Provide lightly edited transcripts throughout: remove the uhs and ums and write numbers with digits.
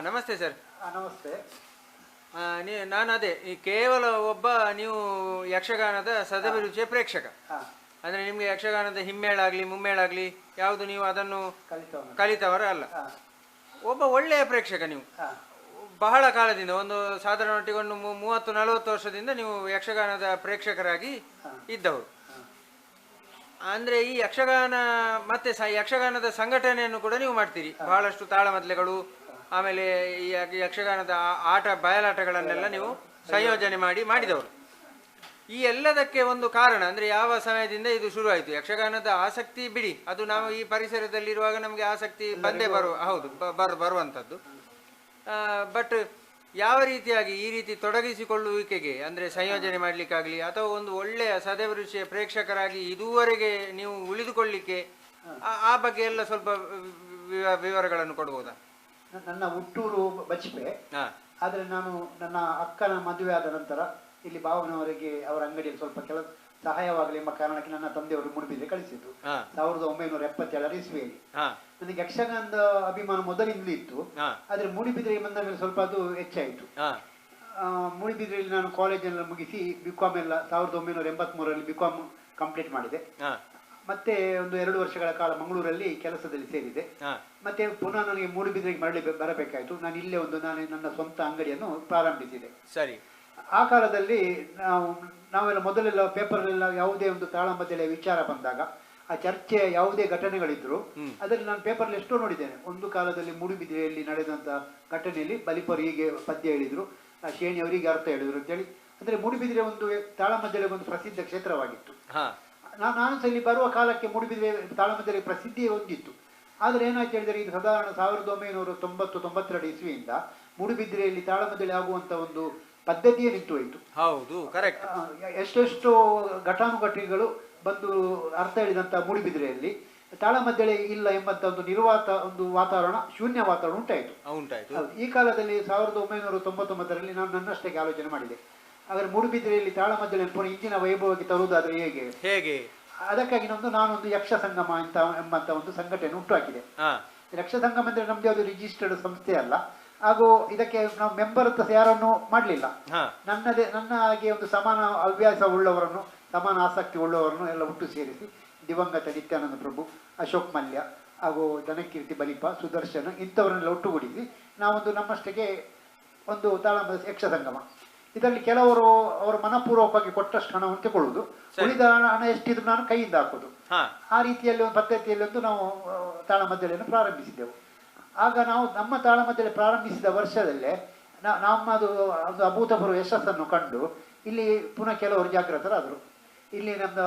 ನಮಸ್ತೆ ಸರ್. ನಮಸ್ತೆ. ನಾನು ಅದೇ ಕೇವಲ ಒಬ್ಬ ನೀವು ಯಕ್ಷಗಾನದ ಸದಭಿರುಚಿಯ ಪ್ರೇಕ್ಷಕ. ಅಂದರೆ ನಿಮಗೆ ಯಕ್ಷಗಾನದ ಹಿಮ್ಮೇಳಾಗಲಿ ಮುಮ್ಮೇಳಾಗಲಿ ಯಾವುದು ನೀವು ಅದನ್ನು ಕಲಿತವರ ಅಲ್ಲ, ಒಬ್ಬ ಒಳ್ಳೆಯ ಪ್ರೇಕ್ಷಕ. ನೀವು ಬಹಳ ಕಾಲದಿಂದ ಒಂದು ಸಾಧಾರಣ ಮಟ್ಟಿಗೆ ಒಂದು 30-40 ವರ್ಷದಿಂದ ನೀವು ಯಕ್ಷಗಾನದ ಪ್ರೇಕ್ಷಕರಾಗಿ ಇದ್ದವರು. ಅಂದರೆ ಈ ಯಕ್ಷಗಾನ ಮತ್ತೆ ಯಕ್ಷಗಾನದ ಸಂಘಟನೆಯನ್ನು ಕೂಡ ನೀವು ಮಾಡ್ತೀರಿ. ಬಹಳಷ್ಟು ತಾಳಮದ್ದಳೆಗಳು, ಆಮೇಲೆ ಈ ಯಕ್ಷಗಾನದ ಬಯಲಾಟಗಳನ್ನೆಲ್ಲ ನೀವು ಸಂಯೋಜನೆ ಮಾಡಿದವರು. ಈ ಎಲ್ಲದಕ್ಕೆ ಒಂದು ಕಾರಣ ಅಂದರೆ ಯಾವ ಸಮಯದಿಂದ ಇದು ಶುರುವಾಯಿತು? ಯಕ್ಷಗಾನದ ಆಸಕ್ತಿ ಬಿಡಿ, ಅದು ನಾವು ಈ ಪರಿಸರದಲ್ಲಿರುವಾಗ ನಮಗೆ ಆಸಕ್ತಿ ಬಂದೇ ಹೌದು ಬರುವಂಥದ್ದು. ಬಟ್ ಯಾವ ರೀತಿಯಾಗಿ ಈ ರೀತಿ ತೊಡಗಿಸಿಕೊಳ್ಳುವಿಕೆಗೆ ಅಂದರೆ ಸಂಯೋಜನೆ ಮಾಡಲಿಕ್ಕಾಗಲಿ ಅಥವಾ ಒಂದು ಒಳ್ಳೆಯ ಸದಭಿರುಚಿಯ ಪ್ರೇಕ್ಷಕರಾಗಿ ಇದುವರೆಗೆ ನೀವು ಉಳಿದುಕೊಳ್ಳಿಕ್ಕೆ ಆ ಬಗ್ಗೆ ಎಲ್ಲ ಸ್ವಲ್ಪ ವಿವರಗಳನ್ನು ಕೊಡ್ಬೋದಾ? ನನ್ನ ಹುಟ್ಟೂರು ಬಚ್ಪೆ. ಆದರೆ ನಾನು ನನ್ನ ಅಕ್ಕನ ಮದುವೆ ಆದ ನಂತರ ಇಲ್ಲಿ ಭಾವನವರಿಗೆ ಅವರ ಅಂಗಡಿಯಲ್ಲಿ ಸ್ವಲ್ಪ ಕೆಲಸ ಸಹಾಯವಾಗಲಿ ಎಂಬ ಕಾರಣಕ್ಕೆ ನನ್ನ ತಂದೆಯವರು ಮೂಡುಬಿದ್ರೆ ಕಳಿಸಿದ್ರು 1977 ಇಸ್ವಿಯಲ್ಲಿ. ನನಗೆ ಯಕ್ಷಗಾನದ ಅಭಿಮಾನ ಮೊದಲಿಂದಲೂ ಇತ್ತು, ಆದ್ರೆ ಮೂಡುಬಿದ್ರೆಗೆ ಬಂದ ಮೇಲೆ ಸ್ವಲ್ಪ ಅದು ಹೆಚ್ಚಾಯಿತು. ಮೂಡುಬಿದ್ರೆಯಲ್ಲಿ ನಾನು ಕಾಲೇಜೆಲ್ಲ ಮುಗಿಸಿ ಬಿಕಾಮ್ ಎಲ್ಲ 1983ರಲ್ಲಿ ಬಿಕಾಮ್ ಕಂಪ್ಲೀಟ್ ಮಾಡಿದೆ. ಮತ್ತೆ ಒಂದು 2 ವರ್ಷಗಳ ಕಾಲ ಮಂಗಳೂರಲ್ಲಿ ಕೆಲಸದಲ್ಲಿ ಸೇರಿದೆ. ಮತ್ತೆ ಪುನಃ ನನಗೆ ಮೂಡುಬಿದ್ರೆಗೆ ಬರಬೇಕಾಯಿತು. ನಾನು ಇಲ್ಲೇ ನನ್ನ ಸ್ವಂತ ಅಂಗಡಿಯನ್ನು ಪ್ರಾರಂಭಿಸಿದೆ. ಸರಿ. ಆ ಕಾಲದಲ್ಲಿ ನಾವೆಲ್ಲ ಮೊದಲೆಲ್ಲ ಪೇಪರ್ಲೆಲ್ಲ ಯಾವುದೇ ಒಂದು ತಾಳಮದ್ದಳೆಯ ವಿಚಾರ ಬಂದಾಗ ಆ ಚರ್ಚೆಯ ಯಾವುದೇ ಘಟನೆಗಳಿದ್ರು ಅದರಲ್ಲಿ ನಾನು ಪೇಪರ್ಲ್ಲಿ ಎಷ್ಟೋ ನೋಡಿದ್ದೇನೆ. ಒಂದು ಕಾಲದಲ್ಲಿ ಮೂಡುಬಿದ್ರೆಯಲ್ಲಿ ನಡೆದಂತ ಘಟನೆಯಲ್ಲಿ ಬಲಿಪರು ಹೀಗೆ ಪದ್ಯ ಹೇಳಿದ್ರು, ಶೇಣಿ ಅವರಿಗೆ ಅರ್ಥ ಹೇಳಿದ್ರು ಅಂತೇಳಿ. ಅಂದ್ರೆ ಮೂಡುಬಿದ್ರೆ ಒಂದು ತಾಳಮದ್ದಳೆಗೆ ಒಂದು ಪ್ರಸಿದ್ಧ ಕ್ಷೇತ್ರವಾಗಿತ್ತು. ನಾನು ಸಹ ಇಲ್ಲಿ ಬರುವ ಕಾಲಕ್ಕೆ ಮೂಡುಬಿದ್ರೆ ತಾಳಮದ್ದಳೆ ಪ್ರಸಿದ್ಧಿಯೇ ಹೊಂದಿತ್ತು. ಆದ್ರೆ ಏನಾಯ್ತು ಹೇಳಿದರೆ ಇದು ಸಾಧಾರಣ 1990-92 ಇಸ್ವಿಯಿಂದ ಮೂಡುಬಿದ್ರೆಯಲ್ಲಿ ತಾಳಮದ್ದಳೆ ಆಗುವಂತ ಒಂದು ಪದ್ಧತಿಯೇ ನಿಂತು ಹೋಯಿತು. ಹೌದು, ಕರೆಕ್ಟ್. ಎಷ್ಟೆಷ್ಟು ಘಟಾನುಘಟಿಗಳು ಬಂದು ಅರ್ಥ ಹೇಳಿದಂತ ಮೂಡುಬಿದ್ರೆಯಲ್ಲಿ ತಾಳಮದ್ದಳೆ ಇಲ್ಲ ಎಂಬಂತ ಒಂದು ವಾತಾವರಣ, ಶೂನ್ಯ ವಾತಾವರಣ ಉಂಟಾಯಿತು. ಈ ಕಾಲದಲ್ಲಿ 1999ರಲ್ಲಿ ನಾನು ನನ್ನಷ್ಟಕ್ಕೆ ಆಲೋಚನೆ ಮಾಡಿದೆ, ಆದರೆ ಮೂಡುಬಿದ್ರೆಯಲ್ಲಿ ತಾಳಮದ್ದಳೆ ಪುನಃ ಇಂದಿನ ವೈಭವಕ್ಕೆ ತರುವುದಾದ್ರೆ ಹೇಗೆ ಅದಕ್ಕಾಗಿ ನಾನೊಂದು ಯಕ್ಷ ಸಂಗಮ ಎಂಬಂತ ಒಂದು ಸಂಘಟನೆ ಹುಟ್ಟುಹಾಕಿದೆ. ಯಕ್ಷ ಸಂಗಮ ಅಂದ್ರೆ ನಮ್ದು ಯಾವುದು ರಿಜಿಸ್ಟರ್ಡ್ ಸಂಸ್ಥೆ ಅಲ್ಲ, ಹಾಗೂ ಇದಕ್ಕೆ ನಾವು ಮೆಂಬರ್ ಅಂತ ಯಾರನ್ನು ಮಾಡಲಿಲ್ಲ. ನನ್ನ ಹಾಗೆ ಒಂದು ಸಮಾನ ಹವ್ಯಾಸ ಉಳ್ಳವರನ್ನು, ಸಮಾನ ಆಸಕ್ತಿ ಉಳ್ಳವರನ್ನು ಎಲ್ಲ ಒಟ್ಟು ಸೇರಿಸಿ ದಿವಂಗತ ನಿತ್ಯಾನಂದ ಪ್ರಭು, ಅಶೋಕ್ ಮಲ್ಯ ಹಾಗೂ ಧನಕೀರ್ತಿ ಬಲಿಪ, ಸುದರ್ಶನ ಇಂಥವರನ್ನೆಲ್ಲ ಒಟ್ಟುಗೂಡಿಸಿ ನಾವೊಂದು ನಮ್ಮಷ್ಟಕ್ಕೆ ಒಂದು ತಾಳಮದ್ದಳೆ ಯಕ್ಷ ಸಂಗಮ. ಇದರಲ್ಲಿ ಕೆಲವರು ಅವರು ಮನಪೂರ್ವಕವಾಗಿ ಕೊಟ್ಟಷ್ಟು ಹಣವನ್ನು ತಗೊಳ್ಳುವುದು, ಉಳಿದ ಹಣ ಎಷ್ಟಿದ್ರು ನಾನು ಕೈಯಿಂದ ಹಾಕುದು. ಆ ರೀತಿಯಲ್ಲಿ ಒಂದು ಪದ್ಧತಿಯಲ್ಲಿ ನಾವು ತಾಳಮದ್ದಳೆಯನ್ನು ಪ್ರಾರಂಭಿಸಿದ್ದೆವು. ಆಗ ನಾವು ನಮ್ಮ ತಾಳಮದ್ದಳೆ ಪ್ರಾರಂಭಿಸಿದ ವರ್ಷದಲ್ಲೇ ನಮ್ಮದು ಒಂದು ಅಭೂತಪೂರ್ವ ಯಶಸ್ಸನ್ನು ಕಂಡು ಇಲ್ಲಿ ಪುನಃ ಕೆಲವರು ಜಾಗೃತರಾದರು. ಇಲ್ಲಿ ನಮ್ಮ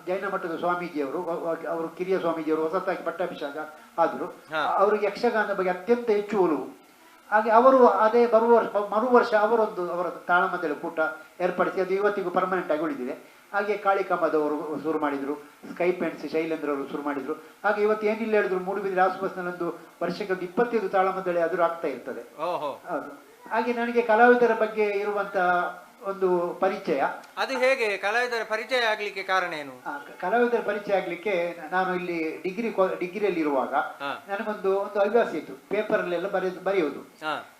ಜೈನ ಮಠದ ಸ್ವಾಮೀಜಿಯವರು, ಅವರು ಕಿರಿಯ ಸ್ವಾಮೀಜಿಯವರು ಹೊಸತಾಗಿ ಪಟ್ಟಾಭಿಷೇಕ ಆದರು. ಅವರಿಗೆ ಯಕ್ಷಗಾನದ ಬಗ್ಗೆ ಅತ್ಯಂತ ಹೆಚ್ಚು ಒಲವು. ಹಾಗೆ ಅವರು ಅದೇ ಮರು ವರ್ಷ ಅವರ ತಾಳಮದ್ದಳೆ ಕೂಟ ಏರ್ಪಡಿಸಿ ಅದು ಇವತ್ತಿಗೂ ಪರ್ಮನೆಂಟ್ ಆಗಿ ಉಳಿದಿದೆ. ಹಾಗೆ ಕಾಳಿಕಾಂಬದವರು ಶುರು ಮಾಡಿದ್ರು, ಸ್ಕೈ ಪೆಂಟ್ಸ್ ಶೈಲೇಂದ್ರ ಅವರು ಶುರು ಮಾಡಿದ್ರು. ಹಾಗೆ ಇವತ್ತು ಏನಿಲ್ಲ ಹೇಳಿದ್ರು ಮೂಡುಬಿದ್ರೆ ಆಸುಪಾಸಿನಲ್ಲಿ ಒಂದು ವರ್ಷಕ್ಕೆ 25 ತಾಳಮದ್ದಳೆ ಆದರೂ ಆಗ್ತಾ ಇರ್ತದೆ. ಹೌದು. ಹಾಗೆ ನನಗೆ ಕಲಾವಿದರ ಬಗ್ಗೆ ಇರುವಂತ ಒಂದು ಪರಿಚಯ, ಅದು ಹೇಗೆ ಕಲಾವಿದರ ಪರಿಚಯ ಆಗ್ಲಿಕ್ಕೆ ಕಾರಣ ಏನು? ಕಲಾವಿದರ ಪರಿಚಯ ಆಗ್ಲಿಕ್ಕೆ ನಾನು ಇಲ್ಲಿ ಡಿಗ್ರಿಯಲ್ಲಿ ಇರುವಾಗ ನನಗೊಂದು ಹವ್ಯಾಸ ಇತ್ತು, ಪೇಪರ್ ಅಲ್ಲೆಲ್ಲ ಬರೆಯುವುದು.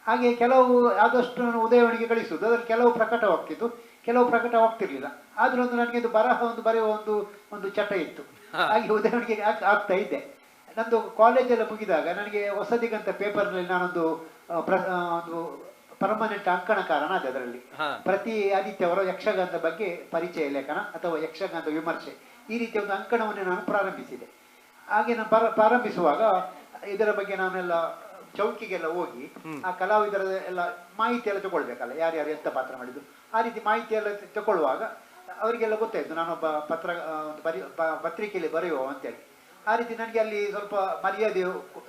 ಹಾಗೆ ಕೆಲವು ಆದಷ್ಟು ನಾನು ಉದಯವಾಣಿಗೆ ಕಳಿಸುವುದು, ಅದ್ರಲ್ಲಿ ಕೆಲವು ಪ್ರಕಟವಾಗ್ತಿತ್ತು, ಕೆಲವು ಪ್ರಕಟವಾಗ್ತಿರ್ಲಿಲ್ಲ. ಆದ್ರೂ ನನಗೆ ಬರೆಯುವ ಒಂದು ಚಟ ಇತ್ತು. ಹಾಗೆ ಉದಯವಾಣಿಗೆ ಆಗ್ತಾ ಇದ್ದೆ. ನಂದು ಕಾಲೇಜೆಲ್ಲ ಮುಗಿದಾಗ ನನಗೆ ಹೊಸದಿಗಂತ ಪೇಪರ್ನಲ್ಲಿ ನಾನೊಂದು ಪರ್ಮನೆಂಟ್ ಅಂಕಣಕಾರನ ಅದೇ. ಅದರಲ್ಲಿ ಪ್ರತಿ ಆದಿತ್ಯವಾರ ಯಕ್ಷಗಾನದ ಬಗ್ಗೆ ಪರಿಚಯ ಲೇಖನ ಅಥವಾ ಯಕ್ಷಗಾನದ ವಿಮರ್ಶೆ, ಈ ರೀತಿಯ ಒಂದು ಅಂಕಣವನ್ನೇ ನಾನು ಪ್ರಾರಂಭಿಸಿದೆ. ಹಾಗೆ ನಾನು ಪ್ರಾರಂಭಿಸುವಾಗ ಇದರ ಬಗ್ಗೆ ನಾನೆಲ್ಲ ಚೌಕಿಗೆಲ್ಲ ಹೋಗಿ ಆ ಕಲಾವಿದರ ಎಲ್ಲ ಮಾಹಿತಿ ಎಲ್ಲ ತಗೊಳ್ಬೇಕಲ್ಲ, ಯಾರ್ಯಾರು ಎಂತ ಪಾತ್ರ ಮಾಡಿದ್ದು, ಆ ರೀತಿ ಮಾಹಿತಿ ಎಲ್ಲ ತಗೊಳ್ಳುವಾಗ ಅವರಿಗೆಲ್ಲ ಗೊತ್ತಾಯ್ತು ನಾನೊಬ್ಬ ಪತ್ರಿಕೆಯಲ್ಲಿ ಬರೆಯುವ ಅಂತೇಳಿ. ಆ ರೀತಿ ನನಗೆ ಅಲ್ಲಿ ಸ್ವಲ್ಪ ಮರ್ಯಾದೆ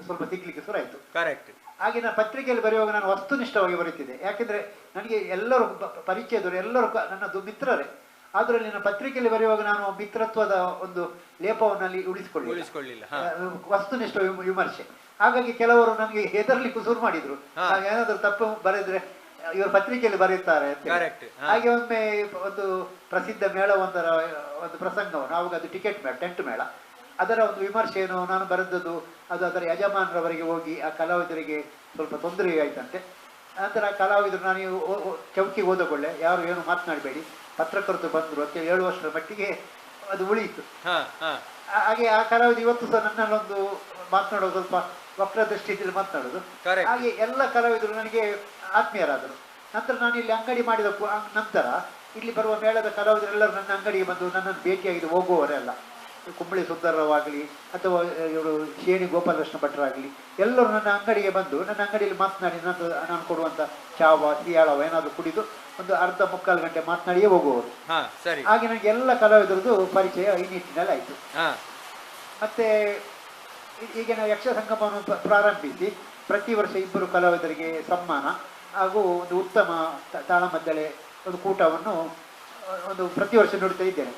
ಸ್ವಲ್ಪ ಸಿಗ್ಲಿಕ್ಕೆ ಶುರುವಾಯಿತು. ಕರೆಕ್ಟ್. ಹಾಗೆ ನಾನು ಪತ್ರಿಕೆಯಲ್ಲಿ ಬರೆಯುವಾಗ ನಾನು ವಸ್ತುನಿಷ್ಠವಾಗಿ ಬರೀತಿದ್ದೆ. ಯಾಕೆಂದ್ರೆ ನನಗೆ ಎಲ್ಲರೂ ಪರಿಚಯದವರು ಎಲ್ಲರೂ ನನ್ನದು ಮಿತ್ರರೇ. ಅದರಲ್ಲಿ ನಾನು ಪತ್ರಿಕೆಯಲ್ಲಿ ಬರೆಯುವಾಗ ನಾನು ಮಿತ್ರತ್ವದ ಒಂದು ಲೇಪವನ್ನಲ್ಲಿ ಉಳಿಸಿಕೊಳ್ಳಿಲ್ಲ, ವಸ್ತುನಿಷ್ಠ ವಿಮರ್ಶೆ. ಹಾಗಾಗಿ ಕೆಲವರು ನನಗೆ ಹೆದರ್ಲಿಕ್ಕೂ ಶುರು ಮಾಡಿದ್ರು, ಏನಾದ್ರು ತಪ್ಪು ಬರೆದ್ರೆ ಇವರು ಪತ್ರಿಕೆಯಲ್ಲಿ ಬರೆಯುತ್ತಾರೆ ಅಂತ. ಹಾಗೆ ಒಮ್ಮೆ ಒಂದು ಪ್ರಸಿದ್ಧ ಮೇಳವೊಂದರ ಒಂದು ಪ್ರಸಂಗವನ್ನು, ಅವಾಗ ಅದು ಟಿಕೆಟ್ ಮೇಳ, ಟೆಂಟ್ ಮೇಳ, ಅದರ ಒಂದು ವಿಮರ್ಶೆಯನ್ನು ನಾನು ಬರೆದದ್ದು. ಅದು ಅದರ ಯಜಮಾನರವರಿಗೆ ಹೋಗಿ ಆ ಕಲಾವಿದರಿಗೆ ಸ್ವಲ್ಪ ತೊಂದರೆ ಆಯ್ತಂತೆ. ನಂತರ ಕಲಾವಿದರು ನಾನು ಚೌಕಿಗೆ ಹೋದಕೊಳ್ಳೆ ಯಾರು ಏನು ಮಾತನಾಡಬೇಡಿ, ಪತ್ರಕರ್ತರು ಬಂದರು ಅಂತ 7 ವರ್ಷದ ಮಟ್ಟಿಗೆ ಅದು ಉಳಿಯಿತು. ಹಾಗೆ ಆ ಕಲಾವಿದ ಇವತ್ತು ಸಹ ನನ್ನಲ್ಲೊಂದು ಮಾತನಾಡೋದು ಸ್ವಲ್ಪ ವಕ್ರ ದೃಷ್ಟಿಯಲ್ಲಿ ಮಾತನಾಡೋದು. ಹಾಗೆ ಎಲ್ಲ ಕಲಾವಿದರು ನನಗೆ ಆತ್ಮೀಯರಾದರು. ನಂತರ ನಾನು ಇಲ್ಲಿ ಅಂಗಡಿ ಮಾಡಿದ ನಂತರ ಇಲ್ಲಿ ಬರುವ ಮೇಳದ ಕಲಾವಿದರೆಲ್ಲರೂ ನನ್ನ ಅಂಗಡಿಗೆ ಬಂದು ನನ್ನನ್ನು ಭೇಟಿಯಾಗಿದ್ದು ಹೋಗುವವರೆಲ್ಲ, ಕುಂಬಳಿ ಸುಂದರವಾಗಲಿ ಅಥವಾ ಇವರು ಶೇಣಿ ಗೋಪಾಲಕೃಷ್ಣ ಭಟ್ರಾಗಲಿ, ಎಲ್ಲರೂ ನನ್ನ ಅಂಗಡಿಗೆ ಬಂದು ನನ್ನ ಅಂಗಡಿಯಲ್ಲಿ ಮಾತನಾಡಿ ನಂತರ ನಾನು ಕೊಡುವಂಥ ಚಾವ ಸಿಯಾಳವ ಏನಾದರೂ ಕುಡಿದು ಒಂದು ಅರ್ಧ ಮುಕ್ಕಾಲು ಗಂಟೆ ಮಾತನಾಡಿಯೇ ಹೋಗುವವರು. ಹಾಗೆ ನನಗೆ ಎಲ್ಲ ಕಲಾವಿದರದ್ದು ಪರಿಚಯ ಈ ನಿಟ್ಟಿನಲ್ಲಿ ಆಯಿತು. ಮತ್ತೆ ಈಗ ನಾವು ಯಕ್ಷ ಸಂಗಮವನ್ನು ಪ್ರಾರಂಭಿಸಿ ಪ್ರತಿ ವರ್ಷ 2 ಕಲಾವಿದರಿಗೆ ಸನ್ಮಾನ ಹಾಗೂ ಒಂದು ಉತ್ತಮ ತಾಳಮದ್ದಳೆ ಒಂದು ಕೂಟವನ್ನು ಪ್ರತಿ ವರ್ಷ ನೋಡ್ತಾ ಇದ್ದೇನೆ.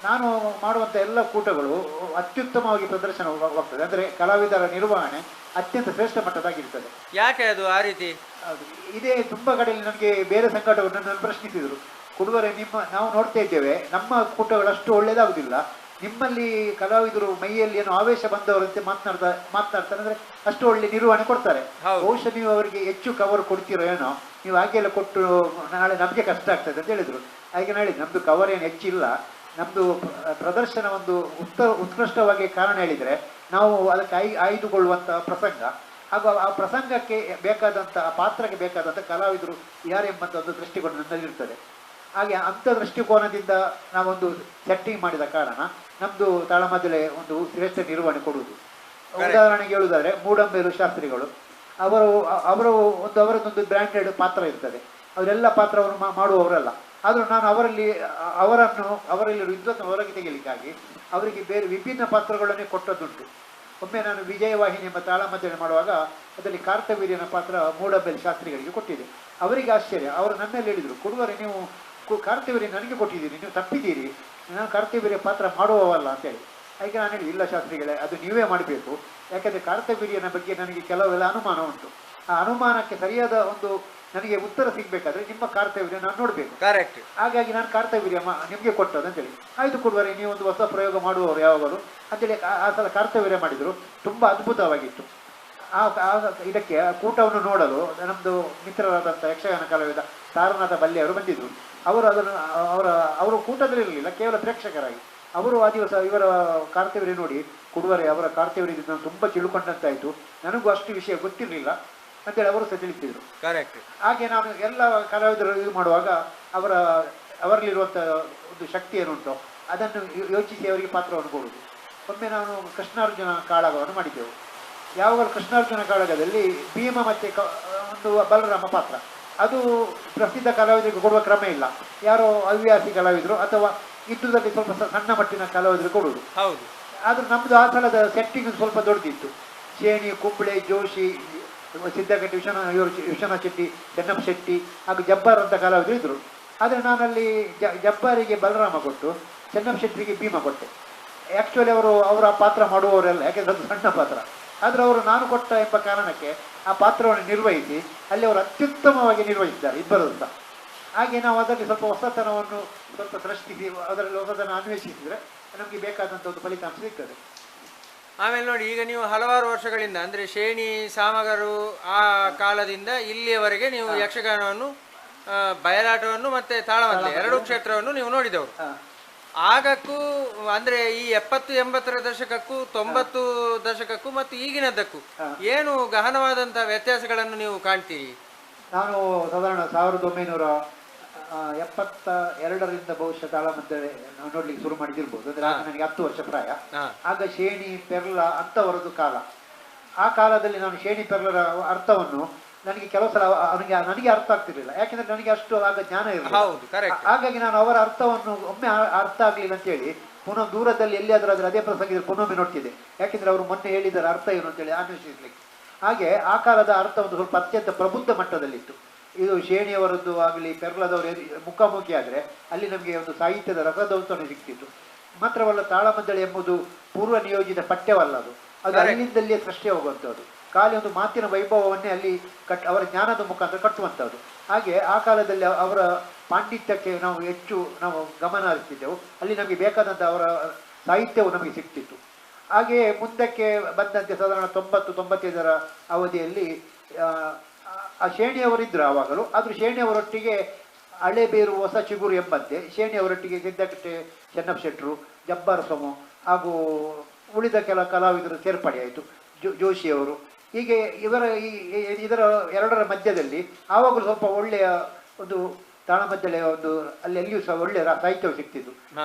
ನಾನು ಮಾಡುವಂಥ ಎಲ್ಲ ಕೂಟಗಳು ಅತ್ಯುತ್ತಮವಾಗಿ ಪ್ರದರ್ಶನವಾಗ್ತದೆ. ಅಂದರೆ ಕಲಾವಿದರ ನಿರ್ವಹಣೆ ಅತ್ಯಂತ ಶ್ರೇಷ್ಠ ಮಟ್ಟದಾಗಿರ್ತದೆ. ಯಾಕೆ ಅದು ಆ ರೀತಿ? ಹೌದು, ಇದೇ ತುಂಬ ಕಡೆಯಲ್ಲಿ ನನಗೆ ಬೇರೆ ಸಂಘಟಕರು ನನ್ನನ್ನು ಪ್ರಶ್ನಿಸಿದರು, ಕೊಡುವರೆ ನಾವು ನೋಡ್ತಾ ಇದ್ದೇವೆ ನಮ್ಮ ಕೂಟಗಳು ಅಷ್ಟು ಒಳ್ಳೆಯದಾಗುವುದಿಲ್ಲ, ನಿಮ್ಮಲ್ಲಿ ಕಲಾವಿದರು ಮೈಯಲ್ಲಿ ಏನೋ ಆವೇಶ ಬಂದವರಂತೆ ಮಾತನಾಡ್ತಾರೆ, ಅಂದರೆ ಅಷ್ಟು ಒಳ್ಳೆ ನಿರ್ವಹಣೆ ಕೊಡ್ತಾರೆ, ಬಹುಶಃ ನೀವು ಅವರಿಗೆ ಹೆಚ್ಚು ಕವರ್ ಕೊಡ್ತೀರೋ ಏನೋ, ನೀವು ಹಾಗೆಲ್ಲ ಕೊಟ್ಟು ನಾಳೆ ನಮಗೆ ಕಷ್ಟ ಆಗ್ತದೆ ಅಂತ ಹೇಳಿದರು. ಹಾಗೆ ನಾನು ಹೇಳಿದ್ದು ನಮ್ಮದು ಕವರ್ ಏನು ಹೆಚ್ಚಿಲ್ಲ, ನಮ್ಮದು ಪ್ರದರ್ಶನ ಒಂದು ಉತ್ಕೃಷ್ಟವಾಗಿ ಕಾರಣ ಹೇಳಿದರೆ ನಾವು ಅದಕ್ಕೆ ಆಯ್ದುಕೊಳ್ಳುವಂಥ ಪ್ರಸಂಗ ಹಾಗೂ ಆ ಪ್ರಸಂಗಕ್ಕೆ ಬೇಕಾದಂಥ ಆ ಪಾತ್ರಕ್ಕೆ ಬೇಕಾದಂಥ ಕಲಾವಿದರು ಯಾರೆಂಬಂಥ ಒಂದು ದೃಷ್ಟಿಕೋನ ನನ್ನಲ್ಲಿರ್ತದೆ. ಹಾಗೆ ಅಂಥ ದೃಷ್ಟಿಕೋನದಿಂದ ನಾವೊಂದು ಸೆಟ್ಟಿಂಗ್ ಮಾಡಿದ ಕಾರಣ ನಮ್ಮದು ತಾಳಮದ್ದಳೆ ಒಂದು ಶ್ರೇಷ್ಠ ನಿರ್ವಹಣೆ ಕೊಡುವುದು. ಉದಾಹರಣೆಗೆ ಹೇಳುವುದಾದರೆ ಮೂಡಂಬೇರು ಶಾಸ್ತ್ರಿಗಳು ಅವರದ್ದೊಂದು ಬ್ರ್ಯಾಂಡೆಡ್ ಪಾತ್ರ ಇರ್ತದೆ, ಅವರೆಲ್ಲ ಪಾತ್ರವನ್ನು ಮಾಡುವವರಲ್ಲ. ಆದರೂ ನಾನು ಅವರಲ್ಲಿ ವಿದ್ವತ್ನ ಹೊರಗೆ ತೆಗೆಯಲಿಕ್ಕಾಗಿ ಅವರಿಗೆ ಬೇರೆ ವಿಭಿನ್ನ ಪಾತ್ರಗಳನ್ನೇ ಕೊಟ್ಟದ್ದುಂಟು. ಒಮ್ಮೆ ನಾನು ವಿಜಯವಾಹಿನಿ ಎಂಬ ತಾಳಮದ್ದಳೆ ಮಾಡುವಾಗ ಅದರಲ್ಲಿ ಕಾರ್ತವೀರ್ಯನ ಪಾತ್ರ ಮೂಡಂಬೇರು ಶಾಸ್ತ್ರಿಗಳಿಗೆ ಕೊಟ್ಟಿದೆ. ಅವರಿಗೆ ಆಶ್ಚರ್ಯ, ಅವರು ನನ್ನಲ್ಲಿ ಹೇಳಿದರು, ಕೊಡುವರೆ ನೀವು ಕಾರ್ತವೀರ್ಯ ನನಗೆ ಕೊಟ್ಟಿದ್ದೀರಿ, ನೀವು ತಪ್ಪಿದ್ದೀರಿ, ನಾನು ಕಾರ್ತವೀರ್ಯ ಪಾತ್ರ ಮಾಡುವವಲ್ಲ ಅಂತೇಳಿ. ಅದಕ್ಕೆ ನಾನು ಹೇಳಿದೆ, ಇಲ್ಲ ಶಾಸ್ತ್ರಿಗಳೇ, ಅದು ನೀವೇ ಮಾಡಬೇಕು, ಯಾಕೆಂದರೆ ಕಾರ್ತವೀರ್ಯನ ಬಗ್ಗೆ ನನಗೆ ಕೆಲವೆಲ್ಲ ಅನುಮಾನ ಉಂಟು. ಆ ಅನುಮಾನಕ್ಕೆ ಸರಿಯಾದ ಒಂದು ನನಗೆ ಉತ್ತರ ಸಿಗಬೇಕಾದ್ರೆ ನಿಮ್ಮ ಕಾರ್ತವೀರ್ಯ ನಾನು ನೋಡಬೇಕು. ಕರೆಕ್ಟ್. ಹಾಗಾಗಿ ನಾನು ಕಾರ್ತವೀರ್ಯ ನಿಮಗೆ ಕೊಟ್ಟದ್ದು ಅಂತೇಳಿ. ಆಯಿತು ಕೊಡುವರೆ, ನೀವು ಒಂದು ಹೊಸ ಪ್ರಯೋಗ ಮಾಡುವವರು ಯಾವಾಗಲೂ ಅಂತೇಳಿ ಆ ಸಲ ಕಾರ್ತವೀರ್ಯ ಮಾಡಿದರು. ತುಂಬ ಅದ್ಭುತವಾಗಿತ್ತು. ಇದಕ್ಕೆ ಕೂಟವನ್ನು ನೋಡಲು ನಮ್ಮದು ಮಿತ್ರರಾದಂಥ ಯಕ್ಷಗಾನ ಕಲಾವಿದ ತಾರನಾಥ ಬಲ್ಲೆಯವರು ಬಂದಿದ್ದರು. ಅವರು ಅದನ್ನು ಅವರು ಕೂಟದಲ್ಲಿರಲಿಲ್ಲ, ಕೇವಲ ಪ್ರೇಕ್ಷಕರಾಗಿ. ಅವರು ಆ ದಿವಸ ಇವರ ಕಾರ್ತವೀರ್ಯ ನೋಡಿ, ಕೊಡುವರೆ ಅವರ ಕಾರ್ತವೀರ್ಯದಿಂದ ನಾನು ತುಂಬ ತಿಳ್ಕೊಂಡಂತಾಯಿತು, ನನಗೂ ಅಷ್ಟು ವಿಷಯ ಗೊತ್ತಿರಲಿಲ್ಲ ಅಂತೇಳಿ ಅವರು ಸಹ ತಿಳಿಸಿದರು. ಕರೆಕ್ಟ್. ಹಾಗೆ ನಾನು ಎಲ್ಲ ಕಲಾವಿದರು ಇದು ಮಾಡುವಾಗ ಅವರಲ್ಲಿರುವಂಥ ಒಂದು ಶಕ್ತಿ ಏನುಂಟು ಅದನ್ನು ಯೋಚಿಸಿ ಅವರಿಗೆ ಪಾತ್ರವನ್ನು ಕೊಡುವುದು. ಒಮ್ಮೆ ನಾನು ಕೃಷ್ಣಾರ್ಜುನ ಕಾಳಗವನ್ನು ಮಾಡಿದ್ದೆವು. ಯಾವಾಗ ಕೃಷ್ಣಾರ್ಜುನ ಕಾಳಗದಲ್ಲಿ ಭೀಮ ಮತ್ತು ಒಂದು ಬಲರಾಮ ಪಾತ್ರ, ಅದು ಪ್ರಸಿದ್ಧ ಕಲಾವಿದರಿಗೆ ಕೊಡುವ ಕ್ರಮ ಇಲ್ಲ, ಯಾರೋ ಹವ್ಯಾಸಿ ಕಲಾವಿದರು ಅಥವಾ ಯುದ್ಧದಲ್ಲಿ ಸ್ವಲ್ಪ ಸಣ್ಣ ಮಟ್ಟಿನ ಕಲಾವಿದರು ಕೊಡುವುದು. ಹೌದು. ಆದರೂ ನಮ್ಮದು ಆ ಸಲದ ಸೆಟ್ಟಿಂಗ್ ಸ್ವಲ್ಪ ದೊಡ್ಡದಿತ್ತು. ಶೇಣಿ, ಕುಂಬಳೆ, ಜೋಶಿ, ಸಿದ್ದಗಟ್ಟಿ, ವಿಶ್ವನಾಥ್ ಶೆಟ್ಟಿ, ಚೆನ್ನಪ್ಪ ಶೆಟ್ಟಿ ಹಾಗೂ ಜಬ್ಬಾರ್ ಅಂತ ಕಲಾವಿದರು ಇದ್ದರು. ಆದರೆ ನಾನಲ್ಲಿ ಜಬ್ಬಾರಿಗೆ ಬಲರಾಮ ಕೊಟ್ಟು ಚೆನ್ನಪ್ಪ ಶೆಟ್ಟಿಗೆ ಭೀಮ ಕೊಟ್ಟೆ. ಆ್ಯಕ್ಚುಲಿ ಅವರ ಪಾತ್ರ ಮಾಡುವವರೆಲ್ಲ, ಯಾಕೆಂದರೆ ಅದು ಸಣ್ಣ ಪಾತ್ರ, ಆದರೆ ಅವರು ನಾನು ಕೊಟ್ಟ ಎಂಬ ಕಾರಣಕ್ಕೆ ಆ ಪಾತ್ರವನ್ನು ನಿರ್ವಹಿಸಿ ಅಲ್ಲಿ ಅವರು ಅತ್ಯುತ್ತಮವಾಗಿ ನಿರ್ವಹಿಸಿದ್ದಾರೆ ಇಬ್ಬರು ಸಹ. ಹಾಗೆ ನಾವು ಅದರಲ್ಲಿ ಸ್ವಲ್ಪ ಹೊಸತನವನ್ನು ಸ್ವಲ್ಪ ಸೃಷ್ಟಿಸಿ ಅದರಲ್ಲಿ ಹೊಸತನ ಅನ್ವೇಷಿಸಿದರೆ ನಮಗೆ ಬೇಕಾದಂಥ ಒಂದು ಫಲಿತಾಂಶ ಸಿಗ್ತದೆ. ಆಮೇಲೆ ನೋಡಿ, ಈಗ ನೀವು ಹಲವಾರು ವರ್ಷಗಳಿಂದ ಅಂದರೆ ಶೇಣಿ ಸಾಮಗರು ಆ ಕಾಲದಿಂದ ಇಲ್ಲಿಯವರೆಗೆ ನೀವು ಯಕ್ಷಗಾನವನ್ನು, ಬಯಲಾಟವನ್ನು ಮತ್ತು ತಾಳಮದ್ದಳೆ 2 ಕ್ಷೇತ್ರವನ್ನು ನೀವು ನೋಡಿದವರು. ಆಗಕ್ಕೂ ಅಂದರೆ ಈ 70-80ರ ದಶಕಕ್ಕೂ 90 ದಶಕಕ್ಕೂ ಮತ್ತು ಈಗಿನದ್ದಕ್ಕೂ ಏನು ಗಹನವಾದಂಥ ವ್ಯತ್ಯಾಸಗಳನ್ನು ನೀವು ಕಾಣ್ತೀರಿ? ನಾನು ಸಾಧಾರಣ 1972ರಿಂದ ಬಹುಶಃ ತಾಳಮದ್ದಳೆ ನೋಡ್ಲಿಕ್ಕೆ ಶುರು ಮಾಡಿದಿರ್ಬೋದು. ಅಂದರೆ ನನಗೆ 10 ವರ್ಷ ಪ್ರಾಯ. ಆಗ ಶೇಣಿ, ಪೆರ್ಲ ಅಂಥವರದ್ದು ಕಾಲ. ಆ ಕಾಲದಲ್ಲಿ ನಾನು ಶೇಣಿ ಪೆರ್ಲರ ಅರ್ಥವನ್ನು ನನಗೆ ಕೆಲವು ಸಲ ನನಗೆ ಅರ್ಥ ಆಗ್ತಿರ್ಲಿಲ್ಲ, ಯಾಕೆಂದ್ರೆ ನನಗೆ ಅಷ್ಟು ಆಗ ಜ್ಞಾನ ಇರಲಿಲ್ಲ. ಹಾಗಾಗಿ ನಾನು ಅವರ ಅರ್ಥವನ್ನು ಒಮ್ಮೆ ಅರ್ಥ ಆಗಲಿಲ್ಲ ಅಂತೇಳಿ ಪುನಃ ದೂರದಲ್ಲಿ ಎಲ್ಲಿಯಾದರೂ ಅದೇ ಪ್ರಸಂಗ ಪುನೊಮ್ಮೆ ನೋಡ್ತಿದ್ದೆ, ಯಾಕೆಂದ್ರೆ ಅವರು ಮೊನ್ನೆ ಹೇಳಿದರ ಅರ್ಥ ಏನು ಅಂತೇಳಿ ಅನ್ವೇಷಿಸ್ಲಿಕ್ಕೆ. ಹಾಗೆ ಆ ಕಾಲದ ಅರ್ಥ ಒಂದು ಸ್ವಲ್ಪ ಅತ್ಯಂತ ಪ್ರಬುದ್ಧ ಮಟ್ಟದಲ್ಲಿತ್ತು. ಇದು ಶೇಣಿಯವರದ್ದು ಆಗಲಿ ಪೆರ್ಲದವರು ಮುಖಾಮುಖಿ ಆದರೆ ಅಲ್ಲಿ ನಮಗೆ ಒಂದು ಸಾಹಿತ್ಯದ ರಸದೌತಣೆ ಸಿಗ್ತಿತ್ತು. ಮಾತ್ರವಲ್ಲ, ತಾಳಮದ್ದಳೆ ಎಂಬುದು ಪೂರ್ವ ನಿಯೋಜಿತ ಪಠ್ಯವಲ್ಲ, ಅದು ಅಲ್ಲಿಂದಲ್ಲಿಯೇ ಸೃಷ್ಟಿ ಹೋಗುವಂಥದ್ದು. ಖಾಲಿ ಒಂದು ಮಾತಿನ ವೈಭವವನ್ನೇ ಅಲ್ಲಿ ಅವರ ಜ್ಞಾನದ ಮುಖಾಂತರ ಕಟ್ಟುವಂಥದ್ದು. ಹಾಗೆ ಆ ಕಾಲದಲ್ಲಿ ಅವರ ಪಾಂಡಿತ್ಯಕ್ಕೆ ನಾವು ಗಮನ ಹರಿಸ್ತಿದ್ದೆವು. ಅಲ್ಲಿ ನಮಗೆ ಬೇಕಾದಂಥ ಅವರ ಸಾಹಿತ್ಯವು ನಮಗೆ ಸಿಗ್ತಿತ್ತು. ಹಾಗೆಯೇ ಮುಂದಕ್ಕೆ ಬಂದಂತೆ ಸಾಧಾರಣ 90-95ರ ಅವಧಿಯಲ್ಲಿ ಆ ಶೇಣಿಯವರಿದ್ರು ಆವಾಗಲೂ, ಆದರೂ ಶೇಣಿಯವರೊಟ್ಟಿಗೆ ಹಳೆ ಬೇರು ಹೊಸ ಚಿಗುರು ಎಂಬಂತೆ ಶೇಣಿಯವರೊಟ್ಟಿಗೆ ಸಿದ್ದಕಟ್ಟೆ ಚೆನ್ನಪ್ಪ ಶೆಟ್ಟರು, ಜಬ್ಬಾರ್ ಸೋಮು ಹಾಗೂ ಉಳಿದ ಕೆಲ ಕಲಾವಿದರು ಸೇರ್ಪಡೆಯಾಯಿತು, ಜೋಶಿಯವರು. ಹೀಗೆ ಇದರ ಎರಡರ ಮಧ್ಯದಲ್ಲಿ ಆವಾಗಲೂ ಸ್ವಲ್ಪ ಒಳ್ಳೆಯ ಒಂದು ತಾಳಮದ್ದಳೆಯ ಒಂದು ಅಲ್ಲಿಯೂ ಸಹ ಒಳ್ಳೆಯ ಸಾಹಿತ್ಯವು ಸಿಗ್ತಿತ್ತು.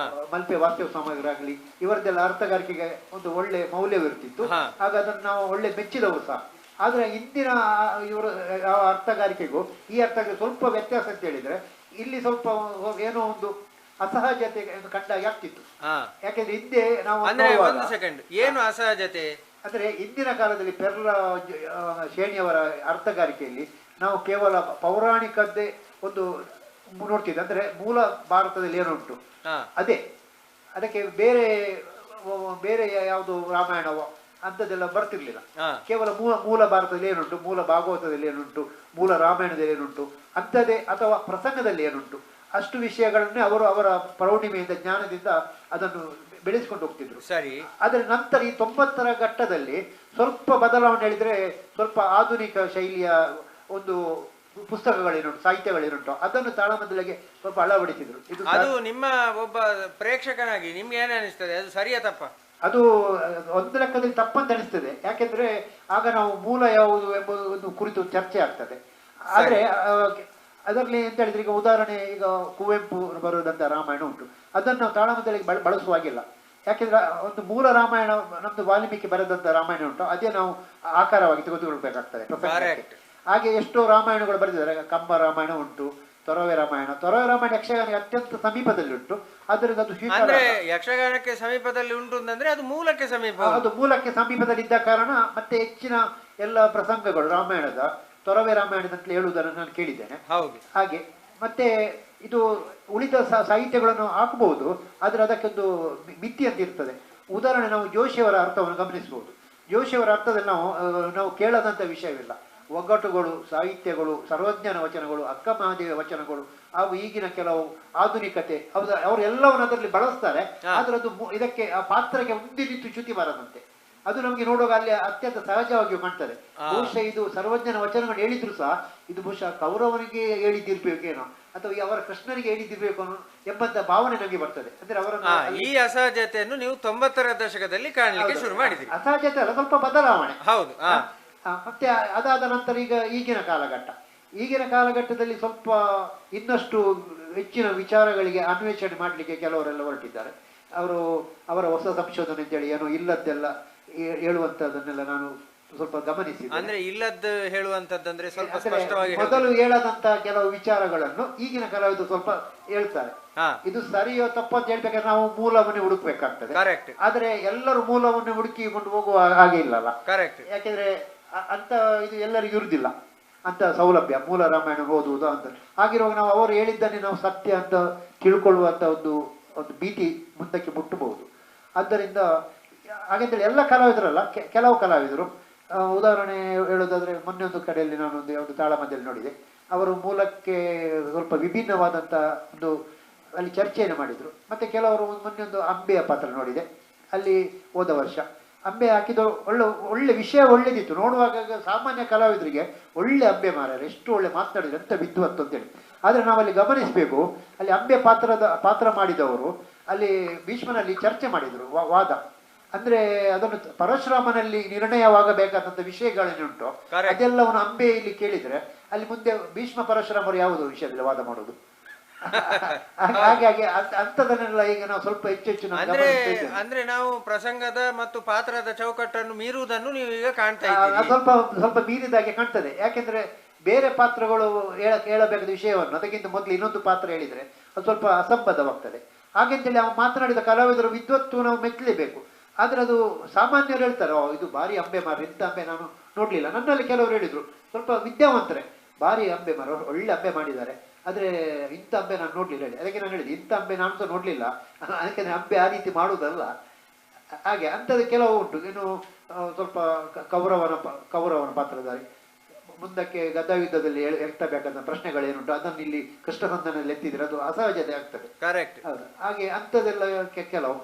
ಮಲ್ಪೆ ವಾಸ್ತವ ಸಾಮಗ್ರಿ ಇವರದೆಲ್ಲ ಅರ್ಥಗಾರಿಕೆಗೆ ಒಂದು ಒಳ್ಳೆ ಮೌಲ್ಯವಿರ್ತಿತ್ತು. ಆಗ ಅದನ್ನು ನಾವು ಒಳ್ಳೆ ಮೆಚ್ಚಿದವರು ಸಹ. ಆದರೆ ಇಂದಿನ ಇವರ ಅರ್ಥಗಾರಿಕೆಗೂ ಈ ಅರ್ಥಗಾರಿಕೆ ಸ್ವಲ್ಪ ವ್ಯತ್ಯಾಸ ಅಂತ ಹೇಳಿದ್ರೆ, ಇಲ್ಲಿ ಸ್ವಲ್ಪ ಏನೋ ಒಂದು ಅಸಹಜತೆ ಕಂಡಾಗಿ ಆಗ್ತಿತ್ತು. ಯಾಕೆಂದ್ರೆ ಹಿಂದೆ ನಾವು ಏನು ಅಸಹಜತೆ ಅಂದ್ರೆ ಇಂದಿನ ಕಾಲದಲ್ಲಿ ಪೆರ್ಲ ಶೇಣಿಯವರ ಅರ್ಥಗಾರಿಕೆಯಲ್ಲಿ ನಾವು ಕೇವಲ ಪೌರಾಣಿಕದ್ದೇ ಒಂದು ನೋಡ್ತಿದ್ದೆ. ಅಂದ್ರೆ ಮೂಲ ಭಾರತದಲ್ಲಿ ಏನುಂಟು ಅದೇ, ಅದಕ್ಕೆ ಬೇರೆ ಬೇರೆ ಯಾವುದು ರಾಮಾಯಣವೋ ಅಂಥದ್ದೆಲ್ಲ ಬರ್ತಿರ್ಲಿಲ್ಲ. ಕೇವಲ ಮೂಲ ಭಾರತದಲ್ಲಿ ಏನುಂಟು, ಮೂಲ ಭಾಗವತದಲ್ಲಿ ಏನುಂಟು, ಮೂಲ ರಾಮಾಯಣದಲ್ಲಿ ಏನುಂಟು ಅಂಥದ್ದೇ, ಅಥವಾ ಪ್ರಸಂಗದಲ್ಲಿ ಏನುಂಟು ಅಷ್ಟು ವಿಷಯಗಳನ್ನೇ ಅವರು ಅವರ ಪ್ರೌಢಿಮೆಯಿಂದ ಜ್ಞಾನದಿಂದ ಅದನ್ನು ಬೆಳೆಸಿಕೊಂಡು ಹೋಗ್ತಿದ್ರು. ಸರಿ. ಅದರ ನಂತರ ಈ 90ರ ಘಟ್ಟದಲ್ಲಿ ಸ್ವಲ್ಪ ಬದಲಾವಣೆ ಹೇಳಿದ್ರೆ, ಸ್ವಲ್ಪ ಆಧುನಿಕ ಶೈಲಿಯ ಒಂದು ಪುಸ್ತಕಗಳೇನುಂಟು, ಸಾಹಿತ್ಯಗಳೇನುಂಟು ಅದನ್ನು ತಾಳಮದ್ದಳೆಗೆ ಸ್ವಲ್ಪ ಅಳವಡಿಸಿದ್ರು. ಅದು ನಿಮ್ಮ ಒಬ್ಬ ಪ್ರೇಕ್ಷಕನಾಗಿ ನಿಮ್ಗೆ ಏನ್ ಅನಿಸ್ತದೆ, ಅದು ಸರಿಯಾ ತಪ್ಪ? ಅದು ಒಂದು ಲೆಕ್ಕದಲ್ಲಿ ತಪ್ಪಂತ ಅನಿಸ್ತದೆ. ಯಾಕೆಂದ್ರೆ ಆಗ ನಾವು ಮೂಲ ಯಾವುದು ಎಂಬುದು ಕುರಿತು ಚರ್ಚೆ ಆಗ್ತದೆ. ಆದ್ರೆ ಅದರಲ್ಲಿ ಎಂತ ಹೇಳಿದ್ರೆ, ಈಗ ಉದಾಹರಣೆ, ಈಗ ಕುವೆಂಪು ಬರುವುದಂತ ರಾಮಾಯಣ ಉಂಟು, ಅದನ್ನು ನಾವು ತಾಳಮದ್ದಳೆಗೆ ಬಳಸುವಾಗಿಲ್ಲ. ಯಾಕೆಂದ್ರೆ ಒಂದು ಮೂಲ ರಾಮಾಯಣ ನಮ್ದು ವಾಲ್ಮೀಕಿ ಬರೆದಂತ ರಾಮಾಯಣ ಉಂಟು, ಅದೇ ನಾವು ಆಕಾರವಾಗಿ ತೆಗೆದುಕೊಳ್ಬೇಕಾಗ್ತದೆ. ಹಾಗೆ ಎಷ್ಟೋ ರಾಮಾಯಣಗಳು ಬರೆದಿದ್ದಾರೆ. ಕಂಬ ರಾಮಾಯಣ ಉಂಟು, ತೊರವೆ ರಾಮಾಯಣ. ತೊರವೆ ರಾಮಾಯಣ ಯಕ್ಷಗಾನಕ್ಕೆ ಅತ್ಯಂತ ಸಮೀಪದಲ್ಲಿ ಉಂಟು. ಅದರಿಂದ ಅದು ಯಕ್ಷಗಾನಕ್ಕೆ ಸಮೀಪದಲ್ಲಿ ಉಂಟು ಅಂತಂದ್ರೆ ಅದು ಮೂಲಕ್ಕೆ ಸಮೀಪ, ಅದು ಮೂಲಕ್ಕೆ ಸಮೀಪದಲ್ಲಿ ಇದ್ದ ಕಾರಣ ಮತ್ತೆ ಹೆಚ್ಚಿನ ಎಲ್ಲ ಪ್ರಸಂಗಗಳು ರಾಮಾಯಣದ ತೊರವೆ ರಾಮಾಯಣದಂತಲೇ ಹೇಳುವುದನ್ನು ನಾನು ಕೇಳಿದ್ದೇನೆ. ಹಾಗೆ ಮತ್ತೆ ಇದು ಉಳಿದ ಸಾಹಿತ್ಯಗಳನ್ನು ಹಾಕಬಹುದು, ಆದರೆ ಅದಕ್ಕೊಂದು ಮಿತಿ ಅಂತ ಇರ್ತದೆ. ಉದಾಹರಣೆ, ನಾವು ಜೋಶಿಯವರ ಅರ್ಥವನ್ನು ಗಮನಿಸಬಹುದು. ಜೋಶಿಯವರ ಅರ್ಥದಲ್ಲಿ ನಾವು ಕೇಳದಂಥ ವಿಷಯವಿಲ್ಲ. ಒಗ್ಗಟ್ಟುಗಳು, ಸಾಹಿತ್ಯಗಳು, ಸರ್ವಜ್ಞಾನ ವಚನಗಳು, ಅಕ್ಕ ಮಹಾದೇವ ವಚನಗಳು ಹಾಗೂ ಈಗಿನ ಕೆಲವು ಆಧುನಿಕತೆ ಅವರೆಲ್ಲವನ್ನು ಅದರಲ್ಲಿ ಬಳಸ್ತಾರೆ. ಆದ್ರೆ ಅದು ಇದಕ್ಕೆ ಆ ಪಾತ್ರಕ್ಕೆ ಒಂದಿನಿತ್ತು ಚ್ಯುತಿ ಬರದಂತೆ ಅದು ನಮಗೆ ನೋಡುವಾಗ ಅಲ್ಲಿ ಅತ್ಯಂತ ಸಹಜವಾಗಿಯೂ ಕಾಣ್ತದೆ. ಬಹುಶಃ ಇದು ಸರ್ವಜ್ಞನ ವಚನಗಳು ಹೇಳಿದ್ರು ಸಹ ಇದು ಬಹುಶಃ ಕೌರವನಿಗೆ ಹೇಳಿದ್ದಿರ್ಬೇಕೇನೋ ಅಥವಾ ಅವರ ಕೃಷ್ಣನಿಗೆ ಹೇಳಿದ್ದಿರ್ಬೇಕು ಎಂಬಂತ ಭಾವನೆ ನಮಗೆ ಬರ್ತದೆ. ಅಂದ್ರೆ ಅವರ ಈ ಅಸಹಜತೆಯನ್ನು ನೀವು 90ರ ದಶಕದಲ್ಲಿ ಕಾಣಲಿಕ್ಕೆ ಶುರು ಮಾಡಿದ್ರಿ. ಅಸಹಜತೆ ಅಲ್ಲ, ಸ್ವಲ್ಪ ಬದಲಾವಣೆ. ಹೌದು. ಮತ್ತೆ ಅದಾದ ನಂತರ ಈಗಿನ ಕಾಲಘಟ್ಟದಲ್ಲಿ ಸ್ವಲ್ಪ ಇನ್ನಷ್ಟು ಹೆಚ್ಚಿನ ವಿಚಾರಗಳಿಗೆ ಅನ್ವೇಷಣೆ ಮಾಡಲಿಕ್ಕೆ ಕೆಲವರೆಲ್ಲ ಹೊರಟಿದ್ದಾರೆ. ಅವರ ಹೊಸ ಸಂಶೋಧನೆ ಅಂತೇಳಿ ಏನೋ ಇಲ್ಲದ್ದೆಲ್ಲ ಹೇಳುವಂತದನ್ನೆಲ್ಲ ನಾನು ಸ್ವಲ್ಪ ಗಮನಿಸಿದೆ. ಅಂದ್ರೆ ಇಲ್ಲದ್ದು ಹೇಳುವಂತದ್ದಂದ್ರೆ ಸ್ವಲ್ಪ ಸ್ಪಷ್ಟವಾಗಿ ಮೊದಲು ಹೇಳದಂತ ಕೆಲವು ವಿಚಾರಗಳನ್ನು ಈಗಿನ ಕಲಾವಿದರು ಸ್ವಲ್ಪ ಹೇಳ್ತಾರೆ. ಇದು ಸರಿಯೋ ತಪ್ಪು ಅಂತ ಹೇಳ್ಬೇಕಾದ್ರೆ ನಾವು ಮೂಲವನ್ನೇ ಹುಡುಕ್ಬೇಕಾಗ್ತದೆ. ಆದ್ರೆ ಎಲ್ಲರೂ ಮೂಲವನ್ನೇ ಹುಡುಕಿಕೊಂಡು ಹೋಗುವ ಹಾಗೆ ಇಲ್ಲಲ್ಲ. ಯಾಕೆಂದ್ರೆ ಅಂತ ಇದು ಎಲ್ಲರಿಗೂ ಇರುವುದಿಲ್ಲ ಅಂತ ಸೌಲಭ್ಯ, ಮೂಲ ರಾಮಾಯಣ ಓದುವುದು ಅಂತ. ಹಾಗಿರುವಾಗ ನಾವು ಅವರು ಹೇಳಿದ್ದನ್ನೇ ನಾವು ಸತ್ಯ ಅಂತ ತಿಳ್ಕೊಳ್ಳುವಂತ ಒಂದು ಭೀತಿ ಮುಂದಕ್ಕೆ ಮುಟ್ಟಬಹುದು. ಆದ್ದರಿಂದ ಹಾಗಂತೇಳಿ ಎಲ್ಲ ಕಲಾವಿದರಲ್ಲ, ಕೆಲವು ಕಲಾವಿದರು, ಉದಾಹರಣೆ ಹೇಳೋದಾದ್ರೆ ಮೊನ್ನೆ ಒಂದು ಕಡೆಯಲ್ಲಿ ನಾನೊಂದು ಯಾವುದು ತಾಳಮದ್ದಲೆ ನೋಡಿದೆ. ಅವರು ಮೂಲಕ್ಕೆ ಸ್ವಲ್ಪ ವಿಭಿನ್ನವಾದಂಥ ಒಂದು ಅಲ್ಲಿ ಚರ್ಚೆಯನ್ನು ಮಾಡಿದರು. ಮತ್ತೆ ಕೆಲವರು ಮೊನ್ನೆ ಒಂದು ಅಂಬೆಯ ಪಾತ್ರ ನೋಡಿದೆ, ಅಲ್ಲಿ ಹೋದ ವರ್ಷ ಅಂಬೆ ಹಾಕಿದ್ದು ಒಳ್ಳೆ ವಿಷಯ ಒಳ್ಳೇದಿತ್ತು. ನೋಡುವಾಗ ಸಾಮಾನ್ಯ ಕಲಾವಿದರಿಗೆ ಒಳ್ಳೆ ಅಂಬೆ ಮಾರ್ಯಾರೆ, ಎಷ್ಟು ಒಳ್ಳೆ ಮಾತನಾಡಿದ್ರು, ಎಂತ ವಿದ್ವತ್ತು ಅಂತೇಳಿ. ಆದರೆ ನಾವಲ್ಲಿ ಗಮನಿಸಬೇಕು, ಅಲ್ಲಿ ಅಂಬೆ ಪಾತ್ರ ಮಾಡಿದವರು ಅಲ್ಲಿ ಭೀಷ್ಮನಲ್ಲಿ ಚರ್ಚೆ ಮಾಡಿದರು, ವಾದ. ಅಂದ್ರೆ ಅದನ್ನು ಪರಶುರಾಮನಲ್ಲಿ ನಿರ್ಣಯವಾಗಬೇಕಾದಂಥ ವಿಷಯಗಳೇನುಂಟು ಅದೆಲ್ಲವನ್ನು ಅಂಬೆ ಇಲ್ಲಿ ಕೇಳಿದ್ರೆ ಅಲ್ಲಿ ಮುಂದೆ ಭೀಷ್ಮ ಪರಶುರಾಮರು ಯಾವುದೋ ವಿಷಯದಲ್ಲಿ ವಾದ ಮಾಡೋದು. ಹಾಗಾಗಿ ಅಂಥದನ್ನೆಲ್ಲ ಈಗ ನಾವು ಸ್ವಲ್ಪ ಹೆಚ್ಚು ಅಂದ್ರೆ ನಾವು ಪ್ರಸಂಗದ ಮತ್ತು ಪಾತ್ರದ ಚೌಕಟ್ಟನ್ನು ಮೀರುವುದನ್ನು ನೀವು ಈಗ ಕಾಣ್ತಾ ಇದ್ದೀರಿ. ಸ್ವಲ್ಪ ಮೀರಿದಾಗೆ ಕಾಣ್ತದೆ. ಯಾಕೆಂದ್ರೆ ಬೇರೆ ಪಾತ್ರಗಳು ಹೇಳಬೇಕಾದ ವಿಷಯವನ್ನು ಅದಕ್ಕಿಂತ ಮೊದಲು ಇನ್ನೊಂದು ಪಾತ್ರ ಹೇಳಿದ್ರೆ ಅದು ಸ್ವಲ್ಪ ಅಸಂಬದ್ಧವಾಗ್ತದೆ. ಹಾಗೆಂತೇಳಿ ಅವ್ರು ಮಾತನಾಡಿದ ಕಲಾವಿದರು ವಿದ್ವತ್ತು ನಾವು ಮೆಚ್ಚಲೇಬೇಕು. ಆದ್ರೆ ಅದು ಸಾಮಾನ್ಯರು ಹೇಳ್ತಾರೆ, ಇದು ಭಾರಿ ಅಂಬೆ ಮಾರ, ಇಂಥ ಅಂಬೆ ನಾನು ನೋಡ್ಲಿಲ್ಲ. ನನ್ನಲ್ಲಿ ಕೆಲವರು ಹೇಳಿದ್ರು, ಸ್ವಲ್ಪ ವಿದ್ಯಾವಂತರೆ, ಭಾರಿ ಅಂಬೆ ಮಾರ, ಒಳ್ಳೆ ಅಂಬೆ ಮಾಡಿದ್ದಾರೆ, ಆದ್ರೆ ಇಂಥ ಅಂಬೆ ನಾನು ನೋಡ್ಲಿಲ್ಲ ಹೇಳಿ. ಅದಕ್ಕೆ ನಾನು ಹೇಳಿದೆ, ಇಂಥ ಅಂಬೆ ನಾನು ಸಹ ನೋಡ್ಲಿಲ್ಲ, ಅದಕ್ಕೆ ಅಂಬೆ ಆ ರೀತಿ ಮಾಡುವುದಲ್ಲ. ಹಾಗೆ ಅಂಥದ್ದು ಕೆಲವು ಉಂಟು. ಇನ್ನು ಸ್ವಲ್ಪ ಕೌರವನ ಪಾತ್ರಧಾರಿ ಮುಂದಕ್ಕೆ ಗದಾಯುದ್ಧದಲ್ಲಿ ಎತ್ತಬೇಕಾದ ಪ್ರಶ್ನೆಗಳೇನುಂಟು ಅದನ್ನು ಇಲ್ಲಿ ಕೃಷ್ಣಸಂಧಾನದಲ್ಲಿ ಎತ್ತಿದ್ರೆ ಅದು ಅಸಹಜತೆ ಆಗ್ತದೆ. ಹೌದು. ಹಾಗೆ ಅಂಥದ್ದೆಲ್ಲ ಕೆಲವು.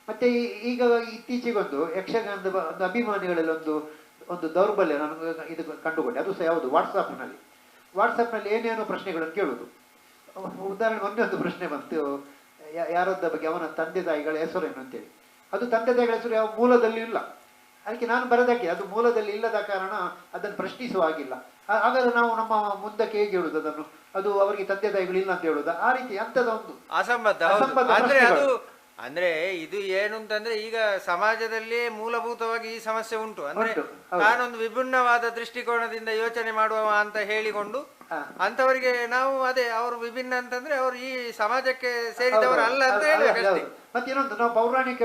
ಮತ್ತೆ ಈಗ ಇತ್ತೀಚೆಗೊಂದು ಯಕ್ಷಗಾನದ ಒಂದು ಅಭಿಮಾನಿಗಳಲ್ಲಿ ಒಂದು ಒಂದು ದೌರ್ಬಲ್ಯ ನಾನು ಇದು ಕಂಡುಕೊಂಡೆ. ಅದು ಸಹ ಯಾವುದು, ವಾಟ್ಸಪ್ನಲ್ಲಿ ಏನೇನೋ ಪ್ರಶ್ನೆಗಳನ್ನು ಕೇಳುವುದು. ಉದಾಹರಣೆ ಒಂದೇ ಒಂದು ಪ್ರಶ್ನೆ ಬಂತು, ಯಾರೊಬ್ಬ ಬಗ್ಗೆ ಅವನ ತಂದೆ ತಾಯಿಗಳ ಹೆಸರೇನು ಅಂತೇಳಿ. ಅದು ತಂದೆ ತಾಯಿಗಳ ಹೆಸರು ಯಾವ ಮೂಲದಲ್ಲಿ ಇಲ್ಲ, ಅದಕ್ಕೆ ನಾನು ಬರೆದಕ್ಕೆ ಅದು ಮೂಲದಲ್ಲಿ ಇಲ್ಲದ ಕಾರಣ ಅದನ್ನು ಪ್ರಶ್ನಿಸುವ ಹಾಗಿಲ್ಲ. ಹಾಗಾದ್ರೆ ನಾವು ನಮ್ಮ ಮುಂದಕ್ಕೆ ಹೇಗೆ ಹೇಳುದು ಅದನ್ನು, ಅದು ಅವರಿಗೆ ತಂದೆ ತಾಯಿಗಳು ಇಲ್ಲ ಅಂತ ಹೇಳುದು, ಆ ರೀತಿ ಅಂತದ ಒಂದು ಅಸಂಬದ್ಧ. ಅಂದ್ರೆ ಇದು ಏನು ಅಂತಂದ್ರೆ ಈಗ ಸಮಾಜದಲ್ಲಿ ಮೂಲಭೂತವಾಗಿ ಈ ಸಮಸ್ಯೆ ಉಂಟು. ಅಂದ್ರೆ ನಾನೊಂದು ವಿಭಿನ್ನವಾದ ದೃಷ್ಟಿಕೋನದಿಂದ ಯೋಚನೆ ಮಾಡುವ ಅಂತ ಹೇಳಿಕೊಂಡು ಅಂತವರಿಗೆ ನಾವು ಅದೇ ಅವರು ವಿಭಿನ್ನ ಅಂತಂದ್ರೆ ಅವರು ಈ ಸಮಾಜಕ್ಕೆ ಸೇರಿದವರು ಅಲ್ಲ ಅಂತ ಹೇಳಬೇಕಷ್ಟೇ. ಮತ್ತೇನೊಂದು, ನಾವು ಪೌರಾಣಿಕ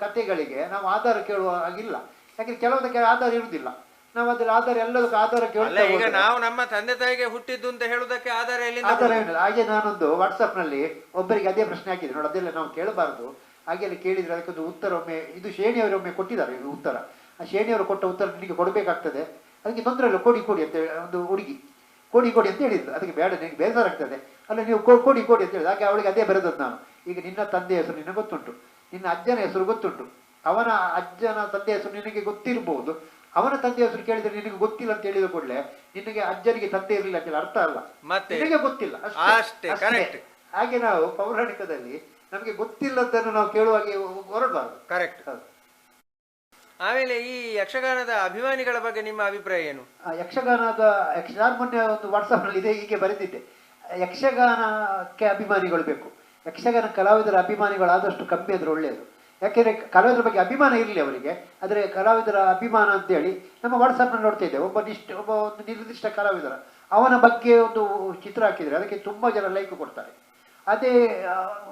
ಕಥೆಗಳಿಗೆ ನಾವು ಆಧಾರ ಕೇಳುವ ಹಾಗಿಲ್ಲ, ಯಾಕಂದ್ರೆ ಕೆಲವೊಂದಕ್ಕೆ ಆಧಾರ ಇರುವುದಿಲ್ಲ. ನಾವು ಅದ್ರ ಆಧಾರ ಎಲ್ಲದಕ್ಕೂ ಆಧಾರ ಕೇಳ. ಈಗ ನಾವು ನಮ್ಮ ತಂದೆ ತಾಯಿಗೆ ಹುಟ್ಟಿದ್ದು ಅಂತ ಹೇಳುವುದಕ್ಕೆ ಆಧಾರ ಆಧಾರ ಏನಿಲ್ಲ. ಹಾಗೆ ನಾನೊಂದು ವಾಟ್ಸಪ್ನಲ್ಲಿ ಒಬ್ಬರಿಗೆ ಅದೇ ಪ್ರಶ್ನೆ ಹಾಕಿದೆ ನೋಡಿ, ಅದೆಲ್ಲ ನಾವು ಕೇಳಬಾರ್ದು. ಹಾಗೆಲ್ಲ ಕೇಳಿದ್ರೆ ಅದಕ್ಕೊಂದು ಉತ್ತರ ಒಮ್ಮೆ, ಇದು ಶೇಣಿಯವರು ಒಮ್ಮೆ ಕೊಟ್ಟಿದ್ದಾರೆ ಇದು ಉತ್ತರ. ಆ ಶೇಣಿಯವರು ಕೊಟ್ಟ ಉತ್ತರ ನಿನಗೆ ಕೊಡಬೇಕಾಗ್ತದೆ, ಅದಕ್ಕೆ ತೊಂದರೆ ಇಲ್ಲ, ಕೊಡಿ ಅಂತ ಒಂದು ಹುಡುಗಿ ಕೊಡಿ ಅಂತ ಹೇಳಿದ್ರು. ಅದಕ್ಕೆ ಬೇಡ, ನಿನಗೆ ಬೇಸರ ಆಗ್ತದೆ ಅಲ್ಲ, ನೀವು ಕೊಡಿ ಅಂತ ಹೇಳಿದ್ರು. ಹಾಗೆ ಅವಳಿಗೆ ಅದೇ ಬರೆದದ್ದು ನಾನು. ಈಗ ನಿನ್ನ ತಂದೆಯ ಹೆಸರು ನಿನಗೆ ಗೊತ್ತುಂಟು, ನಿನ್ನ ಅಜ್ಜನ ಹೆಸರು ಗೊತ್ತುಂಟು, ಅವನ ಅಜ್ಜನ ತಂದೆಯ ಹೆಸರು ನಿನಗೆ ಗೊತ್ತಿರ್ಬೋದು, ಅವನ ತಂದೆಯ ಹೆಸರು ಕೇಳಿದ್ರೆ ನಿನಗೆ ಗೊತ್ತಿಲ್ಲ ಅಂತ ಹೇಳಿದ ಕೂಡಲೇ ನಿನಗೆ ಅಜ್ಜನಿಗೆ ತಂದೆ ಇರಲಿಲ್ಲ ಅಂತ ಅರ್ಥ ಅಲ್ಲ, ನಿನಗೆ ಗೊತ್ತಿಲ್ಲ ಅಷ್ಟೇ. ಹಾಗೆ ನಾವು ಪೌರಾಣಿಕದಲ್ಲಿ ನಮಗೆ ಗೊತ್ತಿಲ್ಲದನ್ನು ನಾವು ಕೇಳುವಾಗೆ ಹೊರಡಬಾರ್ದು. ಕರೆಕ್ಟ್. ಆಮೇಲೆ ಈ ಯಕ್ಷಗಾನದ ಅಭಿಮಾನಿಗಳ ಬಗ್ಗೆ ನಿಮ್ಮ ಅಭಿಪ್ರಾಯ ಏನು? ನಾನು ಮೊನ್ನೆ ಒಂದು ವಾಟ್ಸಪ್ನಲ್ಲಿ ಇದೆ ಹೀಗೆ ಬರೆದಿದ್ದೆ, ಯಕ್ಷಗಾನಕ್ಕೆ ಅಭಿಮಾನಿಗಳು ಬೇಕು, ಯಕ್ಷಗಾನ ಕಲಾವಿದರ ಅಭಿಮಾನಿಗಳಾದಷ್ಟು ಕಮ್ಮಿ ಆದ್ರೆ ಒಳ್ಳೆಯದು. ಯಾಕೆಂದರೆ ಕಲಾವಿದರ ಬಗ್ಗೆ ಅಭಿಮಾನ ಇರಲಿ ಅವರಿಗೆ, ಆದರೆ ಕಲಾವಿದರ ಅಭಿಮಾನ ಅಂತೇಳಿ ನಮ್ಮ ವಾಟ್ಸಪ್ನಲ್ಲಿ ನೋಡ್ತಾ ಇದ್ದೇವೆ, ಒಬ್ಬ ಒಂದು ನಿರ್ದಿಷ್ಟ ಕಲಾವಿದರ ಅವನ ಬಗ್ಗೆ ಒಂದು ಚಿತ್ರ ಹಾಕಿದರೆ ಅದಕ್ಕೆ ತುಂಬ ಜನ ಲೈಕ್ ಕೊಡ್ತಾರೆ. ಅದೇ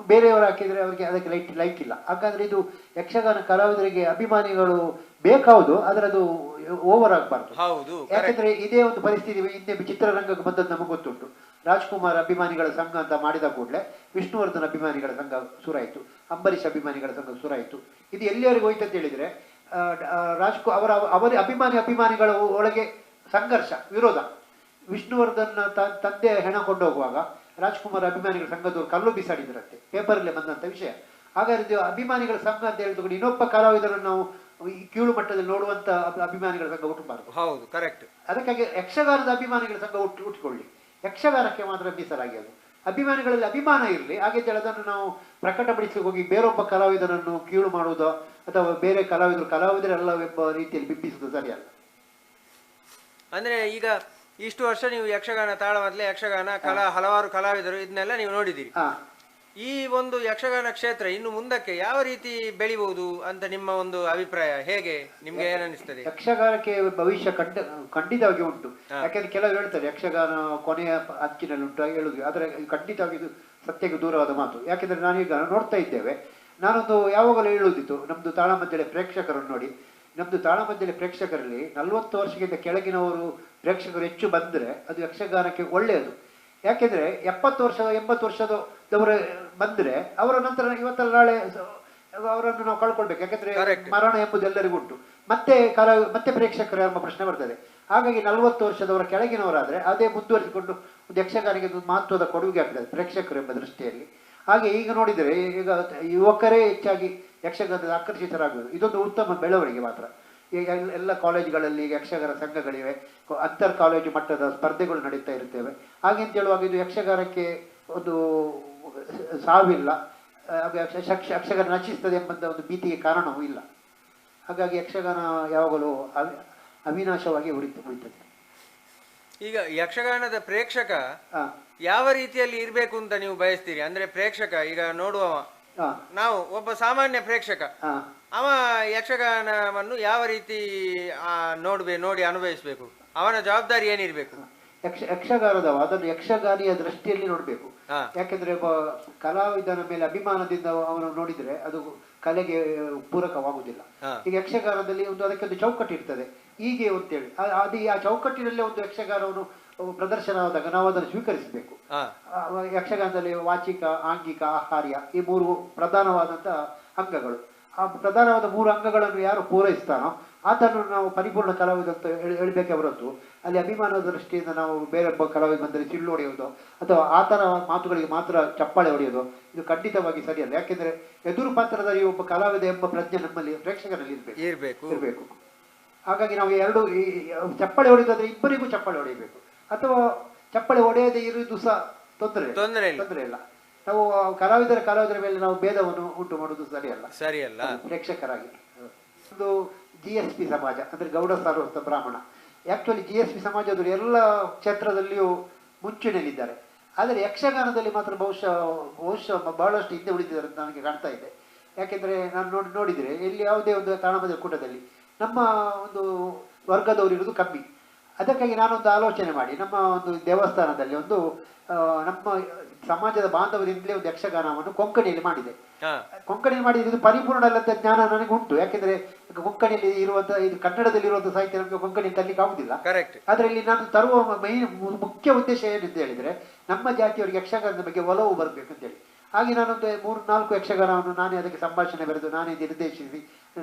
ಬೇರೆಯವರು ಹಾಕಿದರೆ ಅವರಿಗೆ ಅದಕ್ಕೆ ಲೈಕ್ ಇಲ್ಲ. ಹಾಗಾದರೆ ಇದು ಯಕ್ಷಗಾನ ಕಲಾವಿದರಿಗೆ ಅಭಿಮಾನಿಗಳು ಬೇಕಾವುದು, ಆದರೆ ಅದು ಓವರ್ ಆಗಬಾರ್ದು. ಯಾಕೆಂದರೆ ಇದೇ ಒಂದು ಪರಿಸ್ಥಿತಿ ಹಿಂದೆ ಚಿತ್ರರಂಗಕ್ಕೆ ಬಂದದ್ದು ನಮಗೆ ಗೊತ್ತುಂಟು. ರಾಜ್ಕುಮಾರ್ ಅಭಿಮಾನಿಗಳ ಸಂಘ ಅಂತ ಮಾಡಿದ ಕೂಡಲೇ ವಿಷ್ಣುವರ್ಧನ್ ಅಭಿಮಾನಿಗಳ ಸಂಘ ಶುರುವಾಯಿತು, ಅಂಬರೀಷ್ ಅಭಿಮಾನಿಗಳ ಸಂಘ ಶುರುವಾಯಿತು. ಇದು ಎಲ್ಲಿವರೆಗೆ ಹೋಯ್ತು ಅಂತ ಹೇಳಿದರೆ ಅವರ ಅಭಿಮಾನಿಗಳ ಒಳಗೆ ಸಂಘರ್ಷ, ವಿರೋಧ. ವಿಷ್ಣುವರ್ಧನ್ ತಂದೆ ಹೆಣ ಕೊಂಡೋಗುವಾಗ ರಾಜ್ಕುಮಾರ್ ಅಭಿಮಾನಿಗಳ ಸಂಘದವರು ಕಲ್ಲು ಬಿಸಾಡಿದ್ರಂತೆ, ಪೇಪರಲ್ಲೇ ಬಂದಂಥ ವಿಷಯ. ಹಾಗಾದ್ರೆ ಅಭಿಮಾನಿಗಳ ಸಂಘ ಅಂತ ಹೇಳಿದ್ರು ಇನ್ನೊಬ್ಬ ಕಲಾವಿದರನ್ನು ನಾವು ಈ ಕೀಳು ಮಟ್ಟದಲ್ಲಿ ನೋಡುವಂತ ಅಭಿಮಾನಿಗಳ ಸಂಘ ಹುಟ್ಟಬಾರದು. ಹೌದು, ಕರೆಕ್ಟ್. ಅದಕ್ಕಾಗಿ ಯಕ್ಷಗಾನದ ಅಭಿಮಾನಿಗಳ ಸಂಘ ಹುಟ್ಟಿಕೊಳ್ಳಿ, ಯಕ್ಷಗಾನಕ್ಕೆ ಮಾತ್ರ ಮೀಸಲಾಗಿ ಅದು. ಅಭಿಮಾನಿಗಳಲ್ಲಿ ಅಭಿಮಾನ ಇರಲಿ, ಹಾಗೆ ಅದನ್ನು ನಾವು ಪ್ರಕಟಪಡಿಸಲಿಕ್ಕೆ ಹೋಗಿ ಬೇರೊಬ್ಬ ಕಲಾವಿದರನ್ನು ಕೀಳು ಮಾಡುವುದೋ ಅಥವಾ ಬೇರೆ ಕಲಾವಿದರೆಲ್ಲ ಎಂಬ ರೀತಿಯಲ್ಲಿ ಬಿಂಬಿಸುವುದು ಸರಿಯಲ್ಲ. ಅಂದ್ರೆ ಈಗ ಇಷ್ಟು ವರ್ಷ ನೀವು ಯಕ್ಷಗಾನ, ತಾಳಮದ್ದಲೆ, ಯಕ್ಷಗಾನ ಹಲವಾರು ಕಲಾವಿದರು ಇದನ್ನೆಲ್ಲ ನೀವು ನೋಡಿದ್ದೀರಿ. ಈ ಒಂದು ಯಕ್ಷಗಾನ ಕ್ಷೇತ್ರ ಇನ್ನು ಮುಂದಕ್ಕೆ ಯಾವ ರೀತಿ ಬೆಳಿಬಹುದು ಅಂತ ನಿಮ್ಮ ಒಂದು ಅಭಿಪ್ರಾಯ ಹೇಗೆ, ನಿಮ್ಗೆ ಏನನ್ನಿಸ್ತದೆ? ಯಕ್ಷಗಾನಕ್ಕೆ ಭವಿಷ್ಯ ಖಂಡಿತವಾಗಿ ಉಂಟು. ಯಾಕಂದ್ರೆ ಕೆಲವರು ಹೇಳ್ತಾರೆ ಯಕ್ಷಗಾನ ಕೊನೆಯ ಅಂಚಿನಲ್ಲಿ ಉಂಟು ಹೇಳುದು, ಆದರೆ ಖಂಡಿತವಾಗಿ ಇದು ಸತ್ಯಕ್ಕೆ ದೂರವಾದ ಮಾತು. ಯಾಕೆಂದ್ರೆ ನಾನೀಗ ನೋಡ್ತಾ ಇದ್ದೇವೆ, ನಾನೊಂದು ಯಾವಾಗಲೂ ಹೇಳುವುದಿತ್ತು, ನಮ್ದು ತಾಳಮದ್ದಲೆ ಪ್ರೇಕ್ಷಕರನ್ನು ನೋಡಿ, ನಮ್ದು ತಾಳಮದ್ದಲೆ ಪ್ರೇಕ್ಷಕರಲ್ಲಿ 40 ವರ್ಷಕ್ಕಿಂತ ಕೆಳಗಿನವರು ಪ್ರೇಕ್ಷಕರು ಹೆಚ್ಚು ಬಂದರೆ ಅದು ಯಕ್ಷಗಾನಕ್ಕೆ ಒಳ್ಳೆಯದು. ಯಾಕೆಂದ್ರೆ 70 ವರ್ಷ 80 ವರ್ಷದವರು ಬಂದ್ರೆ ಅವರ ನಂತರ ಇವತ್ತಲ್ಲ ನಾಳೆ ಅವರನ್ನು ನಾವು ಕಳ್ಕೊಳ್ಬೇಕು. ಯಾಕಂದ್ರೆ ಮರಣ ಎಂಬುದು ಎಲ್ಲರಿಗೂ ಉಂಟು, ಮತ್ತೆ ಪ್ರೇಕ್ಷಕರು ಎಂಬ ಪ್ರಶ್ನೆ ಬರ್ತದೆ. ಹಾಗಾಗಿ 40 ವರ್ಷದವರ ಕೆಳಗಿನವರಾದ್ರೆ ಅದೇ ಮುಂದುವರಿಸಿಕೊಂಡು ಒಂದು ಯಕ್ಷಗಾನಿಗೆ ಮಹತ್ವದ ಕೊಡುಗೆ ಆಗ್ತದೆ ಪ್ರೇಕ್ಷಕರು ಎಂಬ ದೃಷ್ಟಿಯಲ್ಲಿ. ಹಾಗೆ ಈಗ ನೋಡಿದರೆ ಈಗ ಯುವಕರೇ ಹೆಚ್ಚಾಗಿ ಯಕ್ಷಗಾನದ ಆಕರ್ಷಿತರಾಗುವುದು, ಇದೊಂದು ಉತ್ತಮ ಬೆಳವಣಿಗೆ ಮಾತ್ರ. ಈಗ ಎಲ್ಲ ಕಾಲೇಜುಗಳಲ್ಲಿ ಯಕ್ಷಗಾನ ಸಂಘಗಳಿವೆ, ಅಂತರ್ ಕಾಲೇಜು ಮಟ್ಟದ ಸ್ಪರ್ಧೆಗಳು ನಡೀತಾ ಇರ್ತೇವೆ. ಹಾಗೆಂತ ಹೇಳುವಾಗ ಇದು ಯಕ್ಷಗಾನಕ್ಕೆ ಒಂದು ಸಾವಿಲ್ಲ, ಯಕ್ಷಗಾನ ನಶಿಸ್ತದೆ ಎಂಬಂಥ ಒಂದು ಭೀತಿಗೆ ಕಾರಣವೂ ಇಲ್ಲ. ಹಾಗಾಗಿ ಯಕ್ಷಗಾನ ಯಾವಾಗಲೂ ಅವಿನಾಶವಾಗಿ ಉಳಿತದೆ. ಈಗ ಯಕ್ಷಗಾನದ ಪ್ರೇಕ್ಷಕ ಯಾವ ರೀತಿಯಲ್ಲಿ ಇರಬೇಕು ಅಂತ ನೀವು ಬಯಸ್ತೀರಿ? ಅಂದ್ರೆ ಪ್ರೇಕ್ಷಕ ಈಗ ನೋಡುವವ, ನಾವು ಒಬ್ಬ ಸಾಮಾನ್ಯ ಪ್ರೇಕ್ಷಕ, ಅವ ಯಕ್ಷಗಾನವನ್ನು ಯಾವ ರೀತಿ ನೋಡಿ ಅನುಭವಿಸ್ಬೇಕು? ಅವನ ಜವಾಬ್ದಾರಿ ಏನಿರ್ಬೇಕು? ಯಕ್ಷಗಾನದವ ಅದನ್ನು ಯಕ್ಷಗಾನಿಯ ದೃಷ್ಟಿಯಲ್ಲಿ ನೋಡ್ಬೇಕು. ಯಾಕೆಂದ್ರೆ ಕಲಾವಿದನ ಮೇಲೆ ಅಭಿಮಾನದಿಂದ ಅವನು ನೋಡಿದ್ರೆ ಅದು ಕಲೆಗೆ ಪೂರಕವಾಗುವುದಿಲ್ಲ. ಈಗ ಯಕ್ಷಗಾನದಲ್ಲಿ ಅದಕ್ಕೊಂದು ಚೌಕಟ್ಟು ಇರ್ತದೆ ಹೀಗೆ ಅಂತೇಳಿ, ಆ ಚೌಕಟ್ಟಿನಲ್ಲೇ ಒಂದು ಯಕ್ಷಗಾನವನ್ನು ಪ್ರದರ್ಶನ ಆದಾಗ ನಾವು ಅದನ್ನು ಸ್ವೀಕರಿಸಬೇಕು. ಯಕ್ಷಗಾನದಲ್ಲಿ ವಾಚಿಕ, ಆಂಗಿಕ, ಆಹಾರ್ಯ ಈ 3 ಪ್ರಧಾನವಾದಂತ ಅಂಗಗಳು. ಆ ಪ್ರಧಾನವಾದ 3 ಅಂಗಗಳನ್ನು ಯಾರು ಪೂರೈಸ್ತಾನೋ ಆತನ್ನು ನಾವು ಪರಿಪೂರ್ಣ ಕಲಾವಿದ ಅಂತ ಹೇಳ್ಬೇಕೆ ಹೊರತು ಅಲ್ಲಿ ಅಭಿಮಾನದ ದೃಷ್ಟಿಯಿಂದ ನಾವು ಬೇರೊಬ್ಬ ಕಲಾವಿದ ಬಂದರೆ ಸಿಳ್ಳು ಹೊಡೆಯೋದು ಅಥವಾ ಆತನ ಮಾತುಗಳಿಗೆ ಮಾತ್ರ ಚಪ್ಪಾಳೆ ಹೊಡೆಯೋದು ಇದು ಖಂಡಿತವಾಗಿ ಸರಿಯಲ್ಲ. ಯಾಕೆಂದ್ರೆ ಎದುರು ಪಾತ್ರದಲ್ಲಿ ಒಬ್ಬ ಕಲಾವಿದ ಎಂಬ ಪ್ರಜ್ಞೆ ನಮ್ಮಲ್ಲಿ ಪ್ರೇಕ್ಷಕರಲ್ಲಿ ಇರಬೇಕು. ಹಾಗಾಗಿ ನಾವು ಎರಡು ಚಪ್ಪಳೆ ಹೊಡೆದಾದ್ರೆ ಇಬ್ಬರಿಗೂ ಚಪ್ಪಳೆ ಹೊಡೆಯಬೇಕು, ಅಥವಾ ಚಪ್ಪಳೆ ಹೊಡೆಯದೇ ಇರುವುದು ಸಹ ತೊಂದರೆ ಇಲ್ಲ. ನಾವು ಕಲಾವಿದರ ಮೇಲೆ ನಾವು ಭೇದವನ್ನು ಉಂಟು ಮಾಡುವುದು ಸರಿಯಲ್ಲ ಪ್ರೇಕ್ಷಕರಾಗಿ. ಒಂದು GSP ಸಮಾಜ ಅಂದ್ರೆ ಗೌಡ ಸಾರ್ವತ ಬ್ರಾಹ್ಮಣ. ಆಕ್ಚುಲಿ GSP ಸಮಾಜದವರು ಎಲ್ಲ ಕ್ಷೇತ್ರದಲ್ಲಿಯೂ ಮುಂಚೂಣಿಯಲ್ಲಿದ್ದಾರೆ. ಆದರೆ ಯಕ್ಷಗಾನದಲ್ಲಿ ಮಾತ್ರ ಬಹುಶಃ ಬಹಳಷ್ಟು ಹಿಂದೆ ಉಳಿದಿದ್ದಾರೆ ಅಂತ ನನಗೆ ಕಾಣ್ತಾ ಇದೆ. ಯಾಕೆಂದ್ರೆ ನಾನು ನೋಡಿದರೆ ಇಲ್ಲಿ ಯಾವುದೇ ಒಂದು ತಾಳಮದ್ದಲೆ ಕೂಟದಲ್ಲಿ ನಮ್ಮ ಒಂದು ವರ್ಗದವರು ಇರುವುದು ಕಮ್ಮಿ. ಅದಕ್ಕಾಗಿ ನಾನೊಂದು ಆಲೋಚನೆ ಮಾಡಿ ನಮ್ಮ ಒಂದು ದೇವಸ್ಥಾನದಲ್ಲಿ ಒಂದು ನಮ್ಮ ಸಮಾಜದ ಬಾಂಧವರಿಂದಲೇ ಒಂದು ಯಕ್ಷಗಾನವನ್ನು ಕೊಂಕಣಿಯಲ್ಲಿ ಮಾಡಿದೆ. ಕೊಂಕಣಿಯಲ್ಲಿ ಮಾಡಿದ್ದು ಪರಿಪೂರ್ಣ ಅಲ್ಲದ ಜ್ಞಾನ ನನಗೆ ಉಂಟು. ಯಾಕೆಂದ್ರೆ ಕೊಂಕಣಿಯಲ್ಲಿ ಇರುವಂತಹ ಇದು ಕನ್ನಡದಲ್ಲಿ ಇರುವಂತಹ ಸಾಹಿತ್ಯ ನಮಗೆ ಕೊಂಕಣಿಯಲ್ಲಿ ತರಲಿಕ್ಕೆ ಆಗುದಿಲ್ಲ. ಆದ್ರೆ ಇಲ್ಲಿ ನಾನು ತರುವ ಮುಖ್ಯ ಉದ್ದೇಶ ಏನಂತ ಹೇಳಿದ್ರೆ ನಮ್ಮ ಜಾತಿಯವರಿಗೆ ಯಕ್ಷಗಾನದ ಬಗ್ಗೆ ಒಲವು ಬರಬೇಕು ಅಂತೇಳಿ. ಹಾಗೆ ನಾನೊಂದು 3-4 ಯಕ್ಷಗಾನವನ್ನು ನಾನೇ ಅದಕ್ಕೆ ಸಂಭಾಷಣೆ ಬರೆದು ನಾನೇ ನಿರ್ದೇಶಿಸಿ,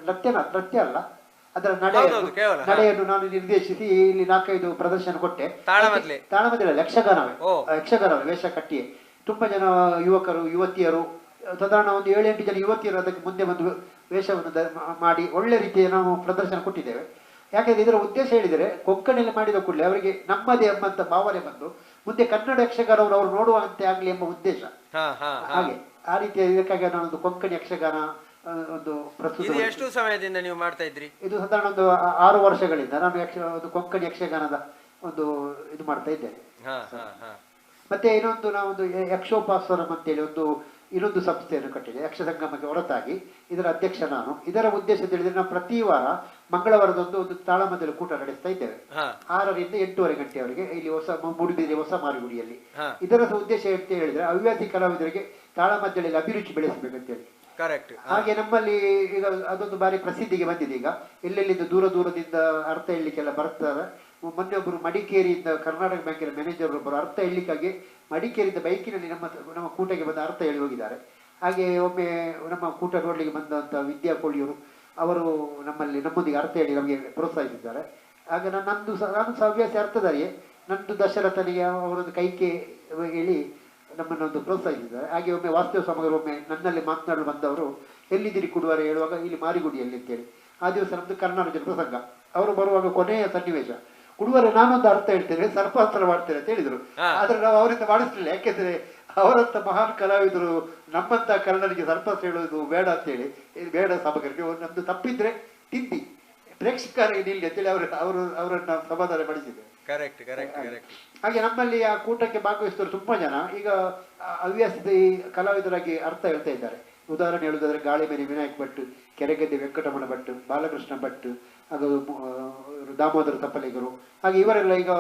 ನೃತ್ಯ ಅಲ್ಲ ಅದರ ನಡೆಯನ್ನು ನಾನು ನಿರ್ದೇಶಿಸಿ ಇಲ್ಲಿ 4-5 ಪ್ರದರ್ಶನ ಕೊಟ್ಟೆ. ತಾಳಮದ್ದಲೆ ಯಕ್ಷಗಾನವೇ ವೇಷ ಕಟ್ಟಿಯೇ ತುಂಬಾ ಜನ ಯುವಕರು ಯುವತಿಯರು, ಸಾಧಾರಣ ಒಂದು 7-8 ಜನ ಯುವತಿಯರು ಅದಕ್ಕೆ ಮುಂದೆ ಬಂದು ವೇಷವನ್ನು ಮಾಡಿ ಒಳ್ಳೆ ರೀತಿಯ ನಾವು ಪ್ರದರ್ಶನ ಕೊಟ್ಟಿದ್ದೇವೆ. ಯಾಕೆಂದ್ರೆ ಇದರ ಉದ್ದೇಶ ಹೇಳಿದರೆ ಕೊಂಕಣಿಯಲ್ಲಿ ಮಾಡಿದ ಕೂಡಲೇ ಅವರಿಗೆ ನಮ್ಮದೇ ಎಂಬಂತ ಭಾವನೆ ಬಂದು ಮುಂದೆ ಕನ್ನಡ ಯಕ್ಷಗಾನವನ್ನು ಅವರು ನೋಡುವಂತೆ ಆಗಲಿ ಎಂಬ ಉದ್ದೇಶ. ಹಾಗೆ ಆ ರೀತಿಯ ಇದಕ್ಕಾಗಿ ನಾನೊಂದು ಕೊಂಕಣಿ ಯಕ್ಷಗಾನ ಒಂದು ಪ್ರಸ್ತುತ. ಎಷ್ಟು ಸಮಯದಿಂದ ನೀವು ಮಾಡ್ತಾ ಇದ್ರಿ? ಇದು ಸಾಧಾರಣ ಒಂದು 6 ವರ್ಷಗಳಿಂದ ನಾನು ಒಂದು ಕೊಂಕಣಿ ಯಕ್ಷಗಾನದ ಒಂದು ಇದು ಮಾಡ್ತಾ ಇದ್ದೇನೆ. ಮತ್ತೆ ಇನ್ನೊಂದು ನಾವೊಂದು ಯಕ್ಷೋಪಾಸನಂ ಅಂತೇಳಿ ಇನ್ನೊಂದು ಸಂಸ್ಥೆಯನ್ನು ಕಟ್ಟಿದೆ ಯಕ್ಷ ಸಂಗಮಕ್ಕೆ ಹೊರತಾಗಿ. ಇದರ ಅಧ್ಯಕ್ಷ ನಾನು. ಇದರ ಉದ್ದೇಶ ತಿಳಿದ್ರೆ ನಾವು ಪ್ರತಿ ವಾರ ಮಂಗಳವಾರದೊಂದು ಒಂದು ತಾಳಮದ್ದಲೆ ಕೂಟ ನಡೆಸ್ತಾ ಇದ್ದೇವೆ 6ರಿಂದ 8:30 ಗಂಟೆಯವರೆಗೆ ಇಲ್ಲಿ ಮೂಡುಬಿದಿರೆ ಹೊಸ ಮಾರಿಗುಡಿಯಲ್ಲಿ. ಇದರ ಉದ್ದೇಶ ಅಂತ ಹೇಳಿದ್ರೆ ಹವ್ಯಾಸಿ ಕಲಾವಿದರಿಗೆ ತಾಳಮದ್ದಳೆಯಲ್ಲಿ ಅಭಿರುಚಿ ಬೆಳೆಸಬೇಕಂತೇಳಿ. ಹಾಗೆ ನಮ್ಮಲ್ಲಿ ಈಗ ಅದೊಂದು ಬಾರಿ ಪ್ರಸಿದ್ಧಿಗೆ ಬಂದಿದೆ. ಈಗ ಎಲ್ಲೆಲ್ಲಿಂದ ದೂರದಿಂದ ಅರ್ಥ ಹೇಳಲಿಕ್ಕೆಲ್ಲ ಬರ್ತಾರೆ. ಮೊನ್ನೆ ಒಬ್ಬರು ಮಡಿಕೇರಿಯಿಂದ ಕರ್ನಾಟಕ ಬ್ಯಾಂಕಿನ ಮ್ಯಾನೇಜರ್ ಒಬ್ಬರು ಅರ್ಥ ಹೇಳಲಿಕ್ಕಾಗಿ ಮಡಿಕೇರಿಯಿಂದ ಬೈಕಿನಲ್ಲಿ ನಮ್ಮ ಕೂಟಕ್ಕೆ ಬಂದು ಅರ್ಥ ಹೇಳಿ ಹೋಗಿದ್ದಾರೆ. ಹಾಗೆ ಒಮ್ಮೆ ನಮ್ಮ ಕೂಟ ನೋಡ್ಲಿಕ್ಕೆ ಬಂದಂತ ವಿದ್ಯಾ ಕೋಳಿಯವರು ಅವರು ನಮ್ಮೊಂದಿಗೆ ಅರ್ಥ ಹೇಳಿ ನಮಗೆ ಪ್ರೋತ್ಸಾಹಿಸಿದ್ದಾರೆ. ಆಗ ನಾನು ಸಹ ಹವ್ಯಾಸಿ ಅರ್ಥಧಾರಿಯೇ. ನಂದು ದಶರಥನಿಗೆ ಅವರೊಂದು ಕೈಕೆ ಹೇಳಿ ನಮ್ಮನ್ನೊಂದು ಪ್ರೋತ್ಸಾಹಿಸಿದ್ದಾರೆ. ಹಾಗೆ ಒಮ್ಮೆ ವಾಸ್ತವ ಸಮಗ್ರ ಒಮ್ಮೆ ನನ್ನಲ್ಲಿ ಮಾತನಾಡಲು ಬಂದವರು ಎಲ್ಲಿದ್ದೀರಿ ಕುಡುವರೆ ಹೇಳುವಾಗ ಇಲ್ಲಿ ಮಾರಿಗುಡಿಯಲ್ಲಿ ಅಂತೇಳಿ. ಆ ದಿವಸ ನಮ್ದು ಕರ್ನಾಟಕ ಪ್ರಸಂಗ. ಅವರು ಬರುವಾಗ ಕೊನೆಯ ಸನ್ನಿವೇಶ ಕುಡುವರೆ ನಾನೊಂದು ಅರ್ಥ ಹೇಳ್ತೇನೆ ಸರ್ಪಾಸ್ತ್ರ ಮಾಡ್ತೇನೆ ಅಂತ ಹೇಳಿದ್ರು. ಆದ್ರೆ ನಾವು ಅವರಿಂದ ಮಾಡಿಸ್ಲಿಲ್ಲ. ಯಾಕೆಂದ್ರೆ ಅವರಂತ ಮಹಾನ್ ಕಲಾವಿದರು ನಮ್ಮಂತ ಕನ್ನಡರಿಗೆ ಸರ್ಪಾಸ್ತ್ರ ಹೇಳೋದು ಬೇಡ ಅಂತೇಳಿ, ಬೇಡ ಸಾಮಗ್ರಿಗೆ ನಮ್ದು ತಪ್ಪಿದ್ರೆ ತಿದ್ದಿ ಪ್ರೇಕ್ಷಕರಿಗೆ ನಿಲ್ಲಿ ಅಂತೇಳಿ ಅವರನ್ನ ಸಮಾಧಾನ ಪಡಿಸಿದ್ದೇವೆ. ಹಾಗೆ ನಮ್ಮಲ್ಲಿ ಆ ಕೂಟಕ್ಕೆ ಭಾಗವಹಿಸಿದವರು ತುಂಬಾ ಜನ ಈಗ ಹವ್ಯಾಸದ ಕಲಾವಿದರಾಗಿ ಅರ್ಥ ಹೇಳ್ತಾ ಇದ್ದಾರೆ. ಉದಾಹರಣೆ ಹೇಳುವುದಾದ್ರೆ ಗಾಳಿಮನೆ ವಿನಾಯಕ್ ಭಟ್, ಕೆರೆಗದ್ದೆ ವೆಂಕಟರಮಣ ಭಟ್, ಬಾಲಕೃಷ್ಣ ಭಟ್, ಹಾಗೂ ದಾಮೋದರ ತಪ್ಪಲಿಗರು, ಹಾಗೆ ಇವರೆಲ್ಲ ಈಗ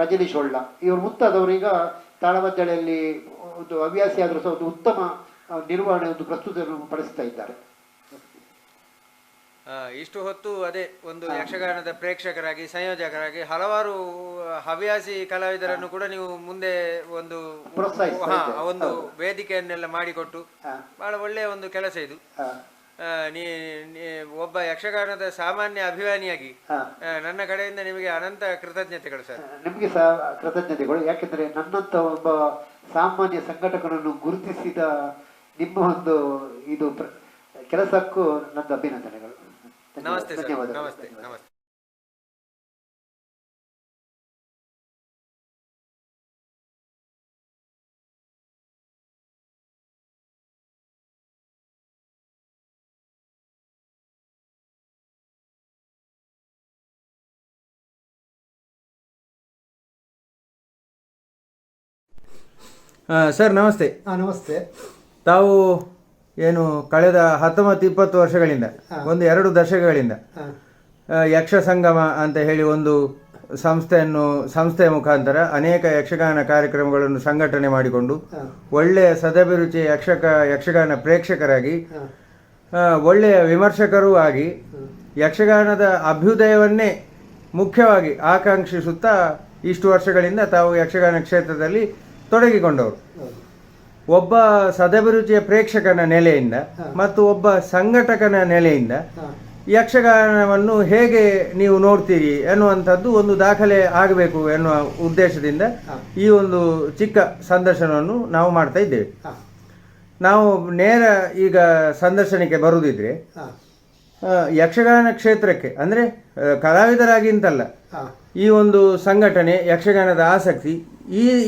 ರಜನೀಶ್ ಹೊಳ್ಳ ಇವರು ಮುಂತಾದವರು ಈಗ ತಾಳಮದ್ದಳೆಯಲ್ಲಿ ಒಂದು ಹವ್ಯಾಸಿ ಆದರೂ ಸಹ ಒಂದು ಉತ್ತಮ ನಿರ್ವಹಣೆ ಒಂದು ಪ್ರಸ್ತುತಿಯನ್ನು ಪಡಿಸ್ತಾ ಇದ್ದಾರೆ. ಇಷ್ಟು ಹೊತ್ತು ಅದೇ ಒಂದು ಯಕ್ಷಗಾನದ ಪ್ರೇಕ್ಷಕರಾಗಿ ಸಂಯೋಜಕರಾಗಿ ಹಲವಾರು ಹವ್ಯಾಸಿ ಕಲಾವಿದರನ್ನು ಕೂಡ ನೀವು ಮುಂದೆ ಒಂದು ವೇದಿಕೆಯನ್ನೆಲ್ಲ ಮಾಡಿಕೊಟ್ಟು ಬಹಳ ಒಳ್ಳೆಯ ಒಂದು ಕೆಲಸ ಇದು. ಒಬ್ಬ ಯಕ್ಷಗಾನದ ಸಾಮಾನ್ಯ ಅಭಿಮಾನಿಯಾಗಿ ನನ್ನ ಕಡೆಯಿಂದ ನಿಮಗೆ ಅನಂತ ಕೃತಜ್ಞತೆಗಳು ಸರ್. ನಿಮಗೆ ಸಹ ಕೃತಜ್ಞತೆಗಳು. ಯಾಕೆಂದ್ರೆ ನನ್ನಂತ ಒಬ್ಬ ಸಾಮಾನ್ಯ ಸಂಘಟಕರನ್ನು ಗುರುತಿಸಿದ ನಿಮ್ಮ ಒಂದು ಇದು ಕೆಲಸಕ್ಕೂ ನನ್ನ ಅಭಿನಂದನೆಗಳು. ನಮಸ್ತೆ ಸರ್. ನಮಸ್ತೆ. ಸರ್ ನಮಸ್ತೆ. ನಮಸ್ತೆ. ತಾವು ಏನು ಕಳೆದ 19-20 ವರ್ಷಗಳಿಂದ 1-2 ದಶಕಗಳಿಂದ ಯಕ್ಷ ಸಂಗಮ ಅಂತ ಹೇಳಿ ಒಂದು ಸಂಸ್ಥೆಯ ಮುಖಾಂತರ ಅನೇಕ ಯಕ್ಷಗಾನ ಕಾರ್ಯಕ್ರಮಗಳನ್ನು ಸಂಘಟನೆ ಮಾಡಿಕೊಂಡು ಒಳ್ಳೆಯ ಸದಭಿರುಚಿ ಯಕ್ಷಗಾನ ಪ್ರೇಕ್ಷಕರಾಗಿ ಒಳ್ಳೆಯ ವಿಮರ್ಶಕರೂ ಆಗಿ ಯಕ್ಷಗಾನದ ಅಭ್ಯುದಯವನ್ನೇ ಮುಖ್ಯವಾಗಿ ಆಕಾಂಕ್ಷಿಸುತ್ತಾ ಇಷ್ಟು ವರ್ಷಗಳಿಂದ ತಾವು ಯಕ್ಷಗಾನ ಕ್ಷೇತ್ರದಲ್ಲಿ ತೊಡಗಿಕೊಂಡವರು. ಒಬ್ಬ ಸದಭಿರುಚಿಯ ಪ್ರೇಕ್ಷಕನ ನೆಲೆಯಿಂದ ಮತ್ತು ಒಬ್ಬ ಸಂಘಟಕನ ನೆಲೆಯಿಂದ ಯಕ್ಷಗಾನವನ್ನು ಹೇಗೆ ನೀವು ನೋಡ್ತೀರಿ ಎನ್ನುವಂಥದ್ದು ಒಂದು ದಾಖಲೆ ಆಗಬೇಕು ಎನ್ನುವ ಉದ್ದೇಶದಿಂದ ಈ ಒಂದು ಚಿಕ್ಕ ಸಂದರ್ಶನವನ್ನು ನಾವು ಮಾಡ್ತಾ ಇದ್ದೇವೆ. ನಾವು ನೇರ ಈಗ ಸಂದರ್ಶನಕ್ಕೆ ಬರುವುದಿದ್ರೆ ಯಕ್ಷಗಾನ ಕ್ಷೇತ್ರಕ್ಕೆ ಅಂದರೆ ಕಲಾವಿದರಾಗಿ ಅಂತಲ್ಲ, ಈ ಒಂದು ಸಂಘಟನೆ, ಯಕ್ಷಗಾನದ ಆಸಕ್ತಿ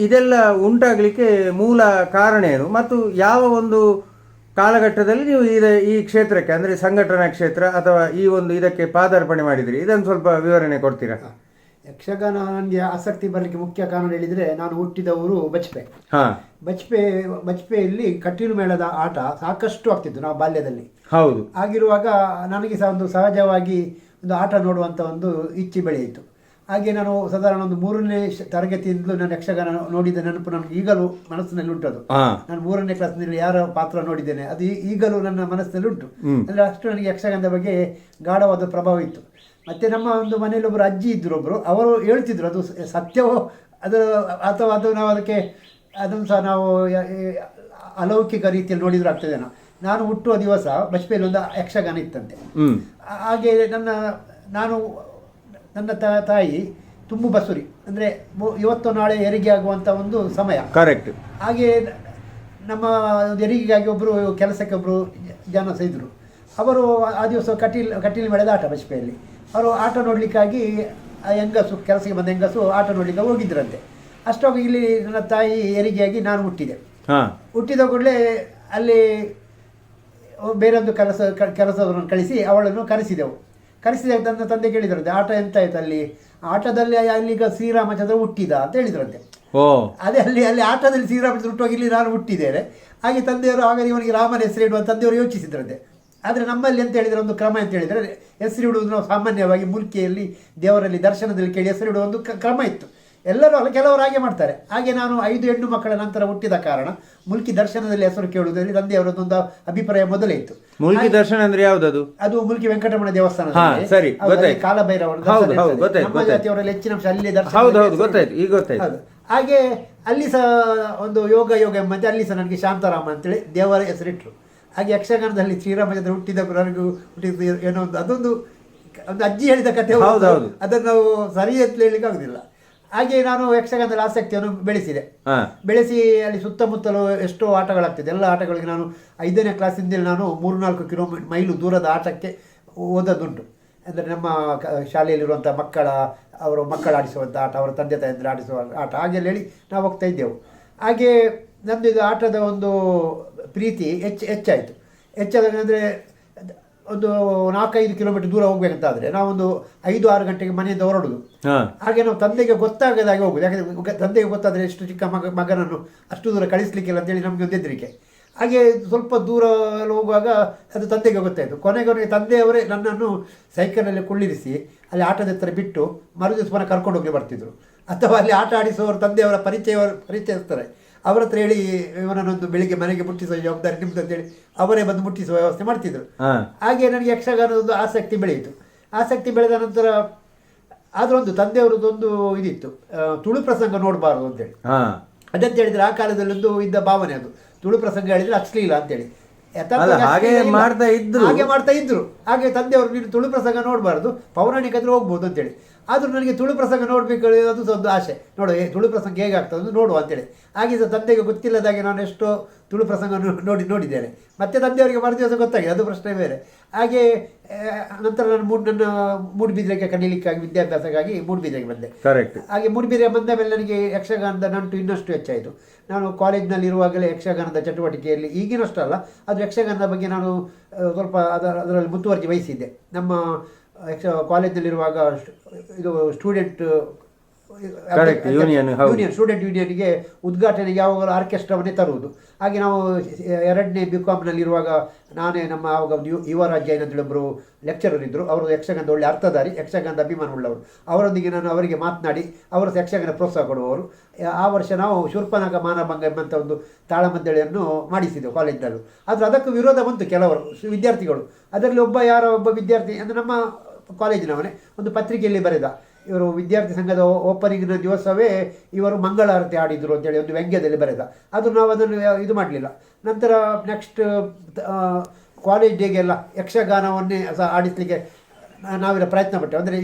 ಇದೆಲ್ಲ ಉಂಟಾಗಲಿಕ್ಕೆ ಮೂಲ ಕಾರಣ ಏನು, ಮತ್ತು ಯಾವ ಒಂದು ಕಾಲಘಟ್ಟದಲ್ಲಿ ನೀವು ಈ ಕ್ಷೇತ್ರಕ್ಕೆ ಅಂದರೆ ಸಂಘಟನಾ ಕ್ಷೇತ್ರ ಅಥವಾ ಈ ಒಂದು ಇದಕ್ಕೆ ಪಾದಾರ್ಪಣೆ ಮಾಡಿದ್ರಿ, ಇದನ್ನು ಸ್ವಲ್ಪ ವಿವರಣೆ ಕೊಡ್ತೀರಾ? ಯಕ್ಷಗಾನ ನನಗೆ ಆಸಕ್ತಿ ಬರಲಿಕ್ಕೆ ಮುಖ್ಯ ಕಾರಣ ಹೇಳಿದರೆ, ನಾನು ಹುಟ್ಟಿದ ಊರು ಬಜ್ಪೆ. ಬಜ್ಪೆಯಲ್ಲಿ ಕಟೀಲು ಮೇಳದ ಆಟ ಸಾಕಷ್ಟು ಆಗ್ತಿತ್ತು ನಾವು ಬಾಲ್ಯದಲ್ಲಿ. ಹೌದು. ಆಗಿರುವಾಗ ನನಗೆ ಸಹ ಒಂದು ಸಹಜವಾಗಿ ಒಂದು ಆಟ ನೋಡುವಂಥ ಒಂದು ಇಚ್ಛೆ ಬೆಳೆಯಿತು. ಹಾಗೆ ನಾನು ಸಾಧಾರಣ ಒಂದು 3ನೇ ತರಗತಿಯಿಂದಲೂ ನಾನು ಯಕ್ಷಗಾನ ನೋಡಿದ ನೆನಪು ನನಗೆ ಈಗಲೂ ಮನಸ್ಸಿನಲ್ಲಿ ಉಂಟದು. ನಾನು 3ನೇ ಕ್ಲಾಸ್ನಲ್ಲಿ ಯಾರ ಪಾತ್ರ ನೋಡಿದ್ದೇನೆ ಅದು ಈಗಲೂ ನನ್ನ ಮನಸ್ಸಿನಲ್ಲಿ ಉಂಟು. ಅಂದರೆ ಅಷ್ಟು ನನಗೆ ಯಕ್ಷಗಾನದ ಬಗ್ಗೆ ಗಾಢವಾದ ಪ್ರಭಾವ ಇತ್ತು. ಮತ್ತು ನಮ್ಮ ಒಂದು ಮನೆಯಲ್ಲಿ ಒಬ್ಬರು ಅಜ್ಜಿ ಇದ್ದರು, ಒಬ್ಬರು ಅವರು ಹೇಳ್ತಿದ್ರು, ಅದು ಸತ್ಯವೋ ಅದು ಅಥವಾ ಅದು ನಾವು ಅದನ್ನು ಸಹ ನಾವು ಅಲೌಕಿಕ ರೀತಿಯಲ್ಲಿ ನೋಡಿದ್ರು ಆಗ್ತದೆ. ನಾನು ಹುಟ್ಟುವ ದಿವಸ ಬಜ್ಪೆಯಲ್ಲಿ ಒಂದು ಯಕ್ಷಗಾನ ಇತ್ತಂತೆ. ಹಾಗೆ ನನ್ನ ತಾಯಿ ತುಂಬು ಬಸುರಿ, ಅಂದರೆ ಇವತ್ತು ನಾಳೆ ಹೆರಿಗೆ ಆಗುವಂಥ ಒಂದು ಸಮಯ. ಕರೆಕ್ಟ್. ಹಾಗೆ ನಮ್ಮ ಹೆರಿಗೆಗಾಗಿ ಒಬ್ಬರು ಕೆಲಸಕ್ಕೆ ಒಬ್ಬರು ಜನ ಇದ್ದರು. ಅವರು ಆ ದಿವಸ ಕಟೀಲು ಮೇಳದ ಆಟ ಬಜ್ಪೆಯಲ್ಲಿ ಅವರು ಆಟ ನೋಡಲಿಕ್ಕಾಗಿ ಆ ಹೆಂಗಸು, ಕೆಲಸಕ್ಕೆ ಬಂದ ಹೆಂಗಸು ಆಟ ನೋಡಲಿಕ್ಕೆ ಹೋಗಿದ್ದರಂತೆ. ಅಷ್ಟೊಂದು ಇಲ್ಲಿ ನನ್ನ ತಾಯಿ ಹೆರಿಗೆಯಾಗಿ ನಾನು ಹುಟ್ಟಿದೆ. ಹುಟ್ಟಿದ ಕೂಡಲೇ ಅಲ್ಲಿ ಬೇರೊಂದು ಕೆಲಸವನ್ನು ಕಳಿಸಿ ಅವಳನ್ನು ಕರೆಸಿದೆವು. ಕರೆಸಿದಾಗ ನನ್ನ ತಂದೆ ಕೇಳಿದ್ರಂತೆ, ಆಟ ಎಂತ ಆಯ್ತು ಅಲ್ಲಿ? ಆಟದಲ್ಲಿ ಅಲ್ಲಿಗ ಶ್ರೀರಾಮಚಂದ್ರ ಹುಟ್ಟಿದ ಅಂತ ಹೇಳಿದ್ರಂತೆ. ಅದೇ ಅಲ್ಲಿ ಆಟದಲ್ಲಿ ಶ್ರೀರಾಮಚಂದ್ರ ಹುಟ್ಟುವಾಗ ಇಲ್ಲಿ ನಾನು ಹುಟ್ಟಿದ್ದೇನೆ. ಹಾಗೆ ತಂದೆಯವರು ಆಗ ಇವನಿಗೆ ರಾಮನ ಹೆಸರು ಇಡುವ ತಂದೆಯವರು ಯೋಚಿಸಿದ್ರಂತೆ. ಆದರೆ ನಮ್ಮಲ್ಲಿ ಅಂತ ಹೇಳಿದರೆ ಒಂದು ಕ್ರಮ ಅಂತ ಹೇಳಿದರೆ, ಹೆಸರು ಇಡುವುದು ನಾವು ಸಾಮಾನ್ಯವಾಗಿ ಮುಲ್ಕಿಯಲ್ಲಿ ದೇವರಲ್ಲಿ ದರ್ಶನದಲ್ಲಿ ಕೇಳಿ ಹೆಸರು ಇಡುವ ಒಂದು ಕ್ರಮ ಇತ್ತು. ಎಲ್ಲರೂ ಅಲ್ಲ, ಕೆಲವರು ಹಾಗೆ ಮಾಡ್ತಾರೆ. ಹಾಗೆ ನಾನು 5 ಹೆಣ್ಣು ಮಕ್ಕಳ ನಂತರ ಹುಟ್ಟಿದ ಕಾರಣ ಮುಲ್ಕಿ ದರ್ಶನದಲ್ಲಿ ಹೆಸರು ಕೇಳುವುದರಲ್ಲಿ ತಂದೆಯವರದೊಂದು ಅಭಿಪ್ರಾಯ ಮೊದಲೇ ಇತ್ತು. ಮುಲ್ಕಿ ದರ್ಶನ ಅಂದ್ರೆ ಯಾವ್ದು? ಅದು ಮುಲ್ಕಿ ವೆಂಕಟರಮಣ ದೇವಸ್ಥಾನ, ಕಾಲಭೈರವ. ನಮ್ಮ ಜಾತಿಯವರಲ್ಲಿ ಹೆಚ್ಚಿನ ಅಂಶ ಅಲ್ಲಿ ದರ್ಶನ. ಹಾಗೆ ಅಲ್ಲಿ ಸಹ ಒಂದು ಯೋಗ ಎಂಬಂತೆ ಅಲ್ಲಿ ಸಹ ನನಗೆ ಶಾಂತಾರಾಮ ಅಂತೇಳಿ ದೇವರ ಹೆಸರಿಟ್ಟರು. ಹಾಗೆ ಯಕ್ಷಗಾನದಲ್ಲಿ ಶ್ರೀರಾಮಚಂದ್ರ ಹುಟ್ಟಿದ ಏನೋ ಅದೊಂದು ಅಜ್ಜಿ ಹೇಳಿದ ಕಥೆ, ಅದನ್ನು ನಾವು ಸರಿ ಅಂತ ಹೇಳಲಿಕ್ಕೆ ಆಗುದಿಲ್ಲ. ಹಾಗೆ ನಾನು ಯಕ್ಷಗಾನದಲ್ಲಿ ಆಸಕ್ತಿಯನ್ನು ಬೆಳೆಸಿ ಅಲ್ಲಿ ಸುತ್ತಮುತ್ತಲು ಎಷ್ಟೋ ಆಟಗಳಾಗ್ತಿದೆ. ಎಲ್ಲ ಆಟಗಳಿಗೆ ನಾನು 5ನೇ ಕ್ಲಾಸಿಂದ ನಾನು 3-4 ಮೈಲು ದೂರದ ಆಟಕ್ಕೆ ಓದೋದುಂಟು. ಅಂದರೆ ನಮ್ಮ ಶಾಲೆಯಲ್ಲಿರುವಂಥ ಮಕ್ಕಳು ಆಡಿಸುವಂಥ ಆಟ, ಅವರ ತಂದೆ ತಾಯಂದ್ರೆ ಆಡಿಸುವ ಆಟ, ಹಾಗೆಲ್ಲ ಹೇಳಿ ನಾವು ಹೋಗ್ತಾ ಇದ್ದೆವು. ಹಾಗೆ ನಮ್ಮದು ಇದು ಆಟದ ಒಂದು ಪ್ರೀತಿ ಹೆಚ್ಚಾಯಿತು. ಹೆಚ್ಚಾದಾಗ ಅಂದರೆ ಒಂದು 4-5 ಕಿಲೋಮೀಟರ್ ದೂರ ಹೋಗ್ಬೇಕಂತಾದರೆ ನಾವೊಂದು 5-6 ಗಂಟೆಗೆ ಮನೆಯಿಂದ ಹೊರಡುದು. ಹಾಗೆ ನಾವು ತಂದೆಗೆ ಗೊತ್ತಾಗದಾಗೆ ಹೋಗುದು. ಯಾಕಂದರೆ ತಂದೆಗೆ ಗೊತ್ತಾದರೆ ಎಷ್ಟು ಚಿಕ್ಕ ಮಗನನ್ನು ಅಷ್ಟು ದೂರ ಕಳಿಸ್ಲಿಕ್ಕಿಲ್ಲ ಅಂತೇಳಿ ನಮಗೆ ಒಂದು ಹೆದರಿಕೆ. ಹಾಗೆ ಸ್ವಲ್ಪ ದೂರ ಹೋಗುವಾಗ ಅದು ತಂದೆಗೆ ಗೊತ್ತಾಯಿತು. ಕೊನೆಗೆ ತಂದೆಯವರೇ ನನ್ನನ್ನು ಸೈಕಲಲ್ಲಿ ಕುಳ್ಳಿರಿಸಿ ಅಲ್ಲಿ ಆಟದ ಹತ್ರ ಬಿಟ್ಟು ಮರುದಿವಸ ಮನೆ ಕರ್ಕೊಂಡು ಹೋಗಿ ಬರ್ತಿದ್ರು. ಅಥವಾ ಅಲ್ಲಿ ಆಟ ಆಡಿಸುವವರು ತಂದೆಯವರ ಪರಿಚಯಿಸ್ತಾರೆ, ಅವರ ಹತ್ರ ಹೇಳಿ ಇವನನ್ನೊಂದು ಬೆಳಿಗ್ಗೆ ಮನೆಗೆ ಮುಟ್ಟಿಸುವ ಜವಾಬ್ದಾರಿ ನಿಮ್ದು ಅಂತೇಳಿ ಅವರೇ ಬಂದು ಮುಟ್ಟಿಸುವ ವ್ಯವಸ್ಥೆ ಮಾಡ್ತಿದ್ರು. ಹಾಗೆ ನನಗೆ ಯಕ್ಷಗಾನದೊಂದು ಆಸಕ್ತಿ ಬೆಳೆಯಿತು. ಆಸಕ್ತಿ ಬೆಳೆದ ನಂತರ ಆದ್ರೊಂದು ತಂದೆಯವರದೊಂದು ಇದಿತ್ತು, ತುಳು ಪ್ರಸಂಗ ನೋಡಬಾರ್ದು ಅಂತೇಳಿ. ಅದಂತ ಹೇಳಿದ್ರೆ ಆ ಕಾಲದಲ್ಲಿ ಒಂದು ಇದ್ದ ಭಾವನೆ, ಅದು ತುಳು ಪ್ರಸಂಗ ಹೇಳಿದ್ರೆ ಅಶ್ಲೀಲ ಅಂತೇಳಿ ಹಾಗೆ ಮಾಡ್ತಾ ಇದ್ರು. ಹಾಗೆ ತಂದೆಯವರು ನೀನು ತುಳು ಪ್ರಸಂಗ ನೋಡಬಾರ್ದು, ಪೌರಾಣಿಕ ಹತ್ರ ಹೋಗ್ಬೋದು ಅಂತೇಳಿ. ಆದರೂ ನನಗೆ ತುಳು ಪ್ರಸಂಗ ನೋಡಬೇಕು ಅದು ಒಂದು ಆಸೆ. ತುಳು ಪ್ರಸಂಗ ಹೇಗಾಗ್ತದೆ ನೋಡುವ ಅಂತೇಳಿ. ಹಾಗೆ ಸಹ ತಂದೆಗೆ ಗೊತ್ತಿಲ್ಲದಾಗೆ ನಾನು ಎಷ್ಟೋ ತುಳು ಪ್ರಸಂಗ ನೋಡಿದ್ದೇನೆ. ಮತ್ತೆ ತಂದೆಯವರಿಗೆ ಮರುದಿವಸ ಗೊತ್ತಾಗಿದೆ, ಅದು ಪ್ರಶ್ನೆ ಬೇರೆ. ಹಾಗೆ ನಂತರ ನಾನು ನನ್ನ ಮೂಡುಬಿದಿರೆಗೆ ಕಲೀಲಿಕ್ಕಾಗಿ ವಿದ್ಯಾಭ್ಯಾಸಕ್ಕಾಗಿ ಮೂಡುಬಿದಿರೆಗೆ ಬಂದೆ. ಹಾಗೆ ಮೂಡುಬಿದಿರೆ ಬಂದ ಮೇಲೆ ನನಗೆ ಯಕ್ಷಗಾನದ ನಂಟು ಇನ್ನಷ್ಟು ಹೆಚ್ಚಾಯಿತು. ನಾನು ಕಾಲೇಜಿನಲ್ಲಿರುವಾಗಲೇ ಯಕ್ಷಗಾನದ ಚಟುವಟಿಕೆಯಲ್ಲಿ ಈಗಿನಷ್ಟಲ್ಲ, ಅದು ಯಕ್ಷಗಾನದ ಬಗ್ಗೆ ನಾನು ಸ್ವಲ್ಪ ಅದರಲ್ಲಿ ಮುತುವರ್ಜಿ ವಹಿಸಿದ್ದೆ. ನಮ್ಮ ಕಾಲೇಜಿನಲ್ಲಿರುವಾಗ ಇದು ಸ್ಟೂಡೆಂಟ್ ಯೂನಿಯನ್ಗೆ ಉದ್ಘಾಟನೆಗೆ ಯಾವಾಗಲೂ ಆರ್ಕೆಸ್ಟ್ರಾವನ್ನೇ ತರುವುದು. ಹಾಗೆ ನಾವು 2ನೇ BComನಲ್ಲಿರುವಾಗ ನಾನೇ ನಮ್ಮ ಆವಾಗ ಯುವರಾಜ್ ಏನಂತೇಳೊಬ್ಬರು ಲೆಕ್ಚರರ್ ಇದ್ದರು. ಅವರು ಯಕ್ಷಗಾನದ ಒಳ್ಳೆ ಅರ್ಥಧಾರಿ, ಯಕ್ಷಗಾನದ ಅಭಿಮಾನವುಳ್ಳವರು. ಅವರೊಂದಿಗೆ ನಾನು ಅವರಿಗೆ ಮಾತನಾಡಿ ಅವರು ಯಕ್ಷಗಾನ ಪ್ರೋತ್ಸಾಹ ಕೊಡುವವರು. ಆ ವರ್ಷ ನಾವು ಶೂರ್ಪನಖ ಮಾನಭಂಗ ಎಂಬಂಥ ಒಂದು ತಾಳಮದ್ದಳೆಯನ್ನು ಮಾಡಿಸಿದ್ದೆವು ಕಾಲೇಜಿನಲ್ಲೂ. ಆದರೆ ಅದಕ್ಕೂ ವಿರೋಧ ಬಂತು ಕೆಲವರು ವಿದ್ಯಾರ್ಥಿಗಳು. ಅದರಲ್ಲಿ ಒಬ್ಬ ವಿದ್ಯಾರ್ಥಿ ಅಂದರೆ ನಮ್ಮ ಕಾಲೇಜಿನವನೇ ಒಂದು ಪತ್ರಿಕೆಯಲ್ಲಿ ಬರೆದ, ಇವರು ವಿದ್ಯಾರ್ಥಿ ಸಂಘದ ಓಪನಿಂಗ್ನ ದಿವಸವೇ ಇವರು ಮಂಗಳಾರತಿ ಆಡಿದರು ಅಂತೇಳಿ ಒಂದು ವ್ಯಂಗ್ಯದಲ್ಲಿ ಬರೆದ. ಅದು ನಾವು ಅದನ್ನು ಇದು ಮಾಡಲಿಲ್ಲ. ನಂತರ ನೆಕ್ಸ್ಟ್ ಕಾಲೇಜ್ ಡೇಗೆಲ್ಲ ಯಕ್ಷಗಾನವನ್ನೇ ಸಹ ಆಡಿಸಲಿಕ್ಕೆ ನಾವೆಲ್ಲ ಪ್ರಯತ್ನ ಪಟ್ಟೆವು. ಅಂದರೆ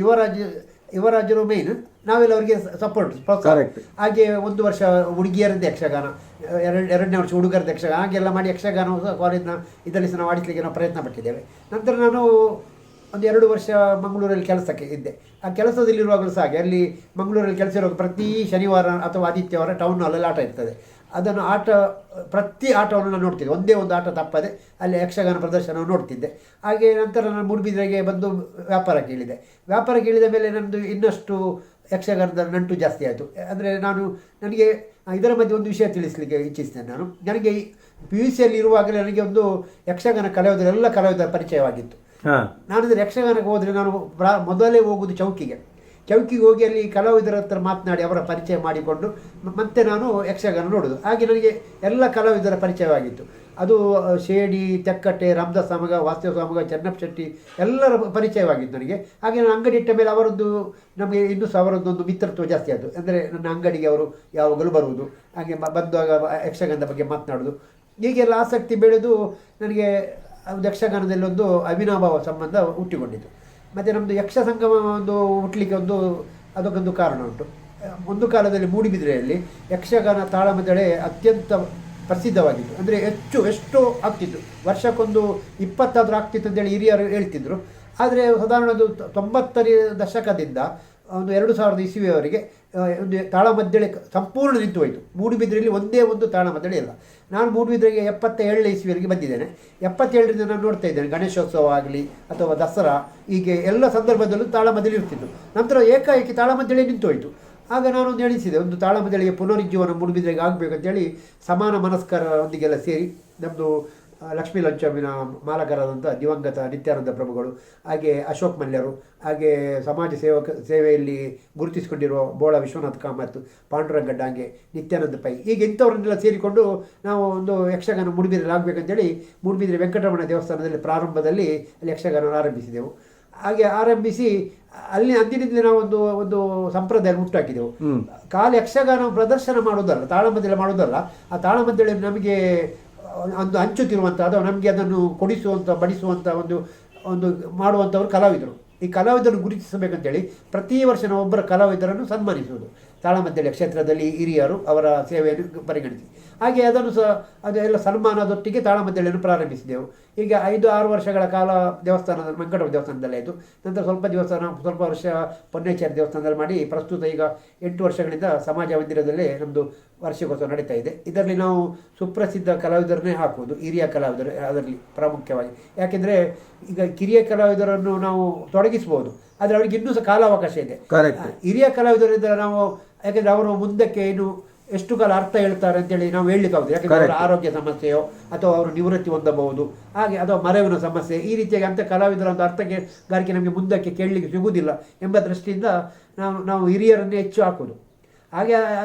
ಯುವರಾಜರು ಮೇಯ್ನ್, ನಾವೆಲ್ಲ ಅವರಿಗೆ ಸಪೋರ್ಟ್ ಪ್ರೋತ್ಸಾಹ. ಹಾಗೆ 1 ವರ್ಷ ಹುಡುಗಿಯರದ್ದು ಯಕ್ಷಗಾನ, 2ನೇ ವರ್ಷ ಹುಡುಗರದ್ದು ಯಕ್ಷಗಾನ, ಹಾಗೆಲ್ಲ ಮಾಡಿ ಯಕ್ಷಗಾನವು ಸಹ ಕಾಲೇಜಿನ ಇದರಲ್ಲಿ ಸಹ ನಾವು ಆಡಿಸಲಿಕ್ಕೆ ನಾವು ಪ್ರಯತ್ನ ಪಟ್ಟಿದ್ದೇವೆ. ನಂತರ ನಾನು ಒಂದು 2 ವರ್ಷ ಮಂಗಳೂರಲ್ಲಿ ಕೆಲಸಕ್ಕೆ ಇದ್ದೆ. ಆ ಕೆಲಸದಲ್ಲಿರುವಾಗಲೂ ಸಹ ಹಾಗೆ, ಅಲ್ಲಿ ಮಂಗಳೂರಲ್ಲಿ ಕೆಲಸ ಇರುವಾಗ ಪ್ರತಿ ಶನಿವಾರ ಅಥವಾ ಆದಿತ್ಯವಾರ ಟೌನ್ ಹಾಲಲ್ಲಿ ಆಟ ಇರ್ತದೆ. ಅದನ್ನು ಪ್ರತಿ ಆಟವನ್ನು ನಾನು ನೋಡ್ತಿದ್ದೆ, ಒಂದೇ ಒಂದು ಆಟ ತಪ್ಪದೆ ಅಲ್ಲಿ ಯಕ್ಷಗಾನ ಪ್ರದರ್ಶನವನ್ನು ನೋಡ್ತಿದ್ದೆ. ಹಾಗೆ ನಂತರ ನಾನು ಮೂಡುಬಿದಿರೆಗೆ ಬಂದು ವ್ಯಾಪಾರಕ್ಕೆ ಇಳಿದೆ. ವ್ಯಾಪಾರಕ್ಕೆ ಇಳಿದ ಮೇಲೆ ನನ್ನದು ಇನ್ನಷ್ಟು ಯಕ್ಷಗಾನದ ನಂಟು ಜಾಸ್ತಿ ಆಯಿತು. ಅಂದರೆ ನನಗೆ ಇದರ ಮಧ್ಯೆ ಒಂದು ವಿಷಯ ತಿಳಿಸಲಿಕ್ಕೆ ಇಚ್ಛಿಸ್ತೇನೆ. ನನಗೆ PUCಯಲ್ಲಿ ಇರುವಾಗಲೇ ನನಗೆ ಒಂದು ಯಕ್ಷಗಾನ ಎಲ್ಲ ಕಲಾವಿದರ ಪರಿಚಯವಾಗಿತ್ತು. ನಾನಂದರೆ ಯಕ್ಷಗಾನಕ್ಕೆ ಹೋದರೆ ನಾನು ಮೊದಲೇ ಹೋಗುವುದು ಚೌಕಿಗೆ ಹೋಗಿ ಅಲ್ಲಿ ಕಲಾವಿದರ ಹತ್ರ ಮಾತನಾಡಿ ಅವರ ಪರಿಚಯ ಮಾಡಿಕೊಂಡು ಮತ್ತೆ ನಾನು ಯಕ್ಷಗಾನ ನೋಡೋದು. ಹಾಗೆ ನನಗೆ ಎಲ್ಲ ಕಲಾವಿದರ ಪರಿಚಯವಾಗಿತ್ತು. ಅದು ಶೇಡಿ, ತೆಕ್ಕಟ್ಟೆ, ರಾಮದಾಸ್ ಸಾಮಗ, ವಾಸುದೇವ ಸಾಮಗ, ಚೆನ್ನಪ್ಪ ಶೆಟ್ಟಿ ಎಲ್ಲರ ಪರಿಚಯವಾಗಿತ್ತು ನನಗೆ. ಹಾಗೆ ನಾನು ಅಂಗಡಿ ಇಟ್ಟ ಮೇಲೆ ನಮಗೆ ಇನ್ನೂ ಸಹ ಅವರದ್ದೊಂದು ಮಿತ್ರತ್ವ ಜಾಸ್ತಿ ಆಯಿತು. ಅಂದರೆ ನನ್ನ ಅಂಗಡಿಗೆ ಅವರು ಯಾವಾಗಲೂ ಬರುವುದು, ಹಾಗೆ ಬಂದಾಗ ಯಕ್ಷಗಾನದ ಬಗ್ಗೆ ಮಾತನಾಡೋದು, ಹೀಗೆಲ್ಲ ಆಸಕ್ತಿ ಬೆಳೆದು ನನಗೆ ಯಕ್ಷಗಾನದಲ್ಲಿ ಒಂದು ಅವಿನಾಭಾವ ಸಂಬಂಧ ಹುಟ್ಟಿಕೊಂಡಿತು. ಮತ್ತು ನಮ್ಮದು ಯಕ್ಷ ಸಂಗಮ ಹುಟ್ಟಲಿಕ್ಕೆ ಅದಕ್ಕೊಂದು ಕಾರಣ ಉಂಟು. ಒಂದು ಕಾಲದಲ್ಲಿ ಮೂಡುಬಿದಿರೆಯಲ್ಲಿ ಯಕ್ಷಗಾನ ತಾಳಮದ್ದಳೆ ಅತ್ಯಂತ ಪ್ರಸಿದ್ಧವಾಗಿತ್ತು. ಅಂದರೆ ಎಷ್ಟೋ ಆಗ್ತಿತ್ತು, ವರ್ಷಕ್ಕೊಂದು 20 ಆಗ್ತಿತ್ತು ಅಂತೇಳಿ ಹಿರಿಯರು ಹೇಳ್ತಿದ್ರು. ಆದರೆ ಸಾಧಾರಣ 90ರ ದಶಕದಿಂದ ಒಂದು 2000 ಇಸವಿಯವರೆಗೆ ಒಂದು ತಾಳಮದ್ದಳೆ ಸಂಪೂರ್ಣ ನಿಂತು ಹೋಯಿತು. ಮೂಡುಬಿದಿರೆಯಲ್ಲಿ ಒಂದೇ ಒಂದು ತಾಳಮದ್ದಳೆ ಇಲ್ಲ. ನಾನು ಮೂಡುಬಿದಿರೆಗೆ 77ನೇ ಇಸವಿಯವರೆಗೆ ಬಂದಿದ್ದೇನೆ. 77ರಿಂದ ನಾನು ನೋಡ್ತಾ ಇದ್ದೇನೆ, ಗಣೇಶೋತ್ಸವ ಆಗಲಿ ಅಥವಾ ದಸರಾ, ಹೀಗೆ ಎಲ್ಲ ಸಂದರ್ಭದಲ್ಲೂ ತಾಳಮದ್ದಳೆ ಇರ್ತಿತ್ತು. ನಂತರ ಏಕಾಏಕಿ ತಾಳಮದ್ದಳೆ ನಿಂತು ಹೋಯಿತು. ಆಗ ನಾನೊಂದು ಎಣಿಸಿದೆ, ಒಂದು ತಾಳಮದ್ದಳೆಗೆ ಪುನರುಜ್ಜೀವನ ಮೂಡುಬಿದಿರೆಗೆ ಆಗಬೇಕಂತೇಳಿ ಸಮಾನ ಮನಸ್ಕರೊಂದಿಗೆಲ್ಲ ಸೇರಿ ನಮ್ಮದು ಲಕ್ಷ್ಮೀ ಲಂಚಮಿನ ಮಾಲಕರಾದಂಥ ದಿವಂಗತ ನಿತ್ಯಾನಂದ ಪ್ರಭುಗಳು, ಹಾಗೆ ಅಶೋಕ್ ಮಲ್ಯರು, ಹಾಗೆ ಸಮಾಜ ಸೇವೆಯಲ್ಲಿ ಗುರುತಿಸಿಕೊಂಡಿರುವ ಬೋಳ ವಿಶ್ವನಾಥ್ ಕಾಮತ್, ಪಾಂಡುರಂಗ ಡಾಂಗೆ, ನಿತ್ಯಾನಂದ ಪೈ, ಹೀಗೆ ಇಂಥವ್ರನ್ನೆಲ್ಲ ಸೇರಿಕೊಂಡು ನಾವು ಒಂದು ಯಕ್ಷಗಾನ ಮೂಡುಬಿದಿರೆಯಲ್ಲಿ ಆಗಬೇಕಂತೇಳಿ ಮೂಡುಬಿದಿರೆ ವೆಂಕಟರಮಣ ದೇವಸ್ಥಾನದಲ್ಲಿ ಪ್ರಾರಂಭದಲ್ಲಿ ಅಲ್ಲಿ ಯಕ್ಷಗಾನ ಆರಂಭಿಸಿದೆವು. ಹಾಗೆ ಆರಂಭಿಸಿ ಅಲ್ಲಿ ಅಂದಿನಿಂದಲೇ ನಾವು ಒಂದು ಸಂಪ್ರದಾಯ ಹುಟ್ಟಾಕಿದೆವು. ಯಕ್ಷಗಾನ ಪ್ರದರ್ಶನ ಮಾಡೋದಲ್ಲ, ತಾಳಮದ್ದಳೆ ಮಾಡೋದಲ್ಲ, ಆ ತಾಳಮದ್ದಳೆ ನಮಗೆ ಒಂದು ಹಂಚುತ್ತಿರುವಂಥ ಅಥವಾ ನಮಗೆ ಅದನ್ನು ಬಡಿಸುವಂಥ ಒಂದು ಮಾಡುವಂಥವ್ರು ಕಲಾವಿದರು. ಈ ಕಲಾವಿದರನ್ನು ಗುರುತಿಸಬೇಕಂತೇಳಿ ಪ್ರತಿ ವರ್ಷ ನಾವು ಒಬ್ಬರ ಕಲಾವಿದರನ್ನು ಸನ್ಮಾನಿಸುವುದು. ತಾಳಮದ್ದಳೆ ಕ್ಷೇತ್ರದಲ್ಲಿ ಹಿರಿಯರು ಅವರ ಸೇವೆಯನ್ನು ಪರಿಗಣಿಸಿ ಹಾಗೆ ಅದನ್ನು ಸಹ ಅದೆಲ್ಲ ಸನ್ಮಾನದೊಟ್ಟಿಗೆ ತಾಳಮದ್ದಳೆಯನ್ನು ಪ್ರಾರಂಭಿಸಿದೆವು. ಈಗ 5-6 ವರ್ಷಗಳ ಕಾಲ ವೆಂಕಟರಮಣ ದೇವಸ್ಥಾನದಲ್ಲಿ ಆಯಿತು. ನಂತರ ಸ್ವಲ್ಪ ವರ್ಷ ಪೊನ್ನೇಚಾರಿ ದೇವಸ್ಥಾನದಲ್ಲಿ ಮಾಡಿ ಪ್ರಸ್ತುತ ಈಗ 8 ವರ್ಷಗಳಿಂದ ಸಮಾಜ ಮಂದಿರದಲ್ಲೇ ನಮ್ಮದು ವಾರ್ಷಿಕೋತ್ಸವ ನಡೀತಾ ಇದೆ. ಇದರಲ್ಲಿ ನಾವು ಸುಪ್ರಸಿದ್ಧ ಕಲಾವಿದರನ್ನೇ ಹಾಕುವುದು, ಹಿರಿಯ ಕಲಾವಿದರು ಅದರಲ್ಲಿ ಪ್ರಾಮುಖ್ಯವಾಗಿ. ಯಾಕೆಂದರೆ ಈಗ ಕಿರಿಯ ಕಲಾವಿದರನ್ನು ನಾವು ತೊಡಗಿಸ್ಬೋದು, ಆದರೆ ಅವರಿಗೆ ಇನ್ನೂ ಸಹ ಕಾಲಾವಕಾಶ ಇದೆ. ಹಿರಿಯ ಕಲಾವಿದರಿಂದ ನಾವು, ಯಾಕೆಂದರೆ ಅವರು ಮುಂದಕ್ಕೆ ಎಷ್ಟು ಕಾಲ ಅರ್ಥ ಹೇಳ್ತಾರೆ ಅಂತೇಳಿ ನಾವು ಹೇಳಲಿಕ್ಕಾಗುತ್ತೆ. ಯಾಕೆಂದರೆ ಅವರ ಆರೋಗ್ಯ ಸಮಸ್ಯೆಯೋ ಅಥವಾ ಅವರು ನಿವೃತ್ತಿ ಹೊಂದಬಹುದು, ಹಾಗೆ ಅಥವಾ ಮರೆವಿನ ಸಮಸ್ಯೆ, ಈ ರೀತಿಯಾಗಿ ಅಂಥ ಕಲಾವಿದರ ಒಂದು ಅರ್ಥಗಾರಿಕೆ ನಮಗೆ ಮುಂದಕ್ಕೆ ಕೇಳಲಿಕ್ಕೆ ಸಿಗುವುದಿಲ್ಲ ಎಂಬ ದೃಷ್ಟಿಯಿಂದ ನಾವು ಹಿರಿಯರನ್ನೇ ಹೆಚ್ಚು ಹಾಕೋದು. ಹಾಗೆ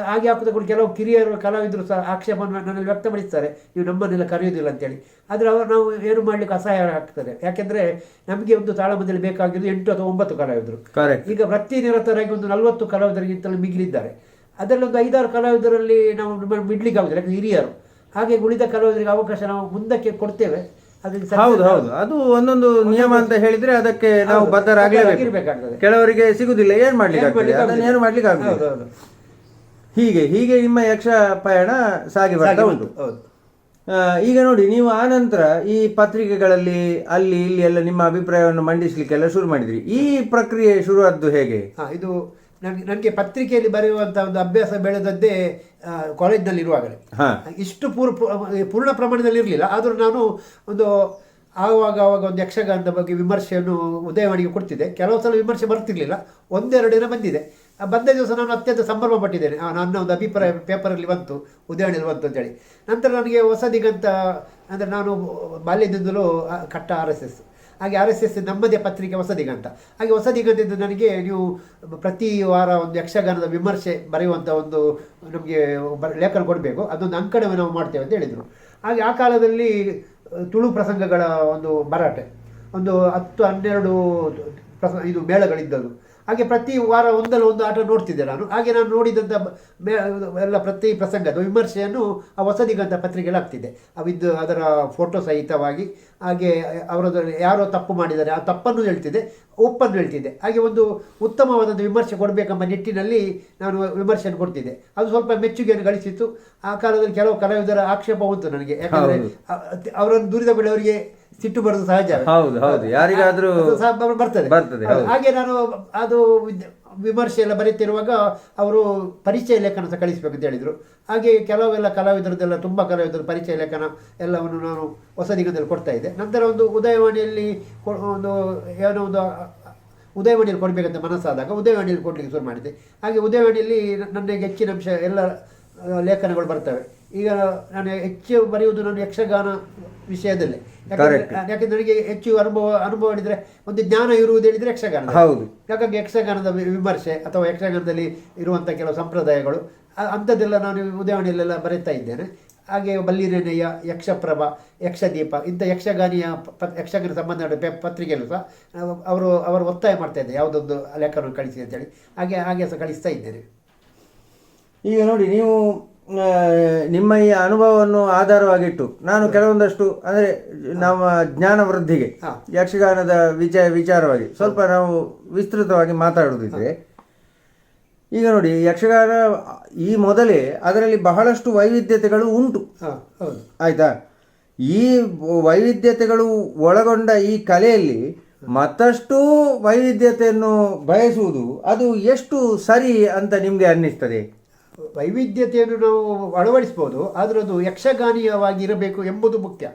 ಹಾಕೋದ ಕೂಡ ಕೆಲವು ಕಿರಿಯರು ಕಲಾವಿದರು ಸಹ ಆಕ್ಷೇಪವನ್ನು ನನ್ನಲ್ಲಿ ವ್ಯಕ್ತಪಡಿಸ್ತಾರೆ, ನೀವು ನಮ್ಮನ್ನೆಲ್ಲ ಕರೆಯೋದಿಲ್ಲ ಅಂತೇಳಿ. ಆದರೆ ನಾವು ಏನು ಮಾಡಲಿಕ್ಕೆ ಅಸಹಾಯ ಆಗ್ತದೆ. ಯಾಕೆಂದರೆ ನಮಗೆ ಒಂದು ತಾಳಮದ್ದಳೆ ಬೇಕಾಗಿದ್ದು 8 ಅಥವಾ 9 ಕಲಾವಿದರು. ಈಗ ವೃತ್ತಿನಿರತರಾಗಿ ಒಂದು 40 ಕಲಾವಿದರಿಗಿಂತಲೂ ಮಿಗಿಲಿದ್ದಾರೆ. ಅದರಲ್ಲಿ ಒಂದು 5-6 ಕಲಾವಿದರಲ್ಲಿ ನಾವು ಬಿಡ್ಲಿಕ್ಕೆ ಆಗುದಿಲ್ಲ, ಯಾಕಂದ್ರೆ ಹಿರಿಯರು. ಹಾಗೆ ಉಳಿದ ಕಲಾವಿದರಿಗೆ ಅವಕಾಶ ನಾವು ಮುಂದಕ್ಕೆ ಕೊಡ್ತೇವೆ. ಹೌದು, ಅದು ಒಂದೊಂದು ನಿಯಮ ಅಂತ ಹೇಳಿದ್ರೆ ಅದಕ್ಕೆ ನಾವು ಬದ್ಧರಾಗಲೇಬೇಕಾಗ್ತದೆ. ಕೆಲವರಿಗೆ ಸಿಗುದಿಲ್ಲ, ಏನು ಮಾಡ್ಲಿಕ್ಕೆ ಆಗುದಿಲ್ಲ. ಹೀಗೆ ನಿಮ್ಮ ಯಕ್ಷ ಪಯಣ ಸಾಗಿ ಬರ್ತಾ ಉಂಟು. ಈಗ ನೋಡಿ, ನೀವು ಆನಂತರ ಈ ಪತ್ರಿಕೆಗಳಲ್ಲಿ ಅಲ್ಲಿ ಇಲ್ಲಿ ಎಲ್ಲ ನಿಮ್ಮ ಅಭಿಪ್ರಾಯವನ್ನು ಮಂಡಿಸ್ಲಿಕ್ಕೆಲ್ಲ ಶುರು ಮಾಡಿದ್ರಿ. ಈ ಪ್ರಕ್ರಿಯೆ ಶುರುವಾದ್ದು ಹೇಗೆ? ಇದು ನನಗೆ ಪತ್ರಿಕೆಯಲ್ಲಿ ಬರೆಯುವಂಥ ಒಂದು ಅಭ್ಯಾಸ ಬೆಳೆದದ್ದೇ ಕಾಲೇಜ್ನಲ್ಲಿ ಇರುವಾಗಲೇ. ಇಷ್ಟು ಪೂರ್ಣ ಪ್ರಮಾಣದಲ್ಲಿ ಇರಲಿಲ್ಲ, ಆದರೂ ನಾನು ಆವಾಗ ಒಂದು ಯಕ್ಷಗಾನದ ಬಗ್ಗೆ ವಿಮರ್ಶೆಯನ್ನು ಉದಯವಾಣಿಗೆ ಕೊಡ್ತಿದ್ದೆ. ಕೆಲವು ಸಲ ವಿಮರ್ಶೆ ಬರ್ತಿರ್ಲಿಲ್ಲ, 1-2 ದಿನ ಬಂದಿದೆ. ಬಂದ ದಿವಸ ನಾನು ಅತ್ಯಂತ ಸಂಭ್ರಮ ಪಟ್ಟಿದ್ದೇನೆ, ನನ್ನ ಒಂದು ಅಭಿಪ್ರಾಯ ಪೇಪರಲ್ಲಿ ಬಂತು, ಉದಯವಾಣಿಯಲ್ಲಿ ಬಂತು ಅಂತೇಳಿ. ನಂತರ ನನಗೆ ಹೊಸ ದಿಗಂತ, ಅಂದರೆ ನಾನು ಬಾಲ್ಯದಿಂದಲೂ ಕಟ್ಟ RSS, ಹಾಗೆ RSS ನಮ್ಮದೇ ಪತ್ರಿಕೆ ಹೊಸ ದಿಗಂತ. ಹಾಗೆ ಹೊಸ ದಿಗಂತದಿಂದ ನನಗೆ ನೀವು ಪ್ರತಿ ವಾರ ಒಂದು ಯಕ್ಷಗಾನದ ವಿಮರ್ಶೆ ಬರೆಯುವಂಥ ನಮಗೆ ಲೇಖನ ಕೊಡಬೇಕು, ಅದೊಂದು ಅಂಕಣವೇ ನಾವು ಮಾಡ್ತೇವೆ ಅಂತ ಹೇಳಿದರು. ಹಾಗೆ ಆ ಕಾಲದಲ್ಲಿ ತುಳು ಪ್ರಸಂಗಗಳ ಒಂದು ಭರಾಟೆ, 10-12 ಇದು ಮೇಳಗಳಿದ್ದದ್ದು. ಹಾಗೆ ಪ್ರತಿ ವಾರ ಒಂದಲ್ಲ ಆಟ ನೋಡ್ತಿದ್ದೆ ನಾನು. ಹಾಗೆ ನಾನು ನೋಡಿದಂಥ ಎಲ್ಲ ಪ್ರತಿ ಪ್ರಸಂಗದ ವಿಮರ್ಶೆಯನ್ನು ಆ ಹೊಸ ದಿಗಂತ ಪತ್ರಿಕೆಯಲ್ಲಿ ಆಗ್ತಿದ್ದೆ. ಅದರ ಫೋಟೋ ಸಹಿತವಾಗಿ. ಹಾಗೆ ಅವರದ್ದು ಯಾರೋ ತಪ್ಪು ಮಾಡಿದ್ದಾರೆ ಆ ತಪ್ಪನ್ನು ಹೇಳ್ತಿದ್ದೆ, ಒಪ್ಪನ್ನು ಹೇಳ್ತಿದ್ದೆ. ಹಾಗೆ ಒಂದು ಉತ್ತಮವಾದಂಥ ವಿಮರ್ಶೆ ಕೊಡಬೇಕೆಂಬ ನಿಟ್ಟಿನಲ್ಲಿ ನಾನು ವಿಮರ್ಶೆಯನ್ನು ಕೊಡ್ತಿದ್ದೆ. ಅದು ಸ್ವಲ್ಪ ಮೆಚ್ಚುಗೆಯನ್ನು ಗಳಿಸಿತ್ತು. ಆ ಕಾಲದಲ್ಲಿ ಕೆಲವು ಕಲಾವಿದರ ಆಕ್ಷೇಪ ಬಂತು ನನಗೆ, ಯಾಕಂದರೆ ಅವರನ್ನು ದುರಿದ ಬೆಳೆಯವರಿಗೆ ಸಿಟ್ಟು ಬರೋದು ಸಹಜ. ಹೌದು ಹೌದು, ಯಾರಿಗಾದ್ರೂ ಬರ್ತದೆ. ಹಾಗೆ ನಾನು ಅದು ವಿಮರ್ಶೆ ಎಲ್ಲ ಬರೀತಿರುವಾಗ ಅವರು ಪರಿಚಯ ಲೇಖನ ಸಹ ಕಳಿಸ್ಬೇಕು ಅಂತ ಹೇಳಿದರು. ಹಾಗೆ ಕೆಲವೆಲ್ಲ ಕಲಾವಿದರದ್ದೆಲ್ಲ ತುಂಬ ಕಲಾವಿದರ ಪರಿಚಯ ಲೇಖನ ಎಲ್ಲವನ್ನು ನಾನು ಹೊಸದಿಗದಲ್ಲಿ ಕೊಡ್ತಾ ಇದ್ದೆ. ನಂತರ ಒಂದು ಉದಯವಾಣಿಯಲ್ಲಿ ಒಂದು ಏನೋ ಒಂದು ಉದಯವಾಣಿಯಲ್ಲಿ ಕೊಡಬೇಕಂತ ಮನಸ್ಸಾದಾಗ ಉದಯವಾಣಿಯಲ್ಲಿ ಕೊಡಲಿಕ್ಕೆ ಶುರು ಮಾಡಿದೆ. ಹಾಗೆ ಉದಯವಾಣಿಯಲ್ಲಿ ನನಗೆ ಹೆಚ್ಚಿನ ಅಂಶ ಎಲ್ಲ ಲೇಖನಗಳು ಬರ್ತವೆ. ಈಗ ನಾನು ಹೆಚ್ಚು ಬರೆಯುವುದು ನಾನು ಯಕ್ಷಗಾನ ವಿಷಯದಲ್ಲೇ, ಯಾಕೆಂದ್ರೆ ನನಗೆ ಹೆಚ್ಚು ಅನುಭವ ಹೇಳಿದರೆ ಒಂದು ಜ್ಞಾನ ಇರುವುದು ಹೇಳಿದರೆ ಯಕ್ಷಗಾನ. ಹೌದು. ಹಾಗಾಗಿ ಯಕ್ಷಗಾನದ ವಿಮರ್ಶೆ ಅಥವಾ ಯಕ್ಷಗಾನದಲ್ಲಿ ಇರುವಂಥ ಕೆಲವು ಸಂಪ್ರದಾಯಗಳು ಅಂಥದ್ದೆಲ್ಲ ನಾನು ಉದಯವಾಣಿಯಲ್ಲೆಲ್ಲ ಬರೀತಾ ಇದ್ದೇನೆ. ಹಾಗೆ ಬಲ್ಲಿರೇನೆಯ, ಯಕ್ಷಪ್ರಭ, ಯಕ್ಷದೀಪ ಇಂಥ ಯಕ್ಷಗಾನ ಸಂಬಂಧ ಪತ್ರಿಕೆಯಲ್ಲೂ ಸಹ ಅವರು ಒತ್ತಾಯ ಮಾಡ್ತಾ ಇದ್ದೆ ಯಾವುದೊಂದು ಲೇಖನ ಕಳಿಸಿ ಅಂತೇಳಿ. ಹಾಗೆ ಸಹ ಕಳಿಸ್ತಾ ಇದ್ದೇನೆ. ಈಗ ನೋಡಿ, ನೀವು ನಿಮ್ಮ ಈ ಅನುಭವವನ್ನು ಆಧಾರವಾಗಿಟ್ಟು ನಾನು ಕೆಲವೊಂದಷ್ಟು ಅಂದರೆ ನಮ್ಮ ಜ್ಞಾನ ವೃದ್ಧಿಗೆ ಯಕ್ಷಗಾನದ ವಿಚಾರವಾಗಿ ಸ್ವಲ್ಪ ನಾವು ವಿಸ್ತೃತವಾಗಿ ಮಾತಾಡುವುದಿದ್ರೆ, ಈಗ ನೋಡಿ ಯಕ್ಷಗಾನ ಈ ಮೊದಲೇ ಅದರಲ್ಲಿ ಬಹಳಷ್ಟು ವೈವಿಧ್ಯತೆಗಳು ಉಂಟು. ಆಯ್ತಾ? ಈ ವೈವಿಧ್ಯತೆಗಳು ಒಳಗೊಂಡ ಈ ಕಲೆಯಲ್ಲಿ ಮತ್ತಷ್ಟು ವೈವಿಧ್ಯತೆಯನ್ನು ಬಯಸುವುದು ಅದು ಎಷ್ಟು ಸರಿ ಅಂತ ನಿಮಗೆ ಅನ್ನಿಸ್ತದೆ? ವೈವಿಧ್ಯತೆಯನ್ನು ನಾವು ಅಳವಡಿಸ್ಬೋದು, ಆದರೆ ಅದು ಯಕ್ಷಗಾನೀಯವಾಗಿ ಇರಬೇಕು ಎಂಬುದು ಮುಖ್ಯ.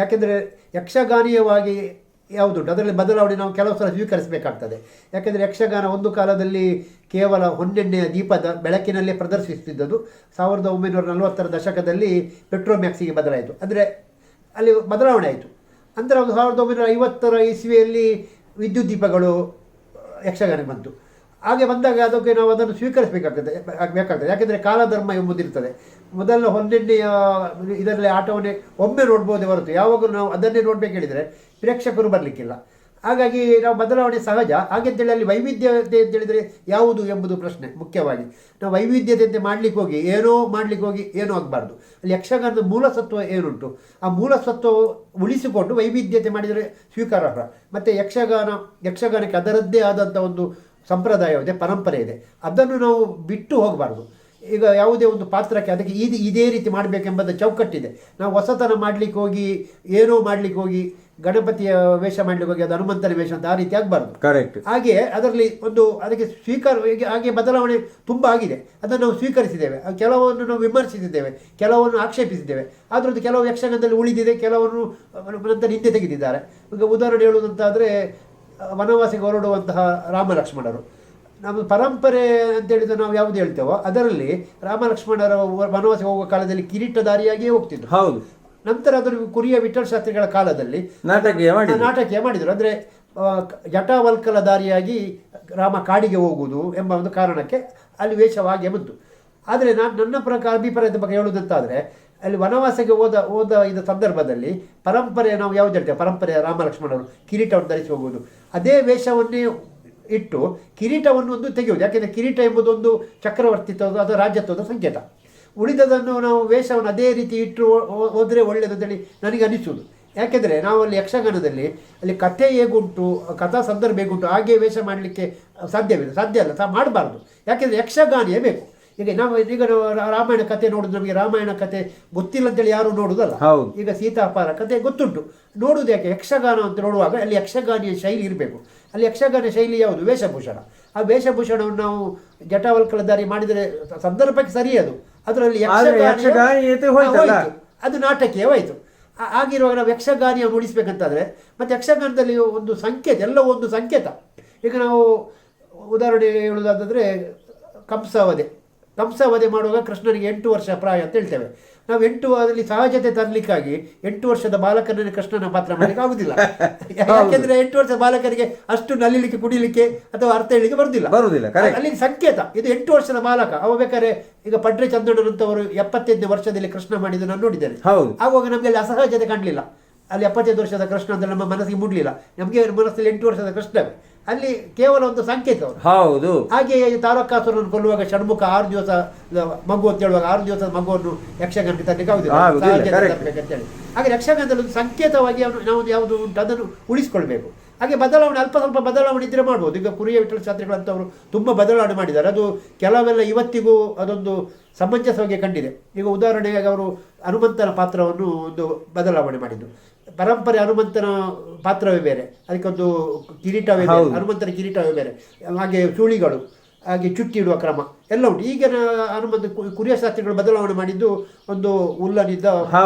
ಯಾಕೆಂದರೆ ಯಕ್ಷಗಾನೀಯವಾಗಿ ಯಾವುದುಂಟು ಅದರಲ್ಲಿ ಬದಲಾವಣೆ ನಾವು ಕೆಲವು ಸಲ ಸ್ವೀಕರಿಸಬೇಕಾಗ್ತದೆ. ಯಾಕೆಂದರೆ ಯಕ್ಷಗಾನ ಒಂದು ಕಾಲದಲ್ಲಿ ಕೇವಲ ಹೊನ್ನೆಣ್ಣೆಯ ದೀಪದ ಬೆಳಕಿನಲ್ಲೇ ಪ್ರದರ್ಶಿಸುತ್ತಿದ್ದದ್ದು 1940ರ ದಶಕದಲ್ಲಿ ಪೆಟ್ರೋಮ್ಯಾಕ್ಸಿಗೆ ಬದಲಾಯಿತು. ಅಂದರೆ ಅಲ್ಲಿ ಬದಲಾವಣೆ ಆಯಿತು. ಅಂದರೆ 1950ರ ಇಸ್ವಿಯಲ್ಲಿ ವಿದ್ಯುತ್ ದೀಪಗಳು ಯಕ್ಷಗಾನ ಬಂತು. ಹಾಗೆ ಬಂದಾಗ ಅದಕ್ಕೆ ನಾವು ಅದನ್ನು ಸ್ವೀಕರಿಸಬೇಕಾಗ್ತದೆ. ಯಾಕೆಂದರೆ ಕಾಲಧರ್ಮ ಎಂಬುದಿರ್ತದೆ. ಮೊದಲ ಹೊನ್ನೆಣ್ಣೆಯ ಇದರಲ್ಲಿ ಆಟವನ್ನೇ ಒಮ್ಮೆ ನೋಡ್ಬೋದೇ ಹೊರತು ಯಾವಾಗಲೂ ನಾವು ಅದನ್ನೇ ನೋಡಬೇಕು ಹೇಳಿದರೆ ಪ್ರೇಕ್ಷಕರು ಬರಲಿಕ್ಕಿಲ್ಲ. ಹಾಗಾಗಿ ನಾವು ಬದಲಾವಣೆ ಸಹಜ. ಹಾಗೆಂತೇಳಿ ಅಲ್ಲಿ ವೈವಿಧ್ಯತೆ ಅಂತೇಳಿದರೆ ಯಾವುದು ಎಂಬುದು ಪ್ರಶ್ನೆ ಮುಖ್ಯವಾಗಿ. ನಾವು ವೈವಿಧ್ಯತೆ ಮಾಡಲಿಕ್ಕೆ ಹೋಗಿ ಏನೋ ಆಗಬಾರ್ದು. ಅಲ್ಲಿ ಯಕ್ಷಗಾನದ ಮೂಲಸತ್ವ ಏನುಂಟು ಆ ಮೂಲಸತ್ವ ಉಳಿಸಿಕೊಂಡು ವೈವಿಧ್ಯತೆ ಮಾಡಿದರೆ ಸ್ವೀಕಾರಾರ್ಹ. ಮತ್ತು ಯಕ್ಷಗಾನಕ್ಕೆ ಅದರದ್ದೇ ಆದಂಥ ಒಂದು ಸಂಪ್ರದಾಯ ಇದೆ, ಪರಂಪರೆ ಇದೆ. ಅದನ್ನು ನಾವು ಬಿಟ್ಟು ಹೋಗಬಾರ್ದು. ಈಗ ಯಾವುದೇ ಒಂದು ಪಾತ್ರಕ್ಕೆ ಅದಕ್ಕೆ ಇದೇ ರೀತಿ ಮಾಡಬೇಕೆಂಬುದು ಚೌಕಟ್ಟಿದೆ. ನಾವು ಹೊಸತನ ಮಾಡಲಿಕ್ಕೆ ಹೋಗಿ ಏನೋ ಮಾಡಲಿಕ್ಕೆ ಹೋಗಿ ಗಣಪತಿಯ ವೇಷ ಮಾಡಲಿಕ್ಕೆ ಹೋಗಿ ಅದು ಹನುಮಂತನ ವೇಷ ಅಂತ ಆ ರೀತಿ ಆಗಬಾರ್ದು. ಕರೆಕ್ಟ್. ಹಾಗೆ ಅದರಲ್ಲಿ ಒಂದು ಅದಕ್ಕೆ ಹಾಗೆ ಬದಲಾವಣೆ ತುಂಬ ಆಗಿದೆ. ಅದನ್ನು ನಾವು ಸ್ವೀಕರಿಸಿದ್ದೇವೆ. ಕೆಲವನ್ನು ನಾವು ವಿಮರ್ಶಿಸಿದ್ದೇವೆ, ಕೆಲವನ್ನು ಆಕ್ಷೇಪಿಸಿದ್ದೇವೆ. ಅದರದ್ದು ಕೆಲವು ಯಕ್ಷಗಾನದಲ್ಲಿ ಉಳಿದಿದೆ, ಕೆಲವನ್ನು ನಂತರ ಹಿಂದೆ ತೆಗೆದಿದ್ದಾರೆ. ಈಗ ಉದಾಹರಣೆ ಹೇಳುವುದಂತಾದರೆ ವನವಾಸಿಗೆ ಹೊರಡುವಂತಹ ರಾಮ ಲಕ್ಷ್ಮಣರು, ನಮ್ಮ ಪರಂಪರೆ ಅಂತೇಳಿದ್ರೆ ನಾವು ಯಾವುದು ಹೇಳ್ತೇವೋ ಅದರಲ್ಲಿ ರಾಮ ಲಕ್ಷ್ಮಣರ ವನವಾಸಿಗೆ ಹೋಗುವ ಕಾಲದಲ್ಲಿ ಕಿರೀಟಧಾರಿಯಾಗಿಯೇ ಹೋಗ್ತಿದ್ರು. ಹೌದು. ನಂತರ ಅದನ್ನು ಕುರಿಯ ವಿಠ್ಠಲ ಶಾಸ್ತ್ರಿಗಳ ಕಾಲದಲ್ಲಿ ನಾಟಕೀಯ ಮಾಡಿದರು. ಅಂದರೆ ಜಟಾವಲ್ಕಲಧಾರಿಯಾಗಿ ರಾಮ ಕಾಡಿಗೆ ಹೋಗುವುದು ಎಂಬ ಒಂದು ಕಾರಣಕ್ಕೆ ಅಲ್ಲಿ ವೇಷವಾಗಿ ಬಂತು. ಆದರೆ ನನ್ನ ಅಭಿಪ್ರಾಯದ ಬಗ್ಗೆ ಹೇಳುವುದಂತಾದರೆ ಅಲ್ಲಿ ವನವಾಸಕ್ಕೆ ಹೋದ ಇದ ಸಂದರ್ಭದಲ್ಲಿ ಪರಂಪರೆ ನಾವು ಯಾವ್ದು ಹೇಳ್ತೇವೆ, ಪರಂಪರೆ ರಾಮ ಲಕ್ಷ್ಮಣರು ಕಿರೀಟವನ್ನು ಧರಿಸಿ ಹೋಗುವುದು, ಅದೇ ವೇಷವನ್ನೇ ಇಟ್ಟು ಕಿರೀಟವನ್ನು ಒಂದು ತೆಗೆಯುವುದು. ಯಾಕೆಂದರೆ ಕಿರೀಟ ಎಂಬುದೊಂದು ಚಕ್ರವರ್ತಿತ್ವದ ಅಥವಾ ರಾಜ್ಯತ್ವದ ಸಂಕೇತ. ಉಳಿದದನ್ನು ನಾವು ವೇಷವನ್ನು ಅದೇ ರೀತಿ ಇಟ್ಟು ಹೋದರೆ ಒಳ್ಳೆಯದಂತೇಳಿ ನನಗೆ ಅನಿಸುವುದು. ಯಾಕೆಂದರೆ ನಾವು ಅಲ್ಲಿ ಯಕ್ಷಗಾನದಲ್ಲಿ ಅಲ್ಲಿ ಕಥೆ ಹೇಗುಂಟು, ಕಥಾ ಸಂದರ್ಭ ಹೇಗುಂಟು ಹಾಗೆ ವೇಷ ಮಾಡಲಿಕ್ಕೆ ಸಾಧ್ಯ ಅಲ್ಲ, ಮಾಡಬಾರ್ದು. ಯಾಕೆಂದರೆ ಯಕ್ಷಗಾನಿಯೇ ಬೇಕು. ಈಗ ರಾಮಾಯಣ ಕಥೆ ನೋಡುದು, ನಮಗೆ ರಾಮಾಯಣ ಕಥೆ ಗೊತ್ತಿಲ್ಲ ಅಂತೇಳಿ ಯಾರು ನೋಡುವುದಲ್ಲ. ಈಗ ಸೀತಾಪಾರ ಕಥೆ ಗೊತ್ತುಂಟು, ನೋಡುವುದು ಯಾಕೆ? ಯಕ್ಷಗಾನ ಅಂತ ನೋಡುವಾಗ ಅಲ್ಲಿ ಯಕ್ಷಗಾನಿಯ ಶೈಲಿ ಇರಬೇಕು. ಅಲ್ಲಿ ಯಕ್ಷಗಾನ ಶೈಲಿ ಯಾವುದು? ವೇಷಭೂಷಣ. ಆ ವೇಷಭೂಷಣವನ್ನು ನಾವು ಜಟಾವಲ್ಕಲಧಾರಿ ಮಾಡಿದರೆ ಸಂದರ್ಭಕ್ಕೆ ಸರಿ ಅದರಲ್ಲಿ ಅದು ನಾಟಕೀಯವಾಯಿತು. ಆಗಿರುವಾಗ ನಾವು ಯಕ್ಷಗಾನಿಯನ್ನು ಉಳಿಸ್ಬೇಕಂತಾದರೆ ಮತ್ತು ಯಕ್ಷಗಾನದಲ್ಲಿ ಒಂದು ಸಂಕೇತ, ಎಲ್ಲವೂ ಒಂದು ಸಂಕೇತ. ಈಗ ನಾವು ಉದಾಹರಣೆ ಹೇಳುವುದಾದರೆ ಕಂಸವಧೆ ಮಾಡುವಾಗ ಕೃಷ್ಣನಿಗೆ 8 ವರ್ಷ ಪ್ರಾಯ ಅಂತ ಹೇಳ್ತೇವೆ ನಾವು. ಅದರಲ್ಲಿ ಸಹಜತೆ ತರಲಿಕ್ಕಾಗಿ 8 ವರ್ಷದ ಬಾಲಕನನ್ನು ಕೃಷ್ಣನ ಪಾತ್ರ ಮಾಡಲಿಕ್ಕೆ ಆಗುದಿಲ್ಲ. ಯಾಕೆಂದ್ರೆ 8 ವರ್ಷದ ಬಾಲಕರಿಗೆ ಅಷ್ಟು ನಲಿಲಿಕ್ಕೆ, ಕುಡಿಲಿಕ್ಕೆ ಅಥವಾ ಅರ್ಥ ಹೇಳಲಿಕ್ಕೆ ಬರುದಿಲ್ಲ. ಅಲ್ಲಿ ಸಂಕೇತ ಇದು 8 ವರ್ಷದ ಬಾಲಕ. ಅವ ಬೇಕಾದ್ರೆ ಈಗ ಪಡ್ರೆ ಚಂದ್ರನಂತವರು 75ನೇ ವರ್ಷದಲ್ಲಿ ಕೃಷ್ಣ ಮಾಡಿದ್ದು ನಾನು ನೋಡಿದ್ದೇನೆ. ಆವಾಗ ನಮಗೆ ಅಲ್ಲಿ ಅಸಹಜತೆ ಕಾಣಲಿಲ್ಲ. ಅಲ್ಲಿ 75 ವರ್ಷದ ಕೃಷ್ಣ ಅಂತ ನಮ್ಮ ಮನಸ್ಸಿಗೆ ಮುಡ್ಲಿಲ್ಲ. ನಮಗೆ ಮನಸ್ಸಲ್ಲಿ 8 ವರ್ಷದ ಕೃಷ್ಣ ಅಲ್ಲಿ ಕೇವಲ ಒಂದು ಸಂಕೇತ. ಹೌದು. ಹಾಗೆಯೇ ತಾರಕಾಸುರನ್ನು ಕೊಲ್ಲುವಾಗ ಷಣ್ಮುಖ 6 ದಿವಸ ಮಗು ಅಂತ ಹೇಳುವಾಗ 6 ದಿವಸದ ಮಗುವನ್ನು ಯಕ್ಷಗಾನಕ್ಕೆ ತರಲಿಕ್ಕೆ ಆಗುದಿಲ್ಲ ಅಂತೇಳಿ. ಹಾಗೆ ಯಕ್ಷಗಾನದಲ್ಲಿ ಒಂದು ಸಂಕೇತವಾಗಿ ನಾವು ಯಾವುದು ಉಂಟು ಅದನ್ನು ಉಳಿಸ್ಕೊಳ್ಬೇಕು. ಹಾಗೆ ಬದಲಾವಣೆ ಅಲ್ಪ ಸ್ವಲ್ಪ ಬದಲಾವಣೆ ಇದ್ರೆ ಮಾಡ್ಬೋದು. ಈಗ ಕುರಿಯ ವಿಠ್ಠಲ ಶಾಸ್ತ್ರಿಗಳಂತವರು ತುಂಬ ಬದಲಾವಣೆ ಮಾಡಿದ್ದಾರೆ. ಅದು ಕೆಲವೆಲ್ಲ ಇವತ್ತಿಗೂ ಅದೊಂದು ಸಮಂಜಸವಾಗಿ ಕಂಡಿದೆ. ಈಗ ಉದಾಹರಣೆಗೆ ಅವರು ಹನುಮಂತನ ಪಾತ್ರವನ್ನು ಒಂದು ಬದಲಾವಣೆ ಮಾಡಿದ್ದು. ಪರಂಪರೆ ಹನುಮಂತನ ಪಾತ್ರವೇ ಬೇರೆ, ಅದಕ್ಕೊಂದು ಕಿರೀಟವೇ ಬೇರೆ, ಹನುಮಂತನ ಕಿರೀಟವೇ ಬೇರೆ, ಹಾಗೆ ಚೂಳಿಗಳು, ಹಾಗೆ ಚುಟ್ಟಿ ಇಡುವ ಕ್ರಮ ಎಲ್ಲ ಉಂಟು. ಈಗಿನ ಹನುಮಂತ ಕುರಿಯ ಶಾಸ್ತ್ರಿಗಳು ಬದಲಾವಣೆ ಮಾಡಿದ್ದು ಒಂದು ಉಲ್ಲನಿದ್ದ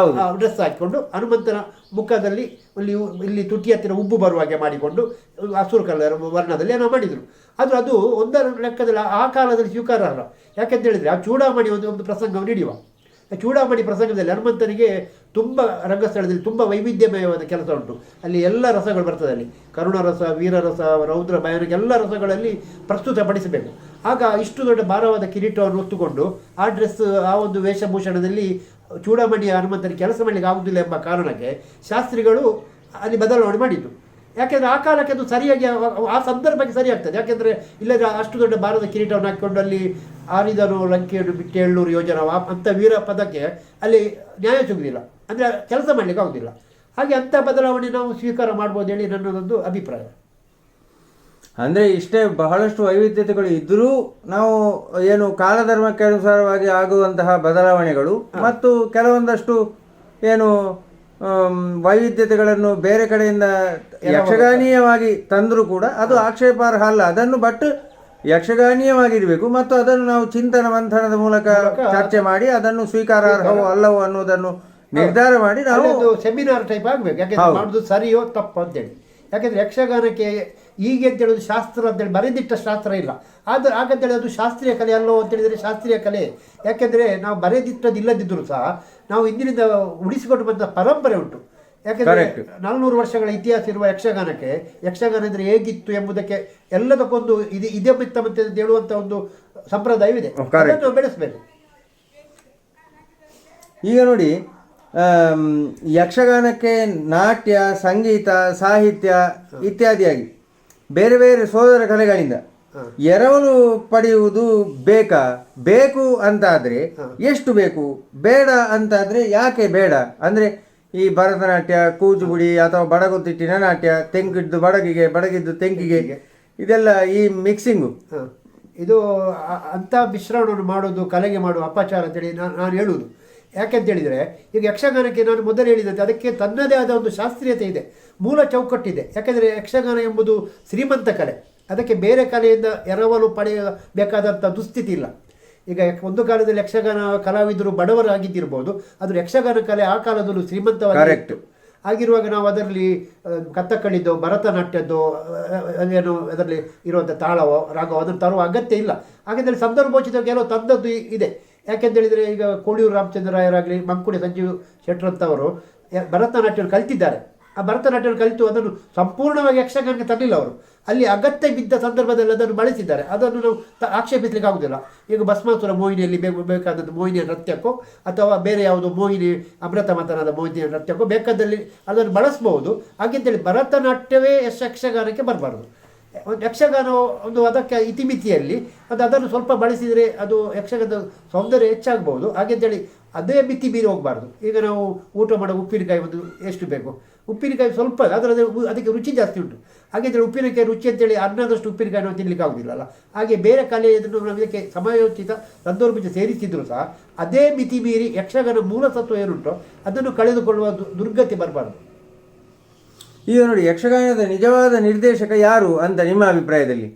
ಡ್ರೆಸ್ ಹಾಕಿಕೊಂಡು ಹನುಮಂತನ ಮುಖದಲ್ಲಿ ಇಲ್ಲಿ ತುಟಿ ಹತ್ತಿರ ಉಬ್ಬು ಬರುವ ಹಾಗೆ ಮಾಡಿಕೊಂಡು ಹಸುರು ಕಲರ್ ವರ್ಣದಲ್ಲಿ ಏನೋ ಮಾಡಿದರು. ಅದು ಒಂದರ ಲೆಕ್ಕದಲ್ಲಿ ಆ ಕಾಲದಲ್ಲಿ ಸ್ವೀಕಾರಾರ್ಹ. ಯಾಕೆಂತ ಹೇಳಿದರೆ ಆ ಚೂಡಾಮಣಿ ಒಂದು ಪ್ರಸಂಗವನ್ನು ಹಿಡಿಯುವ. ಚೂಡಾಮಣಿ ಪ್ರಸಂಗದಲ್ಲಿ ಹನುಮಂತನಿಗೆ ತುಂಬ ರಂಗಸ್ಥಳದಲ್ಲಿ ತುಂಬ ವೈವಿಧ್ಯಮಯವಾದ ಕೆಲಸ ಉಂಟು. ಅಲ್ಲಿ ಎಲ್ಲ ರಸಗಳು ಬರ್ತದೆ. ಅಲ್ಲಿ ಕರುಣರಸ, ವೀರರಸ, ರೌದ್ರ, ಭಯಾನಕ ಎಲ್ಲ ರಸಗಳಲ್ಲಿ ಪ್ರಸ್ತುತಪಡಿಸಬೇಕು. ಆಗ ಇಷ್ಟು ದೊಡ್ಡ ಭಾರವಾದ ಕಿರೀಟವನ್ನು ಹೊತ್ತುಕೊಂಡು ಆ ಡ್ರೆಸ್, ಆ ಒಂದು ವೇಷಭೂಷಣದಲ್ಲಿ ಚೂಡಾಮಣಿಯ ಹನುಮಂತನಿಗೆ ಕೆಲಸ ಮಾಡಲಿಕ್ಕೆ ಆಗುವುದಿಲ್ಲ ಎಂಬ ಕಾರಣಕ್ಕೆ ಶಾಸ್ತ್ರಿಗಳು ಅಲ್ಲಿ ಬದಲಾವಣೆ ಮಾಡಿದ್ದು. ಯಾಕೆಂದರೆ ಆ ಕಾಲಕ್ಕೆ ಅದು ಸರಿಯಾಗಿ ಆ ಸಂದರ್ಭಕ್ಕೆ ಸರಿ ಆಗ್ತದೆ. ಯಾಕೆಂದರೆ ಇಲ್ಲದ್ರೆ ಅಷ್ಟು ದೊಡ್ಡ ಭಾರತ ಕಿರೀಟವನ್ನು ಹಾಕಿಕೊಂಡು ಅಲ್ಲಿ ಆರಿದನು ಲಂಕೆಯನ್ನು ಬಿಟ್ಟು 700 ಯೋಜನ ಅಂಥ ವೀರ ಪದಕ್ಕೆ ಅಲ್ಲಿ ನ್ಯಾಯ ಸಿಗುವುದಿಲ್ಲ, ಅಂದರೆ ಕೆಲಸ ಮಾಡಲಿಕ್ಕೆ ಆಗುವುದಿಲ್ಲ. ಹಾಗೆ ಅಂಥ ಬದಲಾವಣೆ ನಾವು ಸ್ವೀಕಾರ ಮಾಡ್ಬೋದು ಹೇಳಿ ನನ್ನದೊಂದು ಅಭಿಪ್ರಾಯ. ಅಂದರೆ ಇಷ್ಟೇ ಬಹಳಷ್ಟು ವೈವಿಧ್ಯತೆಗಳು ಇದ್ದರೂ ನಾವು ಏನು ಕಾಲಧರ್ಮಕ್ಕೆ ಅನುಸಾರವಾಗಿ ಆಗುವಂತಹ ಬದಲಾವಣೆಗಳು ಮತ್ತು ಕೆಲವೊಂದಷ್ಟು ಏನು ವೈವಿಧ್ಯತೆಗಳನ್ನು ಬೇರೆ ಕಡೆಯಿಂದ ಯಕ್ಷಗಾನೀಯವಾಗಿ ತಂದರೂ ಕೂಡ ಅದು ಆಕ್ಷೇಪಾರ್ಹ ಅಲ್ಲ. ಅದನ್ನು ಬಟ್ ಯಕ್ಷಗಾನೀಯವಾಗಿರಬೇಕು ಮತ್ತು ಅದನ್ನು ನಾವು ಚಿಂತನ ಮಂಥನದ ಮೂಲಕ ಚರ್ಚೆ ಮಾಡಿ ಅದನ್ನು ಸ್ವೀಕಾರಾರ್ಹವೋ ಅಲ್ಲವೋ ಅನ್ನೋದನ್ನು ನಿರ್ಧಾರ ಮಾಡಿ ನಾವು ಸೆಮಿನಾರ್ ಟೈಪ್ ಆಗಬೇಕು. ಯಾಕೆಂದ್ರೆ ಮಾಡೋದು ಸರಿಯೋ ತಪ್ಪು ಅಂತೇಳಿ. ಯಾಕೆಂದರೆ ಯಕ್ಷಗಾನಕ್ಕೆ ಹೀಗೆ ಅಂತೇಳೋದು ಶಾಸ್ತ್ರ ಅಂತೇಳಿ ಬರೆದಿಟ್ಟ ಶಾಸ್ತ್ರ ಇಲ್ಲ. ಆದರೆ ಹಾಗಂತೇಳಿ ಅದು ಶಾಸ್ತ್ರೀಯ ಕಲೆ ಅಲ್ಲೋ ಅಂತೇಳಿದರೆ ಶಾಸ್ತ್ರೀಯ ಕಲೆ. ಯಾಕೆಂದರೆ ನಾವು ಬರೆದಿಟ್ಟದ್ದು ಇಲ್ಲದಿದ್ದರೂ ಸಹ ನಾವು ಇಂದಿನಿಂದ ಉಳಿಸಿಕೊಂಡು ಬಂದ ಪರಂಪರೆ ಉಂಟು. ಯಾಕೆಂದರೆ 400 ವರ್ಷಗಳ ಇತಿಹಾಸ ಇರುವ ಯಕ್ಷಗಾನಕ್ಕೆ ಯಕ್ಷಗಾನ ಅಂದರೆ ಹೇಗಿತ್ತು ಎಂಬುದಕ್ಕೆ ಎಲ್ಲದಕ್ಕೊಂದು ಇದೇ ಮಿತ್ತ ಮತ್ತೆ ಅಂತ ಹೇಳುವಂಥ ಒಂದು ಸಂಪ್ರದಾಯವಿದೆ. ಅದನ್ನು ಬೆಳೆಸಬೇಕು. ಈಗ ನೋಡಿ, ಯಕ್ಷಗಾನಕ್ಕೆ ನಾಟ್ಯ, ಸಂಗೀತ, ಸಾಹಿತ್ಯ ಇತ್ಯಾದಿಯಾಗಿ ಬೇರೆ ಬೇರೆ ಸೋದರ ಕಲೆಗಳಿಂದ ಎರವಲು ಪಡೆಯುವುದು ಬೇಕು ಅಂತಾದರೆ ಎಷ್ಟು ಬೇಕು, ಬೇಡ ಅಂತಾದರೆ ಯಾಕೆ ಬೇಡ? ಅಂದರೆ ಈ ಭರತನಾಟ್ಯ, ಕೂಚುಪುಡಿ ಅಥವಾ ಬಡಗುತಿಟ್ಟಿನ ನಾಟ್ಯ, ತೆಂಕಿದ್ದು ಬಡಗಿಗೆ, ಬಡಗಿದ್ದು ತೆಂಕಿಗೆ, ಇದೆಲ್ಲ ಈ ಮಿಕ್ಸಿಂಗು ಇದು ಅಂಥ ಮಿಶ್ರಣವನ್ನು ಮಾಡೋದು ಕಲೆಗೆ ಮಾಡುವ ಅಪಚಾರ ಅಂತೇಳಿ ನಾನು ಹೇಳುವುದು. ಯಾಕೆಂತೇಳಿದರೆ ಈಗ ಯಕ್ಷಗಾನಕ್ಕೆ ನಾನು ಮೊದಲು ಹೇಳಿದಂತೆ ಅದಕ್ಕೆ ತನ್ನದೇ ಆದ ಒಂದು ಶಾಸ್ತ್ರೀಯತೆ ಇದೆ, ಮೂಲ ಚೌಕಟ್ಟಿದೆ. ಯಾಕೆಂದರೆ ಯಕ್ಷಗಾನ ಎಂಬುದು ಶ್ರೀಮಂತ ಕಲೆ, ಅದಕ್ಕೆ ಬೇರೆ ಕಲೆಯಿಂದ ಎರವಲು ಪಡೆಯಬೇಕಾದಂಥ ದುಸ್ಥಿತಿ ಇಲ್ಲ. ಈಗ ಒಂದು ಕಾಲದಲ್ಲಿ ಯಕ್ಷಗಾನ ಕಲಾವಿದರು ಬಡವರಾಗಿದ್ದಿರ್ಬೋದು, ಆದರೆ ಯಕ್ಷಗಾನ ಕಲೆ ಆ ಕಾಲದಲ್ಲೂ ಶ್ರೀಮಂತವಾಗಿತ್ತು. ಆಗಿರುವಾಗ ನಾವು ಅದರಲ್ಲಿ ಕಥಕ್ಕಳಿದ್ದೋ, ಭರತನಾಟ್ಯದ್ದೋ, ಅದೇನು ಅದರಲ್ಲಿ ಇರುವಂಥ ತಾಳವೋ ರಾಗವೋ ಅದನ್ನು ತರುವ ಅಗತ್ಯ ಇಲ್ಲ. ಹಾಗೆಂದರೆ ಸಂದರ್ಭೋಚಿತ ಕೆಲವು ತಂದದ್ದು ಇದೆ. ಯಾಕೆಂತೇಳಿದರೆ ಈಗ ಕೋಳಿಯೂರು ರಾಮಚಂದ್ರ ರಾಯರಾಗಲಿ, ಮಂಕುಡಿ ಸಂಜೀವ್ ಶೆಟ್ಟರಂಥವರು ಭರತನಾಟ್ಯವನ್ನು ಕಲಿತಿದ್ದಾರೆ. ಆ ಭರತನಾಟ್ಯವನ್ನು ಕಲಿತು ಅದನ್ನು ಸಂಪೂರ್ಣವಾಗಿ ಯಕ್ಷಗಾನಕ್ಕೆ ತರಲಿಲ್ಲ ಅವರು. ಅಲ್ಲಿ ಅಗತ್ಯ ಬಿದ್ದ ಸಂದರ್ಭದಲ್ಲಿ ಅದನ್ನು ಬಳಸಿದ್ದಾರೆ. ಅದನ್ನು ನಾವು ಆಕ್ಷೇಪಿಸಲಿಕ್ಕೆ ಆಗುವುದಿಲ್ಲ. ಈಗ ಭಸ್ಮಾಸುರ ಮೋಹಿನಿಯಲ್ಲಿ ಬೇಕಾದದ್ದು ಮೋಹಿನಿಯ ನೃತ್ಯಕ್ಕೋ ಅಥವಾ ಬೇರೆ ಯಾವುದೋ ಮೋಹಿನಿ ಅಮೃತ ಮತನದ ಮೋಹಿನಿಯ ನೃತ್ಯಕ್ಕೋ ಬೇಕಾದಲ್ಲಿ ಅದನ್ನು ಬಳಸ್ಬೋದು. ಹಾಗೆಂತೇಳಿ ಭರತನಾಟ್ಯವೇ ಯಕ್ಷಗಾನಕ್ಕೆ ಬರಬಾರ್ದು. ಯಕ್ಷಗಾನ ಒಂದು ಅದಕ್ಕೆ ಇತಿಮಿತಿಯಲ್ಲಿ ಅದನ್ನು ಸ್ವಲ್ಪ ಬಳಸಿದರೆ ಅದು ಯಕ್ಷಗಾನದ ಸೌಂದರ್ಯ ಹೆಚ್ಚಾಗಬಹುದು. ಹಾಗೆಂತೇಳಿ ಅದೇ ಮಿತಿ ಮೀರಿ ಹೋಗಬಾರ್ದು. ಈಗ ನಾವು ಊಟ ಮಾಡೋ ಉಪ್ಪಿನಕಾಯಿ ಒಂದು ಎಷ್ಟು ಬೇಕು, ಉಪ್ಪಿನಕಾಯಿ ಸ್ವಲ್ಪ ಅದಕ್ಕೆ ರುಚಿ ಜಾಸ್ತಿ ಉಂಟು. ಹಾಗೆಂತೇಳಿ ಉಪ್ಪಿನಕಾಯಿ ರುಚಿ ಅಂತೇಳಿ ಅನ್ನದಷ್ಟು ಉಪ್ಪಿನಕಾಯಿ ನಾವು ತಿನ್ನಲಿಕ್ಕೆ ಆಗೋದಿಲ್ಲಲ್ಲ. ಹಾಗೆ ಬೇರೆ ಕಲೆ ಇದನ್ನು ನಾವು ಇದಕ್ಕೆ ಸಮಯೋಚಿತ ಸಂದರ್ಭ ಸೇರಿಸಿದ್ರು ಸಹ ಅದೇ ಮಿತಿ ಮೀರಿ ಯಕ್ಷಗಾನ ಮೂಲತತ್ವ ಏನುಂಟೋ ಅದನ್ನು ಕಳೆದುಕೊಳ್ಳುವ ದುರ್ಗತಿ ಬರಬಾರ್ದು. ಈಗ ನೋಡಿ, ಯಕ್ಷಗಾನದ ನಿಜವಾದ ನಿರ್ದೇಶಕ ಯಾರು ಅಂತ ನಿಮ್ಮ ಅಭಿಪ್ರಾಯದಲ್ಲಿ?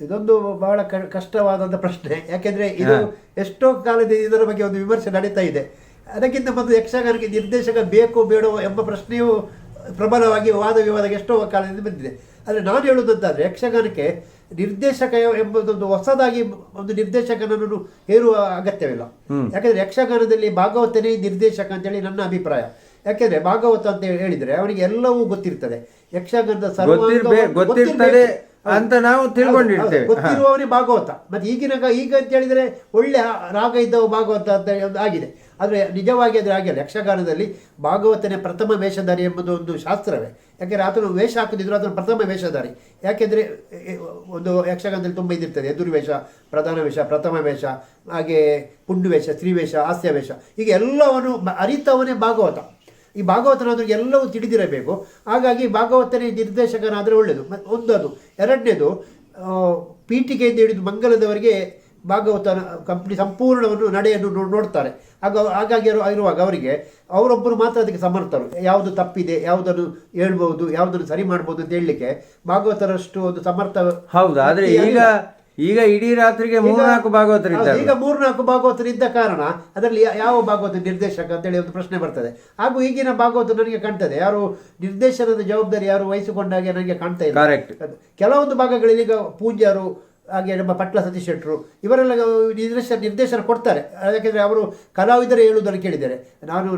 ಇದೊಂದು ಬಹಳ ಕಷ್ಟವಾದಂಥ ಪ್ರಶ್ನೆ. ಯಾಕೆಂದರೆ ಇದು ಎಷ್ಟೋ ಕಾಲದಿಂದ ಇದರ ಬಗ್ಗೆ ಒಂದು ವಿಮರ್ಶೆ ನಡೀತಾ ಇದೆ. ಅದಕ್ಕಿಂತ ಮೊದಲು ಯಕ್ಷಗಾನಕ್ಕೆ ನಿರ್ದೇಶಕ ಬೇಕೋ ಬೇಡವೋ ಎಂಬ ಪ್ರಶ್ನೆಯು ಪ್ರಬಲವಾಗಿ ವಾದ ವಿವಾದಕ್ಕೆ ಎಷ್ಟೋ ಕಾಲದಿಂದ ಬಂದಿದೆ. ಆದರೆ ನಾನು ಹೇಳುವುದಂತಾದರೆ ಯಕ್ಷಗಾನಕ್ಕೆ ನಿರ್ದೇಶಕ ಎಂಬುದೊಂದು ಹೊಸದಾಗಿ ಒಂದು ನಿರ್ದೇಶಕನನ್ನು ಹೇರುವ ಅಗತ್ಯವಿಲ್ಲ. ಯಾಕೆಂದರೆ ಯಕ್ಷಗಾನದಲ್ಲಿ ಭಾಗವತನೇ ನಿರ್ದೇಶಕ ಅಂತೇಳಿ ನನ್ನ ಅಭಿಪ್ರಾಯ. ಯಾಕೆಂದರೆ ಭಾಗವತ ಅಂತ ಹೇಳಿದರೆ ಅವನಿಗೆ ಎಲ್ಲವೂ ಗೊತ್ತಿರ್ತದೆ. ಯಕ್ಷಗಾನದ ಗೊತ್ತಿರ್ತದೆ ಅಂತ ನಾವು ತಿಳ್ಕೊಂಡಿರ್ತೇವೆ, ಗೊತ್ತಿರುವವನೇ ಭಾಗವತ. ಮತ್ತು ಈಗ ಅಂತ ಹೇಳಿದರೆ ಒಳ್ಳೆ ರಾಗ ಇದ್ದವ ಭಾಗವತ ಅಂತ ಆಗಿದೆ. ಆದರೆ ನಿಜವಾಗಿ ಆದರೆ ಆಗಿಲ್ಲ. ಯಕ್ಷಗಾನದಲ್ಲಿ ಭಾಗವತನೇ ಪ್ರಥಮ ವೇಷಧಾರಿ ಎಂಬುದು ಒಂದು ಶಾಸ್ತ್ರವೇ. ಯಾಕೆಂದರೆ ಆತನು ವೇಷ ಹಾಕುತ್ತಿದ್ರು ಆತನು ಪ್ರಥಮ ವೇಷಧಾರಿ. ಯಾಕೆಂದರೆ ಒಂದು ಯಕ್ಷಗಾನದಲ್ಲಿ ತುಂಬ ಇದಿರ್ತದೆ, ಎದುರು ವೇಷ, ಪ್ರಧಾನ ವೇಷ, ಪ್ರಥಮ ವೇಷ, ಹಾಗೆ ಪುಂಡು ವೇಷ, ಸ್ತ್ರೀವೇಷ, ಹಾಸ್ಯ ವೇಷ, ಹೀಗೆ ಎಲ್ಲವನ್ನು ಅರಿತವನೇ ಭಾಗವತ. ಈ ಭಾಗವತನಾದ್ರೂ ಎಲ್ಲವೂ ತಿಳಿದಿರಬೇಕು. ಹಾಗಾಗಿ ಭಾಗವತನೇ ನಿರ್ದೇಶಕನಾದರೆ ಒಳ್ಳೆಯದು. ಒಂದು ಅದು. ಎರಡನೇದು, ಪೀಠಿಕೆಯಿಂದ ಹಿಡಿದು ಮಂಗಲದವರೆಗೆ ಭಾಗವತ ಕಂಪ್ನಿ ಸಂಪೂರ್ಣವನ್ನು ನಡೆಯನ್ನು ನೋಡ್ತಾರೆ. ಹಾಗಾಗಿ ಇರುವಾಗ ಅವರಿಗೆ ಅವರೊಬ್ಬರು ಮಾತ್ರ ಅದಕ್ಕೆ ಸಮರ್ಥರು. ಯಾವುದು ತಪ್ಪಿದೆ, ಯಾವುದನ್ನು ಹೇಳ್ಬೋದು, ಯಾವುದನ್ನು ಸರಿ ಮಾಡ್ಬೋದು ಅಂತ ಹೇಳಲಿಕ್ಕೆ ಭಾಗವತರಷ್ಟು ಒಂದು ಸಮರ್ಥ. ಹೌದು. ಆದ್ರೆ ಈಗ ಇಡೀ ರಾತ್ರಿಗೆ 3-4 ಭಾಗವತರಿದ್ದಾರೆ. ಈಗ 3-4 ಭಾಗವತರಿದ್ದ ಕಾರಣ ಅದರಲ್ಲಿ ಯಾವ ಭಾಗವತ ನಿರ್ದೇಶಕ ಅಂತೇಳಿ ಒಂದು ಪ್ರಶ್ನೆ ಬರ್ತದೆ. ಹಾಗೂ ಈಗಿನ ಭಾಗವತ ನನಗೆ ಕಾಣ್ತದೆ ಯಾರು ನಿರ್ದೇಶನದ ಜವಾಬ್ದಾರಿ ಯಾರು ವಹಿಸಿಕೊಂಡಾಗೆ ನನಗೆ ಕಾಣ್ತಾ ಇಲ್ಲ. ಕೆಲವೊಂದು ಭಾಗಗಳಲ್ಲಿ ಈಗ ಪೂಜ್ಯರು, ಹಾಗೆ ನಮ್ಮ ಪಟ್ಲ ಸತೀಶ್ ಶೆಟ್ಟರು ಇವರೆಲ್ಲ ನಿರ್ದೇಶನ ಕೊಡ್ತಾರೆ. ಯಾಕೆಂದರೆ ಅವರು ಕಲಾವಿದರು ಹೇಳುವುದನ್ನು ಕೇಳಿದ್ದಾರೆ.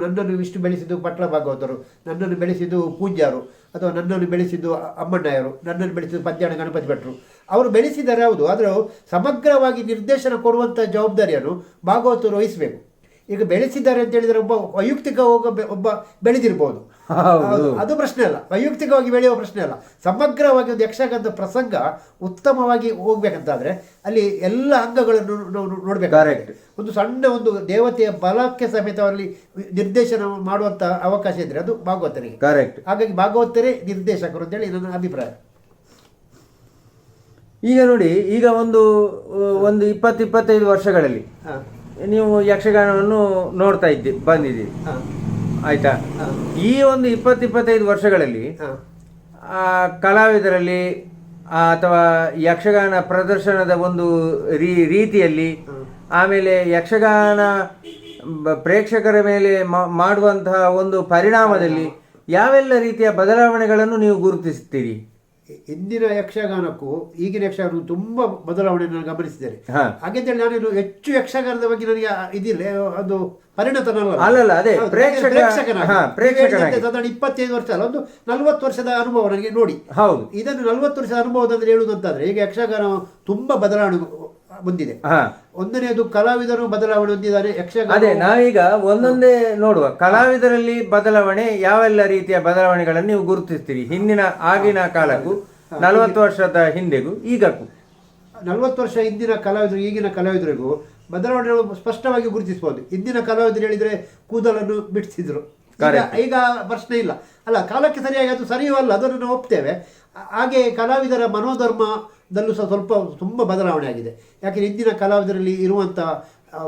ನನ್ನನ್ನು ಇಷ್ಟು ಬೆಳೆಸಿದ್ದು ಪಟ್ಲ ಭಾಗವತರು, ನನ್ನನ್ನು ಬೆಳೆಸಿದ್ದು ಪೂಜ್ಯರು, ಅಥವಾ ನನ್ನನ್ನು ಬೆಳೆಸಿದ್ದು ಅಮ್ಮಣ್ಣಯ್ಯರು, ನನ್ನನ್ನು ಬೆಳೆಸಿದ್ದು ಪದ್ಯಾಣ ಗಣಪತಿ ಭಟ್ರು. ಅವರು ಬೆಳೆಸಿದ್ದಾರೆ ಹೌದು, ಆದರೆ ಸಮಗ್ರವಾಗಿ ನಿರ್ದೇಶನ ಕೊಡುವಂಥ ಜವಾಬ್ದಾರಿಯನ್ನು ಭಾಗವತರು ವಹಿಸಬೇಕು. ಈಗ ಬೆಳೆಸಿದ್ದಾರೆ ಅಂತ ಹೇಳಿದರೆ ವೈಯಕ್ತಿಕ ಒಬ್ಬ ಬೆಳೆದಿರ್ಬೋದು, ಅದು ಪ್ರಶ್ನೆ ಅಲ್ಲ. ವೈಯಕ್ತಿಕವಾಗಿ ಬೆಳೆಯುವ ಪ್ರಶ್ನೆ ಅಲ್ಲ. ಸಮಗ್ರವಾಗಿ ಒಂದು ಯಕ್ಷಗಾನದ ಪ್ರಸಂಗ ಉತ್ತಮವಾಗಿ ಹೋಗ್ಬೇಕಂತಾದ್ರೆ ಅಲ್ಲಿ ಎಲ್ಲ ಅಂಗಗಳನ್ನು ನಾವು ನೋಡ್ಬೇಕು. ಒಂದು ಸಣ್ಣ ಒಂದು ದೇವತೆಯ ಬಲಕ್ಕೆ ಸಮೇತ ಅಲ್ಲಿ ನಿರ್ದೇಶನ ಮಾಡುವಂತ ಅವಕಾಶ ಇದ್ರೆ ಅದು ಭಾಗವತರಿಗೆ. ಹಾಗಾಗಿ ಭಾಗವತರೇ ನಿರ್ದೇಶಕರು ಅಂತೇಳಿ ನನ್ನ ಅಭಿಪ್ರಾಯ. ಈಗ ನೋಡಿ, ಈಗ ಒಂದು 20-25 ವರ್ಷಗಳಲ್ಲಿ ನೀವು ಯಕ್ಷಗಾನವನ್ನು ನೋಡ್ತಾ ಬಂದಿದ್ದೀರಿ ಆಯ್ತಾ. ಈ ಒಂದು 20-25 ವರ್ಷಗಳಲ್ಲಿ ಕಲಾವಿದರಲ್ಲಿ ಅಥವಾ ಯಕ್ಷಗಾನ ಪ್ರದರ್ಶನದ ಒಂದು ರೀತಿಯಲ್ಲಿ, ಆಮೇಲೆ ಯಕ್ಷಗಾನ ಪ್ರೇಕ್ಷಕರ ಮೇಲೆ ಮಾಡುವಂತಹ ಒಂದು ಪರಿಣಾಮದಲ್ಲಿ ಯಾವೆಲ್ಲ ರೀತಿಯ ಬದಲಾವಣೆಗಳನ್ನು ನೀವು ಗುರುತಿಸುತ್ತೀರಿ? ಇಂದಿನ ಯಕ್ಷಗಾನಕ್ಕೂ ಈಗಿನ ಯಕ್ಷಗಾನ ತುಂಬಾ ಬದಲಾವಣೆ ನಾನು ಗಮನಿಸಿದ್ದೇನೆ. ಹಾಗೆಂತೇಳಿ ನಾನು ಹೆಚ್ಚು ಯಕ್ಷಗಾನದ ಬಗ್ಗೆ ನನಗೆ ಇದಿಲ್ಲ, ಅದು ಪರಿಣತನಲ್ಲ. ಅದೇ ಸಾಧಾರಣ 25 ವರ್ಷ ಅಲ್ಲ, ಒಂದು 40 ವರ್ಷದ ಅನುಭವ ನನಗೆ ನೋಡಿ. ಹೌದು, ಇದನ್ನು 40 ವರ್ಷದ ಅನುಭವದಲ್ಲಿ ಹೇಳುವುದಂತಾದ್ರೆ ಈಗ ಯಕ್ಷಗಾನ ತುಂಬಾ ಬದಲಾವಣೆ ಹೊಂದಿದೆ. ಒಂದನೇದು ಕಲಾವಿದರು ಬದಲಾವಣೆ ಹೊಂದಿದ್ದಾರೆ ಯಕ್ಷಗಾನ. ಅದೇ ನಾವೀಗ ಒಂದೊಂದೇ ನೋಡುವ. ಕಲಾವಿದರಲ್ಲಿ ಬದಲಾವಣೆ ಯಾವೆಲ್ಲ ರೀತಿಯ ಬದಲಾವಣೆಗಳನ್ನು ನೀವು ಗುರುತಿಸ್ತೀರಿ ಆಗಿನ ಕಾಲಕ್ಕೂ 40 ವರ್ಷದ ಹಿಂದೆಗೂ ಈಗಕ್ಕೂ? 40 ವರ್ಷ ಹಿಂದಿನ ಕಲಾವಿದರು ಈಗಿನ ಕಲಾವಿದರಿಗೂ ಬದಲಾವಣೆ ಸ್ಪಷ್ಟವಾಗಿ ಗುರುತಿಸಬಹುದು. ಹಿಂದಿನ ಕಲಾವಿದರು ಹೇಳಿದ್ರೆ ಕೂದಲನ್ನು ಬಿಡಿಸಿದ್ರು, ಈಗ ಪ್ರಶ್ನೆ ಇಲ್ಲ ಅಲ್ಲ. ಕಾಲಕ್ಕೆ ಸರಿಯಾಗಿ ಅದು ಸರಿಯೂ ಅಲ್ಲ, ಅದನ್ನು ನಾವು ಒಪ್ತೇವೆ. ಹಾಗೆ ಕಲಾವಿದರ ಮನೋಧರ್ಮದಲ್ಲೂ ಸಹ ತುಂಬ ಬದಲಾವಣೆ ಆಗಿದೆ. ಯಾಕೆಂದರೆ ಹಿಂದಿನ ಕಲಾವಿದರಲ್ಲಿ ಇರುವಂಥ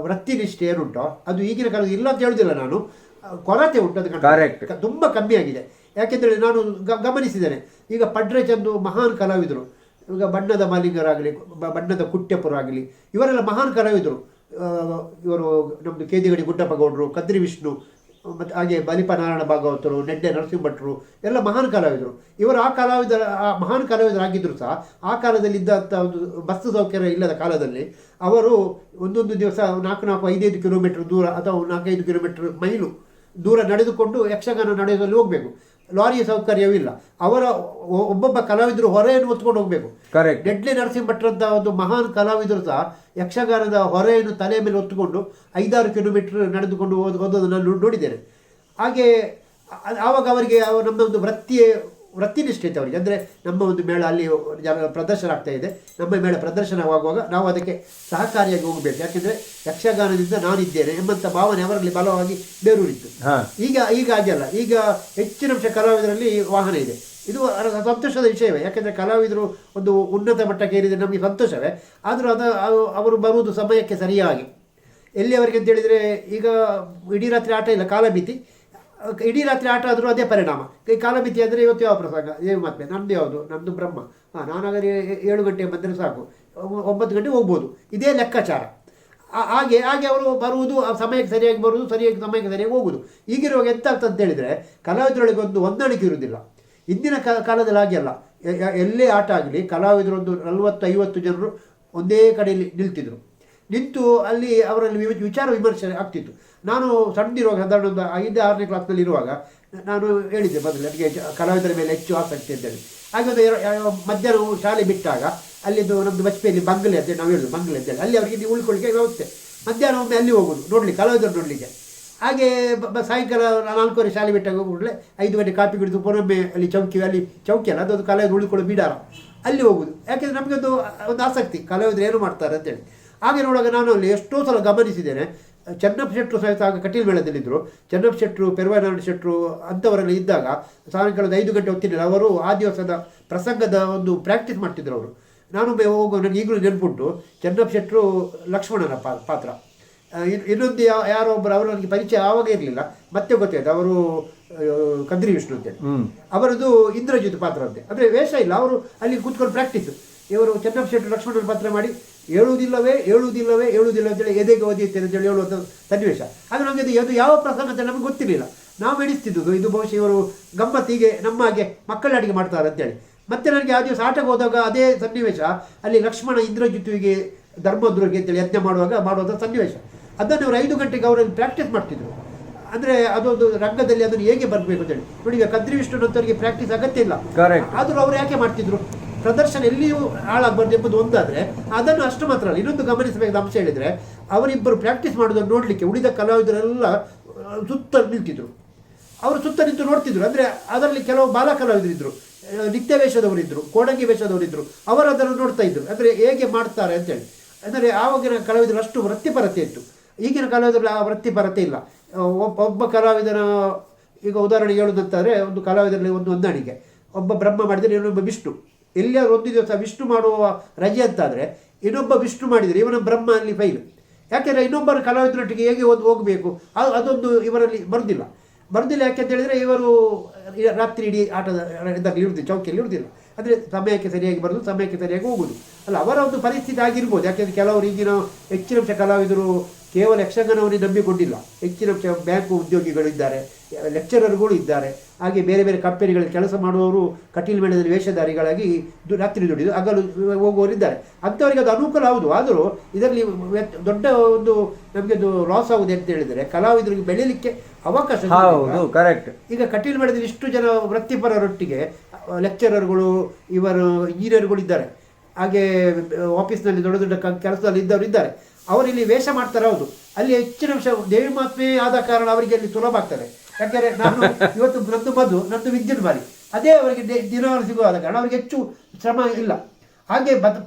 ವೃತ್ತಿನಿಷ್ಠೆ ಏನುಂಟೋ ಅದು ಈಗಿನ ಕಾಲದಲ್ಲಿ ಇಲ್ಲ ಅಂತ ಹೇಳುವುದಿಲ್ಲ ನಾನು, ಕೊರತೆ ಉಂಟು, ಅದು ತುಂಬ ಕಮ್ಮಿ ಆಗಿದೆ. ಯಾಕೆಂದರೆ ನಾನು ಗಮನಿಸಿದ್ದೇನೆ, ಈಗ ಪಡ್ರೆ ಚಂದು ಮಹಾನ್ ಕಲಾವಿದರು, ಈಗ ಬಣ್ಣದ ಮಾಲಿಂಗರಾಗಲಿ, ಬಣ್ಣದ ಕುಟ್ಯಪ್ಪರಾಗಲಿ, ಇವರೆಲ್ಲ ಮಹಾನ್ ಕಲಾವಿದರು. ಇವರು ನಮ್ಮದು ಕೇದಿಗಡಿ ಗುಡ್ಡಪ್ಪ ಗೌಡರು, ಕದ್ರಿ ವಿಷ್ಣು, ಮತ್ತು ಹಾಗೆ ಬಲಿಪ ನಾರಾಯಣ ಭಾಗವತರು, ನೆಡ್ಡೆ ನರಸಿಂಹ ಭಟ್ರು ಎಲ್ಲ ಮಹಾನ್ ಕಲಾವಿದರು. ಇವರು ಆ ಮಹಾನ್ ಕಲಾವಿದರಾಗಿದ್ದರೂ ಸಹ ಆ ಕಾಲದಲ್ಲಿ ಇದ್ದಂಥ ಒಂದು ಬಸ್ಸು ಸೌಕರ್ಯ ಇಲ್ಲದ ಕಾಲದಲ್ಲಿ ಅವರು ಒಂದೊಂದು ದಿವಸ 4-5 ಕಿಲೋಮೀಟರ್ ದೂರ ಅಥವಾ 4-5 ಕಿಲೋಮೀಟರ್ ಮೈಲು ದೂರ ನಡೆದುಕೊಂಡು ಯಕ್ಷಗಾನ ನಡೆಯುವಲ್ಲಿ ಹೋಗಬೇಕು. ಲಾರಿಯ ಸೌಕರ್ಯವಿಲ್ಲ. ಅವರ ಒಬ್ಬೊಬ್ಬ ಕಲಾವಿದರು ಹೊರೆಯನ್ನು ಹೊತ್ಕೊಂಡು ಹೋಗಬೇಕು. ನೆಡ್ಲೆ ನರಸಿಂಹ ಭಟ್ರಂತ ಒಂದು ಮಹಾನ್ ಕಲಾವಿದರು ಸಹ ಯಕ್ಷಗಾನದ ಹೊರೆಯನ್ನು ತಲೆ ಮೇಲೆ ಹೊತ್ತುಕೊಂಡು 5-6 ಕಿಲೋಮೀಟರ್ ನಡೆದುಕೊಂಡು ಹೋದೋದನ್ನು ನಾನು ನೋಡಿದ್ದೇನೆ. ಹಾಗೆ ಆವಾಗ ಅವರಿಗೆ ನಮ್ಮ ಒಂದು ವೃತ್ತಿನಿಷ್ಠೆ ಇತ್ತು ಅವರಿಗೆ. ಅಂದರೆ ನಮ್ಮ ಒಂದು ಮೇಳ ಅಲ್ಲಿ ಪ್ರದರ್ಶನ ಆಗ್ತಾ ಇದೆ, ನಮ್ಮ ಮೇಳ ಪ್ರದರ್ಶನವಾಗುವಾಗ ನಾವು ಅದಕ್ಕೆ ಸಹಕಾರಿಯಾಗಿ ಹೋಗಬೇಕು. ಯಾಕೆಂದರೆ ಯಕ್ಷಗಾನದಿಂದ ನಾನಿದ್ದೇನೆ ಎಂಬಂಥ ಭಾವನೆ ಅವರಲ್ಲಿ ಬಲವಾಗಿ ಬೇರೂರಿತ್ತು. ಈಗ ಹಾಗೆಲ್ಲ. ಈಗ ಹೆಚ್ಚಿನ ಕಲಾವಿದರಲ್ಲಿ ವಾಹನ ಇದೆ. ಇದು ಸಂತೋಷದ ವಿಷಯವೇ. ಯಾಕೆಂದರೆ ಕಲಾವಿದರು ಒಂದು ಉನ್ನತ ಮಟ್ಟಕ್ಕೆ ಏರಿದರೆ ನಮಗೆ ಸಂತೋಷವೇ. ಆದರೂ ಅವರು ಬರುವುದು ಸಮಯಕ್ಕೆ ಸರಿಯಾಗಿ. ಎಲ್ಲಿಯವರೆಗೆ ಅಂತ ಹೇಳಿದರೆ, ಈಗ ಇಡೀ ರಾತ್ರಿ ಆಟ ಇಲ್ಲ, ಕಾಲಮಿತಿ. ಇಡೀ ರಾತ್ರಿ ಆಟ ಆದರೂ ಅದೇ ಪರಿಣಾಮ. ಕಾಲಮಿತಿ ಅಂದರೆ ಇವತ್ತು ಯಾವ ಪ್ರಸಂಗ, ಮತ್ತೆ ನಮ್ಮದು ಯಾವುದು, ನಮ್ಮದು ಬ್ರಹ್ಮ, ನಾನಾಗಲಿ 7 ಗಂಟೆಗೆ ಬಂದರೆ ಸಾಕು, 9 ಗಂಟೆಗೆ ಹೋಗ್ಬೋದು, ಇದೇ ಲೆಕ್ಕಾಚಾರ. ಹಾಗೆ ಅವರು ಬರುವುದು ಸಮಯಕ್ಕೆ ಸರಿಯಾಗಿ ಬರುವುದು, ಸಮಯಕ್ಕೆ ಸರಿಯಾಗಿ ಹೋಗುವುದು. ಈಗಿರುವಾಗ ಎಂತ ಆಗ್ತದೆ ಅಂತ ಹೇಳಿದರೆ, ಕಲಾವಿದರೊಳಗೆ ಒಂದು ಹೊಂದಾಣಿಕೆ ಇರುವುದಿಲ್ಲ. ಇಂದಿನ ಕಾಲದಲ್ಲಿ ಹಾಗೆ ಅಲ್ಲ. ಎಲ್ಲೇ ಆಟ ಆಗಲಿ ಕಲಾವಿದರೊಂದು 40-50 ಜನರು ಒಂದೇ ಕಡೆಯಲ್ಲಿ ನಿಂತು ಅಲ್ಲಿ ಅವರಲ್ಲಿ ವಿಚಾರ ವಿಮರ್ಶೆ ಆಗ್ತಿತ್ತು. ನಾನು ಸಣ್ಣದಿರುವಾಗ ಸಾಧಾರಣ ಒಂದು 5-6ನೇ ಕ್ಲಾಸ್ನಲ್ಲಿ ಇರುವಾಗ ನಾನು ಹೇಳಿದ್ದೆ ಮೊದಲು ನನಗೆ ಕಲಾವಿದರ ಮೇಲೆ ಹೆಚ್ಚು ಆಸಕ್ತಿ ಅಂತೇಳಿ. ಹಾಗೆ ಒಂದು ಮಧ್ಯಾಹ್ನ ಶಾಲೆ ಬಿಟ್ಟಾಗ ಅಲ್ಲಿದ್ದು ನಮ್ಮದು ಬಸ್ಪೇಲಿ ಬಂಗಲೆ ಅಂತೇಳಿ ನಾವು ಹೇಳೋದು, ಬಂಗಲೆ ಅಂತೇಳಿ ಅಲ್ಲಿ ಅವರಿಗೆ ಇಲ್ಲಿ ಉಳ್ಕೊಳ್ಳಿಕ್ಕೆ ವ್ಯವಸ್ಥೆ. ಮಧ್ಯಾಹ್ನ ಒಮ್ಮೆ ಅಲ್ಲಿ ಹೋಗೋದು ನೋಡಲಿಕ್ಕೆ, ಕಲಾವಿದರು ನೋಡಲಿಕ್ಕೆ. ಹಾಗೆ ಸಾಯಂಕಾಲ 4 ಶಾಲೆ ಬಿಟ್ಟಾಗ ಹೋಗ್ಬಿಟ್ರೆ 5 ಗಂಟೆ ಕಾಪಿ ಕುಡಿದು ಪುನೊಮ್ಮೆ ಅಲ್ಲಿ ಚೌಕಿ ಅಲ್ಲ, ಅದೊಂದು ಕಲಾವಿದರು ಉಳ್ಕೊಳ್ಳೋ ಬಿಡಾರ, ಅಲ್ಲಿ ಹೋಗೋದು. ಯಾಕೆಂದರೆ ನಮಗೆ ಒಂದು ಆಸಕ್ತಿ ಕಲಾವಿದರು ಏನು ಮಾಡ್ತಾರೆ ಅಂತೇಳಿ. ಹಾಗೆ ನೋಡುವಾಗ ನಾನು ಅಲ್ಲಿ ಎಷ್ಟೋ ಸಲ ಗಮನಿಸಿದ್ದೇನೆ. ಚೆನ್ನಪ್ಪ ಶೆಟ್ಟರು ಸಹಿತ ಆಗ ಕಟೀಲ್ ಮೇಳದಲ್ಲಿದ್ದರು. ಚೆನ್ನಪ್ಪ ಶೆಟ್ಟರು, ಪೆರ್ವಾನಾರಾಯಣ ಶೆಟ್ಟರು ಅಂಥವರೆಲ್ಲ ಇದ್ದಾಗ ಸಾಯಂಕಾಲದ 5 ಗಂಟೆ ಹೊತ್ತಿನಲ್ಲಿ ಅವರು ಆ ದಿವಸದ ಪ್ರಸಂಗದ ಒಂದು ಪ್ರಾಕ್ಟೀಸ್ ಮಾಡ್ತಿದ್ರು. ಅವರು ನಾನು ಹೋಗೋ ನನಗೆ ಈಗಲೂ ನೆನಪುಂಟು, ಚೆನ್ನಪ್ಪ ಶೆಟ್ಟರು ಲಕ್ಷ್ಮಣನ ಪಾತ್ರ. ಇನ್ನೊಂದು ಯಾರೋ ಒಬ್ಬರು ಅವರು ನನಗೆ ಪರಿಚಯ ಆವಾಗ ಇರಲಿಲ್ಲ, ಮತ್ತೆ ಗೊತ್ತಾಯ್ತು ಅವರು ಕದ್ರಿ ವಿಷ್ಣು ಅಂತೇಳಿ. ಅವರದ್ದು ಇಂದ್ರಜಿತ್ ಪಾತ್ರ ಅಂತೆ. ಅಂದರೆ ವೇಷ ಇಲ್ಲ, ಅವರು ಅಲ್ಲಿ ಕೂತ್ಕೊಂಡು ಪ್ರಾಕ್ಟೀಸ್. ಇವರು ಚೆನ್ನಪ್ಪ ಶೆಟ್ಟರು ಲಕ್ಷ್ಮಣನ ಪಾತ್ರ ಮಾಡಿ ಹೇಳುವುದಿಲ್ಲವೇ ಅಂತೇಳಿ ಎದೆಗೆ ಓದಿಯುತ್ತೇನೆ ಅಂತೇಳಿ ಹೇಳುವಂಥ ಸನ್ನಿವೇಶ. ಆದರೆ ನಮಗೆ ಅದು ಯಾವ ಪ್ರಸಂಗ ಅಂತ ನಮಗೆ ಗೊತ್ತಿರಲಿಲ್ಲ. ನಾವು ಎಣಿಸ್ತಿದ್ದು ಇದು ಬಹುಶಃ ಇವರು ಗಮ್ಮತ್ತಿಗೆ ನಮ್ಮ ಹಾಗೆ ಮಕ್ಕಳ ಅಡಿಗೆ ಮಾಡ್ತಾರೆ ಅಂತೇಳಿ. ಮತ್ತೆ ನನಗೆ ಆ ದಿವಸ ಆಟಕ್ಕೆ ಹೋದಾಗ ಅದೇ ಸನ್ನಿವೇಶ, ಅಲ್ಲಿ ಲಕ್ಷ್ಮಣ ಇಂದ್ರಜಿತ್ತುವಿಗೆ ಧರ್ಮದ್ರೋಹಿಗೆ ಅಂತೇಳಿ ಯಜ್ಞ ಮಾಡುವಂಥ ಸನ್ನಿವೇಶ. ಅದನ್ನು ಅವರು 5 ಗಂಟೆಗೆ ಅವರಲ್ಲಿ ಪ್ರಾಕ್ಟೀಸ್ ಮಾಡ್ತಿದ್ರು. ಅಂದರೆ ಅದೊಂದು ರಂಗದಲ್ಲಿ ಅದನ್ನು ಹೇಗೆ ಬರಬೇಕು ಅಂತೇಳಿ ನೋಡಿ. ಈಗ ಕದ್ರಿ ವಿಷ್ಣುನಂತವರಿಗೆ ಪ್ರಾಕ್ಟೀಸ್ ಅಗತ್ಯ ಇಲ್ಲ, ಆದರೂ ಅವರು ಯಾಕೆ ಮಾಡ್ತಿದ್ರು? ಪ್ರದರ್ಶನ ಎಲ್ಲಿಯೂ ಹಾಳಾಗಬಾರ್ದು ಎಂಬುದು ಒಂದಾದರೆ, ಅದನ್ನು ಅಷ್ಟು ಮಾತ್ರ ಅಲ್ಲ, ಇನ್ನೊಂದು ಗಮನಿಸಬೇಕಾದ ಅಂಶ ಹೇಳಿದರೆ, ಅವರಿಬ್ಬರು ಪ್ರಾಕ್ಟೀಸ್ ಮಾಡೋದನ್ನು ನೋಡಲಿಕ್ಕೆ ಉಳಿದ ಕಲಾವಿದರೆಲ್ಲ ಸುತ್ತ ನಿಲ್ತಿದ್ರು. ಅವರು ಸುತ್ತ ನಿಂತು ನೋಡ್ತಿದ್ರು. ಅಂದರೆ ಅದರಲ್ಲಿ ಕೆಲವು ಬಾಲ ಕಲಾವಿದರಿದ್ದರು, ನಿತ್ಯ ವೇಷದವರಿದ್ದರು, ಕೋಡಂಗಿ ವೇಷದವರಿದ್ದರು. ಅವರು ಅದನ್ನು ನೋಡ್ತಾ ಇದ್ದರು, ಅಂದರೆ ಹೇಗೆ ಮಾಡ್ತಾರೆ ಅಂತೇಳಿ. ಅಂದರೆ ಆವಾಗಿನ ಕಲಾವಿದರು ಅಷ್ಟು ವೃತ್ತಿಪರತೆ ಇತ್ತು. ಈಗಿನ ಕಲಾವಿದರಲ್ಲಿ ಆ ವೃತ್ತಿಪರತೆ ಇಲ್ಲ. ಒಬ್ಬ ಕಲಾವಿದನ ಈಗ ಉದಾಹರಣೆ ಹೇಳೋದಂತಾದರೆ, ಒಂದು ಕಲಾವಿದರಲ್ಲಿ ಒಂದು ಹೊಂದಾಣಿಕೆ, ಒಬ್ಬ ಬ್ರಹ್ಮ ಮಾಡಿದರೆ ಇನ್ನೊಬ್ಬ ವಿಷ್ಣು. ಎಲ್ಲಿಯಾದ್ರು ಒಂದು ದಿವಸ ವಿಷ್ಣು ಮಾಡುವ ರಜೆ ಅಂತಾದರೆ ಇನ್ನೊಬ್ಬ ವಿಷ್ಣು ಮಾಡಿದರೆ ಇವನ ಬ್ರಹ್ಮ ಅಲ್ಲಿ ಫೈಲ್. ಯಾಕೆಂದರೆ ಇನ್ನೊಬ್ಬರ ಕಲಾವಿದರೊಟ್ಟಿಗೆ ಹೇಗೆ ಹೋಗಬೇಕು ಅದೊಂದು ಇವರಲ್ಲಿ ಬರುವುದಿಲ್ಲ. ಯಾಕೆ ಅಂತ ಹೇಳಿದರೆ ಇವರು ರಾತ್ರಿ ಇಡೀ ಆಟದ ಇದರಲ್ಲಿ ಇರುವುದಿಲ್ಲ, ಚೌಕಿಯಲ್ಲಿ ಇರುವುದಿಲ್ಲ. ಅಂದರೆ ಸಮಯಕ್ಕೆ ಸರಿಯಾಗಿ ಬರೋದು, ಸಮಯಕ್ಕೆ ಸರಿಯಾಗಿ ಹೋಗುವುದು ಅಲ್ಲ, ಅವರ ಒಂದು ಪರಿಸ್ಥಿತಿ ಆಗಿರ್ಬೋದು. ಯಾಕೆಂದರೆ ಕೆಲವರು ಈಗಿನ ಹೆಚ್ಚಿನಂಶ ಕಲಾವಿದರು ಕೇವಲ ಯಕ್ಷಗಾನವನ್ನೇ ನಂಬಿಕೊಂಡಿಲ್ಲ. ಹೆಚ್ಚಿನಂಶ ಬ್ಯಾಂಕು ಉದ್ಯೋಗಿಗಳಿದ್ದಾರೆ, ಲೆಕ್ಚರರ್ಗಳು ಇದ್ದಾರೆ, ಹಾಗೆ ಬೇರೆ ಬೇರೆ ಕಂಪನಿಗಳಲ್ಲಿ ಕೆಲಸ ಮಾಡುವವರು ಕಟೀಲು ಮೇಳದಲ್ಲಿ ವೇಷಧಾರಿಗಳಾಗಿ ರಾತ್ರಿ ದುಡಿದು ಹಗಲು ಹೋಗುವವರಿದ್ದಾರೆ. ಅಂಥವರಿಗೆ ಅದು ಅನುಕೂಲ ಹೌದು. ಆದರೂ ಇದರಲ್ಲಿ ದೊಡ್ಡ ಒಂದು ನಮಗೆ ಅದು ಲಾಸ್ ಆಗುವುದು ಅಂತ ಹೇಳಿದರೆ ಕಲಾವಿದರಿಗೆ ಬೆಳೀಲಿಕ್ಕೆ ಅವಕಾಶ. ಕರೆಕ್ಟ್. ಈಗ ಕಟೀಲು ಮೇಳದಲ್ಲಿ ಇಷ್ಟು ಜನ ವೃತ್ತಿಪರರೊಟ್ಟಿಗೆ ಲೆಕ್ಚರರ್ಗಳು, ಇವರು ಇಂಜಿನಿಯರ್ಗಳು ಇದ್ದಾರೆ, ಹಾಗೆ ಆಫೀಸ್ನಲ್ಲಿ ದೊಡ್ಡ ದೊಡ್ಡ ಕೆಲಸದಲ್ಲಿ ಇದ್ದವರು ಇದ್ದಾರೆ. ಅವರಿಲ್ಲಿ ವೇಷ ಮಾಡ್ತಾರೆ. ಹೌದು, ಅಲ್ಲಿ ಹೆಚ್ಚಿನ ಅಂಶ ದೇವಿ ಮಾತ್ಮೆ ಆದ ಕಾರಣ ಅವರಿಗೆ ಅಲ್ಲಿ ಸುಲಭ ಆಗ್ತದೆ. ಯಾಕೆಂದರೆ ನಾನು ಇವತ್ತು ನಂದು ವಿದ್ಯುತ್ ಬಾರಿ ಅದೇ ಅವರಿಗೆ ದಿನವಾರು ಸಿಗುವಾದ ಕಾರಣ ಅವರಿಗೆ ಹೆಚ್ಚು ಶ್ರಮ ಇಲ್ಲ. ಹಾಗೆ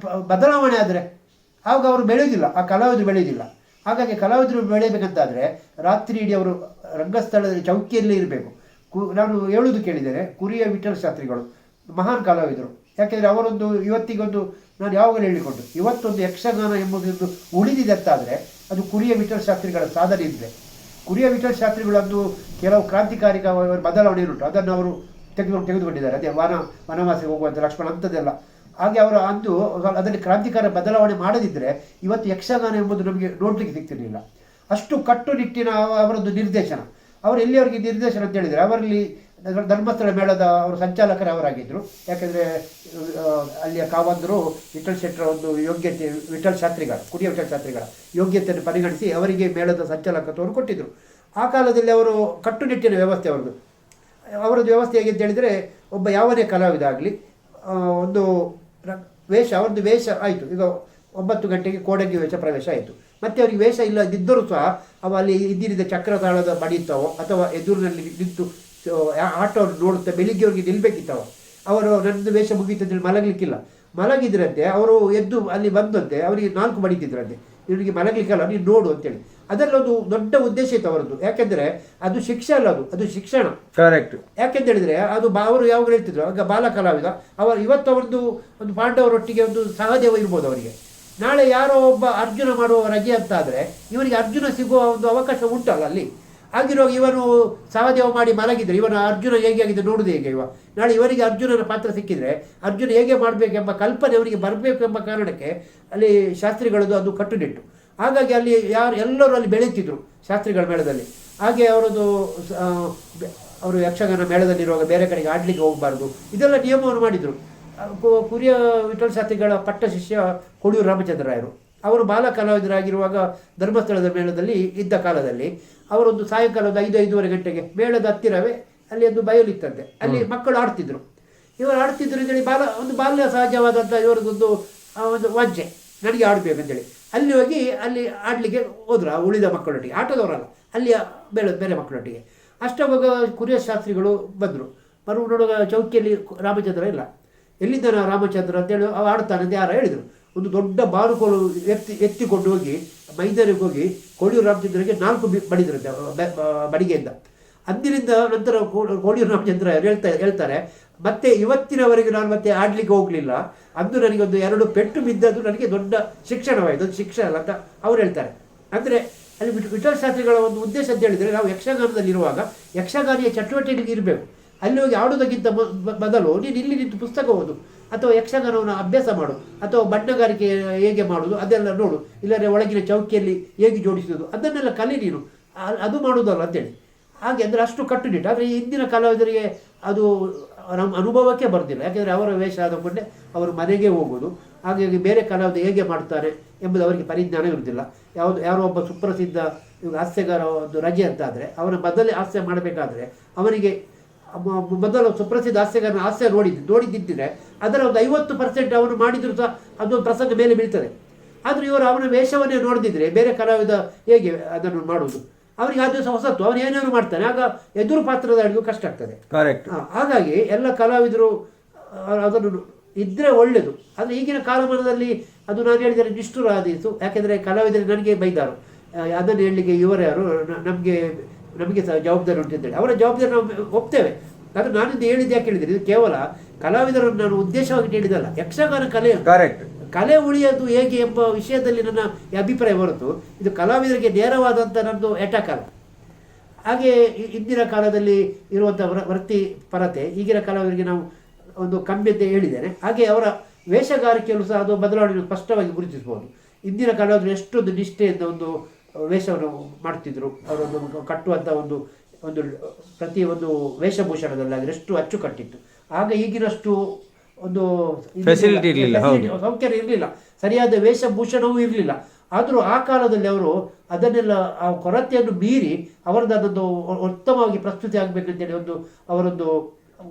ಬದಲಾವಣೆ ಆದರೆ ಆವಾಗ ಅವರು ಬೆಳೆಯೋದಿಲ್ಲ, ಆ ಕಲಾವಿದರು ಬೆಳೆಯೋದಿಲ್ಲ. ಹಾಗಾಗಿ ಕಲಾವಿದರು ಬೆಳೆಯಬೇಕಂತಾದರೆ ರಾತ್ರಿ ಇಡೀ ಅವರು ರಂಗಸ್ಥಳದಲ್ಲಿ ಚೌಕಿಯಲ್ಲೇ ಇರಬೇಕು. ನಾನು ಹೇಳುವುದು ಕೇಳಿದ್ದೇನೆ, ಕುರಿಯ ವಿಠಲ ಶಾಸ್ತ್ರಿಗಳು ಮಹಾನ್ ಕಲಾವಿದರು. ಯಾಕೆಂದರೆ ಅವರೊಂದು ಇವತ್ತಿಗೊಂದು ನಾನು ಯಾವಾಗಲೂ ಹೇಳಿಕೊಂಡು, ಇವತ್ತೊಂದು ಯಕ್ಷಗಾನ ಎಂಬುದೊಂದು ಉಳಿದಿದೆ ಅಂತಾದರೆ ಅದು ಕುರಿಯ ವಿಠಲ ಶಾಸ್ತ್ರಿಗಳ ಸಾಧನೆ ಇದ್ದರೆ. ಕುರಿಯ ವಿಠಲ ಶಾಸ್ತ್ರಿಗಳದ್ದು ಕೆಲವು ಕ್ರಾಂತಿಕಾರಿಕ ಬದಲಾವಣೆ ಉಂಟು, ಅದನ್ನು ಅವರು ತೆಗೆದುಕೊಂಡಿದ್ದಾರೆ. ಅದೇ ವನವಾಸಿಗೆ ಹೋಗುವಂಥ ಲಕ್ಷ್ಮಣ ಅಂಥದ್ದೆಲ್ಲ. ಹಾಗೆ ಅವರು ಅಂದು ಅದರಲ್ಲಿ ಕ್ರಾಂತಿಕಾರ ಬದಲಾವಣೆ ಮಾಡದಿದ್ದರೆ ಇವತ್ತು ಯಕ್ಷಗಾನ ಎಂಬುದು ನಮಗೆ ನೋಡಲಿಕ್ಕೆ ಸಿಗ್ತಿರಲಿಲ್ಲ. ಅಷ್ಟು ಕಟ್ಟುನಿಟ್ಟಿನ ಅವರದ್ದು ನಿರ್ದೇಶನ. ಅವರು ಎಲ್ಲಿಯವರಿಗೆ ನಿರ್ದೇಶನ ಅಂತ ಹೇಳಿದರೆ, ಅವರಲ್ಲಿ ಧರ್ಮಸ್ಥಳ ಮೇಳದ ಅವರು ಸಂಚಾಲಕರೇ ಅವರಾಗಿದ್ದರು. ಯಾಕೆಂದರೆ ಅಲ್ಲಿಯ ಕಾವಂದರು ವಿಠಲ್ ಶೆಟ್ಟರ ಒಂದು ಯೋಗ್ಯತೆ, ವಿಠಲ್ ಶಾಸ್ತ್ರಿಗಳ ಕುರಿಯ ವಿಠಲ್ ಶಾಸ್ತ್ರಿಗಳ ಯೋಗ್ಯತೆಯನ್ನು ಪರಿಗಣಿಸಿ ಅವರಿಗೆ ಮೇಳದ ಸಂಚಾಲಕತ್ವವನ್ನು ಕೊಟ್ಟಿದ್ದರು. ಆ ಕಾಲದಲ್ಲಿ ಅವರು ಕಟ್ಟುನಿಟ್ಟಿನ ವ್ಯವಸ್ಥೆ ಅವರದ್ದು ವ್ಯವಸ್ಥೆ ಹೇಗೆ ಅಂತ ಹೇಳಿದರೆ, ಒಬ್ಬ ಯಾವನೇ ಕಲಾವಿದ ಆಗಲಿ ಒಂದು ಅವರದ್ದು ವೇಷ ಆಯಿತು. ಈಗ 9 ಗಂಟೆಗೆ ಕೋಡಂಗಿ ವೇಷ ಪ್ರವೇಶ ಆಯಿತು. ಮತ್ತು ಅವರಿಗೆ ವೇಷ ಇಲ್ಲದಿದ್ದರೂ ಸಹ ಅವ ಅಲ್ಲಿ ಇದ್ದಿದ್ದ ಚಕ್ರತಾಳದ ಬಡಿತಾವೋ ಅಥವಾ ಎದುರಿನಲ್ಲಿ ನಿಂತು ಆಟೋವನ್ನು ನೋಡುತ್ತಾ ಬೆಳಿಗ್ಗೆ ಅವ್ರಿಗೆ ನಿಲ್ಬೇಕಿತ್ತವ. ಅವರು ನನ್ನದು ವೇಷ ಮುಗೀತಂತೇಳಿ ಮಲಗಲಿಕ್ಕಿಲ್ಲ. ಮಲಗಿದ್ರಂತೆ ಅವರು ಎದ್ದು ಅಲ್ಲಿ ಬಂದಂತೆ ಅವರಿಗೆ 4 ಬಡಿತಿದ್ರಂತೆ, ಇವನಿಗೆ ಮಲಗಲಿಕ್ಕಲ್ಲ, ನೀನು ನೋಡು ಅಂತೇಳಿ. ಅದರಲ್ಲೊಂದು ದೊಡ್ಡ ಉದ್ದೇಶ ಇತ್ತು ಅವರದ್ದು. ಯಾಕೆಂದರೆ ಅದು ಶಿಕ್ಷೆ ಅಲ್ಲ, ಅದು ಶಿಕ್ಷಣ. ಕರೆಕ್ಟ್. ಯಾಕೆಂತ ಹೇಳಿದರೆ ಅದು ಅವರು ಯಾವಾಗ ಹೇಳ್ತಿದ್ರು, ಆಗ ಬಾಲ ಕಲಾವಿದ ಅವರು. ಇವತ್ತು ಅವರದ್ದು ಒಂದು ಪಾಂಡವರೊಟ್ಟಿಗೆ ಒಂದು ಸಹದೇವ ಇರ್ಬೋದು ಅವರಿಗೆ. ನಾಳೆ ಯಾರೋ ಒಬ್ಬ ಅರ್ಜುನ ಮಾಡುವ ರಜೆ ಅಂತಾದರೆ ಇವನಿಗೆ ಅರ್ಜುನ ಸಿಗುವ ಒಂದು ಅವಕಾಶ ಉಂಟಲ್ಲ ಅಲ್ಲಿ. ಆಗಿರುವಾಗ ಇವನು ಸಹದೇವ ಮಾಡಿ ಮಲಗಿದರೆ ಇವನ ಅರ್ಜುನ ಹೇಗೆ ಆಗಿದೆ ನೋಡುವುದು ಹೇಗೆ? ನಾಳೆ ಇವರಿಗೆ ಅರ್ಜುನನ ಪಾತ್ರ ಸಿಕ್ಕಿದರೆ ಅರ್ಜುನ ಹೇಗೆ ಮಾಡಬೇಕೆಂಬ ಕಲ್ಪನೆ ಅವರಿಗೆ ಬರಬೇಕು ಎಂಬ ಕಾರಣಕ್ಕೆ ಅಲ್ಲಿ ಶಾಸ್ತ್ರಿಗಳದ್ದು ಅದು ಕಟ್ಟುನಿಟ್ಟು. ಹಾಗಾಗಿ ಅಲ್ಲಿ ಎಲ್ಲರೂ ಅಲ್ಲಿ ಬೆಳೀತಿದ್ರು ಶಾಸ್ತ್ರಿಗಳ ಮೇಳದಲ್ಲಿ. ಹಾಗೆ ಅವರದ್ದು ಅವರು ಯಕ್ಷಗಾನ ಮೇಳದಲ್ಲಿರುವಾಗ ಬೇರೆ ಕಡೆಗೆ ಆಡಲಿಕ್ಕೆ ಹೋಗಬಾರ್ದು, ಇದೆಲ್ಲ ನಿಯಮವನ್ನು ಮಾಡಿದರು. ಕುರಿಯ ವಿಠಲ ಶಾಸ್ತ್ರಿಗಳ ಪಟ್ಟ ಶಿಷ್ಯ ಕೊಡಿಯೂರು ರಾಮಚಂದ್ರ ರಾಯರು ಅವರು ಬಾಲ ಕಲಾವಿದರಾಗಿರುವಾಗ ಧರ್ಮಸ್ಥಳದ ಮೇಳದಲ್ಲಿ ಇದ್ದ ಕಾಲದಲ್ಲಿ ಅವರೊಂದು ಸಾಯಂಕಾಲದ 5-5:30 ಗಂಟೆಗೆ ಮೇಳದ ಹತ್ತಿರವೇ ಅಲ್ಲಿ ಒಂದು ಬಯಲಿತ್ತಂತೆ. ಅಲ್ಲಿ ಮಕ್ಕಳು ಆಡ್ತಿದ್ರು. ಇವರು ಆಡ್ತಿದ್ರು ಅಂತೇಳಿ ಒಂದು ಬಾಲ್ಯ ಸಹಜವಾದಂಥ ಇವರದೊಂದು ಒಂದು ವಾಂಚೆ, ನನಗೆ ಆಡಬೇಕಂತೇಳಿ ಅಲ್ಲಿ ಹೋಗಿ ಅಲ್ಲಿ ಆಡಲಿಕ್ಕೆ ಹೋದ್ರು. ಆ ಉಳಿದ ಮಕ್ಕಳೊಟ್ಟಿಗೆ, ಆಟದವರಲ್ಲ, ಅಲ್ಲಿಯ ಬೇರೆ ಮಕ್ಕಳೊಟ್ಟಿಗೆ. ಅಷ್ಟವಾಗ ಕುರಿಯ ಶಾಸ್ತ್ರಿಗಳು ಬಂದರು. ನೋಡುವಾಗ ಚೌಕಿಯಲ್ಲಿ ರಾಮಚಂದ್ರ ಇಲ್ಲ. ಎಲ್ಲಿದ್ದ ರಾಮಚಂದ್ರ ಅಂತೇಳಿ ಅವ ಆಡ್ತಾನೆ ಅಂತ ಯಾರು ಹೇಳಿದರು. ಒಂದು ದೊಡ್ಡ ಬಾರುಕೋಲು ಎತ್ತಿಕೊಂಡು ಹೋಗಿ ಮೈದಾನಕ್ಕೆ ಹೋಗಿ ಕೊಡಿಯೂರು ರಾಮಚಂದ್ರಗೆ 4 ಬಡಿದ್ರಂತೆ ಬಡಿಗೆಯಿಂದ. ಅಂದಿನಿಂದ ನಂತರ ಕೋಡಿಯೂರು ರಾಮಚಂದ್ರ ಹೇಳ್ತಾರೆ ಮತ್ತೆ ಇವತ್ತಿನವರೆಗೆ ನಾನು ಮತ್ತೆ ಆಡ್ಲಿಕ್ಕೆ ಹೋಗಲಿಲ್ಲ, ಅಂದು ನನಗೆ ಒಂದು 2 ಪೆಟ್ಟು ಬಿದ್ದದ್ದು ನನಗೆ ದೊಡ್ಡ ಶಿಕ್ಷಣವಾಯಿತು, ಅದು ಶಿಕ್ಷಣ ಅಲ್ಲ ಅಂತ ಅವ್ರು ಹೇಳ್ತಾರೆ. ಅಂದರೆ ಅಲ್ಲಿ ವಿಠಲ ಶಾಸ್ತ್ರಿಗಳ ಒಂದು ಉದ್ದೇಶ ಅಂತ ಹೇಳಿದರೆ, ನಾವು ಯಕ್ಷಗಾನದಲ್ಲಿರುವಾಗ ಯಕ್ಷಗಾನಿಯ ಚಟುವಟಿಕೆಗೆ ಇರಬೇಕು. ಅಲ್ಲಿ ಹೋಗಿ ಆಡೋದಕ್ಕಿಂತ ಬದಲು ನೀನು ಇಲ್ಲಿ ನಿಂತು ಪುಸ್ತಕ ಓದು, ಅಥವಾ ಯಕ್ಷಗಾನವನ್ನು ಅಭ್ಯಾಸ ಮಾಡು, ಅಥವಾ ಬಣ್ಣಗಾರಿಕೆ ಹೇಗೆ ಮಾಡೋದು ಅದೆಲ್ಲ ನೋಡು, ಇಲ್ಲದ್ರೆ ಒಳಗಿನ ಚೌಕಿಯಲ್ಲಿ ಹೇಗೆ ಜೋಡಿಸೋದು ಅದನ್ನೆಲ್ಲ ಕಲಿ ನೀನು, ಅದು ಮಾಡೋದಲ್ಲ ಅಂತೇಳಿ. ಹಾಗೆ ಅಂದರೆ ಅಷ್ಟು ಕಟ್ಟುನಿಟ್ಟು. ಆದರೆ ಇಂದಿನ ಕಲಾವಿದರಿಗೆ ಅದು ನಮ್ಮ ಅನುಭವಕ್ಕೆ ಬರ್ತಿಲ್ಲ. ಯಾಕೆಂದರೆ ಅವರ ವೇಷ ಆದಕೊಂಡೆ ಅವರು ಮನೆಗೆ ಹೋಗೋದು, ಹಾಗಾಗಿ ಬೇರೆ ಕಲಾವಿದ ಹೇಗೆ ಮಾಡ್ತಾರೆ ಎಂಬುದು ಅವರಿಗೆ ಪರಿಜ್ಞಾನ ಇರುವುದಿಲ್ಲ. ಯಾರೋ ಒಬ್ಬ ಸುಪ್ರಸಿದ್ಧ ಹಾಸ್ಯಗಾರ ಒಂದು ರಜೆ ಅಂತ ಆದರೆ ಅವನ ಮೊದಲೇ ಹಾಸ್ಯ ಮಾಡಬೇಕಾದ್ರೆ ಅವನಿಗೆ ಮೊದಲು ಸುಪ್ರಸಿದ್ಧ ಹಾಸ್ಯಗಾರನ ಹಾಸ್ಯ ನೋಡಿದ್ದಿದ್ದರೆ ಅದರ ಒಂದು 50% ಅವನು ಮಾಡಿದರೂ ಸಹ ಅದೊಂದು ಪ್ರಸಂಗ ಮೇಲೆ ಬೀಳ್ತದೆ. ಆದರೆ ಇವರು ಅವನ ವೇಷವನ್ನೇ ನೋಡಿದ್ರೆ ಬೇರೆ ಕಲಾವಿದ ಹೇಗೆ ಅದನ್ನು ಮಾಡುವುದು, ಅವನಿಗೆ ಆ ದಿವಸ ಹೊಸತ್ತು, ಅವನು ಏನೇನು ಮಾಡ್ತಾನೆ, ಆಗ ಎದುರು ಪಾತ್ರದಾಡಿಗೂ ಕಷ್ಟ ಆಗ್ತದೆ. ಹಾಗಾಗಿ ಎಲ್ಲ ಕಲಾವಿದರು ಅದನ್ನು ಇದ್ದರೆ ಒಳ್ಳೆಯದು. ಆದರೆ ಈಗಿನ ಕಾಲಮಾನದಲ್ಲಿ ಅದು ನಾನು ಹೇಳಿದರೆ ನಿಷ್ಠುರ ಆದೀತು. ಯಾಕೆಂದರೆ ಕಲಾವಿದರು ನನಗೆ ಬೈದಾರು, ಅದನ್ನು ಹೇಳಲಿಕ್ಕೆ ಇವರು ಯಾರು, ನಮಗೆ ಸಹ ಜವಾಬ್ದಾರಿ ಉಂಟಿದ್ದೇಳಿ. ಅವರ ಜವಾಬ್ದಾರಿ ನಾವು ಒಪ್ತೇವೆ. ಆದರೆ ನಾನಿಂದ ಹೇಳಿದ್ದು ಯಾಕೆ ಹೇಳಿದರೆ, ಇದು ಕೇವಲ ಕಲಾವಿದರನ್ನು ನಾನು ಉದ್ದೇಶವಾಗಿ ಹೇಳಿದಲ್ಲ, ಯಕ್ಷಗಾನ ಕಲೆ ಉಳಿಯೋದು ಹೇಗೆ ಎಂಬ ವಿಷಯದಲ್ಲಿ ನನ್ನ ಅಭಿಪ್ರಾಯ ಹೊರತು ಇದು ಕಲಾವಿದರಿಗೆ ನೇರವಾದಂಥ ನನ್ನದು ಅಟ್ಯಾಕ್ ಅಲ್ಲ. ಹಾಗೆ ಇಂದಿನ ಕಾಲದಲ್ಲಿ ಇರುವಂಥ ವೃತ್ತಿಪರತೆ ಈಗಿನ ಕಲಾವಿದರಿಗೆ ನಾವು ಒಂದು ಕಮ್ಮಿ ಅಂತ ಹೇಳಿದ್ದೇನೆ. ಹಾಗೆ ಅವರ ವೇಷಗಾರಿಕೆಯಲ್ಲೂ ಸಹ ಅದು ಬದಲಾವಣೆಯನ್ನು ಸ್ಪಷ್ಟವಾಗಿ ಗುರುತಿಸ್ಬೋದು. ಇಂದಿನ ಕಲಾವಿದರು ಎಷ್ಟೊಂದು ನಿಷ್ಠೆಯಿಂದ ಒಂದು ವೇಷವನ್ನು ಮಾಡ್ತಿದ್ರು, ಅವರೊಂದು ಕಟ್ಟುವಂಥ ಒಂದು ಪ್ರತಿಯೊಂದು ವೇಷಭೂಷಣದಲ್ಲಾದರೆ ಎಷ್ಟು ಅಚ್ಚುಕಟ್ಟಿತ್ತು. ಆಗ ಈಗಿನಷ್ಟು ಒಂದು ಸೌಕರ್ಯ ಇರಲಿಲ್ಲ, ಸರಿಯಾದ ವೇಷಭೂಷಣವೂ ಇರಲಿಲ್ಲ. ಆದರೂ ಆ ಕಾಲದಲ್ಲಿ ಅವರು ಅದನ್ನೆಲ್ಲ ಆ ಕೊರತೆಯನ್ನು ಮೀರಿ ಅವರದೊಂದು ಉತ್ತಮವಾಗಿ ಪ್ರಸ್ತುತಿ ಆಗಬೇಕಂತೇಳಿ ಅವರೊಂದು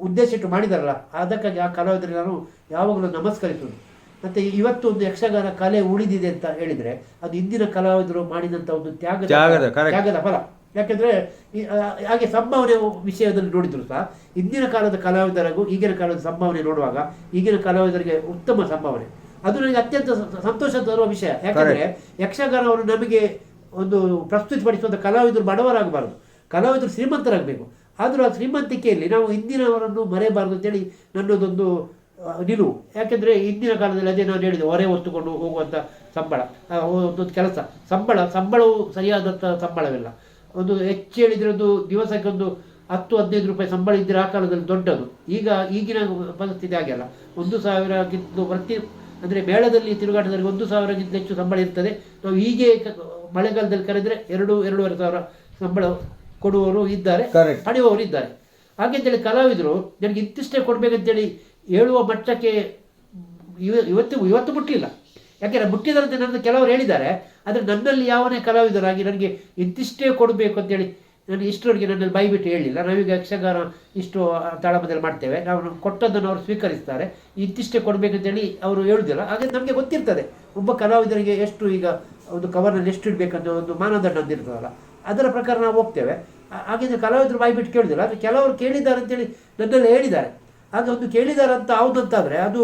ಉದ್ದೇಶ ಇಟ್ಟು ಮಾಡಿದಾರಲ್ಲ, ಅದಕ್ಕಾಗಿ ಆ ಕಲಾವಿದರಿಗೆ ನಾನು ಯಾವಾಗಲೂ ನಮಸ್ಕರಿಸುವುದು. ಮತ್ತು ಇವತ್ತು ಒಂದು ಯಕ್ಷಗಾನ ಕಲೆ ಉಳಿದಿದೆ ಅಂತ ಹೇಳಿದರೆ ಅದು ಇಂದಿನ ಕಲಾವಿದರು ಮಾಡಿದಂಥ ಒಂದು ತ್ಯಾಗದ ಫಲ. ಯಾಕೆಂದರೆ ಹಾಗೆ ಸಂಭಾವನೆ ವಿಷಯದಲ್ಲಿ ನೋಡಿದ್ರು ಸಹ ಇಂದಿನ ಕಾಲದ ಕಲಾವಿದರಿಗೂ ಈಗಿನ ಕಾಲದ ಸಂಭಾವನೆ ನೋಡುವಾಗ ಈಗಿನ ಕಲಾವಿದರಿಗೆ ಉತ್ತಮ ಸಂಭಾವನೆ. ಅದು ನನಗೆ ಅತ್ಯಂತ ಸಂತೋಷ ತರುವ ವಿಷಯ. ಯಾಕೆಂದರೆ ಯಕ್ಷಗಾನವನ್ನು ನಮಗೆ ಒಂದು ಪ್ರಸ್ತುತಿಪಡಿಸುವಂಥ ಕಲಾವಿದರು ಬಡವರಾಗಬಾರದು, ಕಲಾವಿದರು ಶ್ರೀಮಂತರಾಗಬೇಕು. ಆದರೂ ಆ ಶ್ರೀಮಂತಿಕೆಯಲ್ಲಿ ನಾವು ಇಂದಿನವರನ್ನು ಮರೆಯಬಾರದು ಅಂತೇಳಿ ನನ್ನದೊಂದು ನಿಲುವು. ಯಾಕೆಂದರೆ ಇಂದಿನ ಕಾಲದಲ್ಲಿ ಅದೇ ನಾನು ಹೇಳಿದೆ, ಹೊರೆ ಹೊತ್ತುಕೊಂಡು ಹೋಗುವಂಥ ಸಂಬಳ, ಒಂದೊಂದು ಕೆಲಸ ಸಂಬಳವು ಸರಿಯಾದಂಥ ಸಂಬಳವಿಲ್ಲ. ಒಂದು ಹೆಚ್ಚು ಹೇಳಿದರೆ ಒಂದು ದಿವಸಕ್ಕೆ ಒಂದು 10-15 ರೂಪಾಯಿ ಸಂಬಳ ಇದ್ದರೆ ಆ ಕಾಲದಲ್ಲಿ ದೊಡ್ಡದು. ಈಗಿನ ಪರಿಸ್ಥಿತಿ ಆಗಿಲ್ಲ. 1,000ಗಿಂತ ಅಂದರೆ ಮೇಳದಲ್ಲಿ ತಿರುಗಾಟದಲ್ಲಿ 1,000ಗಿಂತ ಹೆಚ್ಚು ಸಂಬಳ ಇರ್ತದೆ. ನಾವು ಹೀಗೆ ಮಳೆಗಾಲದಲ್ಲಿ ಕರೆದರೆ 2-2.5 ಸಾವಿರ ಸಂಬಳ ಕೊಡುವವರು ಇದ್ದಾರೆ, ಪಡೆಯುವವರು ಇದ್ದಾರೆ. ಹಾಗೆಂತೇಳಿ ಕಲಾವಿದರು ನನಗೆ ಇಂತಿಷ್ಟೇ ಕೊಡಬೇಕಂತೇಳಿ ಹೇಳುವ ಮಟ್ಟಕ್ಕೆ ಇವತ್ತು ಮುಟ್ಟಲಿಲ್ಲ. ಯಾಕೆಂದರೆ ಮುಟ್ಟಿದರಂತೆ ನನ್ನ ಕೆಲವರು ಹೇಳಿದ್ದಾರೆ. ಆದರೆ ನನ್ನಲ್ಲಿ ಯಾವನೇ ಕಲಾವಿದರಾಗಿ ನನಗೆ ಇಂತಿಷ್ಟೇ ಕೊಡಬೇಕು ಅಂತೇಳಿ ನಾನು ಇಷ್ಟರವರೆಗೆ ನನ್ನಲ್ಲಿ ಬೈಬಿಟ್ಟು ಹೇಳಿಲ್ಲ. ನಾವೀಗ ಯಕ್ಷಗಾನ ಇಷ್ಟು ತಾಳಮದಲ್ಲಿ ಮಾಡ್ತೇವೆ, ನಾವು ಕೊಟ್ಟದ್ದನ್ನು ಅವರು ಸ್ವೀಕರಿಸ್ತಾರೆ, ಇಂತಿಷ್ಟೇ ಕೊಡಬೇಕಂತೇಳಿ ಅವರು ಹೇಳುವುದಿಲ್ಲ. ಹಾಗೆ ನಮಗೆ ಗೊತ್ತಿರ್ತದೆ ಒಬ್ಬ ಕಲಾವಿದರಿಗೆ ಎಷ್ಟು ಈಗ ಒಂದು ಕವರ್ನಲ್ಲಿ ಎಷ್ಟು ಇಡಬೇಕಂತ ಒಂದು ಮಾನದಂಡ ಅಂದಿರ್ತದಲ್ಲ, ಅದರ ಪ್ರಕಾರ ನಾವು ಹೋಗ್ತೇವೆ. ಹಾಗಿದ್ರೆ ಕಲಾವಿದರು ಬಾಯ್ಬಿಟ್ಟು ಕೇಳುವುದಿಲ್ಲ. ಆದರೆ ಕೆಲವರು ಕೇಳಿದ್ದಾರೆ ಅಂತೇಳಿ ನನ್ನಲ್ಲಿ ಹೇಳಿದ್ದಾರೆ. ಆಗ ಒಂದು ಕೇಳಿದಾರಂತ ಹೌದಂತಾದರೆ ಅದು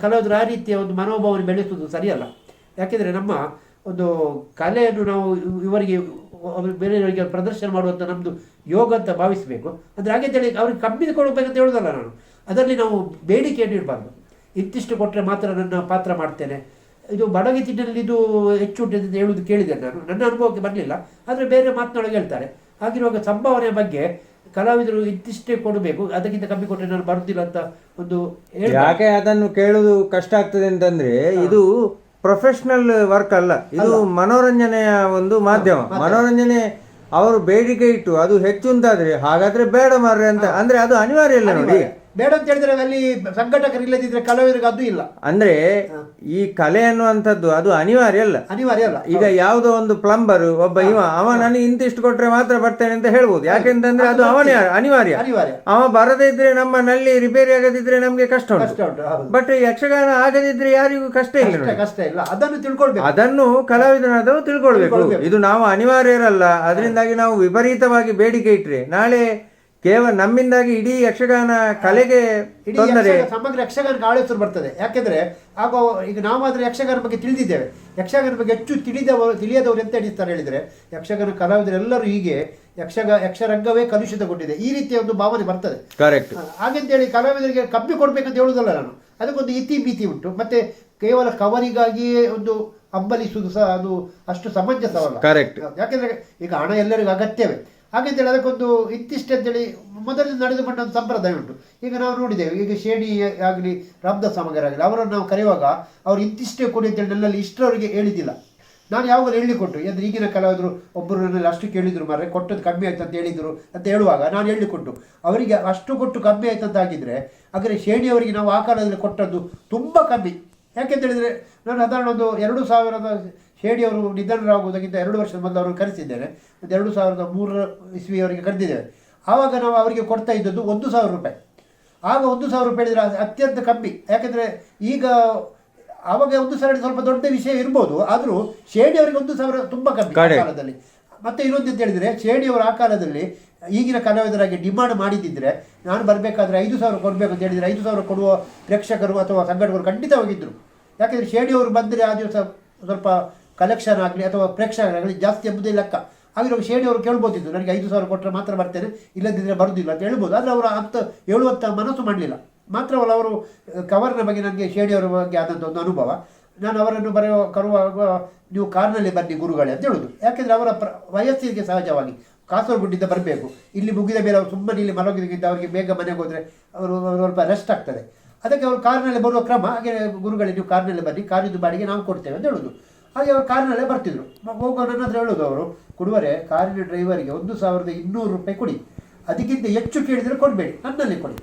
ಕಲಾವಿದರು ಆ ರೀತಿಯ ಒಂದು ಮನೋಭಾವನೆ ಬೆಳೆಸುವುದು ಸರಿಯಲ್ಲ. ಯಾಕೆಂದರೆ ನಮ್ಮ ಒಂದು ಕಲೆಯನ್ನು ನಾವು ಇವರಿಗೆ ಬೇರೆಯವರಿಗೆ ಪ್ರದರ್ಶನ ಮಾಡುವಂಥ ನಮ್ಮದು ಯೋಗ ಅಂತ ಭಾವಿಸಬೇಕು. ಅಂದರೆ ಹಾಗೆಂತೇಳಿ ಅವ್ರಿಗೆ ಕಮ್ಮಿ ಕೊಡಬೇಕಂತ ಹೇಳೋದಲ್ಲ ನಾನು. ಅದರಲ್ಲಿ ನಾವು ಬೇಡಿಕೆಯನ್ನು ಇಡಬಾರ್ದು. ಇಂತಿಷ್ಟು ಕೊಟ್ಟರೆ ಮಾತ್ರ ನನ್ನ ಪಾತ್ರ ಮಾಡ್ತೇನೆ, ಇದು ಬಡಗಿತಿನಲ್ಲಿ ಇದು ಹೆಚ್ಚು ಉಂಟು ಅಂತ ಹೇಳುವುದು ಕೇಳಿದ್ದೇನೆ ನಾನು. ನನ್ನ ಅನುಭವಕ್ಕೆ ಬರಲಿಲ್ಲ, ಆದರೆ ಬೇರೆ ಮಾತನಾಡೋಕೆ ಹೇಳ್ತಾರೆ. ಹಾಗಿರುವಾಗ ಸಂಭಾವನೆಯ ಬಗ್ಗೆ ಕಲಾವಿದರು ಇಂತಿಷ್ಟೇ ಕೊಡಬೇಕು, ಅದಕ್ಕಿಂತ ಕಮ್ಮಿ ಕೊಟ್ಟರೆ ನಾನು ಬರುತ್ತಿಲ್ಲ ಅಂತ ಒಂದು ಯಾಕೆ ಅದನ್ನು ಕೇಳುವುದು ಕಷ್ಟ ಆಗ್ತದೆ ಅಂತಂದ್ರೆ, ಇದು ಪ್ರೊಫೆಷನಲ್ ವರ್ಕ್ ಅಲ್ಲ, ಇದು ಮನೋರಂಜನೆಯ ಒಂದು ಮಾಧ್ಯಮ. ಮನೋರಂಜನೆ ಅವರು ಬೇಡಿಕೆ ಇಟ್ಟು ಅದು ಹೆಚ್ಚು ಅಂತಾದ್ರೆ ಹಾಗಾದ್ರೆ ಬೇಡ ಮಾರ್ರೆ ಅಂತ ಅಂದ್ರೆ ಅದು ಅನಿವಾರ್ಯ ಇಲ್ಲ. ನೋಡಿ, ಬೇಡ ಅಂತ ಹೇಳಿದ್ರೆ ಅಲ್ಲಿ ಸಂಘಟಕರು ಇಲ್ಲದಿದ್ರೆ ಕಲಾವಿದರಿಗೆ ಅದು ಇಲ್ಲ. ಅಂದ್ರೆ ಈ ಕಲೆ ಅನ್ನುವಂಥದ್ದು ಅದು ಅನಿವಾರ್ಯ ಅಲ್ಲ. ಈಗ ಯಾವುದೋ ಒಂದು ಪ್ಲಂಬರ್ ಒಬ್ಬ ಅವ ನನಗೆ ಇಂತಿಷ್ಟು ಕೊಟ್ರೆ ಮಾತ್ರ ಬರ್ತೇನೆ ಅಂತ ಹೇಳ್ಬೋದು. ಯಾಕೆಂತಂದ್ರೆ ಅದು ಅವನೇ ಅನಿವಾರ್ಯ. ಅವ ಬರದೇ ಇದ್ರೆ ನಮ್ಮ ನಲ್ಲಿ ರಿಪೇರಿ ಆಗದಿದ್ರೆ ನಮ್ಗೆ ಕಷ್ಟ ಉಂಟು. ಬಟ್ ಯಕ್ಷಗಾನ ಆಗದಿದ್ರೆ ಯಾರಿಗೂ ಕಷ್ಟ ಇಲ್ಲ. ಅದನ್ನು ತಿಳ್ಕೊಳ್ಬೇಕು, ಅದನ್ನು ಕಲಾವಿದನಾದವರು ತಿಳ್ಕೊಳ್ಬೇಕು. ಇದು ನಾವು ಅನಿವಾರ್ಯರಲ್ಲ. ಅದರಿಂದಾಗಿ ನಾವು ವಿಪರೀತವಾಗಿ ಬೇಡಿಕೆ ಇಟ್ರೆ ನಾಳೆ ಕೇವಲ ನಮ್ಮಿಂದಾಗಿ ಇಡೀ ಯಕ್ಷಗಾನ ಕಲೆಗೆ ತೊಂದರೆ, ಸಮಗ್ರ ಯಕ್ಷಗಾನಕ್ಕೆ ಆಳೇಸರು ಬರ್ತದೆ. ಯಾಕೆಂದ್ರೆ ಆಗ ಈಗ ನಾವಾದ್ರೆ ಯಕ್ಷಗಾನ ಬಗ್ಗೆ ತಿಳಿದಿದ್ದೇವೆ. ಯಕ್ಷಗಾನ ಬಗ್ಗೆ ಹೆಚ್ಚು ತಿಳಿಯದವರು ಎಂತ ಎಣಿಸ್ತಾರೆ ಹೇಳಿದರೆ, ಯಕ್ಷಗಾನ ಕಲಾವಿದರೆಲ್ಲರೂ ಹೀಗೆ ಯಕ್ಷರಂಗವೇ ಕಲುಷಿತಗೊಂಡಿದೆ, ಈ ರೀತಿಯ ಒಂದು ಭಾವನೆ ಬರ್ತದೆ. ಕರೆಕ್ಟ್. ಹಾಗೆಂತೇಳಿ ಕಲಾವಿದರಿಗೆ ಕಮ್ಮಿ ಕೊಡ್ಬೇಕಂತ ಹೇಳುವುದಲ್ಲ ನಾನು, ಅದಕ್ಕೊಂದು ಇತಿ ಉಂಟು. ಮತ್ತೆ ಕೇವಲ ಕವರಿಗಾಗಿಯೇ ಒಂದು ಹಂಬಲಿಸುವುದು ಸಹ ಅದು ಅಷ್ಟು ಸಮಂಜಸವಲ್ಲ. ಕರೆಕ್ಟ್. ಯಾಕೆಂದ್ರೆ ಈಗ ಹಣ ಎಲ್ಲರಿಗೂ ಅಗತ್ಯವೇ, ಹಾಗೆಂತೇಳಿ ಅದಕ್ಕೊಂದು ಇಂತಿಷ್ಟೇ ಅಂತೇಳಿ ಮೊದಲು ನಡೆದುಕೊಂಡ ಒಂದು ಸಂಪ್ರದಾಯ ಉಂಟು. ಈಗ ನಾವು ನೋಡಿದ್ದೇವೆ, ಈಗ ಶೇಣಿ ಆಗಲಿ ರಾಮದಾಸ್ ಸಾಮಗರ್ ಆಗಲಿ ಅವರನ್ನು ನಾವು ಕರೆಯುವಾಗ ಅವ್ರು ಇಂತಿಷ್ಟೇ ಕೊಡಿ ಅಂತೇಳಿ ನನ್ನಲ್ಲಿ ಇಷ್ಟರವರೆಗೆ ಹೇಳಿದ್ದಿಲ್ಲ. ನಾನು ಯಾವಾಗಲೂ ಹೇಳಿಕೊಟ್ಟು, ಅಂದರೆ ಈಗಿನ ಕಲಾವಿದರು ಒಬ್ಬರು ನನ್ನಲ್ಲಿ ಅಷ್ಟು ಕೇಳಿದ್ರು ಮಾರ್ರೆ, ಕೊಟ್ಟದ್ದು ಕಮ್ಮಿ ಆಯ್ತು ಅಂತ ಹೇಳಿದರು ಅಂತ ಹೇಳುವಾಗ ನಾನು ಹೇಳಿಕೊಟ್ಟು ಅವರಿಗೆ ಅಷ್ಟು ಕೊಟ್ಟು ಕಮ್ಮಿ ಆಯ್ತು ಅಂತ ಆಗಿದ್ರೆ, ಹಾಗಾದರೆ ಶೇಣಿಯವರಿಗೆ ನಾವು ಆ ಕಾಲದಲ್ಲಿ ಕೊಟ್ಟದ್ದು ತುಂಬ ಕಮ್ಮಿ. ಯಾಕೆಂತೇಳಿದರೆ ನಾನು ಸಾಧಾರಣ ಒಂದು 2000 ಶೇಣಿಯವರು ನಿಧನರಾಗುವುದಕ್ಕಿಂತ 2 ವರ್ಷದ ಮೊದಲು ಅವರನ್ನು ಕರೆಸಿದ್ದೇನೆ. ಒಂದು 2003 ಇಸ್ವಿಯವರಿಗೆ ಕರೆದಿದ್ದೇವೆ. ಆವಾಗ ನಾವು ಅವರಿಗೆ ಕೊಡ್ತಾ ಇದ್ದದ್ದು 1000 ರೂಪಾಯಿ. ಆಗ 1000 ರೂಪಾಯಿ ಹೇಳಿದರೆ ಅತ್ಯಂತ ಕಮ್ಮಿ. ಯಾಕೆಂದರೆ ಈಗ ಆವಾಗ 1000 ಸ್ವಲ್ಪ ದೊಡ್ಡ ವಿಷಯ ಇರ್ಬೋದು, ಆದರೂ ಶೇಣಿಯವರಿಗೆ 1000 ತುಂಬ ಕಮ್ಮಿ ಆ ಕಾಲದಲ್ಲಿ. ಮತ್ತೆ ಇನ್ನೊಂದು ಅಂತ ಹೇಳಿದರೆ, ಶೇಣಿಯವರು ಆ ಕಾಲದಲ್ಲಿ ಈಗಿನ ಕಲಾವಿದರಾಗಿ ಡಿಮಾಂಡ್ ಮಾಡಿದ್ದಿದ್ರೆ, ನಾನು ಬರಬೇಕಾದ್ರೆ 5000 ಕೊಡಬೇಕು ಅಂತ ಹೇಳಿದರೆ 5000 ಕೊಡುವ ಪ್ರೇಕ್ಷಕರು ಅಥವಾ ಸಂಘಟಕರು ಖಂಡಿತವಾಗಿದ್ದರು. ಯಾಕೆಂದರೆ ಶೇಣಿಯವರು ಬಂದರೆ ಆ ದಿವಸ ಸ್ವಲ್ಪ ಕಲೆಕ್ಷನ್ ಆಗಲಿ ಅಥವಾ ಪ್ರೇಕ್ಷಕರಾಗಲಿ ಜಾಸ್ತಿ ಎಂಬುದೇ ಲೆಕ್ಕ. ಆಗಿರುವಾಗ ಶೇಣಿಯವರು ಕೇಳ್ಬೋದಿದ್ದು, ನನಗೆ 5000 ಕೊಟ್ಟರೆ ಮಾತ್ರ ಬರ್ತೇನೆ, ಇಲ್ಲದಿದ್ದರೆ ಬರುವುದಿಲ್ಲ ಅಂತ ಹೇಳ್ಬೋದು. ಆದರೆ ಅವರು ಅಂತ ಹೇಳುವಂಥ ಮನಸ್ಸು ಮಾಡಲಿಲ್ಲ. ಮಾತ್ರವಲ್ಲ, ಅವರು ಕವರ್ನ ಬಗ್ಗೆ ನನಗೆ ಶೇಣಿಯವರ ಬಗ್ಗೆ ಆದಂಥ ಒಂದು ಅನುಭವ. ನಾನು ಅವರನ್ನು ಕರುವಾಗ ನೀವು ಕಾರ್ನಲ್ಲಿ ಬನ್ನಿ ಗುರುಗಳೇ ಅಂತ ಹೇಳೋದು. ಯಾಕೆಂದರೆ ಅವರ ವಯಸ್ಸಿಗೆ ಸಹಜವಾಗಿ ಕಾಸರಗುಡ್ಡಿಂದ ಬರಬೇಕು, ಇಲ್ಲಿ ಮುಗಿದ ಮೇಲೆ ಅವರು ಸುಮ್ಮನೆ ಇಲ್ಲಿ ಮಲಗಿದಕ್ಕಿಂತ ಅವರಿಗೆ ಬೇಗ ಮನೆಗೆ ಹೋದರೆ ಅವರು ಸ್ವಲ್ಪ ರೆಸ್ಟ್ ಆಗ್ತದೆ. ಅದಕ್ಕೆ ಅವರು ಕಾರ್ನಲ್ಲೇ ಬರುವ ಕ್ರಮ. ಹಾಗೆ ಗುರುಗಳೇ ನೀವು ಕಾರ್ನಲ್ಲೇ ಬನ್ನಿ, ಕಾರಿದ್ದು ಬಾಡಿಗೆ ನಾವು ಕೊಡ್ತೇವೆ ಅಂತ ಹೇಳೋದು. ಹಾಗೆ ಅವರು ಕಾರ್ನಲ್ಲೇ ಬರ್ತಿದ್ರು. ಹೋಗೋ ನನ್ನ ಹತ್ರ ಹೇಳೋದು ಅವರು, ಕೊಡುವರೆ ಕಾರಿನ ಡ್ರೈವರಿಗೆ 1200 ರೂಪಾಯಿ ಕೊಡಿ, ಅದಕ್ಕಿಂತ ಹೆಚ್ಚು ಕೇಳಿದರೆ ಕೊಡಬೇಡಿ, ನನ್ನಲ್ಲಿ ಕೊಡಿ.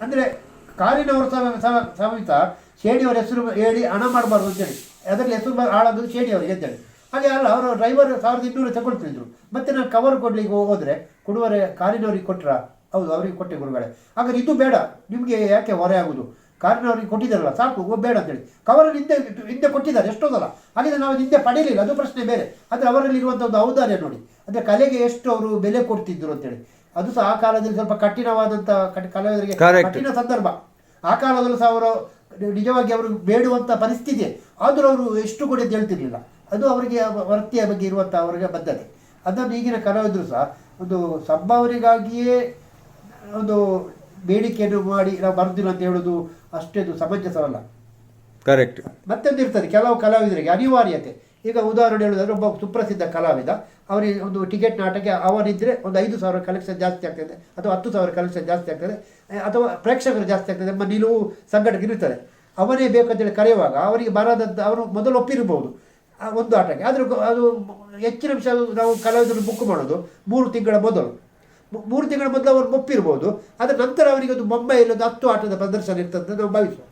ಅಂದರೆ ಕಾರಿನವರು ಸಮೇತ ಶೇಣಿಯವರ ಹೆಸರು ಹೇಳಿ ಹಣ ಮಾಡಬಾರ್ದು ಅಂತೇಳಿ, ಅದರಲ್ಲಿ ಹೆಸರು ಹಾಳಾಗೋದು ಶೇಣಿಯವರಿಗೆ ಅಂತೇಳಿ. ಹಾಗೆ ಅಲ್ಲ, ಅವರು ಡ್ರೈವರ್ 1200 ತಗೊಳ್ತಿದ್ರು. ಮತ್ತೆ ನಾನು ಕವರ್ ಕೊಡ್ಲಿಕ್ಕೆ ಹೋದರೆ, ಕೊಡುವರೆ ಕಾರಿನವ್ರಿಗೆ ಕೊಟ್ಟರಾ? ಹೌದು, ಅವರಿಗೆ ಕೊಟ್ಟೆ ಗುರುಗಳೇ. ಹಾಗಾದ್ರೆ ಇದು ಬೇಡ, ನಿಮಗೆ ಯಾಕೆ ಹೊರೆ ಆಗೋದು, ಕಾರಿನವ್ರಿಗೆ ಕೊಟ್ಟಿದ್ದಾರಲ್ಲ ಸಾಕು, ಬೇಡ ಅಂತೇಳಿ. ಕವರಲ್ಲಿ ಹಿಂದೆ ಕೊಟ್ಟಿದ್ದಾರೆ ಎಷ್ಟೋದಲ್ಲ, ಹಾಗೆ ನಾವು ಹಿಂದೆ ಪಡೆಯಲಿಲ್ಲ, ಅದು ಪ್ರಶ್ನೆ ಬೇರೆ. ಆದರೆ ಅವರಲ್ಲಿರುವಂಥ ಒಂದು ಔದಾರ್ಯ ನೋಡಿ, ಅಂದರೆ ಕಲೆಗೆ ಎಷ್ಟು ಅವರು ಬೆಲೆ ಕೊಡ್ತಿದ್ರು ಅಂತೇಳಿ. ಅದು ಸಹ ಆ ಕಾಲದಲ್ಲಿ ಸ್ವಲ್ಪ ಕಠಿಣವಾದಂಥ ಕಲಾವಿದರಿಗೆ ಕಠಿಣ ಸಂದರ್ಭ. ಆ ಕಾಲದಲ್ಲೂ ಸಹ ಅವರು ನಿಜವಾಗಿ ಅವರು ಬೇಡುವಂಥ ಪರಿಸ್ಥಿತಿ, ಆದರೂ ಅವರು ಎಷ್ಟು ಕೊಡಿ ಅಂತ ಹೇಳ್ತಿರ್ಲಿಲ್ಲ. ಅದು ಅವರಿಗೆ ವೃತ್ತಿಯ ಬಗ್ಗೆ ಇರುವಂಥ ಅವರಿಗೆ ಬದ್ಧತೆ. ಅದನ್ನು ಈಗಿನ ಕಲಾವಿದರು ಸಹ ಒಂದು ಸಂಭಾವನೆಗಾಗಿಯೇ ಒಂದು ಬೇಡಿಕೆಯನ್ನು ಮಾಡಿ ನಾವು ಬರುವುದಿಲ್ಲ ಅಂತ ಹೇಳೋದು ಅಷ್ಟೇದು ಸಮಂಜಸವಲ್ಲ. ಕರೆಕ್ಟ್. ಮತ್ತೊಂದು ಇರ್ತದೆ, ಕೆಲವು ಕಲಾವಿದರಿಗೆ ಅನಿವಾರ್ಯತೆ. ಈಗ ಉದಾಹರಣೆ ಹೇಳೋದಾದ್ರೆ, ಒಬ್ಬ ಸುಪ್ರಸಿದ್ಧ ಕಲಾವಿದ, ಅವರಿಗೆ ಒಂದು ಟಿಕೆಟ್ ನಾಟಕ ಅವನಿದ್ದರೆ ಒಂದು 5000 ಕಲೆಕ್ಷನ್ ಜಾಸ್ತಿ ಆಗ್ತದೆ, ಅಥವಾ 10,000 ಕಲೆಕ್ಷನ್ ಜಾಸ್ತಿ ಆಗ್ತದೆ, ಅಥವಾ ಪ್ರೇಕ್ಷಕರು ಜಾಸ್ತಿ ಆಗ್ತದೆ ಎಂಬ ನಿಲುವು ಸಂಘಟನೆ ಇರುತ್ತದೆ. ಅವನೇ ಬೇಕಂತೇಳಿ ಕರೆಯುವಾಗ ಅವರಿಗೆ ಬರದಂತ ಅವರು ಮೊದಲು ಒಪ್ಪಿರ್ಬೋದು ಒಂದು ಆಟಕ್ಕೆ. ಆದರೂ ಅದು ಹೆಚ್ಚಿನ ವಿಷಯ ನಾವು ಕಲಾವಿದರು ಬುಕ್ ಮಾಡೋದು 3 ತಿಂಗಳ ಮೊದಲು. 3 ತಿಂಗಳ ಮೊದಲು ಅವರು ಒಪ್ಪಿರ್ಬೋದು. ಅದರ ನಂತರ ಅವರಿಗೆ ಒಂದು ಮುಂಬೈಯಲ್ಲಿ ಒಂದು 10 ಆಟದ ಪ್ರದರ್ಶನ ಇರ್ತದೆ ನಾವು ಭಾವಿಸುವ.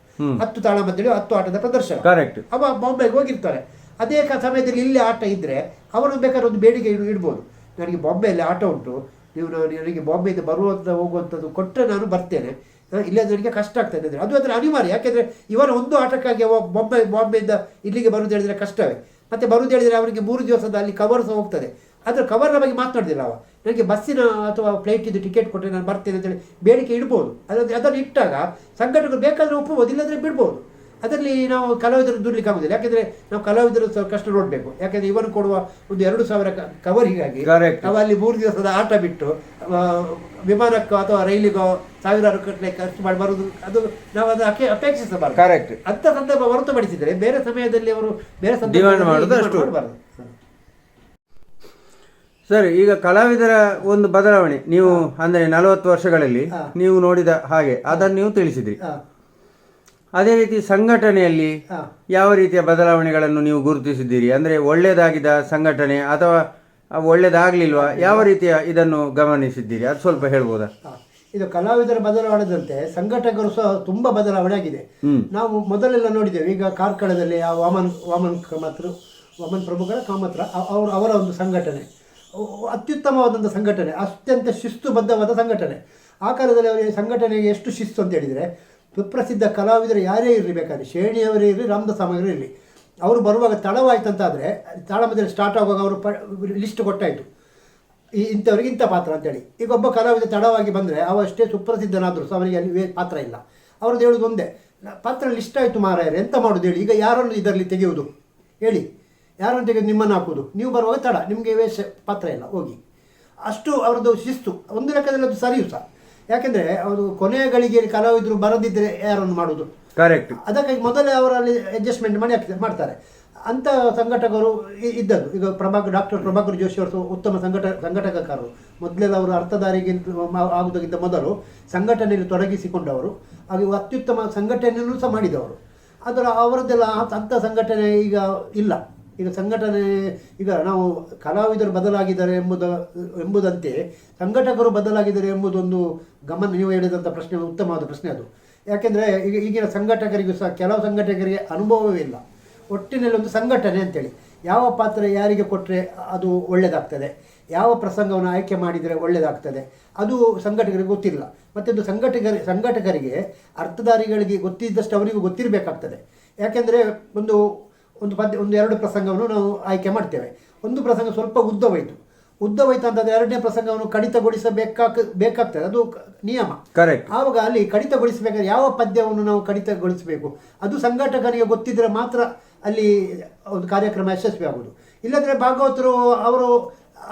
10 ತಾಳಮದ್ದಳೆ 10 ಆಟದ ಪ್ರದರ್ಶನ. ಕರೆಕ್ಟ್. ಅವ ಮುಂಬೈಗೆ ಹೋಗಿರ್ತಾರೆ. ಅದೇ ಸಮಯದಲ್ಲಿ ಇಲ್ಲಿ ಆಟ ಇದ್ದರೆ ಅವರು ಬೇಕಾದ್ರೆ ಒಂದು ಬೇಡಿಕೆ ಇಡ್ಬೋದು, ನನಗೆ ಬಾಂಬೆಯಲ್ಲಿ ಆಟ ಉಂಟು, ನೀವು ನನಗೆ ಬಾಂಬೆಯಿಂದ ಬರುವಂಥ ಹೋಗುವಂಥದ್ದು ಕೊಟ್ಟರೆ ನಾನು ಬರ್ತೇನೆ, ಇಲ್ಲ ನನಗೆ ಕಷ್ಟ ಆಗ್ತದೆ ಅಂದರೆ ಅದು ಅದರ ಅನಿವಾರ್ಯ. ಯಾಕೆಂದರೆ ಇವರ ಒಂದು ಆಟಕ್ಕಾಗಿ ಬಾಂಬೆಯಿಂದ ಇಲ್ಲಿಗೆ ಬರುವುದು ಹೇಳಿದರೆ ಕಷ್ಟವೇ. ಮತ್ತು ಬರುವುದು ಹೇಳಿದರೆ ಅವರಿಗೆ 3 ದಿವಸದ ಅಲ್ಲಿ ಕವರ್ ಸಹ ಹೋಗ್ತದೆ. ಅದರ ಕವರ್ನ ಬಗ್ಗೆ ಮಾತನಾಡಿದಿಲ್ಲ ಅವ. ನನಗೆ ಬಸ್ಸಿನ ಅಥವಾ ಫ್ಲೈಟಿದ್ದು ಟಿಕೆಟ್ ಕೊಟ್ಟರೆ ನಾನು ಬರ್ತೇನೆ ಅಂತೇಳಿ ಬೇಡಿಕೆ ಇಡ್ಬೋದು. ಅದನ್ನು ಇಟ್ಟಾಗ ಸಂಘಟಕರು ಬೇಕಾದರೆ ಒಪ್ಪಬಹುದು, ಇಲ್ಲದ್ರೆ ಬಿಡ್ಬೋದು. ಅದರಲ್ಲಿ ನಾವು ಕಲಾವಿದರು ದೂರಲಿಕ್ಕೆ ಆಗುದಿಲ್ಲ. ಯಾಕೆಂದರೆ ನಾವು ಕಲಾವಿದರು ಕಷ್ಟ ನೋಡಬೇಕು. ಯಾಕೆಂದರೆ ಇವನು ಕೊಡುವ ಒಂದು 2000 ಕವರಿಗಾಗಿ ನಾವು ಅಲ್ಲಿ 3 ದಿವಸದ ಆಟ ಬಿಟ್ಟು ವಿಮಾನಕ್ಕೋ ಅಥವಾ ರೈಲಿಗೋ ಸಾವಿರಾರು ಗಟ್ಟಲೆ ಖರ್ಚು ಮಾಡಿ ಬರುವುದು, ಅದು ನಾವು ಅದು ಅಪೇಕ್ಷಿಸಬಾರದು. ಕರೆಕ್ಟ್. ಅಂಥ ಸಂದರ್ಭ ಹೊರತುಪಡಿಸಿದರೆ ಬೇರೆ ಸಮಯದಲ್ಲಿ ಅವರು ಬೇರೆ ಮಾಡಬಾರದು. ಸರ್, ಈಗ ಕಲಾವಿದರ ಒಂದು ಬದಲಾವಣೆ ನೀವು ಅಂದರೆ 40 ವರ್ಷಗಳಲ್ಲಿ ನೀವು ನೋಡಿದ ಹಾಗೆ ಅದನ್ನು ನೀವು ತಿಳಿಸಿದ್ರಿ. ಅದೇ ರೀತಿ ಸಂಘಟನೆಯಲ್ಲಿ ಯಾವ ರೀತಿಯ ಬದಲಾವಣೆಗಳನ್ನು ನೀವು ಗುರುತಿಸಿದ್ದೀರಿ? ಅಂದರೆ ಒಳ್ಳೆಯದಾಗಿದ್ದ ಸಂಘಟನೆ ಅಥವಾ ಒಳ್ಳೆಯದಾಗಲಿಲ್ವಾ? ಯಾವ ರೀತಿಯ ಇದನ್ನು ಗಮನಿಸಿದ್ದೀರಿ? ಅದು ಸ್ವಲ್ಪ ಹೇಳ್ಬೋದಾ? ಇದು ಕಲಾವಿದರ ಬದಲಾವಣೆದಂತೆ ಸಂಘಟಕರು ಸಹ ತುಂಬ ಬದಲಾವಣೆ ಆಗಿದೆ. ನಾವು ಮೊದಲೆಲ್ಲ ನೋಡಿದ್ದೇವೆ. ಈಗ ಕಾರ್ಕಳದಲ್ಲಿ ಆ ವಾಮನ್ ಪ್ರಭುಗಳ ಕಾಮತ್ರ ಅವರ ಒಂದು ಸಂಘಟನೆ ಅತ್ಯುತ್ತಮವಾದಂಥ ಸಂಘಟನೆ, ಅತ್ಯಂತ ಶಿಸ್ತುಬದ್ಧವಾದ ಸಂಘಟನೆ. ಆ ಕಾಲದಲ್ಲಿ ಅವರಿಗೆ ಸಂಘಟನೆಗೆ ಎಷ್ಟು ಶಿಸ್ತು ಅಂತ ಹೇಳಿದರೆ, ಸುಪ್ರಸಿದ್ಧ ಕಲಾವಿದರು ಯಾರೇ ಇರಲಿ, ಬೇಕಾದ್ರೆ ಶೇಣಿಯವರೇ ಇರಲಿ, ರಾಮದಾಸ್ ಸಾಮಗರೇ ಇರಲಿ, ಅವರು ಬರುವಾಗ ತಡವಾಯ್ತಂತಾದರೆ ತಾಳಮದ್ದಳೆ ಸ್ಟಾರ್ಟ್ ಆಗುವಾಗ ಅವರು ಲಿಸ್ಟ್ ಕೊಟ್ಟಾಯಿತು, ಇಂಥವ್ರಿಗೆ ಇಂಥ ಪಾತ್ರ ಅಂತೇಳಿ. ಈಗ ಒಬ್ಬ ಕಲಾವಿದ ತಡವಾಗಿ ಬಂದರೆ ಅವಷ್ಟೇ ಸುಪ್ರಸಿದ್ಧನಾದರೂ ಸಹ ಅವರಿಗೆ ಅಲ್ಲಿ ಪಾತ್ರ ಇಲ್ಲ. ಅವ್ರದ್ದು ಹೇಳೋದು ಒಂದೇ, ಪಾತ್ರ ಲಿಸ್ಟ್ ಆಯಿತು ಮಾರಾಯರೆ, ಎಂತ ಮಾಡೋದು ಹೇಳಿ, ಈಗ ಯಾರನ್ನು ಇದರಲ್ಲಿ ತೆಗೆಯುವುದು ಹೇಳಿ, ಯಾರನ್ನು ತೆಗೆದು ನಿಮ್ಮನ್ನು ಹಾಕುವುದು, ನೀವು ಬರುವಾಗ ತಡ, ನಿಮಗೆ ವೇಷ ಪಾತ್ರ ಇಲ್ಲ ಹೋಗಿ. ಅಷ್ಟು ಅವರದ್ದು ಶಿಸ್ತು ಒಂದು ಲೆಕ್ಕದಲ್ಲಿ ಅದು ಸರಿಯೂ ಸಹ. ಯಾಕೆಂದರೆ ಅವರು ಕೊನೆಯ ಗಳಿಗೆಯಲ್ಲಿ ಕಲಾವಿದರು ಬರದಿದ್ದರೆ ಯಾರನ್ನು ಮಾಡೋದು, ಕರೆಕ್ಟ್. ಅದಕ್ಕಾಗಿ ಮೊದಲೇ ಅವರಲ್ಲಿ ಅಡ್ಜಸ್ಟ್ಮೆಂಟ್ ಮಾಡಿ ಮಾಡ್ತಾರೆ. ಅಂಥ ಸಂಘಟಕರು ಇದ್ದದ್ದು. ಈಗ ಡಾಕ್ಟರ್ ಪ್ರಭಾಕರ್ ಜೋಶಿ ಅವರು ಉತ್ತಮ ಸಂಘಟಕಕಾರರು. ಮೊದಲೆಲ್ಲ ಅವರು ಅರ್ಥಧಾರಿಗಿಂತ ಆಗುವುದಕ್ಕಿಂತ ಮೊದಲು ಸಂಘಟನೆಯಲ್ಲಿ ತೊಡಗಿಸಿಕೊಂಡವರು, ಹಾಗೆ ಅತ್ಯುತ್ತಮ ಸಂಘಟನೆಯನ್ನು ಸಹ ಮಾಡಿದವರು. ಅವರದ್ದೆಲ್ಲ ಅಂಥ ಸಂಘಟನೆ ಈಗ ಇಲ್ಲ. ಈಗ ಸಂಘಟನೆ, ಈಗ ನಾವು ಕಲಾವಿದರು ಬದಲಾಗಿದ್ದಾರೆ ಎಂಬುದಂತೆ ಸಂಘಟಕರು ಬದಲಾಗಿದ್ದಾರೆ ಎಂಬುದೊಂದು ಗಮನ, ನೀವು ಹೇಳಿದಂಥ ಪ್ರಶ್ನೆ ಉತ್ತಮವಾದ ಪ್ರಶ್ನೆ ಅದು. ಯಾಕೆಂದರೆ ಈಗಿನ ಸಂಘಟಕರಿಗೂ ಸಹ ಕೆಲವು ಸಂಘಟಕರಿಗೆ ಅನುಭವವೇ ಇಲ್ಲ. ಒಟ್ಟಿನಲ್ಲಿ ಒಂದು ಸಂಘಟನೆ ಅಂತೇಳಿ ಯಾವ ಪಾತ್ರ ಯಾರಿಗೆ ಕೊಟ್ಟರೆ ಅದು ಒಳ್ಳೆಯದಾಗ್ತದೆ, ಯಾವ ಪ್ರಸಂಗವನ್ನು ಆಯ್ಕೆ ಮಾಡಿದರೆ ಒಳ್ಳೆಯದಾಗ್ತದೆ, ಅದು ಸಂಘಟಕರಿಗೆ ಗೊತ್ತಿಲ್ಲ. ಮತ್ತೊಂದು ಸಂಘಟಕರಿಗೆ ಅರ್ಥಧಾರಿಗಳಿಗೆ ಗೊತ್ತಿದ್ದಷ್ಟು ಅವರಿಗೂ ಗೊತ್ತಿರಬೇಕಾಗ್ತದೆ. ಯಾಕೆಂದರೆ ಒಂದು ಎರಡು ಪ್ರಸಂಗವನ್ನು ನಾವು ಆಯ್ಕೆ ಮಾಡ್ತೇವೆ. ಒಂದು ಪ್ರಸಂಗ ಸ್ವಲ್ಪ ಉದ್ದವಾಯಿತು ಅಂತಂದರೆ ಎರಡನೇ ಪ್ರಸಂಗವನ್ನು ಕಡಿತಗೊಳಿಸಬೇಕಾಗ್ತದೆ, ಅದು ನಿಯಮ. ಕರೆಕ್ಟ್. ಆವಾಗ ಅಲ್ಲಿ ಕಡಿತಗೊಳಿಸಬೇಕಾದ್ರೆ ಯಾವ ಪದ್ಯವನ್ನು ನಾವು ಕಡಿತಗೊಳಿಸಬೇಕು ಅದು ಸಂಘಟಕನಿಗೆ ಗೊತ್ತಿದ್ದರೆ ಮಾತ್ರ ಅಲ್ಲಿ ಒಂದು ಕಾರ್ಯಕ್ರಮ ಯಶಸ್ವಿ ಆಗುವುದು. ಇಲ್ಲಂದರೆ ಭಾಗವತರು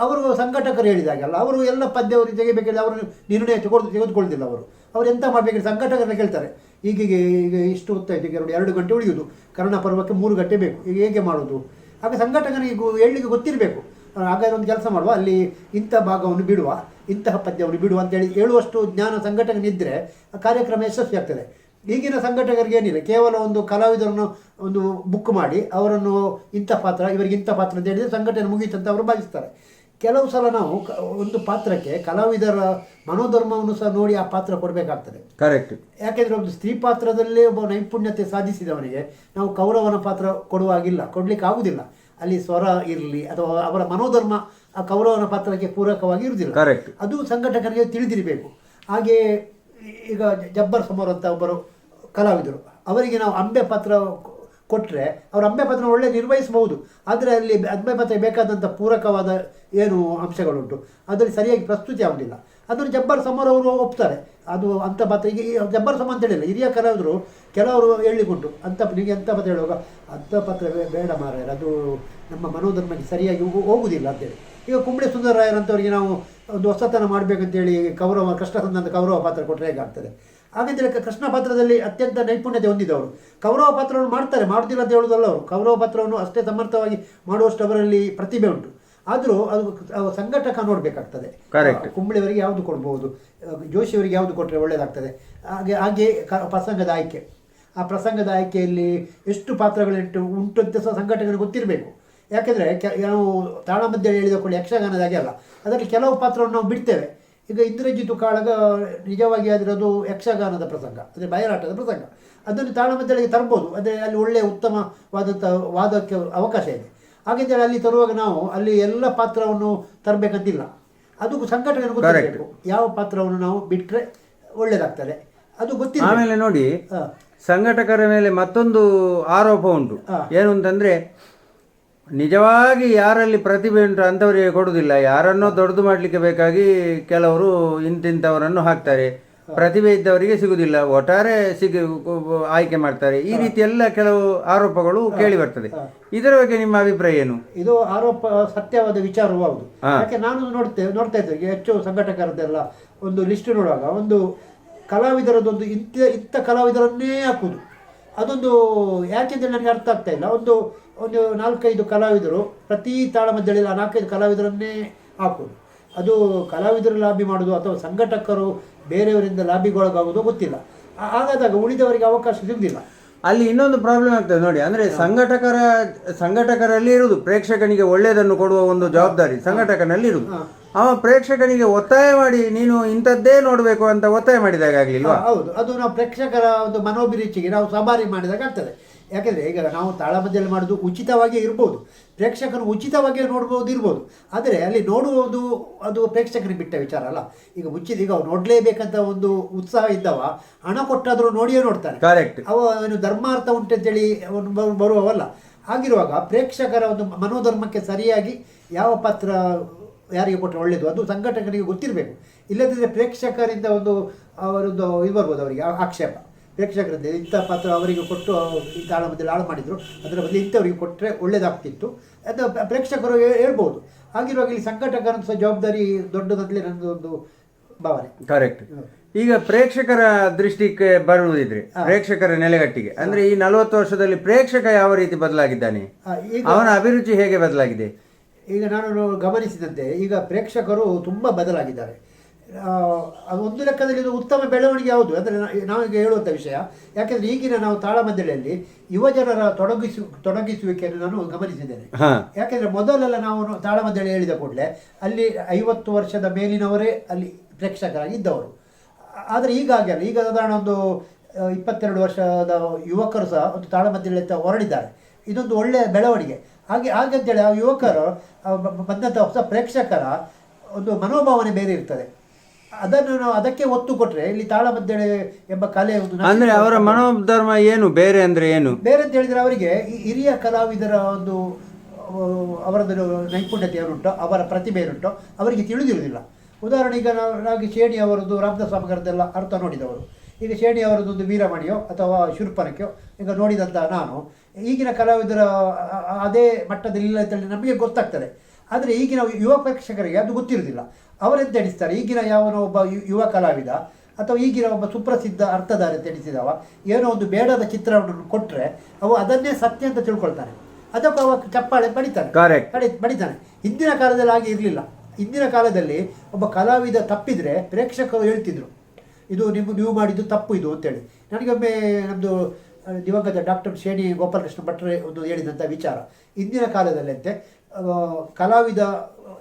ಅವರು ಸಂಘಟಕರು ಹೇಳಿದಾಗಲ್ಲ, ಅವರು ಎಲ್ಲ ಪದ್ಯ ಅವರಿಗೆ ತೆಗಿಬೇಕಾದ್ರೆ ಅವರು ನಿರ್ಣಯ ತೆಗೆದುಕೊಳ್ಳುವುದಿಲ್ಲ. ಅವರು ಎಂತ ಮಾಡಬೇಕಿದ್ರೆ ಸಂಘಟಕರನ್ನ ಕೇಳ್ತಾರೆ, ಈಗ ಇಷ್ಟು ಹೊತ್ತಾಯ್ತು, ಈಗ 2 ಗಂಟೆ ಉಳಿಯುವುದು, ಕರ್ಣ ಪರ್ವಕ್ಕೆ 3 ಗಂಟೆ ಬೇಕು, ಈಗ ಹೇಗೆ ಮಾಡೋದು? ಆಗ ಸಂಘಟಕನಿಗೆ ಹೇಳಲಿಕ್ಕೆ ಗೊತ್ತಿರಬೇಕು. ಹಾಗಾದ್ರೆ ಒಂದು ಕೆಲಸ ಮಾಡುವ, ಅಲ್ಲಿ ಇಂಥ ಭಾಗವನ್ನು ಬಿಡುವ, ಇಂತಹ ಪದ್ಯವನ್ನು ಬಿಡುವ ಅಂತೇಳಿ ಹೇಳುವಷ್ಟು ಜ್ಞಾನ ಸಂಘಟಕನಿದ್ದರೆ ಕಾರ್ಯಕ್ರಮ ಯಶಸ್ವಿ ಆಗ್ತದೆ. ಈಗಿನ ಸಂಘಟಕರಿಗೆ ಏನಿಲ್ಲ, ಕೇವಲ ಒಂದು ಕಲಾವಿದರನ್ನು ಒಂದು ಬುಕ್ ಮಾಡಿ ಅವರನ್ನು ಇಂಥ ಪಾತ್ರ, ಇವರಿಗೆ ಇಂಥ ಪಾತ್ರ ಅಂತ ಹೇಳಿದರೆ ಸಂಘಟನೆ ಮುಗೀತಂತ ಅವರು ಭಾವಿಸ್ತಾರೆ. ಕೆಲವು ಸಲ ನಾವು ಒಂದು ಪಾತ್ರಕ್ಕೆ ಕಲಾವಿದರ ಮನೋಧರ್ಮವನ್ನು ಸಹ ನೋಡಿ ಆ ಪಾತ್ರ ಕೊಡಬೇಕಾಗ್ತದೆ. ಕರೆಕ್ಟ್. ಯಾಕೆಂದರೆ ಒಂದು ಸ್ತ್ರೀ ಪಾತ್ರದಲ್ಲೇ ಒಬ್ಬ ನೈಪುಣ್ಯತೆ ಸಾಧಿಸಿದವನಿಗೆ ನಾವು ಕೌರವನ ಪಾತ್ರ ಕೊಡಲಿಕ್ಕೆ ಆಗುವುದಿಲ್ಲ. ಅಲ್ಲಿ ಸ್ವರ ಇರಲಿ ಅಥವಾ ಅವರ ಮನೋಧರ್ಮ ಆ ಕೌರವನ ಪಾತ್ರಕ್ಕೆ ಪೂರಕವಾಗಿ ಇರುವುದಿಲ್ಲ. ಕರೆಕ್ಟ್. ಅದು ಸಂಘಟಕರಿಗೆ ತಿಳಿದಿರಬೇಕು. ಹಾಗೆ ಈಗ ಜಬ್ಬರ್ ಸಮರ್ ಅಂತ ಒಬ್ಬರು ಕಲಾವಿದರು, ಅವರಿಗೆ ನಾವು ಅಂಬೆ ಪಾತ್ರ ಕೊಟ್ಟರೆ ಅವರು ಅಂಬೆ ಪಾತ್ರ ಒಳ್ಳೆ ನಿರ್ವಹಿಸಬಹುದು. ಆದರೆ ಅಲ್ಲಿ ಅಂಬೆ ಪಾತ್ರ ಬೇಕಾದಂಥ ಪೂರಕವಾದ ಏನು ಅಂಶಗಳುಂಟು ಅದರಲ್ಲಿ ಸರಿಯಾಗಿ ಪ್ರಸ್ತುತಿ ಆಗುವುದಿಲ್ಲ. ಅದನ್ನು ಜಬ್ಬರ್ ಸಮರ್ ಅವರು ಒಪ್ತಾರೆ. ಅದು ಅಂಥ ಪಾತ್ರ ಈಗ ಜಬ್ಬರ್ ಸಮ ಅಂತ ಹೇಳಿಲ್ಲ, ಹಿರಿಯ ಕಲಾವಿದರು ಕೆಲವರು ಹೇಳಿಕೊಟ್ಟು ನಿಮಗೆ ಅಂಥ ಪಾತ್ರ ಹೇಳುವಾಗ ಅಂಥ ಪಾತ್ರ ಬೇಡ ಮಾರಾಯರು, ಅದು ನಮ್ಮ ಮನೋಧರ್ಮಕ್ಕೆ ಸರಿಯಾಗಿ ಹೋಗುವುದಿಲ್ಲ ಅಂತೇಳಿ. ಈಗ ಕುಂಬಳೆ ಸುಂದರರಾಯರಂಥವರಿಗೆ ನಾವು ಒಂದು ಹೊಸತನ ಮಾಡಬೇಕಂತೇಳಿ ಕೃಷ್ಣಸಂದ ಕೌರವ ಪಾತ್ರ ಕೊಟ್ಟರೆ ಹೇಗಾಗ್ತದೆ? ಹಾಗಂತೇಳಿ ಕೃಷ್ಣ ಪಾತ್ರದಲ್ಲಿ ಅತ್ಯಂತ ನೈಪುಣ್ಯತೆ ಹೊಂದಿದವರು ಕೌರವ ಪಾತ್ರವನ್ನು ಮಾಡ್ತಾರೆ, ಮಾಡುವುದಿಲ್ಲ ಅಂತ ಹೇಳುವುದಲ್ಲ. ಅವರು ಕೌರವ ಪಾತ್ರವನ್ನು ಅಷ್ಟೇ ಸಮರ್ಥವಾಗಿ ಮಾಡುವಷ್ಟು ಅವರಲ್ಲಿ ಪ್ರತಿಭೆ ಉಂಟು. ಆದರೂ ಅದು ಸಂಘಟಕ ನೋಡಬೇಕಾಗ್ತದೆ. ಕುಂಬಳೆಯವರಿಗೆ ಯಾವುದು ಕೊಡ್ಬೋದು, ಜೋಶಿಯವರಿಗೆ ಯಾವುದು ಕೊಟ್ಟರೆ ಒಳ್ಳೆಯದಾಗ್ತದೆ. ಹಾಗೆ ಪ್ರಸಂಗದ ಆಯ್ಕೆ, ಆ ಪ್ರಸಂಗದ ಆಯ್ಕೆಯಲ್ಲಿ ಎಷ್ಟು ಉಂಟು ಅಂತ ಸಹ ಸಂಘಟಕರಿಗೆ ಗೊತ್ತಿರಬೇಕು. ಯಾಕೆಂದರೆ ನಾವು ತಾಳ ಮಧ್ಯೆ ಹೇಳಿದ ಕೂಡ ಯಕ್ಷಗಾನದಾಗೆ ಅಲ್ಲ, ಅದರಲ್ಲಿ ಕೆಲವು ಪಾತ್ರವನ್ನು ನಾವು ಬಿಡ್ತೇವೆ. ಈಗ ಇಂದ್ರಜಿತು ಕಾಳಗ ನಿಜವಾಗಿ ಆಗಿರೋದು ಯಕ್ಷಗಾನದ ಪ್ರಸಂಗ, ಅಂದರೆ ಬಯಲಾಟದ ಪ್ರಸಂಗ. ಅದನ್ನು ತಾಳ ಮಧ್ಯೆಗೆ ತರ್ಬೋದು, ಅಂದರೆ ಅಲ್ಲಿ ಒಳ್ಳೆಯ ಉತ್ತಮವಾದಂಥ ವಾದಕ್ಕೆ ಅವಕಾಶ ಇದೆ. ಹಾಗಿದ್ದರೆ ಅಲ್ಲಿ ತರುವಾಗ ನಾವು ಅಲ್ಲಿ ಎಲ್ಲ ಪಾತ್ರವನ್ನು ತರಬೇಕಂತಿಲ್ಲ. ಅದು ಸಂಘಟನೆ ಗೊತ್ತಿರಬೇಕು ಯಾವ ಪಾತ್ರವನ್ನು ನಾವು ಬಿಟ್ಟರೆ ಒಳ್ಳೆಯದಾಗ್ತದೆ, ಅದು ಗೊತ್ತಿಲ್ಲ. ಆಮೇಲೆ ನೋಡಿ, ಸಂಘಟಕರ ಮೇಲೆ ಮತ್ತೊಂದು ಆರೋಪ ಉಂಟು. ಏನು ಅಂತಂದರೆ, ನಿಜವಾಗಿ ಯಾರಲ್ಲಿ ಪ್ರತಿಭೆ ಉಂಟು ಅಂಥವರಿಗೆ ಕೊಡುವುದಿಲ್ಲ. ಯಾರನ್ನೋ ದೊಡ್ಡದು ಮಾಡಲಿಕ್ಕೆ ಬೇಕಾಗಿ ಕೆಲವರು ಇಂತಿಂಥವರನ್ನು ಹಾಕ್ತಾರೆ, ಪ್ರತಿಭೆ ಇದ್ದವರಿಗೆ ಸಿಗುವುದಿಲ್ಲ, ಒಟ್ಟಾರೆ ಆಯ್ಕೆ ಮಾಡ್ತಾರೆ. ಈ ರೀತಿ ಎಲ್ಲ ಕೆಲವು ಆರೋಪಗಳು ಕೇಳಿ ಬರ್ತದೆ. ಇದರ ಬಗ್ಗೆ ನಿಮ್ಮ ಅಭಿಪ್ರಾಯ ಏನು? ಇದು ಆರೋಪ ಸತ್ಯವಾದ ವಿಚಾರವೂ ಹೌದು. ಯಾಕೆ ನಾನು ನೋಡ್ತಾ ಇದ್ದೆ ಹೆಚ್ಚು ಸಂಘಟಕರದ್ದೆಲ್ಲ ಒಂದು ಲಿಸ್ಟ್ ನೋಡುವಾಗ ಒಂದು ಕಲಾವಿದರದೊಂದು ಇಂಥ ಕಲಾವಿದರನ್ನೇ ಹಾಕುವುದು, ಅದೊಂದು ಯಾಕೆಂದರೆ ನನಗೆ ಅರ್ಥ ಆಗ್ತಾ ಇಲ್ಲ. ಒಂದು 4-5 ಕಲಾವಿದರು ಪ್ರತಿ ತಾಳ ಮಧ್ಯದಲ್ಲಿ 4-5 ಕಲಾವಿದರನ್ನೇ ಹಾಕುವುದು, ಅದು ಕಲಾವಿದರು ಲಾಬಿ ಮಾಡೋದು ಅಥವಾ ಸಂಘಟಕರು ಬೇರೆಯವರಿಂದ ಲಾಬಿಗೊಳಗಾಗೋದು ಗೊತ್ತಿಲ್ಲ. ಹಾಗಾದಾಗ ಉಳಿದವರಿಗೆ ಅವಕಾಶ ಸಿಗುವುದಿಲ್ಲ. ಅಲ್ಲಿ ಇನ್ನೊಂದು ಪ್ರಾಬ್ಲಮ್ ಆಗ್ತದೆ ನೋಡಿ, ಅಂದರೆ ಸಂಘಟಕರಲ್ಲಿ ಇರುವುದು ಪ್ರೇಕ್ಷಕನಿಗೆ ಒಳ್ಳೆಯದನ್ನು ಕೊಡುವ ಒಂದು ಜವಾಬ್ದಾರಿ ಸಂಘಟಕನಲ್ಲಿ ಇರುವುದು. ಅವ ಪ್ರೇಕ್ಷಕನಿಗೆ ಒತ್ತಾಯ ಮಾಡಿ ನೀನು ಇಂಥದ್ದೇ ನೋಡಬೇಕು ಅಂತ ಒತ್ತಾಯ ಮಾಡಿದಾಗ ಆಗಲಿಲ್ವಾ? ಹೌದು, ಅದು ನಾವು ಪ್ರೇಕ್ಷಕರ ಒಂದು ಮನೋಭಿರುಚಿಗೆ ನಾವು ಸವಾರಿ ಮಾಡಿದಾಗ ಆಗ್ತದೆ. ಯಾಕೆಂದರೆ ಈಗ ನಾವು ತಾಳಮದ್ದಲೆ ಮಾಡೋದು ಉಚಿತವಾಗಿ ಇರ್ಬೋದು, ಪ್ರೇಕ್ಷಕರು ಉಚಿತವಾಗಿ ಇರ್ಬೋದು. ಆದರೆ ಅಲ್ಲಿ ನೋಡುವುದು ಅದು ಪ್ರೇಕ್ಷಕರಿಗೆ ಬಿಟ್ಟ ವಿಚಾರ ಅಲ್ಲ. ಈಗ ಈಗ ಅವ್ರು ನೋಡಲೇಬೇಕಂತ ಒಂದು ಉತ್ಸಾಹ ಇದ್ದವ ಹಣ ಕೊಟ್ಟಾದರೂ ನೋಡಿಯೇ ನೋಡ್ತಾನೆ. ಕರೆಕ್ಟ್. ಏನು ಧರ್ಮಾರ್ಥ ಉಂಟಂತೇಳಿ ಬರುವವಲ್ಲ. ಹಾಗಿರುವಾಗ ಪ್ರೇಕ್ಷಕರ ಒಂದು ಮನೋಧರ್ಮಕ್ಕೆ ಸರಿಯಾಗಿ ಯಾವ ಪಾತ್ರ ಯಾರಿಗೆ ಕೊಟ್ಟರೆ ಒಳ್ಳೆಯದು ಅದು ಸಂಘಟಕರಿಗೆ ಗೊತ್ತಿರಬೇಕು. ಇಲ್ಲದಿದ್ದರೆ ಪ್ರೇಕ್ಷಕರಿಂದ ಅವರೊಂದು ಬರ್ಬೋದು, ಅವರಿಗೆ ಆಕ್ಷೇಪ. ಪ್ರೇಕ್ಷಕರದ್ದೇ ಇಂಥ ಪಾತ್ರ ಅವರಿಗೆ ಕೊಟ್ಟು ಈ ತಾಳಮದ್ದಲೆ ಹಾಳು ಮಾಡಿದರು, ಅದರ ಬದಲು ಇಂಥವರಿಗೆ ಕೊಟ್ಟರೆ ಒಳ್ಳೆಯದಾಗ್ತಿತ್ತು ಅದು ಪ್ರೇಕ್ಷಕರು ಹೇಳ್ಬೋದು. ಹಾಗಿರುವಾಗ ಇಲ್ಲಿ ಸಂಘಟಕರ ಜವಾಬ್ದಾರಿ ದೊಡ್ಡದಂತಲೇ ನನ್ನದು ಒಂದು ಭಾವನೆ. ಕರೆಕ್ಟ್. ಈಗ ಪ್ರೇಕ್ಷಕರ ದೃಷ್ಟಿಗೆ ಬರುವುದಿದ್ರೆ, ಪ್ರೇಕ್ಷಕರ ನೆಲೆಗಟ್ಟಿಗೆ ಅಂದ್ರೆ ಈ 40 ವರ್ಷದಲ್ಲಿ ಪ್ರೇಕ್ಷಕ ಯಾವ ರೀತಿ ಬದಲಾಗಿದ್ದಾನೆ, ಅವನ ಅಭಿರುಚಿ ಹೇಗೆ ಬದಲಾಗಿದೆ? ಈಗ ನಾನು ಗಮನಿಸಿದಂತೆ ಈಗ ಪ್ರೇಕ್ಷಕರು ತುಂಬ ಬದಲಾಗಿದ್ದಾರೆ. ಒಂದು ಲೆಕ್ಕದಲ್ಲಿ ಇದು ಉತ್ತಮ ಬೆಳವಣಿಗೆ ಯಾವುದು ಅಂದರೆ ನಾವೀಗ ಹೇಳುವಂಥ ವಿಷಯ. ಯಾಕೆಂದರೆ ಈಗಿನ ನಾವು ತಾಳಮದ್ದಳೆಯಲ್ಲಿ ಯುವಜನರ ತೊಡಗಿಸುವಿಕೆಯನ್ನು ನಾನು ಗಮನಿಸಿದ್ದೇನೆ. ಯಾಕೆಂದರೆ ಮೊದಲೆಲ್ಲ ನಾವು ತಾಳಮದ್ದಳೆ ಹೇಳಿದ ಕೂಡಲೇ ಅಲ್ಲಿ 50 ವರ್ಷದ ಮೇಲಿನವರೇ ಅಲ್ಲಿ ಪ್ರೇಕ್ಷಕರಾಗಿ ಇದ್ದವರು. ಆದರೆ ಈಗ ಆಗಲ್ಲ. ಈಗ ಸಾಧಾರಣ ಒಂದು 22 ವರ್ಷದ ಯುವಕರು ಸಹ ಒಂದು ತಾಳಮದ್ದಳೆ ಹೊರಡಿದ್ದಾರೆ. ಇದೊಂದು ಒಳ್ಳೆಯ ಬೆಳವಣಿಗೆ. ಹಾಗಂತೇಳಿ ಆ ಯುವಕರು ಬಂದಂಥ ಹೊಸ ಪ್ರೇಕ್ಷಕರ ಒಂದು ಮನೋಭಾವನೆ ಬೇರೆ ಇರ್ತದೆ. ಅದನ್ನು ನಾವು ಅದಕ್ಕೆ ಒತ್ತು ಕೊಟ್ಟರೆ ಇಲ್ಲಿ ತಾಳಮದ್ದಳೆ ಎಂಬ ಕಲೆ ಅಂದ್ರೆ ಅವರ ಮನೋಧರ್ಮ ಏನು ಬೇರೆ ಅಂದ್ರೆ ಏನು ಬೇರೆ ಅಂತ ಹೇಳಿದ್ರೆ ಅವರಿಗೆ ಹಿರಿಯ ಕಲಾವಿದರ ಒಂದು ಅವರದ್ದು ನೈಪುಣ್ಯತೆ ಏನುಂಟೋ, ಅವರ ಪ್ರತಿಭೆ ಏನುಂಟೋ ಅವರಿಗೆ ತಿಳಿದಿರುವುದಿಲ್ಲ. ಉದಾಹರಣೆ ಈಗ ನಾವು ಶೇಣಿ ಅವರದ್ದು ರಾಮದಾಸ್ ಸ್ವಾಮಿಗರದ್ದೆಲ್ಲ ಅರ್ಥ ನೋಡಿದವರು. ಈಗ ಶೇಣಿ ಅವರದ್ದೊಂದು ವೀರಮಣಿಯೋ ಅಥವಾ ಶೂರ್ಪನಖೆಯೋ ಈಗ ನೋಡಿದಂಥ ನಾನು ಈಗಿನ ಕಲಾವಿದರ ಅದೇ ಮಟ್ಟದಲ್ಲಿ ಇಲ್ಲ ಅಂತೇಳಿ ನಮಗೆ ಗೊತ್ತಾಗ್ತದೆ. ಆದರೆ ಈಗಿನ ಯುವ ಪ್ರೇಕ್ಷಕರಿಗೆ ಅದು ಗೊತ್ತಿರೋದಿಲ್ಲ. ಅವರೆಂತ ಎಣಿಸ್ತಾರೆ, ಈಗಿನ ಯಾವನೋ ಒಬ್ಬ ಯುವ ಕಲಾವಿದ ಅಥವಾ ಈಗಿನ ಒಬ್ಬ ಸುಪ್ರಸಿದ್ಧ ಅರ್ಥಧಾರಿ ಅಂತ ಎಣಿಸಿದವ ಏನೋ ಒಂದು ಬೇಡದ ಚಿತ್ರವನ್ನು ಕೊಟ್ಟರೆ ಅವು ಅದನ್ನೇ ಸತ್ಯ ಅಂತ ತಿಳ್ಕೊಳ್ತಾನೆ. ಅದಕ್ಕೂ ಅವ ಚಪ್ಪಾಳೆ ಬಡಿತಾನೆ. ಹಿಂದಿನ ಕಾಲದಲ್ಲಿ ಹಾಗೆ ಇರಲಿಲ್ಲ. ಹಿಂದಿನ ಕಾಲದಲ್ಲಿ ಒಬ್ಬ ಕಲಾವಿದ ತಪ್ಪಿದರೆ ಪ್ರೇಕ್ಷಕರು ಹೇಳ್ತಿದ್ರು, ಇದು ನೀವು ಮಾಡಿದ್ದು ತಪ್ಪು ಇದು ಅಂತೇಳಿ. ನನಗೊಮ್ಮೆ ನಮ್ಮದು ದಿವಂಗತ ಡಾಕ್ಟರ್ ಶೇಣಿ ಗೋಪಾಲಕೃಷ್ಣ ಭಟ್ರೆ ಒಂದು ಹೇಳಿದಂಥ ವಿಚಾರ. ಇಂದಿನ ಕಾಲದಲ್ಲಂತೆ ಕಲಾವಿದ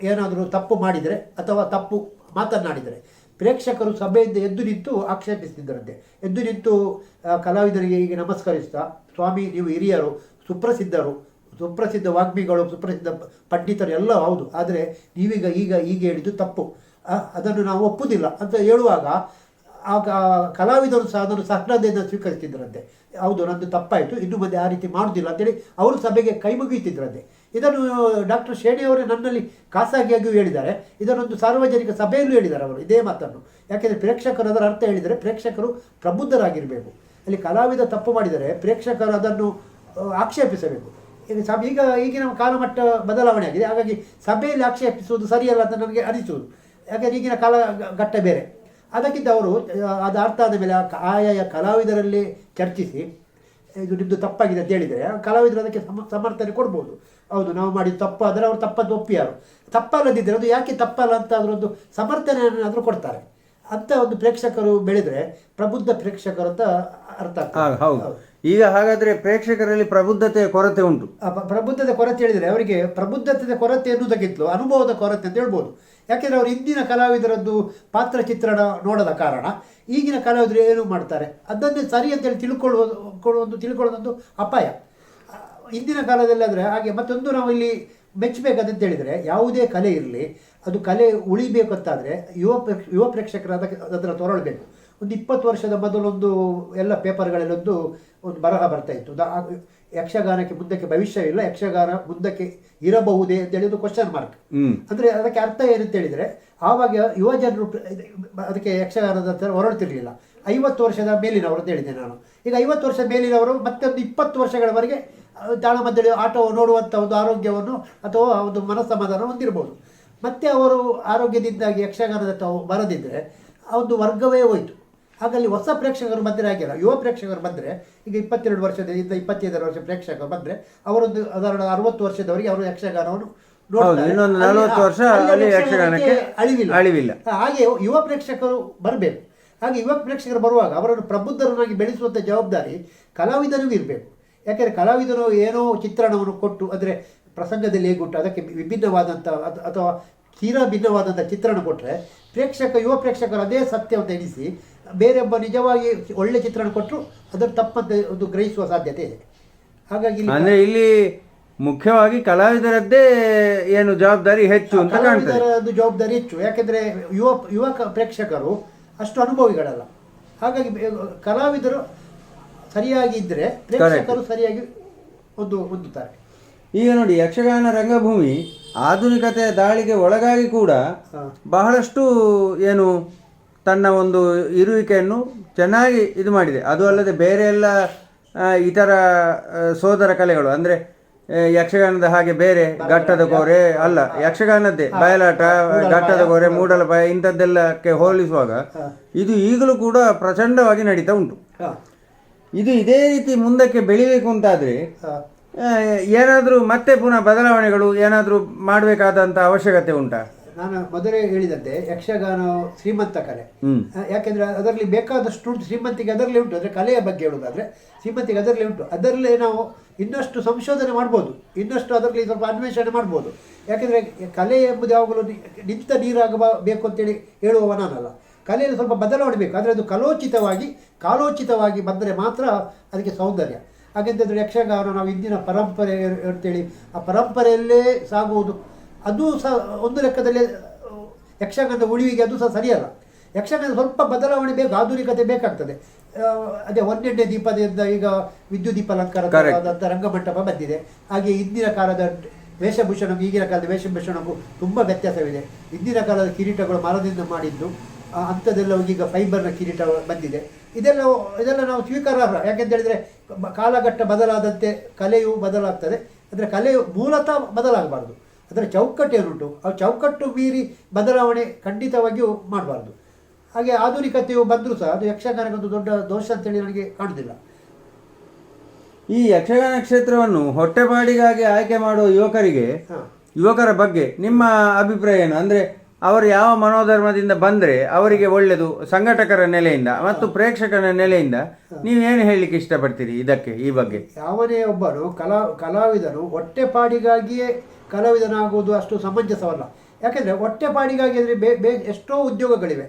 ಏನಾದರೂ ತಪ್ಪು ಮಾಡಿದರೆ ಅಥವಾ ತಪ್ಪು ಮಾತನಾಡಿದರೆ ಪ್ರೇಕ್ಷಕರು ಸಭೆಯಿಂದ ಎದ್ದು ನಿಂತು ಆಕ್ಷೇಪಿಸ್ತಿದ್ದರಂತೆ. ಎದ್ದು ನಿಂತು ಕಲಾವಿದರಿಗೆ ಈಗ ನಮಸ್ಕರಿಸ್ತಾ, ಸ್ವಾಮಿ ನೀವು ಹಿರಿಯರು, ಸುಪ್ರಸಿದ್ಧ ವಾಗ್ಮಿಗಳು, ಸುಪ್ರಸಿದ್ಧ ಪಂಡಿತರು ಎಲ್ಲ ಹೌದು, ಆದರೆ ನೀವೀಗ ಈಗ ಹೇಳಿದ್ದು ತಪ್ಪು, ಅದನ್ನು ನಾವು ಒಪ್ಪುವುದಿಲ್ಲ ಅಂತ ಹೇಳುವಾಗ ಆಗ ಕಲಾವಿದರು ಸಹ ಅದನ್ನು ಸಹೃದಯದಿಂದ ಸ್ವೀಕರಿಸ್ತಿದ್ದರಂತೆ. ಹೌದು, ನಂದು ತಪ್ಪಾಯಿತು, ಇನ್ನು ಮುಂದೆ ಆ ರೀತಿ ಮಾಡುವುದಿಲ್ಲ ಅಂತೇಳಿ ಅವರು ಸಭೆಗೆ ಕೈ ಮುಗಿಯುತ್ತಿದ್ದರಂತೆ. ಇದನ್ನು ಡಾಕ್ಟರ್ ಶೇಣಿಯವರೇ ನನ್ನಲ್ಲಿ ಖಾಸಗಿಯಾಗಿಯೂ ಹೇಳಿದ್ದಾರೆ, ಇದನ್ನೊಂದು ಸಾರ್ವಜನಿಕ ಸಭೆಯಲ್ಲೂ ಹೇಳಿದ್ದಾರೆ ಅವರು ಇದೇ ಮಾತನ್ನು. ಯಾಕೆಂದರೆ ಪ್ರೇಕ್ಷಕರು ಅದರ ಅರ್ಥ ಹೇಳಿದರೆ ಪ್ರೇಕ್ಷಕರು ಪ್ರಬುದ್ಧರಾಗಿರಬೇಕು. ಅಲ್ಲಿ ಕಲಾವಿದ ತಪ್ಪು ಮಾಡಿದರೆ ಪ್ರೇಕ್ಷಕರು ಅದನ್ನು ಆಕ್ಷೇಪಿಸಬೇಕು. ಈಗಿನ ಕಾಲಮಟ್ಟ ಬದಲಾವಣೆ ಆಗಿದೆ. ಹಾಗಾಗಿ ಸಭೆಯಲ್ಲಿ ಆಕ್ಷೇಪಿಸುವುದು ಸರಿಯಲ್ಲ ಅಂತ ನನಗೆ ಅನಿಸುವುದು. ಯಾಕೆಂದರೆ ಈಗಿನ ಕಾಲಘಟ್ಟ ಬೇರೆ. ಅದಕ್ಕಿಂತ ಅವರು ಅದು ಅರ್ಥ ಆದ ಮೇಲೆ ಆಯಾಯ ಕಲಾವಿದರಲ್ಲಿ ಚರ್ಚಿಸಿ ಇದು ನಿಮ್ಮದು ತಪ್ಪಾಗಿದೆ ಅಂತ ಹೇಳಿದರೆ ಕಲಾವಿದರು ಅದಕ್ಕೆ ಸಮರ್ಥನೆ ಕೊಡ್ಬೋದು. ಹೌದು, ನಾವು ಮಾಡಿದ ತಪ್ಪು ಆದರೆ ಅವರು ತಪ್ಪದ್ದು ಒಪ್ಪಿಯಾರು, ತಪ್ಪಲ್ಲದಿದ್ದರೆ ಅದು ಯಾಕೆ ತಪ್ಪಲ್ಲ ಅಂತ ಅದರೊಂದು ಸಮರ್ಥನೆಯನ್ನಾದರೂ ಕೊಡ್ತಾರೆ. ಅಂತ ಒಂದು ಪ್ರೇಕ್ಷಕರು ಬೆಳೆದರೆ ಪ್ರಬುದ್ಧ ಪ್ರೇಕ್ಷಕರು ಅಂತ ಅರ್ಥ ಆಗ್ತದೆ. ಹೌದು. ಈಗ ಹಾಗಾದರೆ ಪ್ರೇಕ್ಷಕರಲ್ಲಿ ಪ್ರಬುದ್ಧತೆಯ ಕೊರತೆ ಉಂಟು. ಪ್ರಬುದ್ಧತೆ ಕೊರತೆ ಹೇಳಿದರೆ ಅವರಿಗೆ ಪ್ರಬುದ್ಧತೆಯ ಕೊರತೆ ಎನ್ನುವುದಕ್ಕಿಂತಲೂ ಅನುಭವದ ಕೊರತೆ ಅಂತ ಹೇಳ್ಬೋದು. ಯಾಕೆಂದರೆ ಅವರು ಹಿಂದಿನ ಕಲಾವಿದರದ್ದು ಪಾತ್ರ ಚಿತ್ರಣ ನೋಡದ ಕಾರಣ ಈಗಿನ ಕಲಾವಿದರು ಏನು ಮಾಡ್ತಾರೆ ಅದನ್ನೇ ಸರಿ ಅಂತೇಳಿ ತಿಳ್ಕೊಳ್ಳೋದೊಂದು ಅಪಾಯ. ಹಿಂದಿನ ಕಾಲದಲ್ಲಿ ಆದರೆ ಹಾಗೆ. ಮತ್ತೊಂದು ನಾವು ಇಲ್ಲಿ ಮೆಚ್ಚಬೇಕಾದಂತ ಹೇಳಿದರೆ ಯಾವುದೇ ಕಲೆ ಇರಲಿ, ಅದು ಕಲೆ ಉಳಿಬೇಕಂತಾದರೆ ಯುವ ಪ್ರೇಕ್ಷಕರು ಅದರ ತೊರಳಬೇಕು. ಒಂದು 20 ವರ್ಷದ ಮೊದಲೊಂದು ಎಲ್ಲ ಪೇಪರ್ಗಳಲ್ಲೊಂದು ಬರಹ ಬರ್ತಾಯಿತ್ತು, ಯಕ್ಷಗಾನಕ್ಕೆ ಮುಂದಕ್ಕೆ ಭವಿಷ್ಯವಿಲ್ಲ, ಯಕ್ಷಗಾನ ಮುಂದಕ್ಕೆ ಇರಬಹುದೇ ಅಂತೇಳಿ ಒಂದು ಕ್ವಶನ್ ಮಾರ್ಕ್. ಅಂದರೆ ಅದಕ್ಕೆ ಅರ್ಥ ಏನಂತ ಹೇಳಿದರೆ ಆವಾಗ ಯುವ ಜನರು ಅದಕ್ಕೆ ಯಕ್ಷಗಾನದ ಹತ್ರ ಹೊರಡ್ತಿರ್ಲಿಲ್ಲ. 50 ವರ್ಷದ ಮೇಲಿನವರು ಅಂತ ಹೇಳಿದೆ ನಾನು. ಈಗ 50 ವರ್ಷದ ಮೇಲಿನವರು ಮತ್ತೊಂದು 20 ವರ್ಷಗಳವರೆಗೆ ತಾಳಮದ್ದಳೆ ಆಟವನ್ನು ನೋಡುವಂಥ ಒಂದು ಆರೋಗ್ಯವನ್ನು ಅಥವಾ ಒಂದು ಮನಸ್ಸಮಾಧಾನ ಹೊಂದಿರ್ಬೋದು. ಮತ್ತೆ ಅವರು ಆರೋಗ್ಯದಿಂದಾಗಿ ಯಕ್ಷಗಾನದ ಬರದಿದ್ದರೆ ಆ ಒಂದು ವರ್ಗವೇ ಹೋಯಿತು. ಹಾಗಾಗಿ ಹೊಸ ಪ್ರೇಕ್ಷಕರು ಬಂದರೆ ಆಗಿಲ್ಲ. ಯುವ ಪ್ರೇಕ್ಷಕರು ಬಂದರೆ ಈಗ 22 ವರ್ಷದಿಂದ 25 ವರ್ಷ ಪ್ರೇಕ್ಷಕರು ಬಂದರೆ ಅವರೊಂದು ಸಾಧಾರಣ 60 ವರ್ಷದವರಿಗೆ ಅವರು ಯಕ್ಷಗಾನವನ್ನು ಅಳಿವಿಲ್ಲ. ಹಾಗೆ ಯುವ ಪ್ರೇಕ್ಷಕರು ಬರಬೇಕು. ಹಾಗೆ ಯುವ ಪ್ರೇಕ್ಷಕರು ಬರುವಾಗ ಅವರನ್ನು ಪ್ರಬುದ್ಧರನ್ನಾಗಿ ಬೆಳೆಸುವಂಥ ಜವಾಬ್ದಾರಿ ಕಲಾವಿದರಿಗೂ ಇರಬೇಕು. ಯಾಕೆಂದರೆ ಕಲಾವಿದರು ಏನೋ ಚಿತ್ರಣವನ್ನು ಕೊಟ್ಟು ಅಂದರೆ ಪ್ರಸಂಗದಲ್ಲಿ ಹೇಗುಂಟು ಅದಕ್ಕೆ ವಿಭಿನ್ನವಾದಂಥ ಅಥವಾ ತೀರಾ ಭಿನ್ನವಾದಂಥ ಚಿತ್ರಣ ಕೊಟ್ಟರೆ ಯುವ ಪ್ರೇಕ್ಷಕರು ಅದೇ ಸತ್ಯ ಅಂತ ಎಣಿಸಿ ಬೇರೊಬ್ಬ ನಿಜವಾಗಿ ಒಳ್ಳೆ ಚಿತ್ರಣ ಕೊಟ್ಟರು ಅದನ್ನು ತಪ್ಪಂತೆ ಒಂದು ಗ್ರಹಿಸುವ ಸಾಧ್ಯತೆ ಇದೆ. ಹಾಗಾಗಿ ಅಂದರೆ ಇಲ್ಲಿ ಮುಖ್ಯವಾಗಿ ಕಲಾವಿದರದ್ದೇ ಏನು ಜವಾಬ್ದಾರಿ ಹೆಚ್ಚು ಅಂತ ಕಾಣ್ತದೆ. ಕಲಾವಿದರದ್ದು ಜವಾಬ್ದಾರಿ ಹೆಚ್ಚು. ಯಾಕೆಂದರೆ ಯುವ ಪ್ರೇಕ್ಷಕರು ಅಷ್ಟು ಅನುಭವಿಗಳಲ್ಲ. ಹಾಗಾಗಿ ಕಲಾವಿದರು ಸರಿಯಾಗಿ ಇದ್ದರೆ ಪ್ರೇಕ್ಷಕರು ಸರಿಯಾಗಿ ಹೊಂದುತ್ತಾರೆ. ಈಗ ನೋಡಿ, ಯಕ್ಷಗಾನ ರಂಗಭೂಮಿ ಆಧುನಿಕತೆಯ ದಾಳಿಗೆ ಒಳಗಾಗಿ ಕೂಡ ಬಹಳಷ್ಟು ಏನು ತನ್ನ ಒಂದು ಇರುವಿಕೆಯನ್ನು ಚೆನ್ನಾಗಿ ಇದು ಮಾಡಿದೆ. ಅದು ಅಲ್ಲದೆ ಬೇರೆ ಎಲ್ಲ ಇತರ ಸೋದರ ಕಲೆಗಳು ಅಂದರೆ ಯಕ್ಷಗಾನದ ಹಾಗೆ ಬೇರೆ ಘಟ್ಟದ ಕೋರೆ ಅಲ್ಲ, ಯಕ್ಷಗಾನದ್ದೇ ಬಯಲಾಟ, ಘಟ್ಟದ ಕೋರೆ, ಮೂಡಲಪಾಯ ಇಂಥದ್ದೆಲ್ಲಕ್ಕೆ ಹೋಲಿಸುವಾಗ ಇದು ಈಗಲೂ ಕೂಡ ಪ್ರಚಂಡವಾಗಿ ನಡೀತಾ ಉಂಟು. ಇದು ಇದೇ ರೀತಿ ಮುಂದಕ್ಕೆ ಬೆಳಿಬೇಕು ಅಂತಾದರೆ ಏನಾದರೂ ಮತ್ತೆ ಪುನಃ ಬದಲಾವಣೆಗಳು ಏನಾದರೂ ಮಾಡಬೇಕಾದಂಥ ಅವಶ್ಯಕತೆ ಉಂಟಾ? ನಾನು ಮೊದಲೇ ಹೇಳಿದಂತೆ ಯಕ್ಷಗಾನ ಶ್ರೀಮಂತ ಕಲೆ. ಯಾಕೆಂದರೆ ಅದರಲ್ಲಿ ಬೇಕಾದಷ್ಟು ಉಂಟು, ಶ್ರೀಮಂತಿಗೆ ಅದರಲ್ಲೇ ಉಂಟು. ಅಂದರೆ ಕಲೆಯ ಬಗ್ಗೆ ಹೇಳೋದಾದರೆ ಶ್ರೀಮಂತಿಗೆ ಅದರಲ್ಲೇ ಉಂಟು. ಅದರಲ್ಲೇ ನಾವು ಇನ್ನಷ್ಟು ಸಂಶೋಧನೆ ಮಾಡ್ಬೋದು, ಇನ್ನಷ್ಟು ಅದರಲ್ಲಿ ಸ್ವಲ್ಪ ಅನ್ವೇಷಣೆ ಮಾಡ್ಬೋದು. ಯಾಕೆಂದರೆ ಕಲೆ ಎಂಬುದು ಯಾವಾಗಲೂ ನಿಂತ ನೀರಾಗಬೇಕು ಅಂತೇಳಿ ಹೇಳುವವ ನಾನಲ್ಲ. ಕಲೆಯಲ್ಲಿ ಸ್ವಲ್ಪ ಬದಲಾವಣೆ ಬೇಕು, ಆದರೆ ಅದು ಕಾಲೋಚಿತವಾಗಿ ಬಂದರೆ ಮಾತ್ರ ಅದಕ್ಕೆ ಸೌಂದರ್ಯ. ಹಾಗೆಂತಂದರೆ ಯಕ್ಷಗಾನ ನಾವು ಇಂದಿನ ಪರಂಪರೆ ಅಂತೇಳಿ ಆ ಪರಂಪರೆಯಲ್ಲೇ ಸಾಗುವುದು, ಅದು ಸಹ ಒಂದು ಲೆಕ್ಕದಲ್ಲಿ ಯಕ್ಷಗಾನದ ಉಳಿವಿಗೆ ಅದು ಸಹ ಸರಿಯಲ್ಲ. ಯಕ್ಷಗಾನ ಸ್ವಲ್ಪ ಬದಲಾವಣೆ ಬೇಕು, ಆಧುನಿಕತೆ ಬೇಕಾಗ್ತದೆ. ಅದೇ 1 ದೀಪದಿಂದ ಈಗ ವಿದ್ಯುತ್ ದೀಪ ಅಲಂಕಾರದಂಥ ರಂಗಮಂಟಪ ಬಂದಿದೆ. ಹಾಗೆ ಇಂದಿನ ಕಾಲದ ವೇಷಭೂಷಣಕ್ಕೂ ಈಗಿನ ಕಾಲದ ವೇಷಭೂಷಣಕ್ಕೂ ತುಂಬ ವ್ಯತ್ಯಾಸವಿದೆ. ಇಂದಿನ ಕಾಲದ ಕಿರೀಟಗಳು ಮರದಿಂದ ಮಾಡಿದ್ದು, ಅಂಥದ್ದೆಲ್ಲ ಈಗ ಫೈಬರ್ನ ಕಿರೀಟ ಬಂದಿದೆ. ಇದೆಲ್ಲ ನಾವು ಸ್ವೀಕಾರಾರ್ಹ. ಯಾಕೆಂತೇಳಿದರೆ ಕಾಲಘಟ್ಟ ಬದಲಾದಂತೆ ಕಲೆಯು ಬದಲಾಗ್ತದೆ. ಅಂದರೆ ಕಲೆಯು ಮೂಲತಃ ಬದಲಾಗಬಾರ್ದು, ಅದರ ಚೌಕಟ್ಟೇನುಂಟು ಆ ಚೌಕಟ್ಟು ಮೀರಿ ಬದಲಾವಣೆ ಖಂಡಿತವಾಗಿಯೂ ಮಾಡಬಾರ್ದು. ಹಾಗೆ ಆಧುನಿಕತೆಯು ಬಂದರೂ ಸಹ ಅದು ಯಕ್ಷಗಾನಕ್ಕೊಂದು ದೊಡ್ಡ ದೋಷ ಅಂತೇಳಿ ನನಗೆ ಕಾಣುವುದಿಲ್ಲ. ಈ ಯಕ್ಷಗಾನ ಕ್ಷೇತ್ರವನ್ನು ಹೊಟ್ಟೆಪಾಡಿಗಾಗಿ ಆಯ್ಕೆ ಮಾಡುವ ಯುವಕರ ಬಗ್ಗೆ ನಿಮ್ಮ ಅಭಿಪ್ರಾಯ ಏನು? ಅಂದರೆ ಅವರು ಯಾವ ಮನೋಧರ್ಮದಿಂದ ಬಂದರೆ ಅವರಿಗೆ ಒಳ್ಳೆಯದು, ಸಂಘಟಕರ ನೆಲೆಯಿಂದ ಮತ್ತು ಪ್ರೇಕ್ಷಕನ ನೆಲೆಯಿಂದ ನೀವೇನು ಹೇಳಲಿಕ್ಕೆ ಇಷ್ಟಪಡ್ತೀರಿ ಈ ಬಗ್ಗೆ? ಯಾವನೇ ಒಬ್ಬನು ಕಲಾವಿದನು ಹೊಟ್ಟೆಪಾಡಿಗಾಗಿಯೇ ಕಲಾವಿದನಾಗುವುದು ಅಷ್ಟು ಸಮಂಜಸವಲ್ಲ. ಯಾಕೆಂದರೆ ಹೊಟ್ಟೆಪಾಡಿಗಾಗಿ ಅಂದರೆ ಎಷ್ಟೋ ಉದ್ಯೋಗಗಳಿವೆ,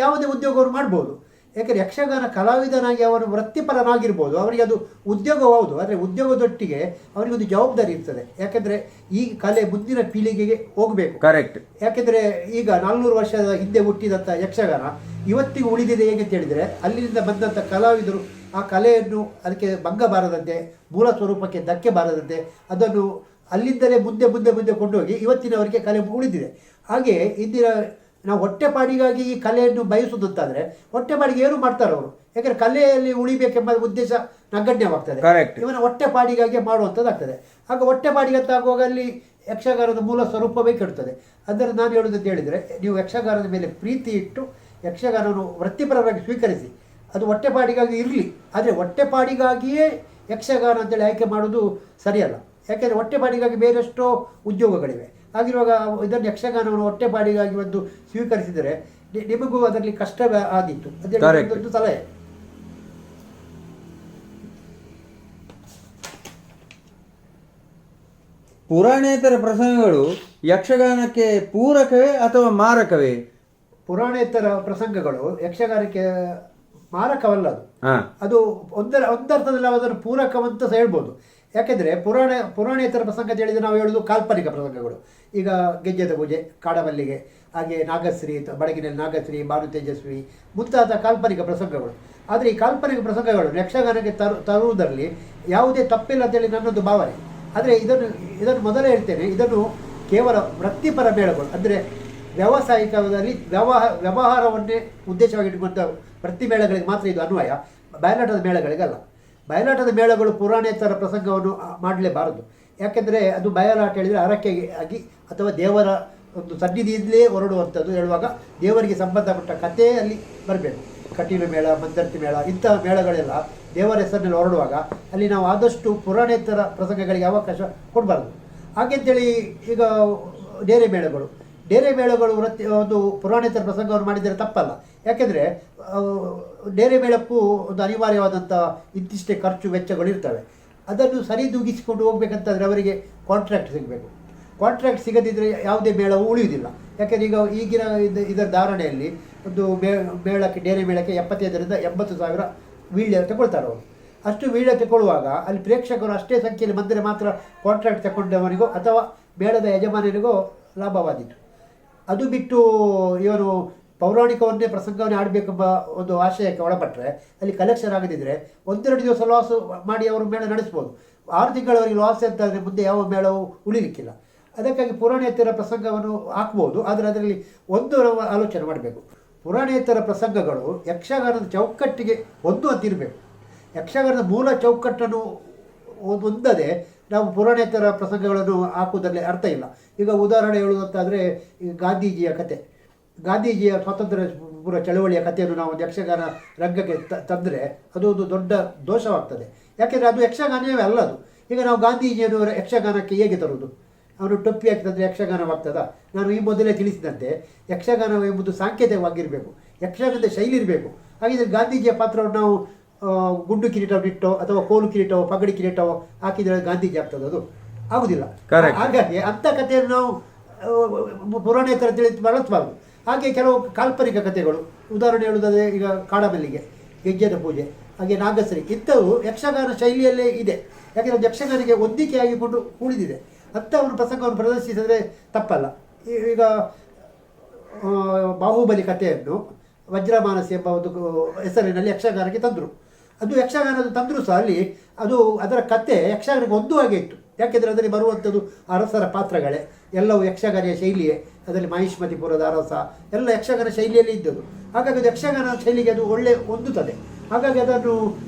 ಯಾವುದೇ ಉದ್ಯೋಗವನ್ನು ಮಾಡ್ಬೋದು. ಯಾಕೆಂದರೆ ಯಕ್ಷಗಾನ ಕಲಾವಿದನಾಗಿ ಅವನು ವೃತ್ತಿಪರನಾಗಿರ್ಬೋದು, ಅವನಿಗೆ ಅದು ಉದ್ಯೋಗವಾವುದು. ಆದರೆ ಉದ್ಯೋಗದೊಟ್ಟಿಗೆ ಅವನಿಗೊಂದು ಜವಾಬ್ದಾರಿ ಇರ್ತದೆ. ಯಾಕೆಂದರೆ ಈ ಕಲೆ ಮುಂದಿನ ಪೀಳಿಗೆಗೆ ಹೋಗಬೇಕು. ಕರೆಕ್ಟ್. ಯಾಕೆಂದರೆ ಈಗ 400 ವರ್ಷದ ಹಿಂದೆ ಹುಟ್ಟಿದಂಥ ಯಕ್ಷಗಾನ ಇವತ್ತಿಗೂ ಉಳಿದಿದೆ. ಹೇಗೆ ಅಂತ ಹೇಳಿದರೆ ಅಲ್ಲಿಂದ ಬಂದಂಥ ಕಲಾವಿದರು ಆ ಕಲೆಯನ್ನು ಅದಕ್ಕೆ ಭಂಗ ಬಾರದಂತೆ, ಮೂಲ ಸ್ವರೂಪಕ್ಕೆ ಧಕ್ಕೆ ಬಾರದಂತೆ ಅದನ್ನು ಅಲ್ಲಿಂದಲೇ ಮುಂದೆ ಕೊಂಡೋಗಿ ಇವತ್ತಿನವರಿಗೆ ಕಲೆ ಉಳಿದಿದೆ. ಹಾಗೆ ಇಂದಿನ ನಾವು ಹೊಟ್ಟೆಪಾಡಿಗಾಗಿ ಈ ಕಲೆಯನ್ನು ಬಯಸುವುದಂತಾದರೆ ಹೊಟ್ಟೆಪಾಡಿಗೆ ಏನು ಮಾಡ್ತಾರೆ ಅವರು? ಯಾಕಂದರೆ ಕಲೆಯಲ್ಲಿ ಉಳಿಬೇಕೆಂಬ ಉದ್ದೇಶ ನಗಣ್ಯವಾಗ್ತದೆ. ಇವನ ಹೊಟ್ಟೆಪಾಡಿಗಾಗಿ ಮಾಡುವಂಥದ್ದಾಗ್ತದೆ. ಆಗ ಹೊಟ್ಟೆಪಾಡಿಗಂತ ಆಗುವಾಗ ಅಲ್ಲಿ ಯಕ್ಷಗಾನದ ಮೂಲ ಸ್ವರೂಪವೇ ಕೆಡುತ್ತದೆ. ಅಂದರೆ ನಾನು ಹೇಳೋದಂತ ಹೇಳಿದರೆ, ನೀವು ಯಕ್ಷಗಾನದ ಮೇಲೆ ಪ್ರೀತಿ ಇಟ್ಟು ಯಕ್ಷಗಾನವನ್ನು ವೃತ್ತಿಪರರಾಗಿ ಸ್ವೀಕರಿಸಿ. ಅದು ಹೊಟ್ಟೆಪಾಡಿಗಾಗಿ ಇರಲಿ, ಆದರೆ ಹೊಟ್ಟೆಪಾಡಿಗಾಗಿಯೇ ಯಕ್ಷಗಾನ ಅಂತೇಳಿ ಆಯ್ಕೆ ಮಾಡೋದು ಸರಿಯಲ್ಲ. ಯಾಕೆಂದರೆ ಹೊಟ್ಟೆಪಾಡಿಗಾಗಿ ಬೇರೆಷ್ಟೋ ಉದ್ಯೋಗಗಳಿವೆ. ಹಾಗಿರುವಾಗ ಇದನ್ನು ಯಕ್ಷಗಾನವನ್ನು ಹೊಟ್ಟೆಪಾಡಿಗಾಗಿ ಒಂದು ಸ್ವೀಕರಿಸಿದರೆ ನಿಮಗೂ ಅದರಲ್ಲಿ ಕಷ್ಟ ಆದೀತು. ಅದೊಂದು ಸಲಹೆ. ಪುರಾಣೇತರ ಪ್ರಸಂಗಗಳು ಯಕ್ಷಗಾನಕ್ಕೆ ಪೂರಕವೇ ಅಥವಾ ಮಾರಕವೇ? ಪುರಾಣೇತರ ಪ್ರಸಂಗಗಳು ಯಕ್ಷಗಾನಕ್ಕೆ ಮಾರಕವಲ್ಲ. ಅದು ಒಂದರ್ಥದಲ್ಲಿ ಅದನ್ನು ಪೂರಕವಂತ ಸಹ ಹೇಳ್ಬೋದು. ಯಾಕೆಂದರೆ ಪುರಾಣೇತರ ಪ್ರಸಂಗ ಅಂತ ಹೇಳಿದರೆ ನಾವು ಹೇಳೋದು ಕಾಲ್ಪನಿಕ ಪ್ರಸಂಗಗಳು. ಈಗ ಗೆಜ್ಜೆದ ಪೂಜೆ, ಕಾಡಮಲ್ಲಿಗೆ, ಹಾಗೆ ನಾಗಶ್ರೀ, ಬಡಗಿನಲ್ಲಿ ನಾಗಶ್ರೀ, ಭಾನು ತೇಜಸ್ವಿ ಮುಂತಾದ ಕಾಲ್ಪನಿಕ ಪ್ರಸಂಗಗಳು. ಆದರೆ ಈ ಕಾಲ್ಪನಿಕ ಪ್ರಸಂಗಗಳು ಯಕ್ಷಗಾನಕ್ಕೆ ತರುವುದರಲ್ಲಿ ಯಾವುದೇ ತಪ್ಪಿಲ್ಲ ಅಂತೇಳಿ ನನ್ನೊಂದು ಭಾವನೆ. ಆದರೆ ಇದನ್ನು ಮೊದಲೇ ಹೇಳ್ತೇನೆ, ಇದನ್ನು ಕೇವಲ ವೃತ್ತಿಪರ ಮೇಳಗಳು, ಅಂದರೆ ವ್ಯಾವಸಾಯಿಕದಲ್ಲಿ ವ್ಯವಹಾರವನ್ನೇ ಉದ್ದೇಶವಾಗಿಟ್ಟುಕೊಂಡ ವೃತ್ತಿ ಮೇಳಗಳಿಗೆ ಮಾತ್ರ ಇದು ಅನ್ವಯ, ಬಯಲಾಟದ ಮೇಳಗಳಿಗಲ್ಲ. ಬಯಲಾಟದ ಮೇಳಗಳು ಪುರಾಣೇತರ ಪ್ರಸಂಗವನ್ನು ಮಾಡಲೇಬಾರದು. ಯಾಕೆಂದರೆ ಅದು ಬಯಲಾಟ ಹೇಳಿದರೆ ಹರಕೆಗೆ ಆಗಿ ಅಥವಾ ದೇವರ ಒಂದು ಸನ್ನಿಧಿಯಿಂದಲೇ ಹೊರಡುವಂಥದ್ದು. ಹೇಳುವಾಗ ದೇವರಿಗೆ ಸಂಬಂಧಪಟ್ಟ ಕಥೆ ಅಲ್ಲಿ ಬರಬೇಕು. ಕಟೀಲು ಮೇಳ, ಮಂದರ್ತಿ ಮೇಳ, ಇಂತಹ ಮೇಳಗಳೆಲ್ಲ ದೇವರ ಹೆಸರಿನಲ್ಲಿ ಹೊರಡುವಾಗ ಅಲ್ಲಿ ನಾವು ಆದಷ್ಟು ಪುರಾಣೇತರ ಪ್ರಸಂಗಗಳಿಗೆ ಅವಕಾಶ ಕೊಡಬಾರ್ದು. ಹಾಗೆಂತೇಳಿ ಈಗ ಡೇರೆ ಮೇಳಗಳು ಒಂದು ಪುರಾಣೇತರ ಪ್ರಸಂಗವನ್ನು ಮಾಡಿದರೆ ತಪ್ಪಲ್ಲ. ಯಾಕೆಂದರೆ ಡೇರೆ ಮೇಳಕ್ಕೂ ಒಂದು ಅನಿವಾರ್ಯವಾದಂಥ ಇಂತಿಷ್ಟೇ ಖರ್ಚು ವೆಚ್ಚಗಳು ಇರ್ತವೆ. ಅದನ್ನು ಸರಿದೂಗಿಸಿಕೊಂಡು ಹೋಗ್ಬೇಕಂತಂದರೆ ಅವರಿಗೆ ಕಾಂಟ್ರಾಕ್ಟ್ ಸಿಗಬೇಕು. ಕಾಂಟ್ರಾಕ್ಟ್ ಸಿಗದಿದ್ದರೆ ಯಾವುದೇ ಮೇಳವು ಉಳಿಯುವುದಿಲ್ಲ. ಯಾಕೆಂದರೆ ಈಗಿನ ಇದರ ಧಾರಣೆಯಲ್ಲಿ ಒಂದು ಮೇಳಕ್ಕೆ, ಡೇರೆ ಮೇಳಕ್ಕೆ 75,000 to 80,000 ವೀಳ್ಯ ತಗೊಳ್ತಾರೆ ಅವರು. ಅಷ್ಟು ವೀಳ್ಯ ತಗೊಳ್ಳುವಾಗ ಅಲ್ಲಿ ಪ್ರೇಕ್ಷಕರು ಅಷ್ಟೇ ಸಂಖ್ಯೆಯಲ್ಲಿ ಬಂದರೆ ಮಾತ್ರ ಕಾಂಟ್ರಾಕ್ಟ್ ತಗೊಂಡವನಿಗೋ ಅಥವಾ ಮೇಳದ ಯಜಮಾನನಿಗೋ ಲಾಭವಾದೀತು. ಅದು ಬಿಟ್ಟು ಇವನು ಪೌರಾಣಿಕವನ್ನೇ ಪ್ರಸಂಗವನ್ನೇ ಆಡಬೇಕೆಂಬ ಒಂದು ಆಶಯಕ್ಕೆ ಒಳಪಟ್ಟರೆ ಅಲ್ಲಿ ಕಲೆಕ್ಷನ್ ಆಗದಿದ್ದರೆ 1-2 ದಿವಸ ಲಾಸ್ ಮಾಡಿ ಅವರು ಮೇಳ ನಡೆಸ್ಬೋದು. 6 ತಿಂಗಳವರೆಗೆ ಲಾಸ್ ಅಂತಂದರೆ ಮುಂದೆ ಯಾವ ಮೇಳವೂ ಉಳಿಲಿಕ್ಕಿಲ್ಲ. ಅದಕ್ಕಾಗಿ ಪುರಾಣೇತರ ಪ್ರಸಂಗವನ್ನು ಹಾಕ್ಬೋದು, ಆದರೆ ಅದರಲ್ಲಿ ಒಂದು ಆಲೋಚನೆ ಮಾಡಬೇಕು. ಪುರಾಣೇತರ ಪ್ರಸಂಗಗಳು ಯಕ್ಷಗಾನದ ಚೌಕಟ್ಟಿಗೆ ಹೊಂದುವಂತಿರಬೇಕು. ಯಕ್ಷಗಾನದ ಮೂಲ ಚೌಕಟ್ಟನ್ನು ಹೊಂದದೆ ನಾವು ಪುರಾಣೇತರ ಪ್ರಸಂಗಗಳನ್ನು ಹಾಕುವುದರಲ್ಲಿ ಅರ್ಥ ಇಲ್ಲ. ಈಗ ಉದಾಹರಣೆ ಹೇಳುವುದಂತಾದರೆ ಈಗ ಗಾಂಧೀಜಿಯ ಕತೆ, ಗಾಂಧೀಜಿಯ ಸ್ವಾತಂತ್ರ್ಯ ಪೂರ್ವ ಚಳವಳಿಯ ಕಥೆಯನ್ನು ನಾವು ಯಕ್ಷಗಾನ ರಂಗಕ್ಕೆ ತಂದರೆ ಅದು ಒಂದು ದೊಡ್ಡ ದೋಷವಾಗ್ತದೆ. ಯಾಕೆಂದರೆ ಅದು ಯಕ್ಷಗಾನವೇ ಅಲ್ಲ ಅದು. ಈಗ ನಾವು ಗಾಂಧೀಜಿಯನ್ನು ಯಕ್ಷಗಾನಕ್ಕೆ ಹೇಗೆ ತರುವುದು? ಅವನು ಟೊಪ್ಪಿ ಹಾಕಿದಂದರೆ ಯಕ್ಷಗಾನವಾಗ್ತದಾ? ನಾನು ಈ ಮೊದಲೇ ತಿಳಿಸಿದಂತೆ ಯಕ್ಷಗಾನ ಎಂಬುದು ಸಾಂಕೇತಿಕವಾಗಿರಬೇಕು, ಯಕ್ಷಗಾನದ ಶೈಲಿ ಇರಬೇಕು. ಹಾಗಿದ್ರೆ ಗಾಂಧೀಜಿಯ ಪಾತ್ರವನ್ನು ನಾವು ಗುಂಡು ಕಿರೀಟವಿಟ್ಟೋ ಅಥವಾ ಕೋಲು ಕಿರೀಟವೋ ಪಗಡಿ ಕಿರೀಟವೋ ಹಾಕಿದರೆ ಗಾಂಧೀಜಿ ಆಗ್ತದೆ? ಅದು ಆಗುದಿಲ್ಲ. ಹಾಗಾಗಿ ಅಂಥ ಕಥೆಯನ್ನು ನಾವು ಪುರಾಣೇತರ ತಿಳಿದು ಬಳಸಬಾರ್ದು. ಹಾಗೆ ಕೆಲವು ಕಾಲ್ಪನಿಕ ಕಥೆಗಳು, ಉದಾಹರಣೆ ಹೇಳುವುದಾದರೆ ಈಗ ಕಾಡಮಲ್ಲಿಗೆ, ಗೆಜ್ಜೆದ ಪೂಜೆ, ಹಾಗೆ ನಾಗಶ್ರೀ, ಇಂಥವು ಯಕ್ಷಗಾನ ಶೈಲಿಯಲ್ಲೇ ಇದೆ. ಯಾಕೆಂದರೆ ಯಕ್ಷಗಾನಿಗೆ ಹೊಂದಿಕೆಯಾಗಿಕೊಂಡು ಉಳಿದಿದೆ. ಅಂಥ ಒಂದು ಪ್ರಸಂಗವನ್ನು ಪ್ರದರ್ಶಿಸಿದರೆ ತಪ್ಪಲ್ಲ. ಈಗ ಬಾಹುಬಲಿ ಕಥೆಯನ್ನು ವಜ್ರಮಾನಸಿ ಎಂಬ ಒಂದು ಹೆಸರಿನಲ್ಲಿ ಯಕ್ಷಗಾನಕ್ಕೆ ತಂದರು. ಅದು ಯಕ್ಷಗಾನದ ತಂದರೂ ಸಹ ಅಲ್ಲಿ ಅದು ಅದರ ಕತೆ ಯಕ್ಷಗಾನಕ್ಕೆ ಒಂದು ಹಾಗೆ ಇತ್ತು. ಯಾಕೆಂದರೆ ಅದರಲ್ಲಿ ಬರುವಂಥದ್ದು ಅರಸರ ಪಾತ್ರಗಳೇ ಎಲ್ಲವೂ ಯಕ್ಷಗಾನ ಶೈಲಿಯೇ. ಅದರಲ್ಲಿ ಮಹಿಷ್ಮತಿಪುರದ ಅರಸ ಎಲ್ಲ ಯಕ್ಷಗಾನ ಶೈಲಿಯಲ್ಲಿ ಇದ್ದದ್ದು. ಹಾಗಾಗಿ ಅದು ಯಕ್ಷಗಾನ ಶೈಲಿಗೆ ಅದು ಒಳ್ಳೆ ಹೊಂದುತ್ತದೆ. ಹಾಗಾಗಿ ಅದನ್ನು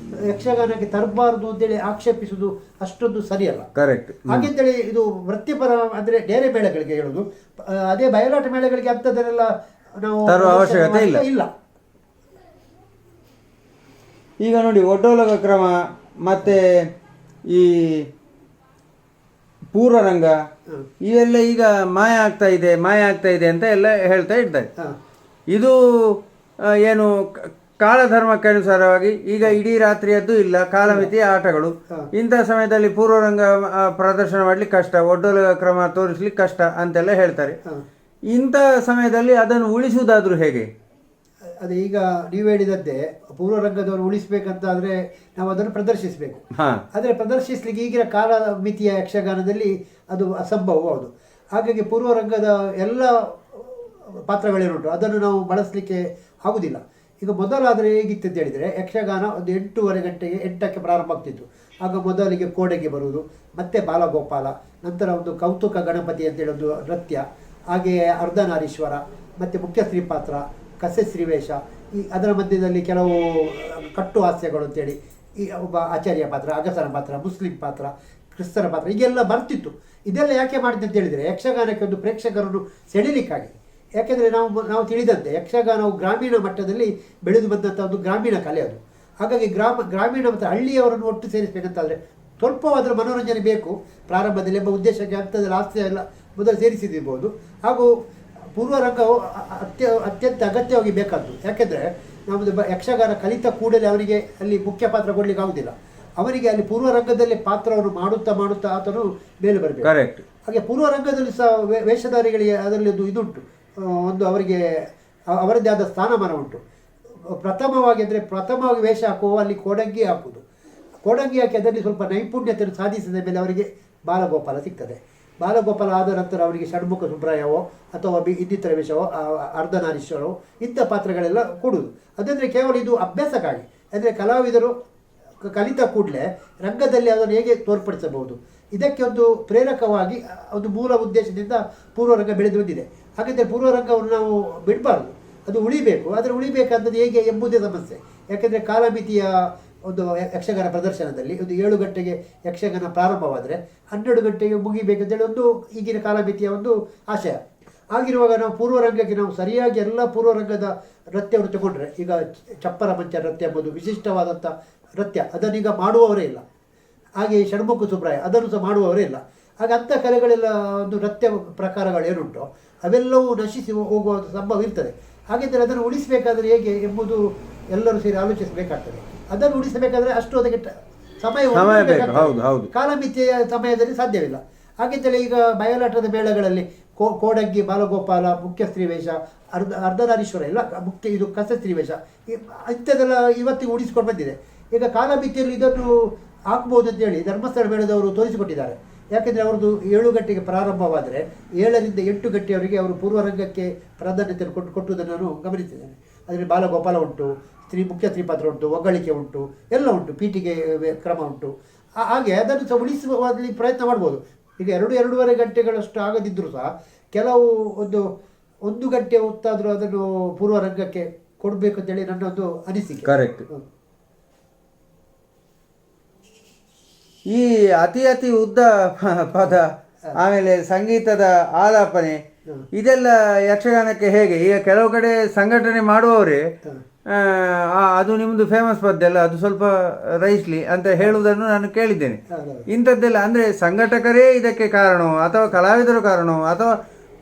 ಯಕ್ಷಗಾನಕ್ಕೆ ತರಬಾರದು ಅಂತೇಳಿ ಆಕ್ಷೇಪಿಸುವುದು ಅಷ್ಟೊಂದು ಸರಿಯಲ್ಲ. ಕರೆಕ್ಟ್. ಹಾಗೆಂತೇಳಿ ಇದು ವೃತ್ತಿಪರ ಅಂದರೆ ಬೇರೆ ಮೇಳಗಳಿಗೆ ಹೇಳೋದು, ಅದೇ ಬಯಲಾಟ ಮೇಳಗಳಿಗೆ ಅಂಥದ್ದನ್ನೆಲ್ಲ ನಾವು ಅವಶ್ಯಕತೆ ಇಲ್ಲ. ಈಗ ನೋಡಿ, ಒಡ್ಡೋಲಗ ಕ್ರಮ ಮತ್ತೆ ಈ ಪೂರ್ವರಂಗ ಇವೆಲ್ಲ ಈಗ ಮಾಯ ಆಗ್ತಾ ಇದೆ ಅಂತ ಎಲ್ಲ ಹೇಳ್ತಾ ಇದ್ದಾರೆ. ಇದು ಏನು ಕಾಲಧರ್ಮಕ್ಕೆ ಅನುಸಾರವಾಗಿ ಈಗ ಇಡೀ ರಾತ್ರಿಯದ್ದು ಇಲ್ಲ, ಕಾಲಮಿತಿಯ ಆಟಗಳು. ಇಂಥ ಸಮಯದಲ್ಲಿ ಪೂರ್ವರಂಗ ಪ್ರದರ್ಶನ ಮಾಡ್ಲಿಕ್ಕೆ ಕಷ್ಟ, ಒಡ್ಡೋಲಗ ಕ್ರಮ ತೋರಿಸ್ಲಿಕ್ಕೆ ಕಷ್ಟ ಅಂತೆಲ್ಲ ಹೇಳ್ತಾರೆ. ಇಂಥ ಸಮಯದಲ್ಲಿ ಅದನ್ನು ಉಳಿಸುವುದಾದ್ರೂ ಹೇಗೆ? ಅದೇ ಈಗ ನೀವು ಹೇಳಿದಂತೆ ಪೂರ್ವರಂಗದವರು ಉಳಿಸ್ಬೇಕಂತ ಆದರೆ ನಾವು ಅದನ್ನು ಪ್ರದರ್ಶಿಸಬೇಕು. ಆದರೆ ಪ್ರದರ್ಶಿಸಲಿಕ್ಕೆ ಈಗಿನ ಕಾಲ ಮಿತಿಯ ಯಕ್ಷಗಾನದಲ್ಲಿ ಅದು ಅಸಂಭವ. ಹೌದು. ಹಾಗಾಗಿ ಪೂರ್ವರಂಗದ ಎಲ್ಲ ಪಾತ್ರಗಳೇನುಂಟು ಅದನ್ನು ನಾವು ಬಳಸಲಿಕ್ಕೆ ಆಗುವುದಿಲ್ಲ. ಈಗ ಮೊದಲಾದರೆ ಹೇಗಿತ್ತು ಅಂತ ಹೇಳಿದರೆ, ಯಕ್ಷಗಾನ ಒಂದು 8:30 ಗಂಟೆಗೆ 8ಕ್ಕೆ ಪ್ರಾರಂಭ ಆಗ್ತಿತ್ತು. ಆಗ ಮೊದಲಿಗೆ ಕೋಡೆಗೆ ಬರುವುದು, ಮತ್ತೆ ಬಾಲಗೋಪಾಲ, ನಂತರ ಒಂದು ಕೌತುಕ ಗಣಪತಿ ಅಂತೇಳಿ ಒಂದು ನೃತ್ಯ, ಹಾಗೆಯೇ ಅರ್ಧನಾರೀಶ್ವರ, ಮತ್ತು ಮುಖ್ಯ ಸ್ತ್ರೀ ಪಾತ್ರ, ಕಸೆ ಶ್ರೀವೇಷ, ಈ ಅದರ ಮಧ್ಯದಲ್ಲಿ ಕೆಲವು ಕಟ್ಟು ಹಾಸ್ಯಗಳು ಅಂತೇಳಿ, ಈ ಒಬ್ಬ ಆಚಾರ್ಯ ಪಾತ್ರ, ಅಗಸರ ಪಾತ್ರ, ಮುಸ್ಲಿಂ ಪಾತ್ರ, ಕ್ರಿಸ್ತರ ಪಾತ್ರ, ಹೀಗೆಲ್ಲ ಬರ್ತಿತ್ತು. ಇದೆಲ್ಲ ಯಾಕೆ ಮಾಡಿದೆ ಅಂತ ಹೇಳಿದರೆ ಯಕ್ಷಗಾನಕ್ಕೆ ಒಂದು ಪ್ರೇಕ್ಷಕರನ್ನು ಸೆಳೀಲಿಕ್ಕಾಗಿ. ಯಾಕೆಂದರೆ ನಾವು ತಿಳಿದಂತೆ ಯಕ್ಷಗಾನವು ಗ್ರಾಮೀಣ ಮಟ್ಟದಲ್ಲಿ ಬೆಳೆದು ಬಂದಂಥ ಒಂದು ಗ್ರಾಮೀಣ ಕಲೆ ಅದು. ಹಾಗಾಗಿ ಗ್ರಾಮೀಣ ಮತ್ತು ಹಳ್ಳಿಯವರನ್ನು ಒಟ್ಟು ಸೇರಿಸಬೇಕಂತಾದರೆ ಸ್ವಲ್ಪವಾದರೂ ಮನೋರಂಜನೆ ಬೇಕು ಪ್ರಾರಂಭದಲ್ಲಿ ಎಂಬ ಉದ್ದೇಶಕ್ಕೆ ಅಂಥದ್ದಲ್ಲಿ ಹಾಸ್ಯ ಎಲ್ಲ ಮೊದಲು ಸೇರಿಸಿದಿರ್ಬೋದು. ಹಾಗೂ ಪೂರ್ವರಂಗವು ಅತ್ಯಂತ ಅಗತ್ಯವಾಗಿ ಬೇಕಾದ್ದು. ಯಾಕೆಂದರೆ ನಮ್ಮದು ಯಕ್ಷಗಾನ ಕಲಿತ ಕೂಡಲೇ ಅವರಿಗೆ ಅಲ್ಲಿ ಮುಖ್ಯ ಪಾತ್ರ ಕೊಡಲಿಕ್ಕೆ ಆಗುವುದಿಲ್ಲ. ಅವರಿಗೆ ಅಲ್ಲಿ ಪೂರ್ವರಂಗದಲ್ಲಿ ಪಾತ್ರವನ್ನು ಮಾಡುತ್ತಾ ಆತನು ಮೇಲೆ ಬರಬೇಕು. ಹಾಗೆ ಪೂರ್ವರಂಗದಲ್ಲಿ ಸಹ ವೇಷಧಾರಿಗಳಿಗೆ ಅದರಲ್ಲಿ ಒಂದು ಇದುಂಟು, ಒಂದು ಅವರಿಗೆ ಅವರದ್ದೇ ಆದ ಸ್ಥಾನಮಾನ ಉಂಟು. ಪ್ರಥಮವಾಗಿ ವೇಷ ಹಾಕುವ ಅಲ್ಲಿ ಕೋಡಂಗಿ ಹಾಕುವುದು. ಕೋಡಂಗಿ ಹಾಕಿ ಅದರಲ್ಲಿ ಸ್ವಲ್ಪ ನೈಪುಣ್ಯತೆಯನ್ನು ಸಾಧಿಸಿದ ಮೇಲೆ ಅವರಿಗೆ ಬಾಲಗೋಪಾಲ ಸಿಗ್ತದೆ. ಬಾಲಗೋಪಾಲ ಆದ ನಂತರ ಅವರಿಗೆ ಷಣ್ಮುಖ ಸುಬ್ರಾಯವೋ ಅಥವಾ ಇನ್ನಿತರ ವೇಷವೋ, ಅರ್ಧನಾರೀಶ್ವರವೋ, ಇಂಥ ಪಾತ್ರಗಳೆಲ್ಲ ಕೊಡುವುದು. ಅದಂದರೆ ಕೇವಲ ಇದು ಅಭ್ಯಾಸಕ್ಕಾಗಿ. ಅಂದರೆ ಕಲಾವಿದರು ಕಲಿತ ಕೂಡಲೇ ರಂಗದಲ್ಲಿ ಅದನ್ನು ಹೇಗೆ ತೋರ್ಪಡಿಸಬಹುದು, ಇದಕ್ಕೆ ಒಂದು ಪ್ರೇರಕವಾಗಿ ಒಂದು ಮೂಲ ಉದ್ದೇಶದಿಂದ ಪೂರ್ವರಂಗ ಬೆಳೆದು ಬಂದಿದೆ. ಹಾಗಾದರೆ ಪೂರ್ವರಂಗವನ್ನು ನಾವು ಬಿಡಬಾರ್ದು, ಅದು ಉಳಿಬೇಕು. ಆದರೆ ಉಳಿಬೇಕಾದದ್ದು ಹೇಗೆ ಎಂಬುದೇ ಸಮಸ್ಯೆ. ಯಾಕೆಂದರೆ ಕಾಲಮಿತಿಯ ಒಂದು ಯಕ್ಷಗಾನ ಪ್ರದರ್ಶನದಲ್ಲಿ ಒಂದು 7 ಗಂಟೆಗೆ ಯಕ್ಷಗಾನ ಪ್ರಾರಂಭವಾದರೆ 12 ಗಂಟೆಗೆ ಮುಗಿಬೇಕಂತೇಳಿ ಒಂದು ಈಗಿನ ಕಾಲಮಿತಿಯ ಒಂದು ಆಶಯ. ಆಗಿರುವಾಗ ನಾವು ಪೂರ್ವರಂಗಕ್ಕೆ ನಾವು ಸರಿಯಾಗಿ ಎಲ್ಲ ಪೂರ್ವರಂಗದ ನೃತ್ಯವನ್ನು ತಗೊಂಡ್ರೆ, ಈಗ ಚಪ್ಪರ ಮಂಚ ನೃತ್ಯ ಎಂಬುದು ವಿಶಿಷ್ಟವಾದಂಥ ನೃತ್ಯ, ಅದನ್ನೀಗ ಮಾಡುವವರೇ ಇಲ್ಲ. ಹಾಗೆ ಷಣ್ಮುಖ ಸುಬ್ರಾಯ ಅದನ್ನು ಸಹ ಮಾಡುವವರೇ ಇಲ್ಲ. ಹಾಗೆ ಅಂಥ ಕಲೆಗಳೆಲ್ಲ ಒಂದು ನೃತ್ಯ ಪ್ರಕಾರಗಳೇನುಂಟು ಅವೆಲ್ಲವೂ ನಶಿಸಿ ಹೋಗುವ ಸಂಭವ ಇರ್ತದೆ. ಹಾಗಿದ್ದರೆ ಅದನ್ನು ಉಳಿಸಬೇಕಾದ್ರೆ ಹೇಗೆ ಎಂಬುದು ಎಲ್ಲರೂ ಸೇರಿ ಆಲೋಚಿಸಬೇಕಾಗ್ತದೆ. ಅದನ್ನು ಉಳಿಸಬೇಕಾದ್ರೆ ಅಷ್ಟು ಅದಕ್ಕೆ ಸಮಯ ಕಾಲಮಿತಿಯ ಸಮಯದಲ್ಲಿ ಸಾಧ್ಯವಿಲ್ಲ. ಹಾಗಿದ್ದರೆ ಈಗ ಬಯಲಾಟದ ಮೇಳಗಳಲ್ಲಿ ಕೋಡಂಗಿ, ಬಾಲಗೋಪಾಲ, ಮುಖ್ಯ ಸ್ತ್ರೀವೇಷ, ಅರ್ಧನಾರೀಶ್ವರ ಇಲ್ಲ ಮುಖ್ಯ, ಇದು ಕಸ ಸ್ತ್ರೀವೇಷ, ಇಂಥದ್ದೆಲ್ಲ ಇವತ್ತಿಗೆ ಉಳಿಸ್ಕೊಂಡು ಬಂದಿದೆ. ಈಗ ಕಾಲಮಿತಿಯಲ್ಲಿ ಇದನ್ನು ಹಾಕ್ಬೋದು ಅಂತೇಳಿ ಧರ್ಮಸ್ಥಳ ಮೇಳದವರು ತೋರಿಸಿಕೊಟ್ಟಿದ್ದಾರೆ. ಯಾಕೆಂದರೆ ಅವ್ರದ್ದು 7 ಗಂಟೆಗೆ ಪ್ರಾರಂಭವಾದರೆ 7ರಿಂದ 8 ಗಂಟೆಯವರೆಗೆ ಅವರು ಪೂರ್ವರಂಗಕ್ಕೆ ಪ್ರಾಧಾನ್ಯತೆಯನ್ನು ಕೊಟ್ಟುವುದನ್ನು ನಾನು ಗಮನಿಸಿದ್ದೇನೆ. ಅದರಲ್ಲಿ ಬಾಲಗೋಪಾಲ ಉಂಟು, ಮುಖ್ಯ ಸ್ತ್ರೀ ಪಾತ್ರ ಉಂಟು, ಒಗ್ಗಳಿಕೆ ಉಂಟು, ಎಲ್ಲ ಉಂಟು, ಪೀಠಿಗೆ ಕ್ರಮ ಉಂಟು. ಹಾಗೆ ಅದನ್ನು ಸಹ ಉಳಿಸುವಲ್ಲಿ ಪ್ರಯತ್ನ ಮಾಡ್ಬೋದು. ಈಗ 2-2.5 ಗಂಟೆಗಳಷ್ಟು ಆಗದಿದ್ದರೂ ಸಹ ಕೆಲವು ಒಂದು 1 ಗಂಟೆ ಹೊತ್ತಾದರೂ ಅದನ್ನು ಪೂರ್ವ ರಂಗಕ್ಕೆ ಕೊಡಬೇಕು ಅಂತೇಳಿ ನನ್ನ ಒಂದು ಅನಿಸಿಕೆ. ಕರೆಕ್ಟ್. ಈ ಅತಿ ಉದ್ದ ಪದ, ಆಮೇಲೆ ಸಂಗೀತದ ಆಲಾಪನೆ, ಇದೆಲ್ಲ ಯಕ್ಷಗಾನಕ್ಕೆ ಹೇಗೆ? ಈಗ ಕೆಲವು ಕಡೆ ಸಂಘಟನೆ ಮಾಡುವವರೇ ಅದು ನಿಮ್ಮದು ಫೇಮಸ್ ಪದ್ದೆಲ್ಲ ಅದು ಸ್ವಲ್ಪ ರೈಸ್ಲಿ ಅಂತ ಹೇಳುವುದನ್ನು ನಾನು ಕೇಳಿದ್ದೇನೆ. ಇಂಥದ್ದೆಲ್ಲ ಅಂದರೆ ಸಂಘಟಕರೇ ಇದಕ್ಕೆ ಕಾರಣವೋ ಅಥವಾ ಕಲಾವಿದರು ಕಾರಣವೋ ಅಥವಾ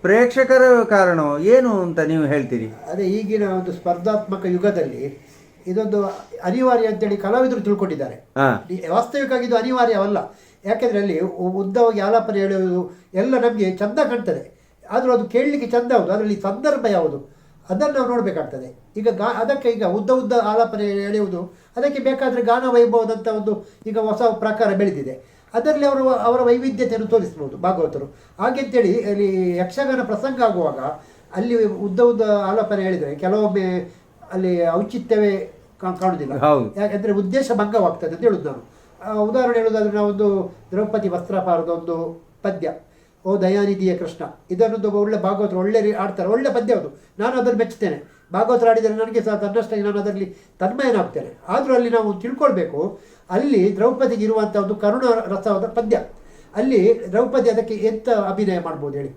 ಪ್ರೇಕ್ಷಕರ ಕಾರಣವೋ ಏನು ಅಂತ ನೀವು ಹೇಳ್ತೀರಿ? ಅದೇ ಈಗಿನ ಒಂದು ಸ್ಪರ್ಧಾತ್ಮಕ ಯುಗದಲ್ಲಿ ಇದೊಂದು ಅನಿವಾರ್ಯ ಅಂತೇಳಿ ಕಲಾವಿದರು ತಿಳ್ಕೊಂಡಿದ್ದಾರೆ. ವಾಸ್ತವಿಕವಾಗಿ ಇದು ಅನಿವಾರ್ಯವಲ್ಲ. ಯಾಕೆಂದರೆ ಅಲ್ಲಿ ಉದ್ದವಾಗಿ ಆಲಾಪನೆ ಹೇಳುವುದು ಎಲ್ಲ ನಮಗೆ ಚಂದ ಕಾಣ್ತದೆ, ಆದರೂ ಅದು ಕೇಳಲಿಕ್ಕೆ ಚಂದ ಹೌದು, ಅದರಲ್ಲಿ ಸಂದರ್ಭ ಯಾವುದು ಅದನ್ನು ನಾವು ನೋಡಬೇಕಾಗ್ತದೆ. ಈಗ ಅದಕ್ಕೆ ಈಗ ಉದ್ದ ಆಲಾಪನೆ ಎಳೆಯುವುದು, ಅದಕ್ಕೆ ಬೇಕಾದರೆ ಗಾನ ವೈಭವದಂಥ ಒಂದು ಈಗ ಹೊಸ ಪ್ರಕಾರ ಬೆಳೆದಿದೆ, ಅದರಲ್ಲಿ ಅವರ ವೈವಿಧ್ಯತೆಯನ್ನು ತೋರಿಸ್ಬೋದು ಭಾಗವತರು. ಹಾಗೆಂತೇಳಿ ಅಲ್ಲಿ ಯಕ್ಷಗಾನ ಪ್ರಸಂಗ ಆಗುವಾಗ ಅಲ್ಲಿ ಉದ್ದ ಆಲಾಪನೆ ಹೇಳಿದರೆ ಕೆಲವೊಮ್ಮೆ ಅಲ್ಲಿ ಔಚಿತ್ಯವೇ ಕಾಣುವುದಿಲ್ಲ. ಯಾಕೆಂದರೆ ಉದ್ದೇಶ ಭಂಗವಾಗ್ತದೆ ಅಂತ ಹೇಳುದು ನಾನು. ಉದಾಹರಣೆ ಹೇಳೋದಾದ್ರೆ ನಾವೊಂದು ದ್ರೌಪದಿ ವಸ್ತ್ರಪಾರದ ಒಂದು ಪದ್ಯ, ಓ ದಯಾನಿಧಿಯ ಕೃಷ್ಣ, ಇದನ್ನೊಂದು ಒಳ್ಳೆ ಭಾಗವತರು ಒಳ್ಳೆ ಆಡ್ತಾರೆ, ಒಳ್ಳೆ ಪದ್ಯ ಅದು, ನಾನು ಅದನ್ನು ಮೆಚ್ಚುತ್ತೇನೆ. ಭಾಗವತರು ಆಡಿದರೆ ನನಗೆ ಸಹ ತನ್ನಷ್ಟಾಗಿ ನಾನು ಅದರಲ್ಲಿ ತನ್ಮಯನಾಗ್ತೇನೆ. ಆದರೂ ಅಲ್ಲಿ ನಾವು ತಿಳ್ಕೊಳ್ಬೇಕು, ಅಲ್ಲಿ ದ್ರೌಪದಿಗೆ ಇರುವಂಥ ಒಂದು ಕರುಣ ರಸವಾದ ಪದ್ಯ, ಅಲ್ಲಿ ದ್ರೌಪದಿ ಅದಕ್ಕೆ ಎಂಥ ಅಭಿನಯ ಮಾಡ್ಬೋದು ಹೇಳಿ.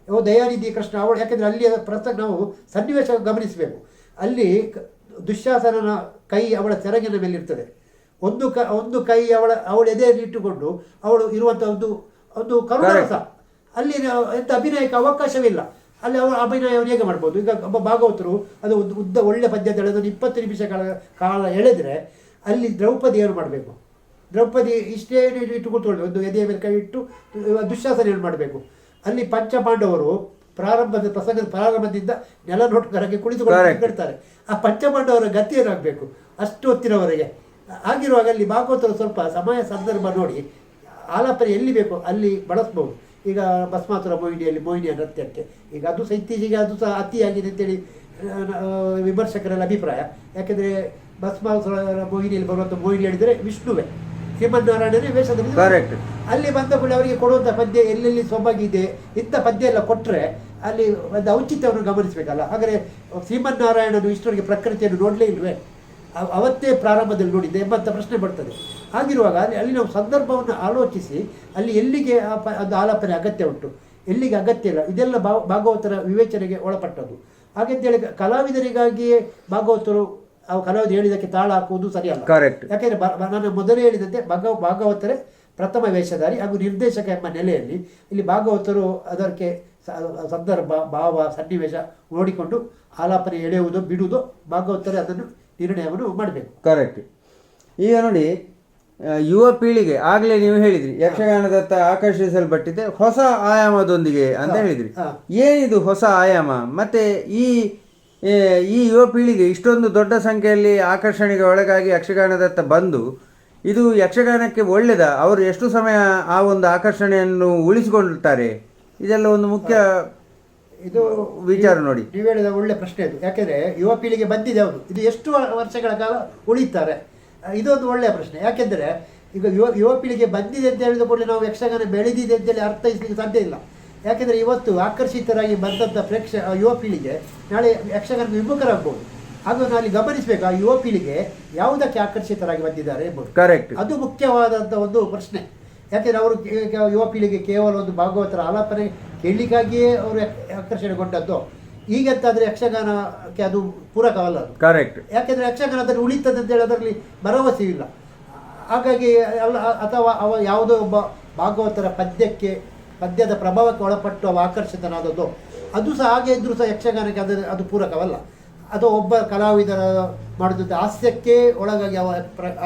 ಓ ದಯಾನಿಧಿ ಕೃಷ್ಣ ಅವಳು, ಯಾಕೆಂದರೆ ಅಲ್ಲಿ ಪ್ರಸಂಗ ನಾವು ಸನ್ನಿವೇಶ ಗಮನಿಸಬೇಕು. ಅಲ್ಲಿ ದುಶ್ಯಾಸನನ ಕೈ ಅವಳ ಸೆರಗಿನ ಮೇಲೆ ಇರ್ತದೆ, ಒಂದು ಕೈ ಅವಳ ಎದೆಯಲ್ಲಿ ಇಟ್ಟುಕೊಂಡು ಅವಳು ಇರುವಂಥ ಒಂದು ಕರುಣರಸ, ಅಲ್ಲಿ ಎಂಥ ಅಭಿನಯಕ್ಕೆ ಅವಕಾಶವಿಲ್ಲ. ಅಲ್ಲಿ ಅವರ ಅಭಿನಯವನ್ನು ಹೇಗೆ ಮಾಡ್ಬೋದು? ಈಗ ಒಬ್ಬ ಭಾಗವತರು ಅದು ಒಂದು ಉದ್ದ ಒಳ್ಳೆ ಪದ್ಯದ ಅದನ್ನು 20 ನಿಮಿಷಗಳ ಕಾಲ ಎಳೆದರೆ ಅಲ್ಲಿ ದ್ರೌಪದಿ ಏನು ಮಾಡಬೇಕು? ದ್ರೌಪದಿ ಇಷ್ಟೇ ಇಟ್ಟುಕೊಳ್ತೊಳ್ಳೆ ಒಂದು ಎದೆಯ ಮೇಲೆ ಕೈ ಇಟ್ಟು ದುಶ್ಯಾಸನ ಏನು ಮಾಡಬೇಕು? ಅಲ್ಲಿ ಪಂಚಪಾಂಡವರು ಪ್ರಾರಂಭದ ಪ್ರಸಂಗದ ಪ್ರಾರಂಭದಿಂದ ನೆಲನೊಟ್ಟಕರಕ್ಕೆ ಕುಳಿತುಕೊಂಡು ಆ ಪಂಚಪಾಂಡವರ ಗತಿ ಏನಾಗಬೇಕು ಅಷ್ಟು ಹೊತ್ತಿನವರೆಗೆ. ಆಗಿರುವಾಗ ಅಲ್ಲಿ ಭಾಗವತರು ಸ್ವಲ್ಪ ಸಮಯ ಸಂದರ್ಭ ನೋಡಿ ಆಲಾಪನೆ ಎಲ್ಲಿ ಬೇಕು ಅಲ್ಲಿ ಬಳಸ್ಬೋದು. ಈಗ ಭಸ್ಮಾಸುರ ಮೋಹಿನಿಯ ನೃತ್ಯಕ್ಕೆ ಈಗ ಅದು ಸಹ ಇತ್ತೀಚೆಗೆ ಅದು ಸಹ ಅತಿಯಾಗಿದೆ ಅಂತೇಳಿ ವಿಮರ್ಶಕರೆಲ್ಲ ಅಭಿಪ್ರಾಯ. ಯಾಕೆಂದರೆ ಭಸ್ಮಾಸುರ ಮೋಹಿನಿಯಲ್ಲಿ ಬರುವಂಥ ಮೋಹಿನಿ ಹೇಳಿದರೆ ವಿಷ್ಣುವೇ, ಶ್ರೀಮನ್ನಾರಾಯಣನೇ ವೇಷದಲ್ಲಿ. ಅಲ್ಲಿ ಬಂದ ಕೂಡ ಅವರಿಗೆ ಕೊಡುವಂಥ ಪದ್ಯ ಎಲ್ಲೆಲ್ಲಿ ಸೊಬಗಿದೆ ಇಂಥ ಪದ್ಯ ಎಲ್ಲ ಕೊಟ್ಟರೆ ಅಲ್ಲಿ ಒಂದು ಔಚಿತ್ಯವನ್ನು ಗಮನಿಸಬೇಕಲ್ಲ. ಹಾಗಾದರೆ ಶ್ರೀಮನ್ನಾರಾಯಣನು ಇಷ್ಟರಿಗೆ ಪ್ರಕೃತಿಯನ್ನು ನೋಡಲೇ ಇಲ್ವೇ? ಅವತ್ತೇ ಪ್ರಾರಂಭದಲ್ಲಿ ನೋಡಿದ್ದೆ ಎಂಬಂಥ ಪ್ರಶ್ನೆ ಬರ್ತದೆ. ಹಾಗಿರುವಾಗ ಅಲ್ಲಿ ನಾವು ಸಂದರ್ಭವನ್ನು ಆಲೋಚಿಸಿ ಅಲ್ಲಿ ಎಲ್ಲಿಗೆ ಅದು ಆಲಾಪನೆ ಅಗತ್ಯ ಉಂಟು, ಎಲ್ಲಿಗೆ ಅಗತ್ಯ ಇಲ್ಲ, ಇದೆಲ್ಲ ಭಾಗವತರ ವಿವೇಚನೆಗೆ ಒಳಪಟ್ಟದ್ದು. ಹಾಗೆಂತೇಳಿ ಕಲಾವಿದರಿಗಾಗಿಯೇ ಭಾಗವತರು ಕಲಾವಿದರು ಹೇಳಿದ್ದಕ್ಕೆ ತಾಳ ಹಾಕುವುದು ಸರಿಯಲ್ಲ. ಯಾಕೆಂದರೆ ನಾನು ಮೊದಲೇ ಹೇಳಿದಂತೆ ಭಾಗವತರೇ ಪ್ರಥಮ ವೇಷಧಾರಿ ಹಾಗೂ ನಿರ್ದೇಶಕ ಎಂಬ ನೆಲೆಯಲ್ಲಿ ಇಲ್ಲಿ ಭಾಗವತರು ಅದಕ್ಕೆ ಸಂದರ್ಭ ಭಾವ ಸನ್ನಿವೇಶ ನೋಡಿಕೊಂಡು ಆಲಾಪನೆ ಎಳೆಯುವುದು ಬಿಡುವುದು ಭಾಗವತರೇ ಅದನ್ನು ನಿರ್ಣಯವನ್ನು ಮಾಡಬೇಕು. ಕರೆಕ್ಟ್. ಈಗ ನೋಡಿ, ಯುವ ಪೀಳಿಗೆ ಆಗಲೇ ನೀವು ಹೇಳಿದ್ರಿ ಯಕ್ಷಗಾನದತ್ತ ಆಕರ್ಷಿಸಲ್ಪಟ್ಟಿದೆ ಹೊಸ ಆಯಾಮದೊಂದಿಗೆ ಅಂತ ಹೇಳಿದ್ರಿ. ಏನಿದು ಹೊಸ ಆಯಾಮ? ಮತ್ತೆ ಈ ಯುವ ಪೀಳಿಗೆ ಇಷ್ಟೊಂದು ದೊಡ್ಡ ಸಂಖ್ಯೆಯಲ್ಲಿ ಆಕರ್ಷಣೆಗೆ ಒಳಗಾಗಿ ಯಕ್ಷಗಾನದತ್ತ ಬಂದು ಇದು ಯಕ್ಷಗಾನಕ್ಕೆ ಒಳ್ಳೆಯದ? ಅವರು ಎಷ್ಟು ಸಮಯ ಆ ಒಂದು ಆಕರ್ಷಣೆಯನ್ನು ಉಳಿಸಿಕೊಳ್ತಾರೆ? ಇದೆಲ್ಲ ಒಂದು ಮುಖ್ಯ ಇದು ವಿಚಾರ ನೋಡಿ. ನೀವು ಹೇಳಿದ ಒಳ್ಳೆ ಪ್ರಶ್ನೆ ಇದು. ಯಾಕೆಂದರೆ ಯುವ ಪೀಳಿಗೆ ಬಂದಿದೆ, ಹೌದು, ಇದು ಎಷ್ಟು ವರ್ಷಗಳ ಕಾಲ ಉಳಿತಾರೆ? ಇದೊಂದು ಒಳ್ಳೆಯ ಪ್ರಶ್ನೆ. ಯಾಕೆಂದರೆ ಈಗ ಯುವ ಪೀಳಿಗೆ ಬಂದಿದೆ ಅಂತ ಹೇಳಿದ ಕೂಡಲೇ ನಾವು ಯಕ್ಷಗಾನ ಬೆಳೆದಿದೆ ಅಂತೇಳಿ ಅರ್ಥೈಸಲಿಕ್ಕೆ ಸಾಧ್ಯ ಇಲ್ಲ. ಯಾಕೆಂದರೆ ಇವತ್ತು ಆಕರ್ಷಿತರಾಗಿ ಬಂದಂಥ ಯುವ ಪೀಳಿಗೆ ನಾಳೆ ಯಕ್ಷಗಾನ ವಿಮುಖರಾಗ್ಬೋದು. ಹಾಗೂ ನಾವು ಅಲ್ಲಿ ಗಮನಿಸಬೇಕು, ಆ ಯುವ ಪೀಳಿಗೆ ಯಾವುದಕ್ಕೆ ಆಕರ್ಷಿತರಾಗಿ ಬಂದಿದ್ದಾರೆ ಎಂಬುದು. ಕರೆಕ್ಟ್. ಅದು ಮುಖ್ಯವಾದಂಥ ಒಂದು ಪ್ರಶ್ನೆ. ಯಾಕೆಂದರೆ ಅವರು ಯುವ ಪೀಳಿಗೆ ಕೇವಲ ಒಂದು ಭಾಗವತರ ಆಲಾಪನೆ ಕೇಳಲಿಕ್ಕಾಗಿಯೇ ಅವರು ಆಕರ್ಷಣೆಗೊಂಡದ್ದು. ಈಗಂತಾದರೆ ಯಕ್ಷಗಾನಕ್ಕೆ ಅದು ಪೂರಕವಲ್ಲ ಅದು. ಕರೆಕ್ಟ್. ಯಾಕೆಂದರೆ ಯಕ್ಷಗಾನ ಅದನ್ನು ಉಳಿತದೆ ಅಂತೇಳಿ ಅದರಲ್ಲಿ ಭರವಸೆ ಇಲ್ಲ. ಹಾಗಾಗಿ ಅಥವಾ ಯಾವುದೋ ಒಬ್ಬ ಭಾಗವತರ ಪದ್ಯದ ಪ್ರಭಾವಕ್ಕೆ ಒಳಪಟ್ಟು ಅವ ಆಕರ್ಷಿತನಾದದ್ದು, ಅದು ಸಹ ಹಾಗೆ ಇದ್ದರೂ ಸಹ ಯಕ್ಷಗಾನಕ್ಕೆ ಅದು ಪೂರಕವಲ್ಲ. ಅದು ಒಬ್ಬ ಕಲಾವಿದರ ಮಾಡಿದಂಥ ಹಾಸ್ಯಕ್ಕೆ ಒಳಗಾಗಿ ಅವ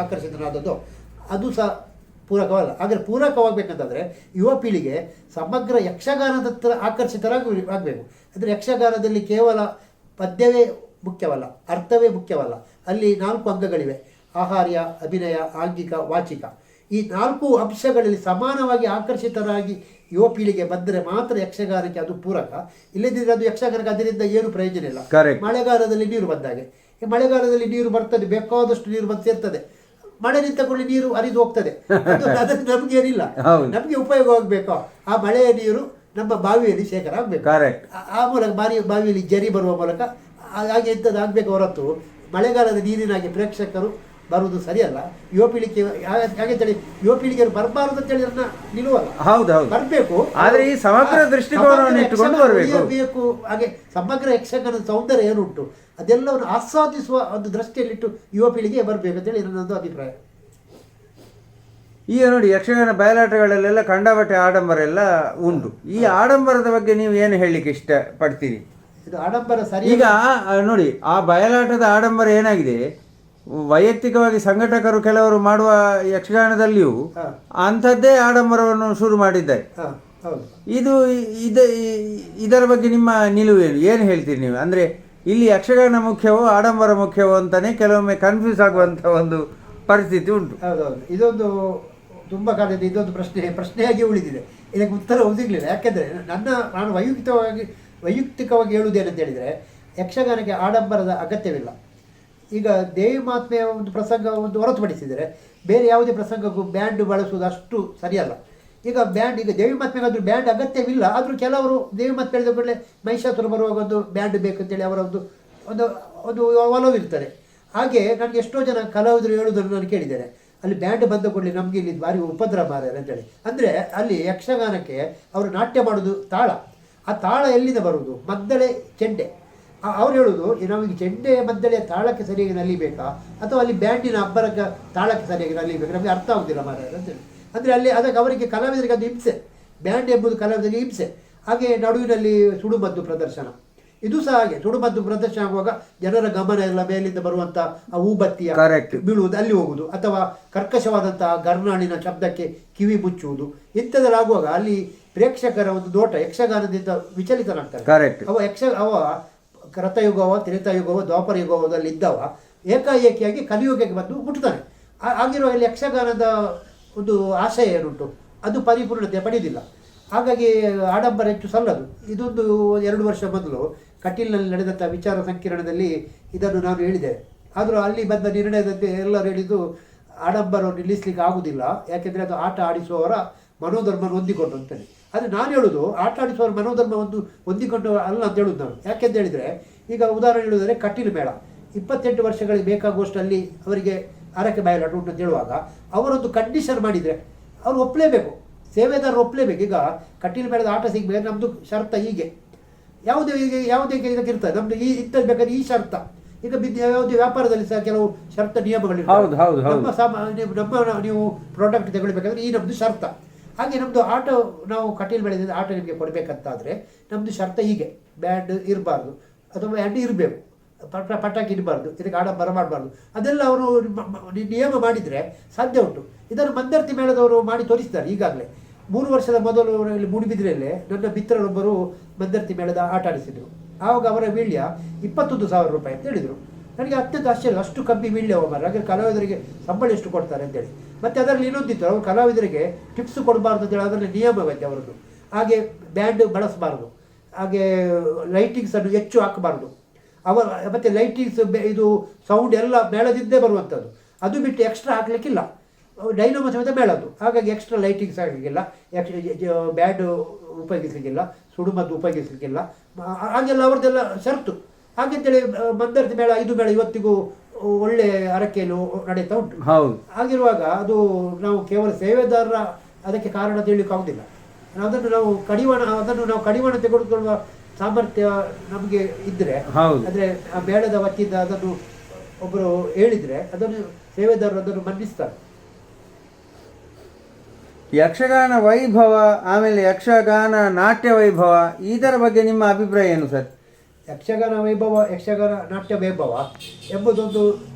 ಆಕರ್ಷಿತನಾದದ್ದು, ಅದು ಸಹ ಪೂರಕವಲ್ಲ. ಹಾಗೆ ಪೂರಕವಾಗಬೇಕಂತಂದರೆ ಯುವ ಪೀಳಿಗೆ ಸಮಗ್ರ ಯಕ್ಷಗಾನದತ್ತ ಆಗಬೇಕು. ಅಂದರೆ ಯಕ್ಷಗಾನದಲ್ಲಿ ಕೇವಲ ಪದ್ಯವೇ ಮುಖ್ಯವಲ್ಲ, ಅರ್ಥವೇ ಮುಖ್ಯವಲ್ಲ. ಅಲ್ಲಿ 4 ಅಂಗಗಳಿವೆ: ಆಹಾರ್ಯ, ಅಭಿನಯ, ಆಂಗಿಕ, ವಾಚಿಕ. ಈ 4 ಅಂಶಗಳಲ್ಲಿ ಸಮಾನವಾಗಿ ಆಕರ್ಷಿತರಾಗಿ ಯುವ ಪೀಳಿಗೆ ಬಂದರೆ ಮಾತ್ರ ಯಕ್ಷಗಾನಕ್ಕೆ ಅದು ಪೂರಕ. ಇಲ್ಲದಿದ್ದರೆ ಅದು ಯಕ್ಷಗಾನಕ್ಕೆ ಅದರಿಂದ ಏನು ಪ್ರಯೋಜನ ಇಲ್ಲ. ಮಳೆಗಾಲದಲ್ಲಿ ನೀರು ಬಂದಾಗೆ, ಈ ಮಳೆಗಾಲದಲ್ಲಿ ನೀರು ಬರ್ತದೆ, ಬೇಕಾದಷ್ಟು ನೀರು ಬಂದು ಸೇರ್ತದೆ. ಮಳೆ ನಿಂತ ಕೂಡಲೇ ನೀರು ಹರಿದು ಹೋಗ್ತದೆ, ಅದಕ್ಕೆ ನಮಗೇನಿಲ್ಲ. ನಮಗೆ ಉಪಯೋಗ ಆಗಬೇಕು ಆ ಮಳೆಯ ನೀರು ನಮ್ಮ ಬಾವಿಯಲ್ಲಿ ಶೇಖರ ಆಗಬೇಕು. ಕರೆಕ್ಟ್. ಆ ಮೂಲಕ ಬಾವಿಯಲ್ಲಿ ಜರಿ ಬರುವ ಮೂಲಕ ಹಾಗೆ ಎಂಥದ್ದು ಆಗಬೇಕು ಹೊರತು ಮಳೆಗಾಲದ ನೀರಿನಾಗಿ ಪ್ರೇಕ್ಷಕರು ಬರುವುದು ಸರಿಯಲ್ಲ. ಯುವ ಪೀಳಿಗೆ ಹಾಗೆಂತೇಳಿ ಯುವ ಪೀಳಿಗೆಯರು ಬರಬಾರದು ಅಂತೇಳಿ ನನ್ನ ನಿಲುವಲ್ಲ. ಹೌದೌದು, ಬರಬೇಕು, ಆದ್ರೆ ಈ ಸಮಗ್ರ ದೃಷ್ಟಿಕೋನವನ್ನು ಇಟ್ಟುಕೊಂಡು ಬರಬೇಕು. ಹಾಗೆ ಸಮಗ್ರ ಯಕ್ಷಗಾನದ ಸೌಂದರ್ಯ ಏನುಂಟು ಅದೆಲ್ಲವನ್ನು ಆಸ್ವಾದಿಸುವ ಒಂದು ದೃಷ್ಟಿಯಲ್ಲಿಟ್ಟು ಯುವ ಪೀಳಿಗೆ ಬರಬೇಕು ಅಂತೇಳಿ ನನ್ನೊಂದು ಅಭಿಪ್ರಾಯ. ಈಗ ನೋಡಿ, ಯಕ್ಷಗಾನ ಬಯಲಾಟಗಳಲ್ಲೆಲ್ಲ ಕಂಡಬಟ್ಟೆ ಆಡಂಬರ ಎಲ್ಲ ಉಂಟು. ಈ ಆಡಂಬರದ ಬಗ್ಗೆ ನೀವು ಏನು ಹೇಳಲಿಕ್ಕೆ ಇಷ್ಟಪಡ್ತೀರಿ? ಇದು ಆಡಂಬರ ಸರಿ. ಈಗ ನೋಡಿ, ಆ ಬಯಲಾಟದ ಆಡಂಬರ ಏನಾಗಿದೆ, ವೈಯಕ್ತಿಕವಾಗಿ ಸಂಘಟಕರು ಕೆಲವರು ಮಾಡುವ ಯಕ್ಷಗಾನದಲ್ಲಿಯೂ ಅಂಥದ್ದೇ ಆಡಂಬರವನ್ನು ಶುರು ಮಾಡಿದ್ದಾರೆ. ಇದರ ಬಗ್ಗೆ ನಿಮ್ಮ ನಿಲುವೇನು, ಏನು ಹೇಳ್ತೀರಿ ನೀವು? ಅಂದರೆ ಇಲ್ಲಿ ಯಕ್ಷಗಾನ ಮುಖ್ಯವೋ ಆಡಂಬರ ಮುಖ್ಯವೋ ಅಂತಾನೆ ಕೆಲವೊಮ್ಮೆ ಕನ್ಫ್ಯೂಸ್ ಆಗುವಂಥ ಒಂದು ಪರಿಸ್ಥಿತಿ ಉಂಟು. ಹೌದೌದು, ಇದೊಂದು ತುಂಬ ಕಾಲದಿಂದ ಇದೊಂದು ಪ್ರಶ್ನೆಯಾಗಿ ಉಳಿದಿದೆ. ಇದಕ್ಕೆ ಉತ್ತರ ಸಿಗಲಿಲ್ಲ. ಯಾಕೆಂದರೆ ನಾನು ವೈಯಕ್ತಿಕವಾಗಿ ಹೇಳುವುದೇನಂತ ಹೇಳಿದರೆ, ಯಕ್ಷಗಾನಕ್ಕೆ ಆಡಂಬರದ ಅಗತ್ಯವಿಲ್ಲ. ಈಗ ದೇವಿ ಮಹಾತ್ಮೆಯ ಒಂದು ಪ್ರಸಂಗ ಒಂದು ಹೊರತುಪಡಿಸಿದರೆ ಬೇರೆ ಯಾವುದೇ ಪ್ರಸಂಗಕ್ಕೂ ಬ್ಯಾಂಡ್ ಬಳಸುವುದು ಅಷ್ಟು ಸರಿಯಲ್ಲ. ಈಗ ದೇವಿ ಮಹಾತ್ಮೆಗಾದರೂ ಬ್ಯಾಂಡ್ ಅಗತ್ಯವಿಲ್ಲ. ಆದರೂ ಕೆಲವರು ದೇವಿ ಮಹಾತ್ಮೆ ಹೇಳಿದ ಕೂಡಲೇ ಮಹಿಷಾಸುರ ಬರುವಾಗ ಒಂದು ಬ್ಯಾಂಡ್ ಬೇಕಂತೇಳಿ ಅವರ ಒಂದು ಒಲವು ಇರ್ತಾರೆ. ಹಾಗೆ ನನಗೆ ಎಷ್ಟೋ ಜನ ಕಲಾವಿದರು ಹೇಳುವುದನ್ನು ನಾನು ಕೇಳಿದ್ದೇನೆ, ಅಲ್ಲಿ ಬ್ಯಾಂಡ್ ಬಂದ ಕೂಡಲೇ ನಮಗೆ ಇಲ್ಲಿ ಭಾರಿ ಉಪದ್ರ ಮಾರ್ಯಾರ ಅಂತೇಳಿ. ಅಂದರೆ ಅಲ್ಲಿ ಯಕ್ಷಗಾನಕ್ಕೆ ಅವರು ನಾಟ್ಯ ಮಾಡೋದು ತಾಳ. ಆ ತಾಳ ಎಲ್ಲಿಂದ ಬರುವುದು? ಮದ್ದಳೆ, ಚೆಂಡೆ. ಅವ್ರು ಹೇಳೋದು, ನಮಗೆ ಚೆಂಡೆ ಮದ್ದಳೆಯ ತಾಳಕ್ಕೆ ಸರಿಯಾಗಿ ನಲಿಬೇಕಾ ಅಥವಾ ಅಲ್ಲಿ ಬ್ಯಾಂಡಿನ ಅಬ್ಬರಕ್ಕೆ ತಾಳಕ್ಕೆ ಸರಿಯಾಗಿ ನಲಿಬೇಕು, ನಮಗೆ ಅರ್ಥ ಆಗುದಿಲ್ಲ ಮಾರ್ಯಾರ ಅಂತೇಳಿ. ಅಂದರೆ ಅಲ್ಲಿ ಅದಕ್ಕೆ ಅವರಿಗೆ ಕಲಾವಿದರಿಗೆ ಅದು ಹಿಂಸೆ. ಬ್ಯಾಂಡ್ ಎಂಬುದು ಕಲಾವಿದರಿಗೆ ಹಿಂಸೆ. ಹಾಗೆ ನಡುವಿನಲ್ಲಿ ಸುಡುಮದ್ದು ಪ್ರದರ್ಶನ, ಇದು ಸಹ ಹಾಗೆ. ಸುಡುಮದ್ದು ಪ್ರದರ್ಶನ ಆಗುವಾಗ ಜನರ ಗಮನ ಎಲ್ಲ ಮೇಲಿಂದ ಬರುವಂಥ ಆ ಹೂಬತ್ತಿಯ ಬೀಳುವುದು, ಅಲ್ಲಿ ಹೋಗುವುದು, ಅಥವಾ ಕರ್ಕಶವಾದಂತಹ ಗರ್ನಾಳಿನ ಶಬ್ದಕ್ಕೆ ಕಿವಿ ಮುಚ್ಚುವುದು, ಇಂಥದ್ದಲ್ಲಾಗುವಾಗ ಅಲ್ಲಿ ಪ್ರೇಕ್ಷಕರ ಒಂದು ನೋಟ ಯಕ್ಷಗಾನದಿಂದ ವಿಚಲಿತನಾಗ್ತಾರೆ. ಅವ ಕೃತಯುಗವ, ತ್ರೇತಾಯುಗವ, ದ್ವಾಪರ ಯುಗದಲ್ಲಿ ಇದ್ದವ ಏಕಾಏಕಿಯಾಗಿ ಕಲಿಯುಗಕ್ಕೆ ಬಂದು ಮುಟ್ತಾನೆ. ಆಗಿರುವ ಇಲ್ಲಿ ಯಕ್ಷಗಾನದ ಒಂದು ಆಶಯ ಏನುಂಟು ಅದು ಪರಿಪೂರ್ಣತೆ ಪಡೆಯುವುದಿಲ್ಲ. ಹಾಗಾಗಿ ಆಡಂಬರ ಹೆಚ್ಚು ಸಲ್ಲದು. ಇದೊಂದು 2 ವರ್ಷ ಮೊದಲು ಕಟೀಲ್ನಲ್ಲಿ ನಡೆದಂಥ ವಿಚಾರ ಸಂಕಿರಣದಲ್ಲಿ ಇದನ್ನು ನಾನು ಹೇಳಿದೆ. ಆದರೂ ಅಲ್ಲಿ ಬಂದ ನಿರ್ಣಯದಂತೆ ಎಲ್ಲರೂ ಹೇಳಿದ್ದು ಆಡಂಬರವನ್ನು ನಿಲ್ಲಿಸಲಿಕ್ಕೆ ಆಗುವುದಿಲ್ಲ, ಯಾಕೆಂದರೆ ಅದು ಆಟ ಆಡಿಸುವವರ ಮನೋಧರ್ಮ ಹೊಂದಿಕೊಂಡು ಅಂತೇಳಿ. ಆದರೆ ನಾನು ಹೇಳೋದು ಆಟ ಆಡಿಸುವವರ ಮನೋಧರ್ಮ ಹೊಂದಿಕೊಂಡು ಅಲ್ಲ ಅಂತ ಹೇಳೋದು ನಾನು. ಯಾಕೆಂತ ಹೇಳಿದರೆ, ಈಗ ಉದಾಹರಣೆ ಹೇಳುವುದಾದರೆ ಕಟೀಲು ಮೇಳ 28 ವರ್ಷಗಳಿಗೆ ಬೇಕಾಗುವಷ್ಟಲ್ಲಿ ಅವರಿಗೆ ಆರಕ್ಕೆ ಬಯಲಾಟ ಉಂಟು ಅಂತ ಹೇಳುವಾಗ ಅವರೊಂದು ಕಂಡೀಷನ್ ಮಾಡಿದರೆ ಅವರು ಒಪ್ಪಲೇಬೇಕು, ಸೇವೆದಾರರು ಒಪ್ಪಲೇಬೇಕು. ಈಗ ಕಟೀಲು ಮೇಳದ ಆಟ ಸಿಗಬೇಕು, ನಮ್ಮದು ಶರ್ತ ಹೀಗೆ, ಯಾವುದೇ ಇದಕ್ಕೆ ಇರ್ತದೆ, ನಮ್ಮದು ಇಂಥದ್ದು ಬೇಕಾದ್ರೆ ಈ ಶರ್ತ. ಈಗ ಯಾವುದೇ ವ್ಯಾಪಾರದಲ್ಲಿ ಸಹ ಕೆಲವು ಶರ್ತ ನಿಯಮಗಳಿರ್ತವೆ. ನಮ್ಮ ನೀವು ಪ್ರಾಡಕ್ಟ್ ತಗೊಳ್ಬೇಕಾದ್ರೆ ಈ ನಮ್ಮದು ಶರ್ತ. ಹಾಗೆ ನಮ್ಮದು ಆಟ, ನಾವು ಕಟೀಲು ಮೇಳದಿಂದ ಆಟ ನಿಮಗೆ ಕೊಡಬೇಕಂತಾದರೆ ನಮ್ಮದು ಶರ್ತ ಹೀಗೆ, ಬ್ಯಾಂಡ್ ಇರಬಾರ್ದು ಅಥವಾ ಬ್ಯಾಂಡ್ ಇರಬೇಕು, ಪಟಾಕಿ ಇರಬಾರ್ದು, ಇದಕ್ಕೆ ಆಡಂಬರ ಮಾಡಬಾರ್ದು, ಅದೆಲ್ಲ ಅವರು ನಿಯಮ ಮಾಡಿದರೆ ಸಾಧ್ಯ ಉಂಟು. ಇದನ್ನು ಮಂದರ್ತಿ ಮೇಳದವರು ಮಾಡಿ ತೋರಿಸಿದ್ದಾರೆ. ಈಗಾಗಲೇ 3 ವರ್ಷದ ಮೊದಲು ಇಲ್ಲಿ ಮೂಡುಬಿದಿರೆಯಲ್ಲೇ ನನ್ನ ಮಿತ್ರರೊಬ್ಬರು ಮಂದರ್ತಿ ಮೇಳದ ಆಟ ಆಡಿಸಿದರು. ಆವಾಗ ಅವರ ವೀಳ್ಯ 21,000 ರೂಪಾಯಿ ಅಂತ ಹೇಳಿದರು. ನನಗೆ ಅತ್ಯಂತ ಆಶ್ಚರ್ಯ, ಅಷ್ಟು ಕಮ್ಮಿ ವೀಳ್ಯ ಹೋಗಾರ, ಹಾಗೆ ಕಲಾವಿದರಿಗೆ ಸಂಬಳ ಎಷ್ಟು ಕೊಡ್ತಾರೆ ಅಂತೇಳಿ. ಮತ್ತು ಅದರಲ್ಲಿ ಇನ್ನೊಂದಿತ್ತು, ಅವರು ಕಲಾವಿದರಿಗೆ ಟಿಪ್ಸ್ ಕೊಡಬಾರ್ದು ಅಂತೇಳಿ ಅದರಲ್ಲಿ ನಿಯಮವಿದೆ ಅವರದ್ದು. ಹಾಗೆ ಬ್ಯಾಂಡ್ ಬಳಸಬಾರ್ದು, ಹಾಗೆ ಲೈಟಿಂಗ್ಸನ್ನು ಹೆಚ್ಚು ಹಾಕಬಾರ್ದು. ಮತ್ತು ಲೈಟಿಂಗ್ಸ್ ಇದು ಸೌಂಡ್ ಎಲ್ಲ ಮೇಳದಿಂದೇ ಬರುವಂಥದ್ದು, ಅದು ಬಿಟ್ಟು ಎಕ್ಸ್ಟ್ರಾ ಹಾಕಲಿಕ್ಕಿಲ್ಲ. ಡೈನಮೋ ಸಮೇತ ಮೇಳದ್ದು, ಹಾಗಾಗಿ ಎಕ್ಸ್ಟ್ರಾ ಲೈಟಿಂಗ್ಸ್ ಆಗಲಿಕ್ಕಿಲ್ಲ, ಬ್ಯಾಂಡ್ ಉಪಯೋಗಿಸಲಿಕ್ಕಿಲ್ಲ, ಸುಡುಮದ್ದು ಉಪಯೋಗಿಸಲಿಕ್ಕಿಲ್ಲ, ಹಾಗೆಲ್ಲ ಅವ್ರದ್ದೆಲ್ಲ ಷರತ್ತು. ಹಾಗೆಂತೇಳಿ ಮಂದರ್ತಿ ಮೇಳ 5 ಮೇಳ ಇವತ್ತಿಗೂ ಒಳ್ಳೆ ಅರಕೆಯಲ್ಲಿ ನಡೀತಾ ಉಂಟು. ಹಾಗಿರುವಾಗ ಅದು ನಾವು ಕೇವಲ ಸೇವೆದಾರರ ಅದಕ್ಕೆ ಕಾರಣ ಅಂತ ಹೇಳಲಿಕ್ಕೆ ಆಗುದಿಲ್ಲ. ಅದನ್ನು ನಾವು ಕಡಿವಾಣ ತೆಗೆದುಕೊಳ್ಳುವ ಸಾಮರ್ಥ್ಯ ನಮಗೆ ಇದ್ದರೆ, ಅಂದರೆ ಆ ಮೇಳದ ವತಿಯಿಂದ ಅದನ್ನು ಒಬ್ಬರು ಹೇಳಿದರೆ ಅದನ್ನು ಸೇವೆದಾರರು ಅದನ್ನು ಮನ್ನಿಸ್ತಾರೆ. ಯಕ್ಷಗಾನ ವೈಭವ, ಆಮೇಲೆ ಯಕ್ಷಗಾನ ನಾಟ್ಯ ವೈಭವ, ಇದರ ಬಗ್ಗೆ ನಿಮ್ಮ ಅಭಿಪ್ರಾಯ ಏನು ಸರ್? ಯಕ್ಷಗಾನ ವೈಭವ, ಯಕ್ಷಗಾನ ನಾಟ್ಯ ವೈಭವ ಎಂಬುದೊಂದು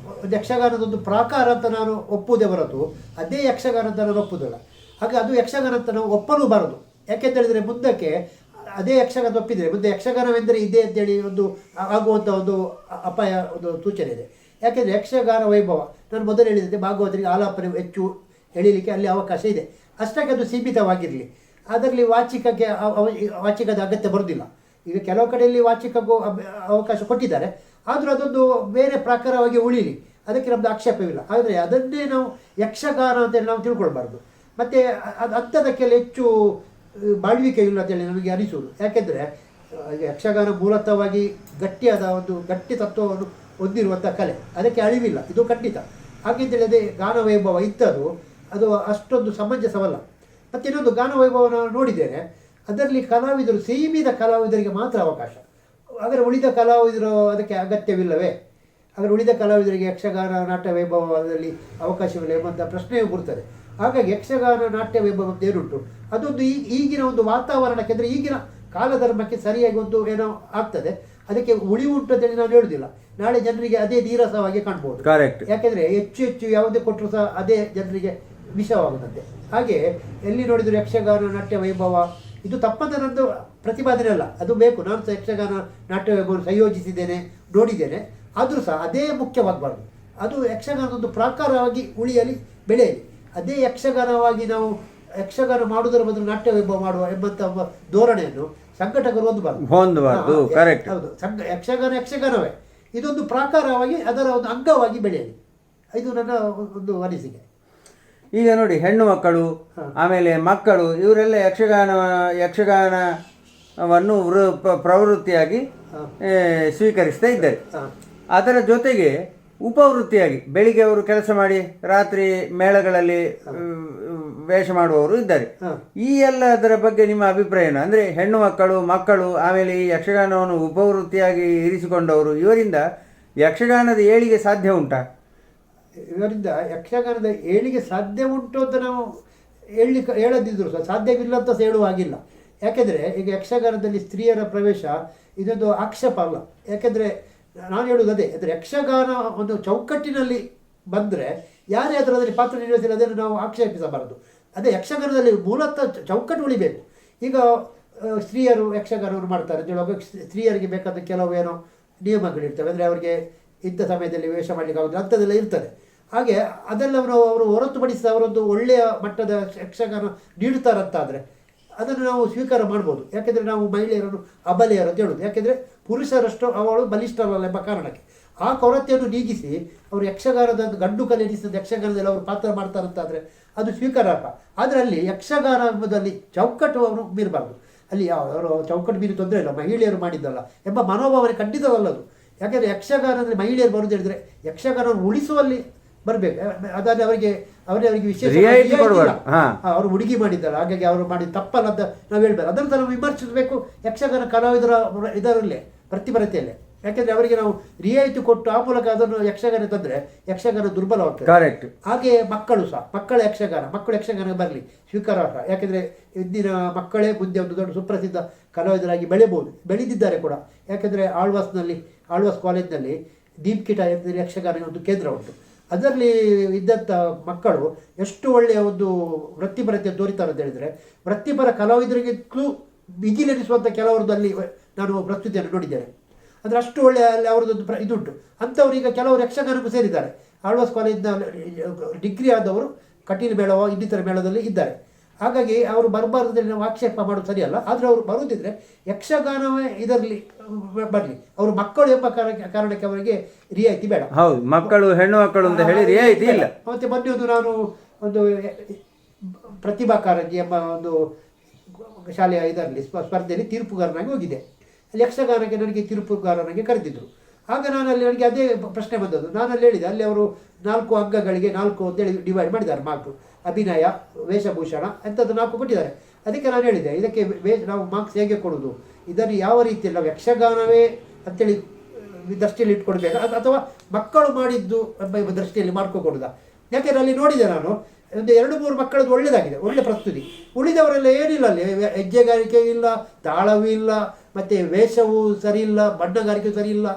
ಯಕ್ಷಗಾನದೊಂದು ಪ್ರಾಕಾರ ಅಂತ ನಾನು ಒಪ್ಪುವುದೇ ಹೊರತು ಅದೇ ಯಕ್ಷಗಾನ ಅಂತ ನಾನು ಒಪ್ಪುವುದಿಲ್ಲ. ಹಾಗೆ ಅದು ಯಕ್ಷಗಾನ ಅಂತ ನಾವು ಒಪ್ಪಲೂಬಾರದು. ಯಾಕೆಂತ ಹೇಳಿದರೆ ಮುಂದಕ್ಕೆ ಅದೇ ಯಕ್ಷಗಾನ ಒಪ್ಪಿದರೆ ಮುಂದೆ ಯಕ್ಷಗಾನವೆಂದರೆ ಇದೆ ಅಂತೇಳಿ ಒಂದು ಆಗುವಂಥ ಒಂದು ಅಪಾಯ, ಒಂದು ಸೂಚನೆ ಇದೆ. ಯಾಕೆಂದರೆ ಯಕ್ಷಗಾನ ವೈಭವ ನಾನು ಮೊದಲು ಹೇಳಿದಂತೆ ಭಾಗವತರಿಗೆ ಆಲಾಪನೆ ಹೆಚ್ಚು ಎಳೀಲಿಕ್ಕೆ ಅಲ್ಲಿ ಅವಕಾಶ ಇದೆ. ಅಷ್ಟಕ್ಕೆ ಅದು ಸೀಮಿತವಾಗಿರಲಿ. ಅದರಲ್ಲಿ ವಾಚಿಕದ ಅಗತ್ಯ ಬರೋದಿಲ್ಲ. ಈಗ ಕೆಲವು ಕಡೆಯಲ್ಲಿ ವಾಚಿಕಕ್ಕೂ ಅವಕಾಶ ಕೊಟ್ಟಿದ್ದಾರೆ, ಆದರೂ ಅದೊಂದು ಬೇರೆ ಪ್ರಕಾರವಾಗಿ ಉಳಿಲಿ, ಅದಕ್ಕೆ ನಮ್ಮದು ಆಕ್ಷೇಪವಿಲ್ಲ. ಆದರೆ ಅದನ್ನೇ ನಾವು ಯಕ್ಷಗಾನ ಅಂತೇಳಿ ನಾವು ತಿಳ್ಕೊಳ್ಬಾರ್ದು. ಮತ್ತು ಅದು ಅಂಥದಕ್ಕೆಲ್ಲ ಹೆಚ್ಚು ಬಾಳ್ವಿಕೆ ಇಲ್ಲ ಅಂತೇಳಿ ನನಗೆ ಅನಿಸುವುದು. ಯಾಕೆಂದರೆ ಯಕ್ಷಗಾನ ಮೂಲತಃವಾಗಿ ಗಟ್ಟಿಯಾದ ಒಂದು ಗಟ್ಟಿ ತತ್ವವನ್ನು ಹೊಂದಿರುವಂಥ ಕಲೆ, ಅದಕ್ಕೆ ಅಳಿವಿಲ್ಲ, ಇದು ಖಂಡಿತ. ಹಾಗೆಂತೇಳಿ ಅದೇ ಗಾನವೈಭವ ಇತ್ತದು, ಅದು ಅಷ್ಟೊಂದು ಸಮಂಜಸವಲ್ಲ. ಮತ್ತು ಇನ್ನೊಂದು ಗಾನವೈಭವ ನಾನು ನೋಡಿದ್ದೇನೆ, ಅದರಲ್ಲಿ ಕಲಾವಿದರು ಸೀಮಿತ ಕಲಾವಿದರಿಗೆ ಮಾತ್ರ ಅವಕಾಶ. ಆದರೆ ಉಳಿದ ಕಲಾವಿದರು ಅದಕ್ಕೆ ಅಗತ್ಯವಿಲ್ಲವೇ? ಆದರೆ ಉಳಿದ ಕಲಾವಿದರಿಗೆ ಯಕ್ಷಗಾನ ನಾಟ್ಯ ವೈಭವದಲ್ಲಿ ಅವಕಾಶವಿಲ್ಲ ಎಂಬಂಥ ಪ್ರಶ್ನೆಯೂ ಬರ್ತದೆ. ಹಾಗಾಗಿ ಯಕ್ಷಗಾನ ನಾಟ್ಯ ವೈಭವ ಏನುಂಟು ಅದೊಂದು ಈಗಿನ ಒಂದು ವಾತಾವರಣಕ್ಕೆ, ಅಂದರೆ ಈಗಿನ ಕಾಲಧರ್ಮಕ್ಕೆ ಸರಿಯಾಗಿ ಒಂದು ಏನೋ ಆಗ್ತದೆ, ಅದಕ್ಕೆ ಉಳಿವುಂಟು ಅಂತೇಳಿ ನಾನು ಹೇಳುವುದಿಲ್ಲ. ನಾಳೆ ಜನರಿಗೆ ಅದೇ ನೀರಸವಾಗಿ ಕಾಣ್ಬೋದು. ಕರೆಕ್ಟ್. ಯಾಕೆಂದರೆ ಹೆಚ್ಚು ಯಾವುದೇ ಕೊಟ್ಟರು ಸಹ ಅದೇ ಜನರಿಗೆ ವಿಷವಾಗುತ್ತದೆ. ಹಾಗೆ ಎಲ್ಲಿ ನೋಡಿದರೂ ಯಕ್ಷಗಾನ ನಾಟ್ಯ ವೈಭವ ಇದು ತಪ್ಪಂತ ನಂದು ಪ್ರತಿಪಾದನೆ ಅಲ್ಲ, ಅದು ಬೇಕು. ನಾನು ಸಹ ಯಕ್ಷಗಾನ ನಾಟ್ಯ ವೈಭವವನ್ನು ಸಂಯೋಜಿಸಿದ್ದೇನೆ, ನೋಡಿದ್ದೇನೆ. ಆದರೂ ಸಹ ಅದೇ ಮುಖ್ಯವಾಗಬಾರ್ದು. ಅದು ಯಕ್ಷಗಾನದೊಂದು ಪ್ರಾಕಾರವಾಗಿ ಉಳಿಯಲಿ, ಬೆಳೆಯಲಿ. ಅದೇ ಯಕ್ಷಗಾನವಾಗಿ ನಾವು ಯಕ್ಷಗಾನ ಮಾಡುವುದರ ಬದಲು ನಾಟ್ಯ ವೈಭವ ಮಾಡುವ ಎಂಬಂಥ ಧೋರಣೆಯನ್ನು ಸಂಘಟಕರು ಹೊಂದಬಾರ್ದು. ಕರೆಕ್ಟ್. ಹೌದು, ಯಕ್ಷಗಾನವೇ ಇದೊಂದು ಪ್ರಾಕಾರವಾಗಿ ಅದರ ಒಂದು ಅಂಗವಾಗಿ ಬೆಳೆಯಲಿ, ಇದು ನನ್ನ ಒಂದು ಅನಿಸಿಕೆ. ಈಗ ನೋಡಿ, ಹೆಣ್ಣು ಮಕ್ಕಳು ಆಮೇಲೆ ಮಕ್ಕಳು ಇವರೆಲ್ಲ ಯಕ್ಷಗಾನವನ್ನು ಪ್ರವೃತ್ತಿಯಾಗಿ ಸ್ವೀಕರಿಸ್ತಾ ಇದ್ದಾರೆ. ಅದರ ಜೊತೆಗೆ ಉಪವೃತ್ತಿಯಾಗಿ ಬೆಳಿಗ್ಗೆ ಅವರು ಕೆಲಸ ಮಾಡಿ ರಾತ್ರಿ ಮೇಳಗಳಲ್ಲಿ ವೇಷ ಮಾಡುವವರು ಇದ್ದಾರೆ. ಈ ಎಲ್ಲದರ ಬಗ್ಗೆ ನಿಮ್ಮ ಅಭಿಪ್ರಾಯ ಏನು? ಅಂದರೆ ಹೆಣ್ಣು ಮಕ್ಕಳು ಆಮೇಲೆ ಈ ಯಕ್ಷಗಾನವನ್ನು ಉಪವೃತ್ತಿಯಾಗಿ ಇರಿಸಿಕೊಂಡವರು, ಇವರಿಂದ ಯಕ್ಷಗಾನದ ಏಳಿಗೆ ಸಾಧ್ಯ ಉಂಟಾ? ಇವರಿಂದ ಯಕ್ಷಗಾನದ ಏಳಿಗೆ ಸಾಧ್ಯ ಉಂಟು ಅಂತ ನಾವು ಹೇಳದಿದ್ರು ಸಹ ಸಾಧ್ಯವಿಲ್ಲ ಅಂತ ಸಹ ಹೇಳುವಾಗಿಲ್ಲ. ಯಾಕೆಂದರೆ ಈಗ ಯಕ್ಷಗಾನದಲ್ಲಿ ಸ್ತ್ರೀಯರ ಪ್ರವೇಶ ಇದೊಂದು ಆಕ್ಷೇಪ ಅಲ್ಲ. ಯಾಕೆಂದರೆ ನಾನು ಹೇಳುವುದು ಅದೇ, ಅಂದರೆ ಯಕ್ಷಗಾನ ಒಂದು ಚೌಕಟ್ಟಿನಲ್ಲಿ ಬಂದರೆ ಯಾರೇ ಅದರಲ್ಲಿ ಪಾತ್ರ ನಿರ್ವಹಿಸಿಲ್ಲ ಅದನ್ನು ನಾವು ಆಕ್ಷೇಪಿಸಬಾರದು. ಅದೇ ಯಕ್ಷಗಾನದಲ್ಲಿ ಮೂಲತಃ ಚೌಕಟ್ಟು ಉಳಿಬೇಕು. ಈಗ ಸ್ತ್ರೀಯರು ಯಕ್ಷಗಾನವನ್ನು ಮಾಡ್ತಾರೆ ಅಂತ ಹೇಳುವಾಗ ಸ್ತ್ರೀಯರಿಗೆ ಬೇಕಾದ ಕೆಲವು ಏನೋ ನಿಯಮಗಳಿರ್ತವೆ. ಅಂದರೆ ಅವರಿಗೆ ಇಂಥ ಸಮಯದಲ್ಲಿ ವೇಷ ಮಾಡಲಿಕ್ಕೆ ಆಗೋದಿಲ್ಲ, ಅಂಥದ್ದೆಲ್ಲ ಇರ್ತದೆ. ಹಾಗೆ ಅದೆಲ್ಲವನ್ನು ಅವರು ಹೊರತುಪಡಿಸಿ ಅವರೊಂದು ಒಳ್ಳೆಯ ಮಟ್ಟದ ಯಕ್ಷಗಾನ ನೀಡುತ್ತಾರಂತಾದರೆ ಅದನ್ನು ನಾವು ಸ್ವೀಕಾರ ಮಾಡ್ಬೋದು. ಯಾಕೆಂದರೆ ನಾವು ಮಹಿಳೆಯರನ್ನು ಅಬಲೆಯರು ಅಂತ ಹೇಳೋದು. ಯಾಕೆಂದರೆ ಪುರುಷರಷ್ಟು ಅವಳು ಬಲಿಷ್ಠರಲ್ಲ ಎಂಬ ಕಾರಣಕ್ಕೆ ಆ ಕೊರತೆಯನ್ನು ನೀಗಿಸಿ ಅವರು ಯಕ್ಷಗಾನದ ಗಂಡು ಕಲೆ ಎನಿಸಿದ ಯಕ್ಷಗಾನದಲ್ಲಿ ಅವರು ಪಾತ್ರ ಮಾಡ್ತಾರಂತಾದರೆ ಅದು ಸ್ವೀಕಾರಾರ್ಹ. ಆದರೆ ಅಲ್ಲಿ ಯಕ್ಷಗಾನ ಎಂಬುದಲ್ಲಿ ಚೌಕಟ್ಟು ಅವರು ಮೀರಬಾರ್ದು. ಅಲ್ಲಿ ಅವರು ಚೌಕಟ್ಟು ಮೀರಿ ತೊಂದರೆ ಇಲ್ಲ, ಮಹಿಳೆಯರು ಮಾಡಿದ್ದಲ್ಲ ಎಂಬ ಮನೋಭಾವನೆ ಖಂಡಿತವಲ್ಲದು. ಯಾಕೆಂದರೆ ಯಕ್ಷಗಾನದಲ್ಲಿ ಮಹಿಳೆಯರು ಬರುವುದು ಹೇಳಿದರೆ ಯಕ್ಷಗಾನವನ್ನು ಉಳಿಸುವಲ್ಲಿ ಬರಬೇಕು. ಅದಾದರೆ ಅವರಿಗೆ ವಿಶೇಷ ಅವರು ಹುಡುಗಿ ಮಾಡಿದ್ದಾರೆ, ಹಾಗಾಗಿ ಅವರು ಮಾಡಿದ ತಪ್ಪಲ್ಲ ಅಂತ ನಾವು ಹೇಳ್ಬೇಕು. ಅದನ್ನು ನಾವು ವಿಮರ್ಶಿಸಬೇಕು ಯಕ್ಷಗಾನ ಕಲಾವಿದರ ಇದರಲ್ಲೇ ವೃತ್ತಿಪರತೆಯಲ್ಲೇ. ಯಾಕೆಂದರೆ ಅವರಿಗೆ ನಾವು ರಿಯಾಯಿತಿ ಕೊಟ್ಟು ಆ ಮೂಲಕ ಅದನ್ನು ಯಕ್ಷಗಾನ ತಂದರೆ ಯಕ್ಷಗಾನ ದುರ್ಬಲವಾಗ್ತದೆ. ಕರೆಕ್ಟ್. ಹಾಗೆ ಮಕ್ಕಳು ಸಹ ಮಕ್ಕಳು ಯಕ್ಷಗಾನ ಬರಲಿ ಸ್ವೀಕಾರಾರ್ಹ. ಯಾಕೆಂದರೆ ಇಂದಿನ ಮಕ್ಕಳೇ ಮುಂದೆ ಒಂದು ದೊಡ್ಡ ಸುಪ್ರಸಿದ್ಧ ಕಲಾವಿದರಾಗಿ ಬೆಳೆದಿದ್ದಾರೆ ಕೂಡ. ಯಾಕೆಂದರೆ ಆಳ್ವಾಸ್ ಕಾಲೇಜಿನಲ್ಲಿ ದೀಪ್ಕಿಟ ಯಕ್ಷಗಾನ ಒಂದು ಕೇಂದ್ರ ಉಂಟು. ಅದರಲ್ಲಿ ಇದ್ದಂಥ ಮಕ್ಕಳು ಎಷ್ಟು ಒಳ್ಳೆಯ ಒಂದು ವೃತ್ತಿಪರತೆ ತೋರಿತಾರೆ ಅಂತ ಹೇಳಿದರೆ, ವೃತ್ತಿಪರ ಕಲಾವಿದರಿಗಿಂತಲೂ ಬಿಗಿಲೆನಿಸುವಂಥ ಕೆಲವರದ್ದು ಅಲ್ಲಿ ನಾನು ಪ್ರಸ್ತುತಿಯನ್ನು ನೋಡಿದ್ದೇನೆ. ಅಂದರೆ ಅಷ್ಟು ಒಳ್ಳೆಯ ಅಲ್ಲಿ ಅವರದೊಂದು ಇದುಂಟು. ಅಂಥವ್ರು ಈಗ ಕೆಲವರು ಯಕ್ಷಗಾನಕ್ಕೂ ಸೇರಿದ್ದಾರೆ. ಆಳ್ವಾಸ್ ಕಾಲೇಜಿನ ಡಿಗ್ರಿ ಆದವರು ಕಟೀಲು ಮೇಳವ ಇನ್ನಿತರ ಮೇಳದಲ್ಲಿ ಇದ್ದಾರೆ. ಹಾಗಾಗಿ ಅವರು ಬರಬಾರ್ದಲ್ಲಿ ನಾವು ಆಕ್ಷೇಪ ಮಾಡೋದು ಸರಿಯಲ್ಲ. ಆದರೆ ಅವರು ಬರುವುದಿದ್ರೆ ಯಕ್ಷಗಾನವೇ ಇದರಲ್ಲಿ ಬರಲಿ. ಅವರು ಮಕ್ಕಳು ಎಂಬ ಕಾರಣಕ್ಕೆ ಅವರಿಗೆ ರಿಯಾಯಿತಿ ಬೇಡ. ಹೌದು, ಮಕ್ಕಳು ಹೆಣ್ಣು ಮಕ್ಕಳು ಅಂತ ಹೇಳಿ ರಿಯಾಯಿತಿ ಇಲ್ಲ. ಮತ್ತೆ ಮೊನ್ನೆ ನಾನು ಒಂದು ಪ್ರತಿಭಾ ಕಾರಂಜಿ ಎಂಬ ಒಂದು ಶಾಲೆಯ ಇದರಲ್ಲಿ ಸ್ಪರ್ಧೆಯಲ್ಲಿ ತೀರ್ಪುಗಾರನಾಗಿ ಹೋಗಿದೆ. ಅಲ್ಲಿ ಯಕ್ಷಗಾನಕ್ಕೆ ನನಗೆ ತೀರ್ಪುಗಾರನಾಗಿ ಕರೆದಿದ್ದರು. ಆಗ ನನಗೆ ಅದೇ ಪ್ರಶ್ನೆ ಬಂದದ್ದು. ನಾನಲ್ಲಿ ಹೇಳಿದೆ, ಅಲ್ಲಿ ಅವರು 4 ಅಂಗಗಳಿಗೆ 4 ಅಂತೇಳಿ ಡಿವೈಡ್ ಮಾಡಿದ್ದಾರೆ. ಮಾರ್ಕ್ಸ್ ಅಭಿನಯ, ವೇಷಭೂಷಣ ಅಂಥದ್ದು 4 ಕೊಟ್ಟಿದ್ದಾರೆ. ಅದಕ್ಕೆ ನಾನು ಹೇಳಿದೆ, ಇದಕ್ಕೆ ನಾವು ಮಾರ್ಕ್ಸ್ ಹೇಗೆ ಕೊಡೋದು, ಇದನ್ನು ಯಾವ ರೀತಿಯಲ್ಲಿ ನಾವು ಯಕ್ಷಗಾನವೇ ಅಂತೇಳಿ ದೃಷ್ಟಿಯಲ್ಲಿ ಇಟ್ಕೊಡ್ಬೇಕು ಅಥವಾ ಮಕ್ಕಳು ಮಾಡಿದ್ದು ಎಂಬ ದೃಷ್ಟಿಯಲ್ಲಿ ಮಾಡ್ಕೊಕೊಡುದಾ? ಯಾಕೆಂದರೆ ಅಲ್ಲಿ ನೋಡಿದೆ ನಾನು ಒಂದು 2-3 ಮಕ್ಕಳದ್ದು ಒಳ್ಳೆಯದಾಗಿದೆ, ಒಳ್ಳೆ ಪ್ರಸ್ತುತಿ. ಉಳಿದವರೆಲ್ಲ ಏನಿಲ್ಲ, ಅಲ್ಲಿ ಹೆಜ್ಜೆಗಾರಿಕೆ ಇಲ್ಲ, ತಾಳವೂ ಇಲ್ಲ, ಮತ್ತು ವೇಷವೂ ಸರಿ ಇಲ್ಲ, ಬಣ್ಣಗಾರಿಕೆ ಸರಿ ಇಲ್ಲ.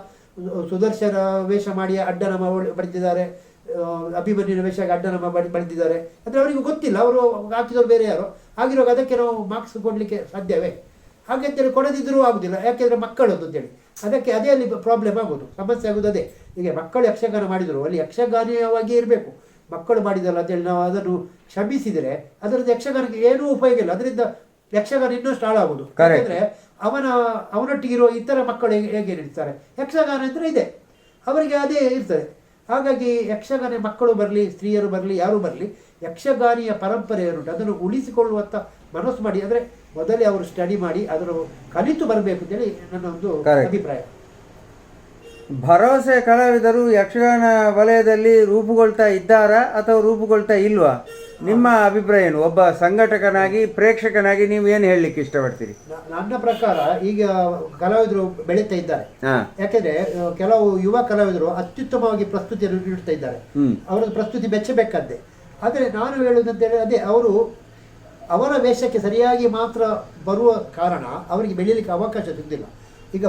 ಸುದರ್ಶನ ವೇಷ ಮಾಡಿ ಅಡ್ಡನಮ ಬಡಿದಿದ್ದಾರೆ, ಅಭಿಮನ್ಯುನ ವೇಷಕ್ಕೆ ಅಡ್ಡನಮ ಬಡಿದಿದ್ದಾರೆ. ಅಂದರೆ ಅವರಿಗೆ ಗೊತ್ತಿಲ್ಲ, ಅವರು ಹಾಕಿದವರು ಬೇರೆ ಯಾರು. ಆಗಿರುವಾಗ ಅದಕ್ಕೆ ನಾವು ಮಾರ್ಕ್ಸ್ ಕೊಡಲಿಕ್ಕೆ ಸಾಧ್ಯವೇ? ಹಾಗೆಂತೇಳಿ ಕೊಡದಿದ್ದರೂ ಆಗೋದಿಲ್ಲ. ಯಾಕೆಂದರೆ ಮಕ್ಕಳದ್ದು ಅಂತೇಳಿ ಅದಕ್ಕೆ ಅದೇ ಅಲ್ಲಿ ಪ್ರಾಬ್ಲಮ್ ಆಗೋದು, ಸಮಸ್ಯೆ ಆಗೋದು ಅದೇ. ಈಗ ಮಕ್ಕಳು ಯಕ್ಷಗಾನ ಮಾಡಿದರು, ಅಲ್ಲಿ ಯಕ್ಷಗಾನೀಯವಾಗಿ ಇರಬೇಕು. ಮಕ್ಕಳು ಮಾಡಿದಲ್ಲ ಅಂತೇಳಿ ನಾವು ಅದನ್ನು ಕ್ಷಮಿಸಿದರೆ ಅದರಿಂದ ಯಕ್ಷಗಾನಕ್ಕೆ ಏನೂ ಉಪಯೋಗ ಇಲ್ಲ. ಅದರಿಂದ ಯಕ್ಷಗಾನ ಇನ್ನಷ್ಟು ಹಾಳಾಗೋದು. ಯಾಕೆಂದರೆ ಅವನೊಟ್ಟಿಗಿರುವ ಇತರ ಮಕ್ಕಳು ಹೇಗೆ ಇರ್ತಾರೆ, ಯಕ್ಷಗಾನ ಅಂದರೆ ಇದೆ, ಅವರಿಗೆ ಅದೇ ಇರ್ತದೆ. ಹಾಗಾಗಿ ಯಕ್ಷಗಾನ ಮಕ್ಕಳು ಬರಲಿ, ಸ್ತ್ರೀಯರು ಬರಲಿ, ಯಾರು ಬರಲಿ, ಯಕ್ಷಗಾನಿಯ ಪರಂಪರೆ ಏನುಂಟು ಅದನ್ನು ಉಳಿಸಿಕೊಳ್ಳುವಂಥ ಮನಸ್ಸು ಮಾಡಿ. ಅಂದರೆ ಮೊದಲೇ ಅವರು ಸ್ಟಡಿ ಮಾಡಿ ಅದರ ಕಲಿತು ಬರಬೇಕು ಅಂತೇಳಿ ನನ್ನ ಒಂದು Correct. ಅಭಿಪ್ರಾಯ. ಭರವಸೆ ಕಲಾವಿದರು ಯಕ್ಷಗಾನ ವಲಯದಲ್ಲಿ ರೂಪುಗೊಳ್ತಾ ಇದ್ದಾರಾ ಅಥವಾ ರೂಪುಗೊಳ್ತಾ ಇಲ್ವಾ? ನಿಮ್ಮ ಅಭಿಪ್ರಾಯ ಏನು? ಒಬ್ಬ ಸಂಘಟಕನಾಗಿ ಪ್ರೇಕ್ಷಕನಾಗಿ ನೀವು ಏನು ಹೇಳಲಿಕ್ಕೆ ಇಷ್ಟಪಡ್ತೀರಿ? ನನ್ನ ಪ್ರಕಾರ ಈಗ ಕಲಾವಿದರು ಬೆಳೀತಾ ಇದ್ದಾರೆ. ಹಾ. ಯಾಕೆಂದ್ರೆ ಕೆಲವು ಯುವ ಕಲಾವಿದರು ಅತ್ಯುತ್ತಮವಾಗಿ ಪ್ರಸ್ತುತಿಯನ್ನು ನೀಡ್ತಾ ಇದ್ದಾರೆ. ಅವರ ಪ್ರಸ್ತುತಿ ಮೆಚ್ಚಬೇಕಂತೆ. ಆದರೆ ನಾನು ಹೇಳುವುದಂತೇಳಿ ಅದೇ, ಅವರು ಅವರ ವೇಷಕ್ಕೆ ಸರಿಯಾಗಿ ಮಾತ್ರ ಬರುವ ಕಾರಣ ಅವರಿಗೆ ಬೆಳೀಲಿಕ್ಕೆ ಅವಕಾಶ ಸಿಗುತ್ತಿಲ್ಲ. ಈಗ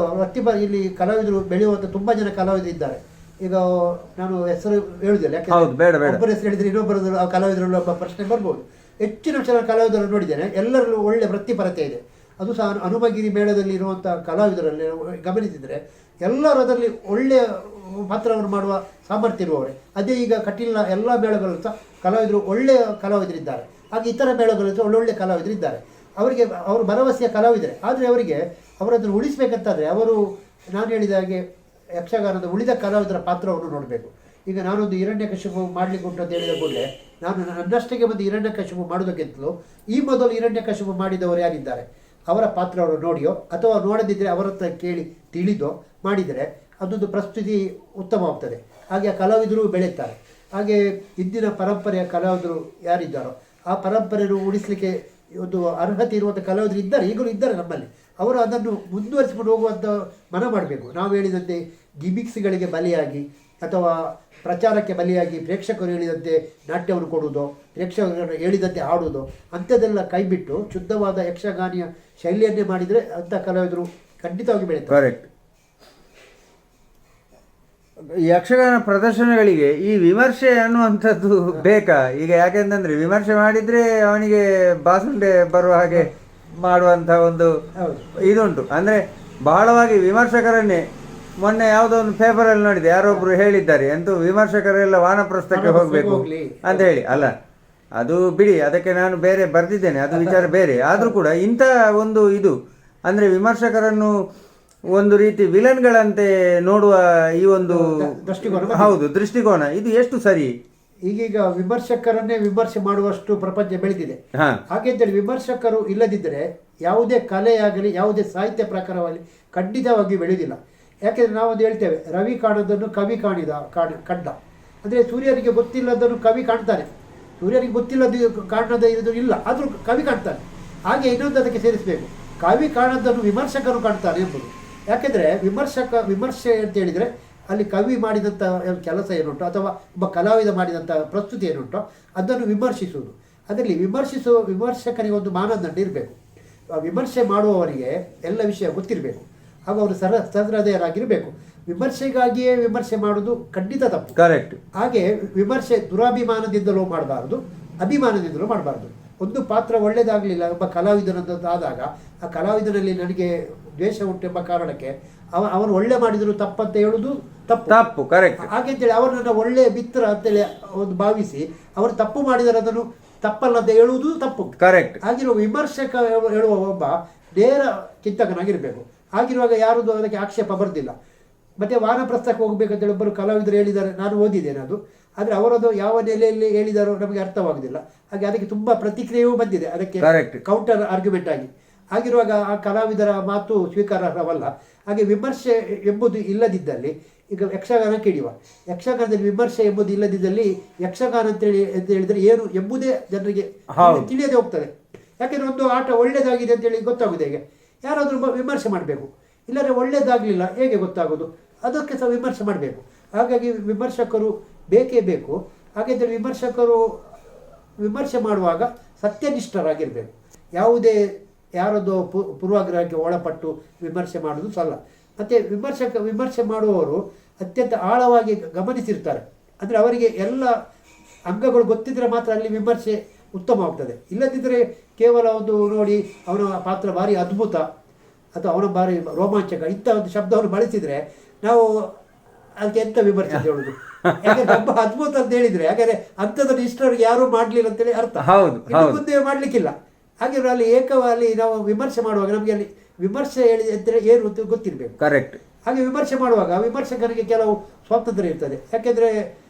ಇಲ್ಲಿ ಕಲಾವಿದರು ಬೆಳೆಯುವಂಥ ತುಂಬ ಜನ ಕಲಾವಿದರು ಇದ್ದಾರೆ. ಈಗ ನಾನು ಹೆಸರು ಹೇಳುದಿಲ್ಲ, ಯಾಕಂದ್ರೆ ಒಬ್ಬರ ಹೆಸರು ಹೇಳಿದ್ರೆ ಇನ್ನೊಬ್ಬರದ್ದು ಆ ಕಲಾವಿದರಲ್ಲಿ ಒಬ್ಬ ಪ್ರಶ್ನೆ ಬರ್ಬೋದು. ಹೆಚ್ಚಿನ ಜನ ಕಲಾವಿದರನ್ನು ನೋಡಿದ್ದೇನೆ, ಎಲ್ಲರಲ್ಲೂ ಒಳ್ಳೆ ವೃತ್ತಿಪರತೆ ಇದೆ. ಅದು ಸಹ ಹನುಮಗಿರಿ ಮೇಳದಲ್ಲಿ ಇರುವಂಥ ಕಲಾವಿದರಲ್ಲಿ ಗಮನಿಸಿದರೆ ಎಲ್ಲರೂ ಅದರಲ್ಲಿ ಒಳ್ಳೆಯ ಪಾತ್ರವನ್ನು ಮಾಡುವ ಸಾಮರ್ಥ್ಯ ಇರುವವರೇ. ಅದೇ ಈಗ ಕಟೀಲ್ನ ಎಲ್ಲ ಮೇಳಗಳಲ್ಲೂ ಸಹ ಕಲಾವಿದರು ಒಳ್ಳೆಯ ಕಲಾವಿದರಿದ್ದಾರೆ. ಹಾಗೆ ಇತರ ಮೇಳಗಳಲ್ಲೂ ಸಹ ಒಳ್ಳೊಳ್ಳೆ ಕಲಾವಿದರಿದ್ದಾರೆ. ಅವರಿಗೆ ಅವರು ಭರವಸೆಯ ಕಲಾವಿದರೆ. ಆದರೆ ಅವರಿಗೆ ಅವರದನ್ನು ಉಳಿಸಬೇಕಂತಾದರೆ ಅವರು ನಾನು ಹೇಳಿದ ಹಾಗೆ ಯಕ್ಷಗಾನದ ಉಳಿದ ಕಲಾವಿದರ ಪಾತ್ರವನ್ನು ನೋಡಬೇಕು. ಈಗ ನಾನೊಂದು ಹಿರಣ್ಯಕಶಿಪು ಮಾಡಲಿಕ್ಕೆ ಉಂಟು ಅಂತ ಹೇಳಿದ ಕೂಡಲೇ ನಾನು ನನ್ನಷ್ಟಕ್ಕೆ ಬಂದು ಹಿರಣ್ಯಕಶಿಪು ಮಾಡೋದಕ್ಕಿಂತಲೂ ಈ ಮೊದಲು ಹಿರಣ್ಯಕಶಿಪು ಮಾಡಿದವರು ಯಾರಿದ್ದಾರೆ ಅವರ ಪಾತ್ರವನ್ನು ನೋಡಿಯೋ ಅಥವಾ ನೋಡದಿದ್ದರೆ ಅವರ ಹತ್ರ ಕೇಳಿ ತಿಳಿದೋ ಮಾಡಿದರೆ ಅದೊಂದು ಪ್ರಸ್ತುತಿ ಉತ್ತಮವಾಗ್ತದೆ. ಹಾಗೆ ಆ ಕಲಾವಿದರು ಬೆಳೆಯುತ್ತಾರೆ. ಹಾಗೆ ಇಂದಿನ ಪರಂಪರೆಯ ಕಲಾವಿದರು ಯಾರಿದ್ದಾರೋ ಆ ಪರಂಪರೆಯನ್ನು ಉಳಿಸಲಿಕ್ಕೆ ಒಂದು ಅರ್ಹತೆ ಇರುವಂಥ ಕಲಾವಿದರು ಇದ್ದಾರೆ, ಈಗಲೂ ಇದ್ದಾರೆ ನಮ್ಮಲ್ಲಿ. ಅವರು ಅದನ್ನು ಮುಂದುವರಿಸಿಕೊಂಡು ಹೋಗುವಂಥ ಮನ ಮಾಡಬೇಕು. ನಾವು ಹೇಳಿದಂತೆ ಗಿಮಿಕ್ಸ್ಗಳಿಗೆ ಬಲಿಯಾಗಿ ಅಥವಾ ಪ್ರಚಾರಕ್ಕೆ ಬಲಿಯಾಗಿ ಪ್ರೇಕ್ಷಕರು ಹೇಳಿದಂತೆ ನಾಟ್ಯವನ್ನು ಕೊಡುವುದೋ ಪ್ರೇಕ್ಷಕರು ಹೇಳಿದಂತೆ ಆಡುವುದೋ ಅಂಥದ್ದೆಲ್ಲ ಕೈಬಿಟ್ಟು ಶುದ್ಧವಾದ ಯಕ್ಷಗಾನಿಯ ಶೈಲಿಯನ್ನೇ ಮಾಡಿದರೆ ಅಂಥ ಕಲಾವಿದರು ಖಂಡಿತವಾಗಿ ಬೆಳೀತಾರೆ. ಕರೆಕ್ಟ್. ಯಕ್ಷಗಾನ ಪ್ರದರ್ಶನಗಳಿಗೆ ಈ ವಿಮರ್ಶೆ ಅನ್ನುವಂಥದ್ದು ಬೇಕಾ ಈಗ? ಯಾಕೆಂತಂದ್ರೆ ವಿಮರ್ಶೆ ಮಾಡಿದ್ರೆ ಅವನಿಗೆ ಬಾಸುಂಡೆ ಬರುವ ಹಾಗೆ ಮಾಡುವಂಥ ಒಂದು ಇದುಂಟು. ಅಂದರೆ ಬಹಳವಾಗಿ ವಿಮರ್ಶಕರನ್ನೇ ಮೊನ್ನೆ ಯಾವುದೋ ಒಂದು ಪೇಪರಲ್ಲಿ ನೋಡಿದೆ, ಯಾರೊಬ್ರು ಹೇಳಿದ್ದಾರೆ ಅಂತೂ ವಿಮರ್ಶಕರೆಲ್ಲ ವಾನಪ್ರಸ್ಥಕ್ಕೆ ಹೋಗಬೇಕು ಅಂತ ಹೇಳಿ. ಅಲ್ಲ, ಅದು ಬಿಡಿ, ಅದಕ್ಕೆ ನಾನು ಬೇರೆ ಬರೆದಿದ್ದೇನೆ, ಅದು ವಿಚಾರ ಬೇರೆ. ಆದರೂ ಕೂಡ ಇಂಥ ಒಂದು ಇದು ಅಂದರೆ ವಿಮರ್ಶಕರನ್ನು ಒಂದು ರೀತಿ ವಿಲನ್ಗಳಂತೆ ನೋಡುವ ಈ ಒಂದು ದೃಷ್ಟಿಕೋನ, ಹೌದು ದೃಷ್ಟಿಕೋನ, ಇದು ಎಷ್ಟು ಸರಿ? ಈಗೀಗ ವಿಮರ್ಶಕರನ್ನೇ ವಿಮರ್ಶೆ ಮಾಡುವಷ್ಟು ಪ್ರಪಂಚ ಬೆಳೆದಿದೆ. ಹಾಗೆಂತೇಳಿ ವಿಮರ್ಶಕರು ಇಲ್ಲದಿದ್ದರೆ ಯಾವುದೇ ಕಲೆಯಾಗಲಿ ಯಾವುದೇ ಸಾಹಿತ್ಯ ಪ್ರಕಾರವಾಗಲಿ ಖಂಡಿತವಾಗಿ ಬೆಳೆಯುವುದಿಲ್ಲ. ಯಾಕೆಂದರೆ ನಾವೊಂದು ಹೇಳ್ತೇವೆ, ರವಿ ಕಾಣೋದನ್ನು ಕವಿ ಕಂಡ. ಅಂದರೆ ಸೂರ್ಯನಿಗೆ ಗೊತ್ತಿಲ್ಲದನ್ನು ಕವಿ ಕಾಣ್ತಾನೆ, ಸೂರ್ಯನಿಗೆ ಗೊತ್ತಿಲ್ಲದ ಕಾಣದ ಇರೋದು ಇಲ್ಲ, ಆದರೂ ಕವಿ ಕಾಣ್ತಾನೆ. ಹಾಗೆ ಇನ್ನೊಂದು ಅದಕ್ಕೆ ಸೇರಿಸಬೇಕು, ಕವಿ ಕಾಣೋದನ್ನು ವಿಮರ್ಶಕರು ಕಾಣ್ತಾನೆ ಎಂಬುದು. ಯಾಕೆಂದರೆ ವಿಮರ್ಶೆ ಅಂತ ಹೇಳಿದರೆ ಅಲ್ಲಿ ಕವಿ ಮಾಡಿದಂಥ ಕೆಲಸ ಏನುಂಟು ಅಥವಾ ಒಬ್ಬ ಕಲಾವಿದ ಮಾಡಿದಂಥ ಪ್ರಸ್ತುತಿ ಏನುಂಟೋ ಅದನ್ನು ವಿಮರ್ಶಿಸುವುದು. ಅದರಲ್ಲಿ ವಿಮರ್ಶಕನಿಗೆ ಒಂದು ಮಾನದಂಡ ಇರಬೇಕು. ವಿಮರ್ಶೆ ಮಾಡುವವರಿಗೆ ಎಲ್ಲ ವಿಷಯ ಗೊತ್ತಿರಬೇಕು, ಹಾಗೂ ಅವರು ಸಹೃದಯರಾಗಿರಬೇಕು. ವಿಮರ್ಶೆಗಾಗಿಯೇ ವಿಮರ್ಶೆ ಮಾಡೋದು ಖಂಡಿತ ತಪ್ಪು. ಕರೆಕ್ಟ್. ಹಾಗೆ ವಿಮರ್ಶೆ ದುರಾಭಿಮಾನದಿಂದಲೂ ಮಾಡಬಾರ್ದು, ಅಭಿಮಾನದಿಂದಲೂ ಮಾಡಬಾರ್ದು. ಒಂದು ಪಾತ್ರ ಒಳ್ಳೆಯದಾಗಲಿಲ್ಲ ಒಬ್ಬ ಕಲಾವಿದನದ್ದಾದಾಗ ಆ ಕಲಾವಿದನಲ್ಲಿ ನನಗೆ ದ್ವೇಷ ಉಂಟೆಂಬ ಕಾರಣಕ್ಕೆ ಅವನು ಒಳ್ಳೆ ಮಾಡಿದ್ರು ತಪ್ಪಂತ ಹೇಳುವುದು ತಪ್ಪು. ಕರೆಕ್ಟ್. ಹಾಗೆಂತೇಳಿ ಅವರನ್ನ ಒಳ್ಳೆಯ ಮಿತ್ರ ಅಂತೇಳಿ ಒಂದು ಭಾವಿಸಿ ಅವರು ತಪ್ಪು ಮಾಡಿದರೆ ಅದನ್ನು ತಪ್ಪಲ್ಲ ಅಂತ ಹೇಳುವುದು ತಪ್ಪು. ಕರೆಕ್ಟ್. ಆಗಿರುವ ವಿಮರ್ಶಕ ಹೇಳುವ ಒಬ್ಬ ನೇರ ಚಿಂತಕನಾಗಿರಬೇಕು. ಆಗಿರುವಾಗ ಯಾರದು ಅದಕ್ಕೆ ಆಕ್ಷೇಪ ಬರ್ದಿಲ್ಲ. ಮತ್ತೆ ವಾನಪ್ರಸ್ಥಕ್ಕೆ ಹೋಗ್ಬೇಕಂತೇಳಿ ಒಬ್ಬರು ಕಲಾವಿದರು ಹೇಳಿದ್ದಾರೆ, ನಾನು ಓದಿದ್ದೇನೆ ಅದು. ಆದರೆ ಅವರದು ಯಾವ ನೆಲೆಯಲ್ಲಿ ಹೇಳಿದಾರೋ ನಮಗೆ ಅರ್ಥವಾಗುವುದಿಲ್ಲ. ಹಾಗೆ ಅದಕ್ಕೆ ತುಂಬ ಪ್ರತಿಕ್ರಿಯೆಯೂ ಬಂದಿದೆ, ಅದಕ್ಕೆ ಕೌಂಟರ್ ಆರ್ಗ್ಯುಮೆಂಟ್ ಆಗಿ. ಆಗಿರುವಾಗ ಆ ಕಲಾವಿದರ ಮಾತು ಸ್ವೀಕಾರಾರ್ಹವಲ್ಲ. ಹಾಗೆ ವಿಮರ್ಶೆ ಎಂಬುದು ಇಲ್ಲದಿದ್ದಲ್ಲಿ, ಈಗ ಯಕ್ಷಗಾನ ಕೇಳುವ ಯಕ್ಷಗಾನದಲ್ಲಿ ವಿಮರ್ಶೆ ಎಂಬುದು ಇಲ್ಲದಿದ್ದಲ್ಲಿ ಯಕ್ಷಗಾನ ಅಂತ ಹೇಳಿದರೆ ಏನು ಎಂಬುದೇ ಜನರಿಗೆ ತಿಳಿಯದೆ ಹೋಗ್ತದೆ. ಯಾಕೆಂದರೆ ಒಂದು ಆಟ ಒಳ್ಳೆಯದಾಗಿದೆ ಅಂತೇಳಿ ಗೊತ್ತಾಗೋದು ಹೇಗೆ? ಯಾರಾದರೂ ವಿಮರ್ಶೆ ಮಾಡಬೇಕು, ಇಲ್ಲದ್ರೆ ಒಳ್ಳೆಯದಾಗಲಿಲ್ಲ ಹೇಗೆ ಗೊತ್ತಾಗೋದು? ಅದಕ್ಕೆ ಸಹ ವಿಮರ್ಶೆ ಮಾಡಬೇಕು. ಹಾಗಾಗಿ ವಿಮರ್ಶಕರು ಬೇಕೇ ಬೇಕು. ಹಾಗೆಂದರೆ ವಿಮರ್ಶಕರು ವಿಮರ್ಶೆ ಮಾಡುವಾಗ ಸತ್ಯನಿಷ್ಠರಾಗಿರಬೇಕು. ಯಾವುದೇ ಯಾರದ್ದು ಪೂರ್ವಾಗ್ರಹಕ್ಕೆ ಒಳಪಟ್ಟು ವಿಮರ್ಶೆ ಮಾಡೋದು ಸಲ್ಲ. ಮತ್ತು ವಿಮರ್ಶೆ ಮಾಡುವವರು ಅತ್ಯಂತ ಆಳವಾಗಿ ಗಮನಿಸಿರ್ತಾರೆ. ಅಂದರೆ ಅವರಿಗೆ ಎಲ್ಲ ಅಂಗಗಳು ಗೊತ್ತಿದ್ದರೆ ಮಾತ್ರ ಅಲ್ಲಿ ವಿಮರ್ಶೆ ಉತ್ತಮವಾಗ್ತದೆ. ಇಲ್ಲದಿದ್ದರೆ ಕೇವಲ ಒಂದು ನೋಡಿ ಅವನ ಪಾತ್ರ ಭಾರಿ ಅದ್ಭುತ ಅಥವಾ ಅವನ ಭಾರಿ ರೋಮಾಂಚಕ ಇಂಥ ಒಂದು ಶಬ್ದವನ್ನು ಬಳಸಿದರೆ ನಾವು ಅದಕ್ಕೆ ಎಂಥ ವಿಮರ್ಶೆ ಹೇಳುದು? ಯಾಕಂದ್ರೆ ಹಬ್ಬ ಅದ್ಭುತ ಅಂತ ಹೇಳಿದರೆ ಹಾಗಾದ್ರೆ ಅಂಥದ್ದನ್ನು ಇಷ್ಟವರೆಗೆ ಯಾರೂ ಮಾಡಲಿಲ್ಲ ಅಂತೇಳಿ ಅರ್ಥ. ಇನ್ನು ಮುಂದೆ ಮಾಡಲಿಕ್ಕಿಲ್ಲ. ಹಾಗೆ ಅಲ್ಲಿ ನಾವು ವಿಮರ್ಶೆ ಮಾಡುವಾಗ ನಮಗೆ ಅಲ್ಲಿ ವಿಮರ್ಶೆ ಹೇಳಿ ಅಂದರೆ ಏನು ಗೊತ್ತಿರಬೇಕು. ಕರೆಕ್ಟ್. ಹಾಗೆ ವಿಮರ್ಶೆ ಮಾಡುವಾಗ ವಿಮರ್ಶಕರಿಗೆ ಕೆಲವು ಸ್ವಾತಂತ್ರ್ಯ ಇರ್ತದೆ. ಯಾಕೆಂದರೆ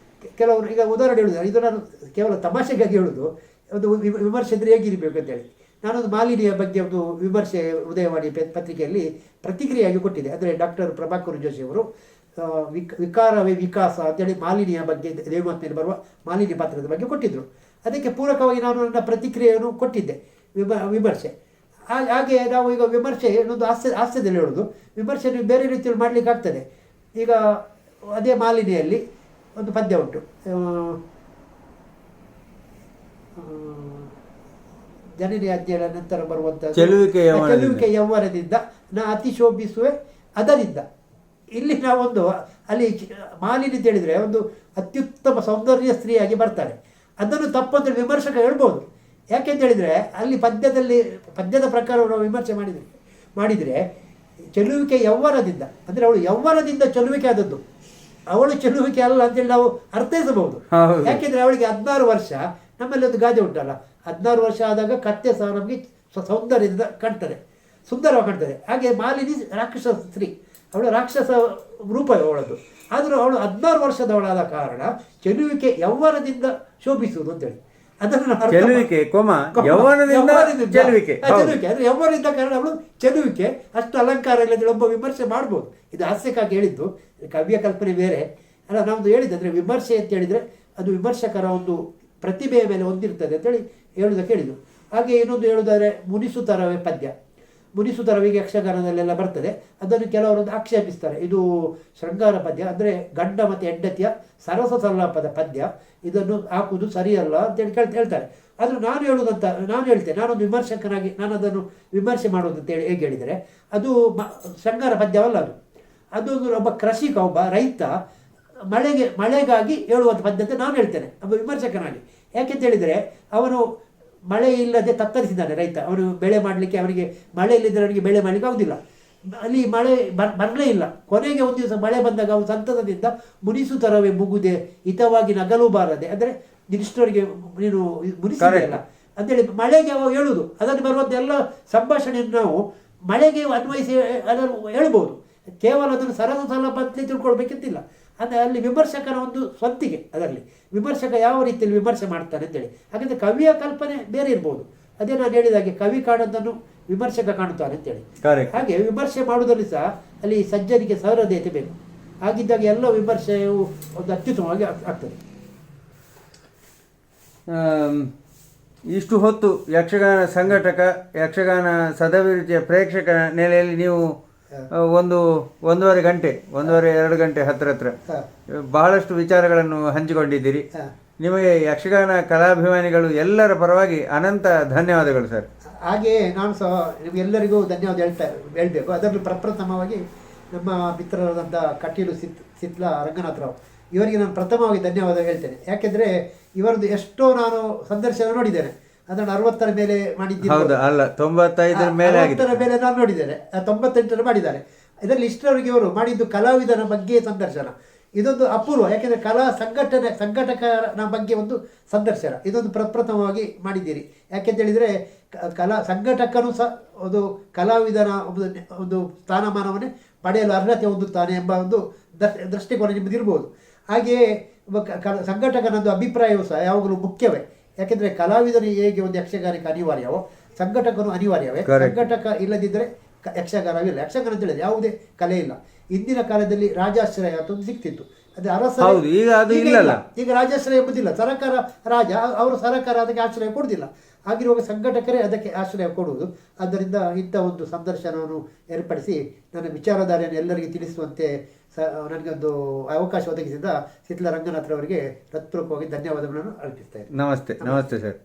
ಕೆಲವರು ಈಗ ಉದಾಹರಣೆ ಹೇಳುದು, ಇದು ನಾನು ಕೇವಲ ತಮಾಷೆಗಾಗಿ ಹೇಳುದು, ಒಂದು ವಿಮರ್ಶೆ ಅಂದರೆ ಹೇಗಿರಬೇಕು ಅಂತೇಳಿ. ನಾನೊಂದು ಮಾಲಿನಿಯ ಬಗ್ಗೆ ಒಂದು ವಿಮರ್ಶೆ ಉದಯವಾಣಿ ಪತ್ರಿಕೆಯಲ್ಲಿ ಪ್ರತಿಕ್ರಿಯೆಯಾಗಿ ಕೊಟ್ಟಿದೆ. ಅಂದರೆ ಡಾಕ್ಟರ್ ಪ್ರಭಾಕರ್ ಜೋಶಿ ಅವರು ವಿಕಾರವೇ ವಿಕಾಸ ಅಂತೇಳಿ ಮಾಲಿನಿಯ ಬಗ್ಗೆ ದೇವಮಾತ್ಮೆಯಲ್ಲಿ ಬರುವ ಮಾಲಿನ್ಯ ಪಾತ್ರದ ಬಗ್ಗೆ ಕೊಟ್ಟಿದ್ದರು. ಅದಕ್ಕೆ ಪೂರಕವಾಗಿ ನಾನು ನನ್ನ ಪ್ರತಿಕ್ರಿಯೆಯನ್ನು ಕೊಟ್ಟಿದ್ದೆ, ವಿಮರ್ಶೆ. ಹಾಗೆ ನಾವು ಈಗ ವಿಮರ್ಶೆ ಇನ್ನೊಂದು ಹಾಸ್ಯದಲ್ಲಿ ಹೇಳೋದು, ವಿಮರ್ಶೆ ನೀವು ಬೇರೆ ರೀತಿಯಲ್ಲಿ ಮಾಡಲಿಕ್ಕೆ ಆಗ್ತದೆ. ಈಗ ಅದೇ ಮಾಲಿನಿಯಲ್ಲಿ ಒಂದು ಪದ್ಯ ಉಂಟು, ಜನನಿ ಅಧ್ಯಯನ ನಂತರ ಬರುವಂಥ ಚೆಲುವಿಕೆ ಯೌವನದಿಂದ ನಾ ಅತಿ ಶೋಭಿಸುವೆ ಅದರಿಂದ. ಇಲ್ಲಿ ನಾವೊಂದು ಅಲ್ಲಿ ಮಾಲಿನಿ ತಿಳಿದರೆ ಒಂದು ಅತ್ಯುತ್ತಮ ಸೌಂದರ್ಯ ಸ್ತ್ರೀಯಾಗಿ ಬರ್ತಾರೆ. ಅದನ್ನು ತಪ್ಪಂತೇಳಿ ವಿಮರ್ಶಕ ಹೇಳ್ಬೋದು. ಯಾಕೆಂತೇಳಿದರೆ ಅಲ್ಲಿ ಪದ್ಯದ ಪ್ರಕಾರ ನಾವು ವಿಮರ್ಶೆ ಮಾಡಿದರೆ ಚೆಲುವಿಕೆ ಯೌವನದಿಂದ, ಅಂದರೆ ಅವಳು ಯೌವನದಿಂದ ಚೆಲುವಿಕೆ ಆದದ್ದು, ಅವಳು ಚೆಲುವಿಕೆ ಅಲ್ಲ ಅಂತೇಳಿ ನಾವು ಅರ್ಥೈಸಬಹುದು. ಯಾಕೆಂದರೆ ಅವಳಿಗೆ 16 ವರ್ಷ, ನಮ್ಮಲ್ಲಿ ಒಂದು ಗಾದೆ ಉಂಟಲ್ಲ, 16 ವರ್ಷ ಆದಾಗ ಕತ್ತೆ ಸಹ ನಮಗೆ ಸೌಂದರ್ಯದಿಂದ ಕಾಣ್ತದೆ, ಸುಂದರವಾಗಿ ಕಾಣ್ತದೆ. ಹಾಗೆ ಮಾಲಿನಿ ರಾಕ್ಷಸ ಸ್ತ್ರೀ, ಅವಳ ರಾಕ್ಷಸ ರೂಪ ಅವಳದ್ದು. ಆದರೂ ಅವಳು 16 ವರ್ಷದವಳಾದ ಕಾರಣ ಚೆಲುವಿಕೆ ಯೌವನದಿಂದ ಶೋಭಿಸುವುದು ಅಂತೇಳಿ ಅದನ್ನು ಯೌವನದಿಂದ ಕಾರಣ ಅವಳು ಚೆಲುವಿಕೆ, ಅಷ್ಟು ಅಲಂಕಾರ ಇಲ್ಲದ್ರೆ ಒಬ್ಬ ವಿಮರ್ಶೆ ಮಾಡ್ಬೋದು. ಇದು ಹಾಸ್ಯಕ್ಕಾಗಿ ಹೇಳಿದ್ದು, ಕವಿಯ ಕಲ್ಪನೆ ಬೇರೆ ಅಲ್ಲ. ನಮ್ಮದು ಹೇಳಿದ್ದು ಅಂದರೆ ವಿಮರ್ಶೆ ಅಂತ ಹೇಳಿದರೆ ಅದು ವಿಮರ್ಶಕರ ಒಂದು ಪ್ರತಿಭೆಯ ಮೇಲೆ ಹೊಂದಿರ್ತದೆ ಅಂತೇಳಿ ಹೇಳುವುದಕ್ಕೆ ಹೇಳಿದ್ದು. ಹಾಗೆ ಇನ್ನೊಂದು ಹೇಳುವುದಾದರೆ ಮುನಿಸುತ್ತರವೇ ಪದ್ಯ, ಮುನಿಸುತ್ತರವಿಗೆ ಯಕ್ಷಗಾನದಲ್ಲೆಲ್ಲ ಬರ್ತದೆ. ಅದನ್ನು ಕೆಲವರೊಂದು ಆಕ್ಷೇಪಿಸ್ತಾರೆ, ಇದು ಶೃಂಗಾರ ಪದ್ಯ, ಅಂದರೆ ಗಂಡ ಮತ್ತು ಹೆಂಡತಿಯ ಸರಸ ಸಲ್ಲಾಪದ ಪದ್ಯ, ಇದನ್ನು ಹಾಕುವುದು ಸರಿಯಲ್ಲ ಅಂತೇಳಿ ಹೇಳ್ತಾರೆ. ಆದರೂ ನಾನು ಹೇಳ್ತೇನೆ, ನಾನೊಂದು ವಿಮರ್ಶಕನಾಗಿ ನಾನು ಅದನ್ನು ವಿಮರ್ಶೆ ಮಾಡೋದು ಅಂತೇಳಿ ಹೇಗೆ ಹೇಳಿದರೆ, ಅದು ಶೃಂಗಾರ ಪದ್ಯವಲ್ಲ, ಅದು ಒಬ್ಬ ಕೃಷಿಕ, ಒಬ್ಬ ರೈತ ಮಳೆಗಾಗಿ ಹೇಳುವಂಥ ಪದ್ಯ ಅಂತ ನಾನು ಹೇಳ್ತೇನೆ ಒಬ್ಬ ವಿಮರ್ಶಕನಾಗಿ. ಯಾಕೆಂತೇಳಿದರೆ ಅವನು ಮಳೆ ಇಲ್ಲದೆ ತತ್ತರಿಸಿದ್ದಾನೆ ರೈತ. ಅವನು ಬೆಳೆ ಮಾಡಲಿಕ್ಕೆ, ಅವನಿಗೆ ಮಳೆ ಇಲ್ಲದಿದ್ದರೆ ಅವನಿಗೆ ಬೆಳೆ ಮಾಡಲಿಕ್ಕೆ ಆಗುದಿಲ್ಲ. ಅಲ್ಲಿ ಮಳೆ ಬರಲೇ ಇಲ್ಲ. ಕೊನೆಗೆ ಒಂದು ದಿವಸ ಮಳೆ ಬಂದಾಗ ಅವನು ಸಂತಸದಿಂದ ಮುನಿಸುತ್ತರವೇ ಮುಗುದೆ ಹಿತವಾಗಿ ನಗಲು ಬಾರದೆ, ಅಂದರೆ ನಿಷ್ಠರಿಗೆ ನೀನು ಮುನಿಸಿದೆಯಲ್ಲ ಅಂತೇಳಿ ಮಳೆಗೆ ಅವ ಹೇಳುವುದು. ಅದನ್ನು ಬರುವಂಥ ಎಲ್ಲ ಸಂಭಾಷಣೆಯನ್ನು ನಾವು ಮಳೆಗೆ ಅನ್ವಯಿಸಿ ಅದನ್ನು ಹೇಳ್ಬೋದು. ಕೇವಲ ಅದನ್ನು ಸರಸ ಸಲಭ ಅಂತಲೇ ತಿಳ್ಕೊಳ್ಬೇಕಂತಿಲ್ಲ. ಅಂದರೆ ಅಲ್ಲಿ ವಿಮರ್ಶಕನ ಒಂದು ಸ್ವಂತಿಗೆ, ಅದರಲ್ಲಿ ವಿಮರ್ಶಕ ಯಾವ ರೀತಿಯಲ್ಲಿ ವಿಮರ್ಶೆ ಮಾಡ್ತಾನೆ ಅಂತೇಳಿ. ಹಾಗಾದರೆ ಕವಿಯ ಕಲ್ಪನೆ ಬೇರೆ ಇರ್ಬೋದು. ಅದೇ ನಾನು ಹೇಳಿದಾಗೆ ಕವಿ ಕಾಣೋದನ್ನು ವಿಮರ್ಶಕ ಕಾಣುತ್ತಾನೆ ಅಂತೇಳಿ. ಹಾಗೆ ವಿಮರ್ಶೆ ಮಾಡುವುದರಲ್ಲಿ ಸಹ ಅಲ್ಲಿ ಸಜ್ಜನಿಗೆ ಸಹೃದಯತೆ ಬೇಕು. ಹಾಗಿದ್ದಾಗ ಎಲ್ಲ ವಿಮರ್ಶೆಯು ಒಂದು ಅತ್ಯುತ್ತಮವಾಗಿ ಆಗ್ತದೆ. ಇಷ್ಟು ಹೊತ್ತು ಯಕ್ಷಗಾನ ಸಂಘಟಕ, ಯಕ್ಷಗಾನ ಸದಭಿರುಚಿಯ ಪ್ರೇಕ್ಷಕ ನೆಲೆಯಲ್ಲಿ ನೀವು ಒಂದೂವರೆ 2 ಗಂಟೆ ಹತ್ರ ಬಹಳಷ್ಟು ವಿಚಾರಗಳನ್ನು ಹಂಚಿಕೊಂಡಿದ್ದೀರಿ. ನಿಮಗೆ ಯಕ್ಷಗಾನ ಕಲಾಭಿಮಾನಿಗಳು ಎಲ್ಲರ ಪರವಾಗಿ ಅನಂತ ಧನ್ಯವಾದಗಳು ಸರ್. ಹಾಗೆ ನಾನು ಸಹ ನಿಮಗೆಲ್ಲರಿಗೂ ಧನ್ಯವಾದ ಹೇಳಬೇಕು. ಅದರಲ್ಲಿ ಪ್ರಪ್ರಥಮವಾಗಿ ನಮ್ಮ ಮಿತ್ರರಾದಂಥ ಕಟೀಲು ಸಿತ್ಲ ರಂಗನಾಥರಾವ್ ಇವರಿಗೆ ನಾನು ಪ್ರಥಮವಾಗಿ ಧನ್ಯವಾದ ಹೇಳ್ತೇನೆ. ಯಾಕೆಂದರೆ ಇವರದ್ದು ಎಷ್ಟೋ ನಾನು ಸಂದರ್ಶನ ನೋಡಿದ್ದೇನೆ. ಅದನ್ನು 60ರ ಮೇಲೆ ಮಾಡಿದ್ದೀನಿ, 95ರ ಮೇಲೆ ನಾನು ನೋಡಿದ್ದೇನೆ, 98ರ ಮಾಡಿದ್ದಾರೆ. ಇದರಲ್ಲಿ ಇಷ್ಟರವರೆಗೆ ಇವರು ಮಾಡಿದ್ದು ಕಲಾವಿದನ ಬಗ್ಗೆ ಸಂದರ್ಶನ. ಇದೊಂದು ಅಪೂರ್ವ. ಯಾಕೆಂದರೆ ಸಂಘಟಕನ ಬಗ್ಗೆ ಒಂದು ಸಂದರ್ಶನ ಇದೊಂದು ಪ್ರಪ್ರಥಮವಾಗಿ ಮಾಡಿದ್ದೀರಿ. ಯಾಕೆಂತೇಳಿದರೆ ಸಂಘಟಕನು ಸಹ ಒಂದು ಕಲಾವಿದನ ಒಂದು ಸ್ಥಾನಮಾನವನ್ನೇ ಪಡೆಯಲು ಅರ್ಹತೆ ಹೊಂದುತ್ತಾನೆ ಎಂಬ ಒಂದು ದೃಷ್ಟಿಕೋನ ನಿಮ್ಮದಿರ್ಬೋದು. ಹಾಗೆಯೇ ಸಂಘಟಕನೊಂದು ಅಭಿಪ್ರಾಯವೂ ಸಹ ಯಾವಾಗಲೂ ಮುಖ್ಯವೇ. ಯಾಕೆಂದರೆ ಕಲಾವಿದನು ಹೇಗೆ ಒಂದು ಯಕ್ಷಗಾನಕ್ಕೆ ಅನಿವಾರ್ಯವೋ ಸಂಘಟಕನು ಅನಿವಾರ್ಯವೇ. ಸಂಘಟಕ ಇಲ್ಲದಿದ್ದರೆ ಯಕ್ಷಗಾನವಿಲ್ಲ. ಯಕ್ಷಗಾನ ಅಂತ ಹೇಳಿದ್ರೆ ಯಾವುದೇ ಕಲೆ ಇಲ್ಲ. ಇಂದಿನ ಕಾಲದಲ್ಲಿ ರಾಜಾಶ್ರಯ ಅಂತ ಒಂದು ಸಿಕ್ತಿತ್ತು, ಅದೇ ಅರಸ. ಈಗ ರಾಜಾಶ್ರಯ ಎಂಬುದಿಲ್ಲ. ಅವರು ಸರಕಾರ ಅದಕ್ಕೆ ಆಶ್ರಯ ಕೊಡುವುದಿಲ್ಲ. ಆಗಿರುವಾಗ ಸಂಘಟಕರೇ ಅದಕ್ಕೆ ಆಶ್ರಯ ಕೊಡುವುದು. ಆದ್ದರಿಂದ ಇಂಥ ಒಂದು ಸಂದರ್ಶನವನ್ನು ಏರ್ಪಡಿಸಿ ನನ್ನ ವಿಚಾರಧಾರೆಯನ್ನು ಎಲ್ಲರಿಗೂ ತಿಳಿಸುವಂತೆ ನನಗೊಂದು ಅವಕಾಶ ಒದಗಿಸಿದ ಸಿತ್ಲ ರಂಗನಾಥರವರಿಗೆ ಹೃತ್ಪೂರ್ವಕವಾಗಿ ಧನ್ಯವಾದಗಳನ್ನು ಅರ್ಪಿಸ್ತೇನೆ. ನಮಸ್ತೆ ಸರ್.